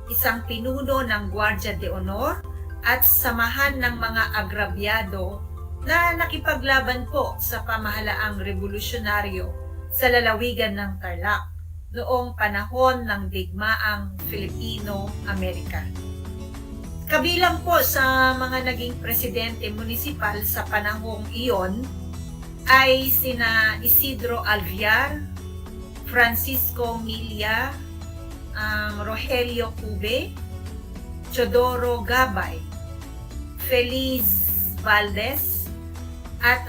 isang pinuno ng Guardia de Honor at samahan ng mga agrabyado na nakipaglaban po sa pamahalaang revolusyonaryo sa lalawigan ng Tarlac noong panahon ng digmaang Filipino-American. Kabilang po sa mga naging presidente munisipal sa panahong iyon ay sina Isidro Alviar, Francisco Milia, Rogelio Cube, Chodoro Gabay, Feliz Valdez, at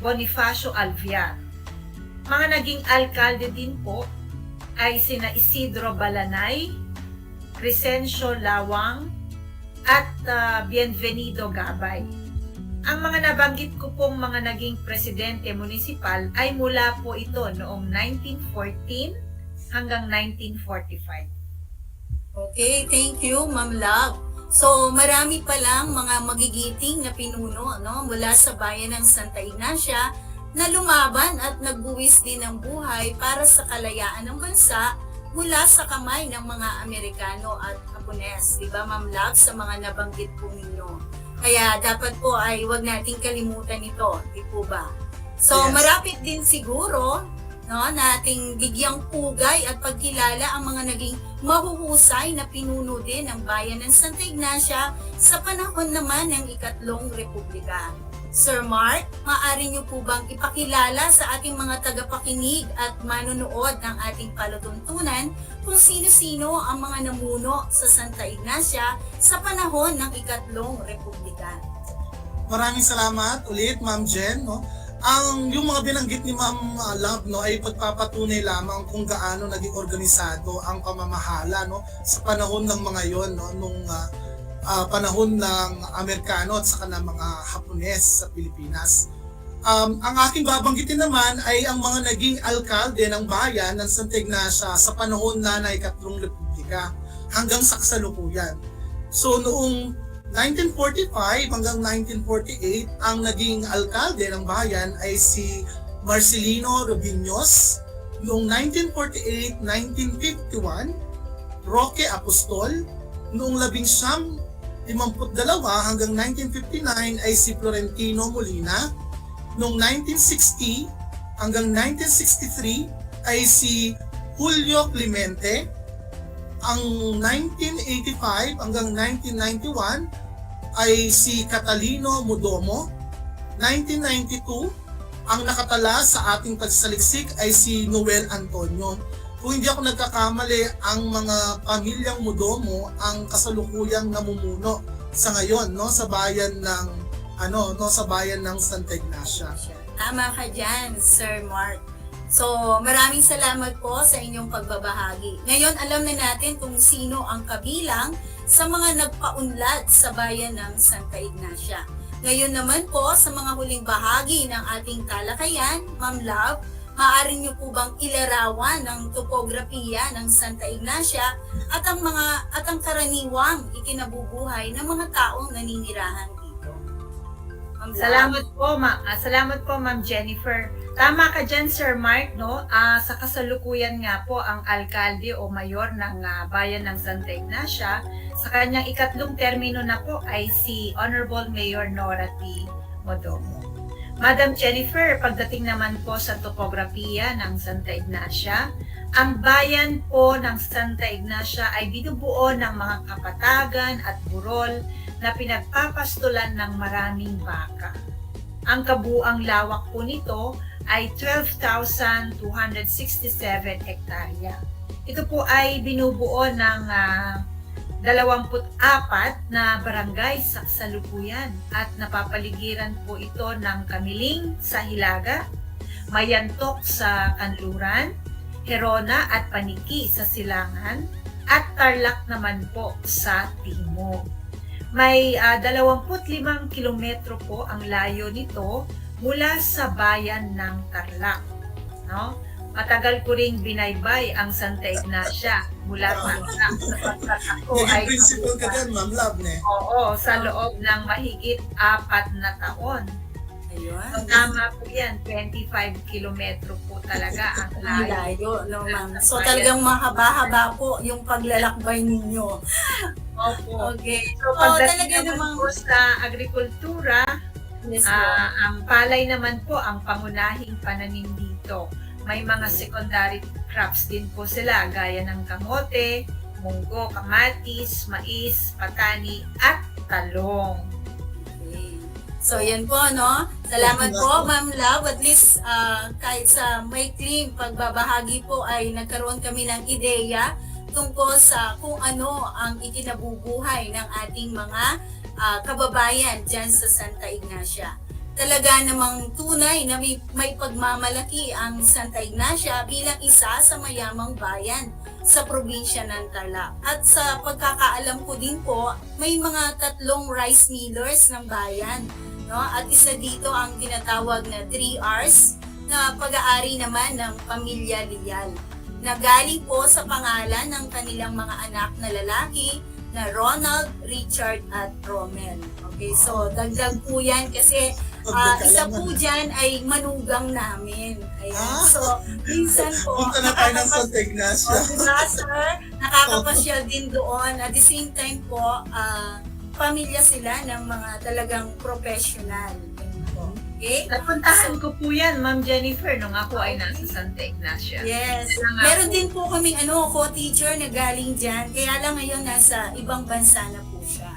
Bonifacio Alviar. Mga naging alkalde din po ay sina Isidro Balanay, Crescencio Lawang, at Bienvenido Gabay. Ang mga nabanggit ko pong mga naging presidente munisipal ay mula po ito noong 1914 hanggang 1945. Okay, thank you, Ma'am Love. So, marami pa lang mga magigiting na pinuno mula sa bayan ng Santa Ignacia na lumaban at nagbuwis din ng buhay para sa kalayaan ng bansa mula sa kamay ng mga Amerikano at Hapones. Diba, Ma'am Love, sa mga nabanggit po ninyo? Kaya dapat po ay huwag nating kalimutan ito, di po ba? So, Yes. marapit din siguro no, na ating bigyang pugay at pagkilala ang mga naging mahuhusay na pinuno din ng bayan ng Santa Ignacia sa panahon naman ng ikatlong republika. Sir Mark, maaari niyo po bang ipakilala sa ating mga tagapakinig at manonood ng ating palatuntunan kung sino-sino ang mga namuno sa Santa Ignacia sa panahon ng ikatlong republika? Maraming salamat ulit, Ma'am Jen. No? Yung mga binanggit ni Ma'am Love, no, ay pagpapatunay lamang kung gaano naging organisado ang pamamahala, no, sa panahon ng mga yon, no, nung panahon ng Amerikano at saka ng mga Hapones sa Pilipinas. Ang aking babanggitin naman ay ang mga naging alkalde ng bayan ng Santa Ignacia sa panahon na ikatlong republika hanggang sa kasalukuyan. So noong 1945 hanggang 1948, ang naging alkalde ng bayan ay si Marcelino Rubiños. Noong 1948-1951, Roque Apostol. Noong 1952 hanggang 1959 ay si Florentino Molina. Noong 1960 hanggang 1963 ay si Julio Clemente. Ang 1985 hanggang 1991 ay si Catalino Mudomo. 1992, ang nakatala sa ating pagsaliksik ay si Noel Antonio. Kung hindi ako nagkakamali, ang mga pamilyang Mudomo ang kasalukuyang namumuno sa ngayon, no, sa bayan ng sa bayan ng Santa Ignacia. Tama ka diyan, Sir Mark. So, maraming salamat po sa inyong pagbabahagi. Ngayon, alam na natin kung sino ang kabilang sa mga nagpaunlad sa bayan ng Santa Ignacia. Ngayon naman po, sa mga huling bahagi ng ating talakayan, Ma'am Love, maaari niyo po bang ilarawan ng topografiya ng Santa Ignacia at ang karaniwang ikinabubuhay ng mga taong naninirahan dito? Ma'am Love? Salamat po, Ma'am Jennifer. Tama ka dyan, Sir Mark, no? Sa kasalukuyan nga po ang alkalde o mayor ng bayan ng Santa Ignacia, sa kanyang ikatlong termino na po ay si Honorable Mayor Nora T. Modomo. Madam Jennifer, pagdating naman po sa topografiya ng Santa Ignacia, ang bayan po ng Santa Ignacia ay binubuo ng mga kapatagan at burol na pinagpapastulan ng maraming baka. Ang kabuang lawak po nito ay 12,267 hektarya. Ito po ay binubuo ng 24 na barangay sa kasalukuyan at napapaligiran po ito ng Kamiling sa Hilaga, Mayantok sa Kanluran, Herona at Paniki sa Silangan, at Tarlac naman po sa Timog. May 25 kilometro po ang layo nito mula sa bayan ng Tarlac. No? Matagal ko ring binaybay ang Santa Ignacia mula sa Tarlac. Ako ay principal ka dyan, Ma'am Love, ne? Oo, sa loob ng mahigit 4 na taon. Ayun. So, tama po yan, 25 kilometro po talaga ang layo. No, ma'am. So talagang mahaba-haba po yung paglalakbay ninyo. Opo. Okay. So pagdating naman po sa agrikultura, ang palay naman po ang pangunahing pananim dito. May mga secondary crops din po sila gaya ng kamote, munggo, kamatis, mais, patani at talong. Okay. So yan po, no? Salamat po, Ma'am Love. At least kahit sa maikling pagbabahagi po ay nagkaroon kami ng ideya tungkol sa kung ano ang ikinabubuhay ng ating mga kababayan dyan sa Santa Ignacia. Talaga namang tunay na may pagmamalaki ang Santa Ignacia bilang isa sa mayamang bayan sa probinsya ng Tarlac. At sa pagkakaalam ko din po, may mga 3 rice millers ng bayan. No? At isa dito ang tinatawag na 3Rs na pag-aari naman ng pamilya Lial, na galing po sa pangalan ng kanilang mga anak na lalaki na Ronald, Richard at Romel. Okay, so dagdag po yan kasi isa po dyan ay manugang namin. Ayan. So, minsan po, punta na tayo ng Santa Ignacia. Diba, sir? Nakakapasyal din doon. At the same time po, pamilya sila ng mga talagang professional. Okay? Napuntahan ko po yan, Ma'am Jennifer, nung ako ay nasa Santa Ignacia. Yes. Kaya nga Meron po, din po kaming co-teacher na galing dyan. Kaya lang ngayon nasa ibang bansa na po siya.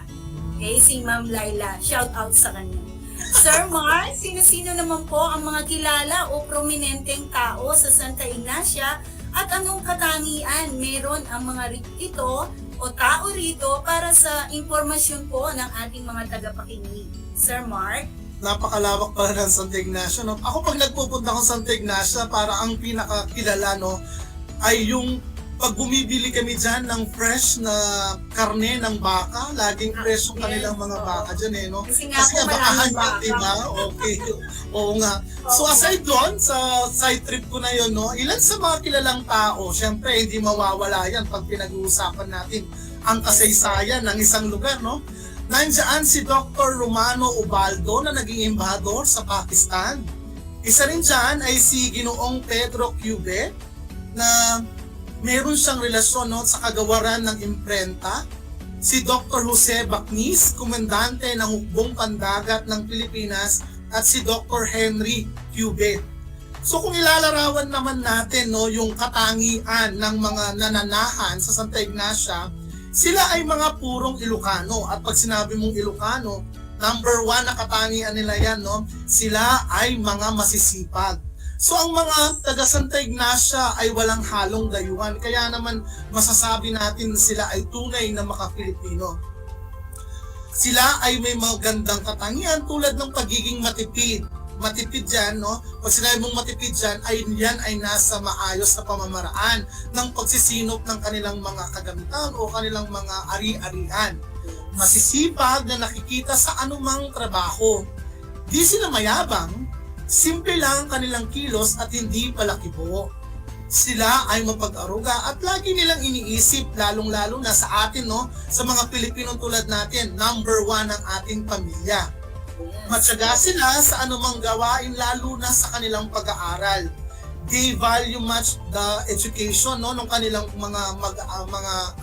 Okay, si Ma'am Laila. Shout out sa kanya. Sir Mark, sino-sino naman po ang mga kilala o prominenteng tao sa Santa Ignacia at anong katangian meron ang mga ito o tao rito para sa impormasyon po ng ating mga tagapakinig? Sir Mark? Napakalawak pala ng Santa Ignacia, no? Ako pag nagpupunta ko sa Santa Ignacia, para ang pinakakilala, no, ay yung pag bumibili kami dyan ng fresh na karne ng baka, laging fresh yung kanilang mga baka dyan, eh, no? Kasi nga Kasi po bakahan maraming yun, baka. diba? Okay. Oo nga. So aside doon, sa side trip ko na yun, no, ilan sa mga kilalang tao, syempre hindi mawawala yan pag pinag-uusapan natin ang kasaysayan ng isang lugar, no? Nandiyan si Dr. Romano Ubaldo na naging embahador sa Pakistan. Isa rin dyan ay si Ginoong Pedro Cube na meron siyang relasyon, no, sa kagawaran ng imprenta. Si Dr. Jose Bacnis, komandante ng Hukbong Pandagat ng Pilipinas, at si Dr. Henry Cube. So kung ilalarawan naman natin, no, yung katangian ng mga nananahan sa Santa Ignacia, sila ay mga purong Ilocano. At pag sinabi mong Ilocano, number 1 na katangian nila yan, no? Sila ay mga masisipag. So ang mga taga Santa Ignacia ay walang halong dayuhan. Kaya naman masasabi natin sila ay tunay na maka-Pilipino. Sila ay may magandang katangian tulad ng pagiging matipid. Matipid yan, no? Pag sinabi mong matipid yan ay nasa maayos na pamamaraan ng pagsisinop ng kanilang mga kagamitan o kanilang mga ari-arian. Masisipag na nakikita sa anumang trabaho. Di sila mayabang, simple lang kanilang kilos at hindi palakibo. Sila ay mapag-aruga at lagi nilang iniisip, lalong-lalo na sa atin, no? Sa mga Pilipinong tulad natin, number 1 ang ating pamilya. Matyaga sila sa anumang gawain, lalo na sa kanilang pag-aaral. They value much the education, no, ng kanilang mga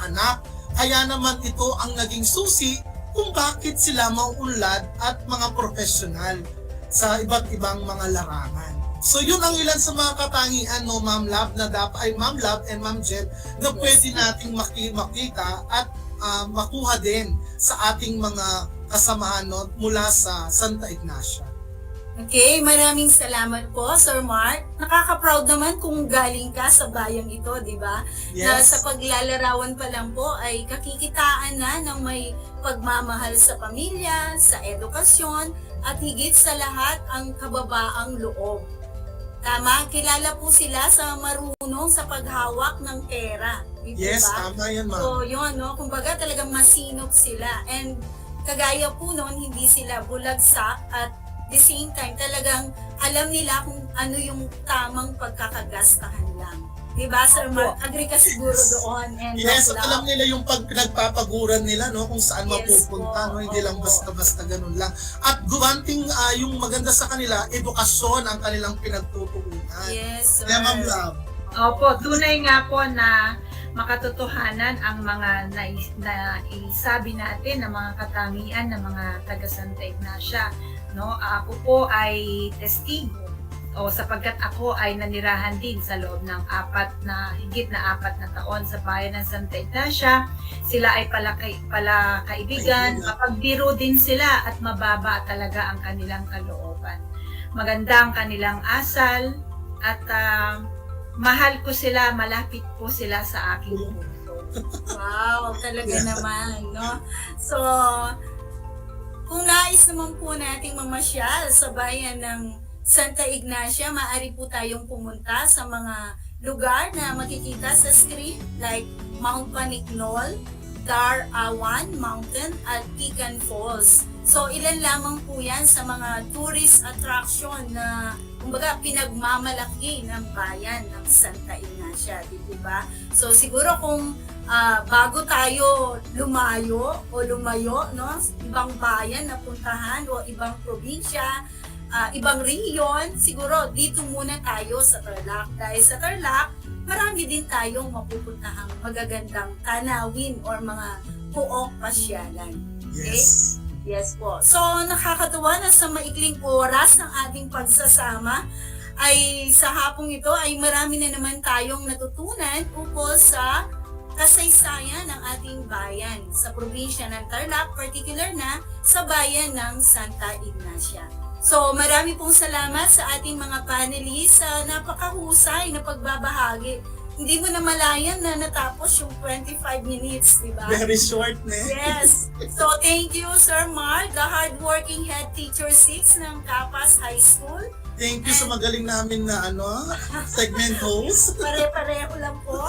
anak. Kaya naman ito ang naging susi kung bakit sila mauunlad at mga profesional sa iba't ibang mga larangan. So yun ang ilan sa mga katangian, no, Ma'am Lab, na dapat ay Ma'am Lab and Ma'am Jen, na pwede nating makita at makuha din sa ating mga kasamahan, no, mula sa Santa Ignacia. Okay, maraming salamat po, Sir Mark. Nakaka-proud naman kung galing ka sa bayang ito, di ba? Yes. Na sa paglalarawan pa lang po ay kakikitaan na ng may pagmamahal sa pamilya, sa edukasyon, at higit sa lahat ang kababaang loob. Tama, kilala po sila sa marunong sa paghawak ng pera. Yes, tama yan, ma'am. So, yun, no? Kumbaga talagang masinop sila. And kagaya po noon, hindi sila bulagsak at the same time, talagang alam nila kung ano yung tamang pagkakagastahan lang. Diba, Sir Mark? Agree ka siguro doon. And Yes, at alam nila yung pinagpapaguran nila, no, kung saan mapupunta, no, hindi lang basta-basta ganun lang. At guwanting yung maganda sa kanila, edukasyon ang kanilang pinagtutuunan. Yes, sir. Kaya, Ma'am Lab. Opo, tunay nga po na makatotohanan ang mga naisabi natin na mga katangian ng mga taga Santa Ignacia. No? Ako po ay testigo sapagkat ako ay nanirahan din sa loob ng higit na 4 na taon sa bayan ng Santa Ignacia. Sila ay pala kaibigan, mapagbiro din sila at mababa talaga ang kanilang kalooban. Maganda ang kanilang asal at mahal ko sila, malapit po sila sa aking puso. Wow, talaga naman, no? So, kung nais naman po nating mamasyal sa bayan ng Santa Ignacia, maaari po tayong pumunta sa mga lugar na makikita sa screen like Mount Paniknol, Dar-Awan Mountain at Pican Falls. So, ilan lamang po yan sa mga tourist attraction na kumbaga pinagmamalaki ng bayan ng Santa Ignacia, di ba? So, siguro kung bago tayo lumayo, no, ibang bayan na puntahan o ibang probinsya, ibang region, siguro dito muna tayo sa Tarlac. Dahil sa Tarlac, marami din tayong mapupuntahang magagandang tanawin or mga puok pasyalan. Okay? Yes. Yes po. So, nakakatuwa na sa maikling oras ng ating pagsasama ay sa hapong ito ay marami na naman tayong natutunan ukol sa kasaysayan ng ating bayan sa probinsya ng Tarlac, particular na sa bayan ng Santa Ignacia. So, marami pong salamat sa ating mga panelists sa napakahusay na pagbabahagi. Hindi mo na malayan na natapos yung 25 minutes, di ba? Very short, ne? Yes. So, thank you, Sir Mark, the hardworking head teacher 6 ng Capas High School. Thank you sa magaling namin na segment host. Pare-pareho lang po.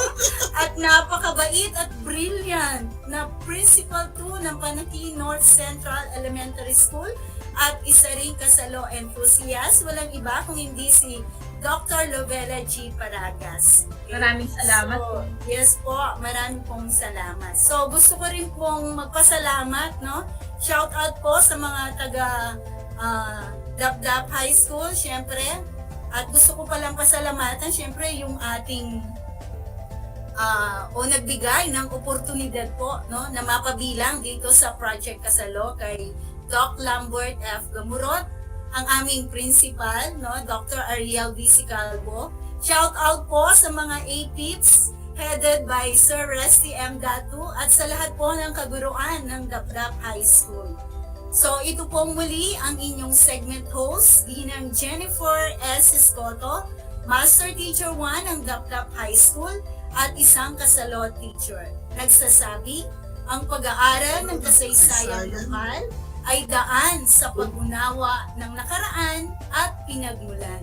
At napakabait at brilliant na Principal 2 ng Panaki North Central Elementary School at isa ring kasalo enthusiast. Walang iba kung hindi si Dr. Lovella G. Paragas. Maraming salamat po. Yes po, maraming pong salamat. So gusto ko rin pong magpasalamat, no? Shout out po sa mga taga DAP High School, syempre. At gusto ko palang pasalamatan, syempre, yung ating nagbigay ng oportunidad po, no, na mapabilang dito sa Project Kasalo kay Doc Lambert F. Gamurot, ang aming principal, no, Dr. Ariel V. Calvo. Shout out po sa mga APIPs headed by Sir Resty M. Datu at sa lahat po ng kaguruan ng DAP High School. So ito pong muli ang inyong segment host, Ginang Jennifer S. Escoto, Master Teacher 1 ng DAP High School at isang kasalo teacher. Nagsasabi, ang pag-aaral ng kasaysayang lokal ay daan sa pag-unawa ng nakaraan at pinagmulan.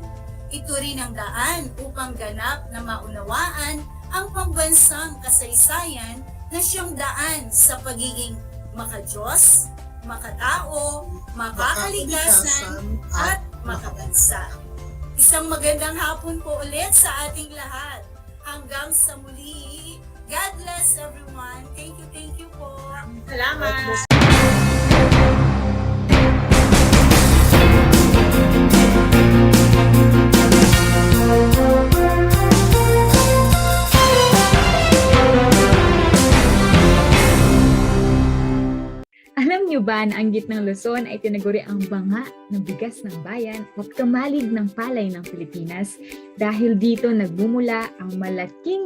Ito rin ang daan upang ganap na maunawaan ang pambansang kasaysayan na siyang daan sa pagiging makadiyos, makatao, makakalikasan, at makabansa. Isang magandang hapon po ulit sa ating lahat. Hanggang sa muli. God bless everyone. Thank you po. Salamat. Alam niyo ba na ang gitnang Luzon ay tinaguri ang banga ng bigas ng bayan at kamalig ng palay ng Pilipinas? Dahil dito nagmumula ang malaking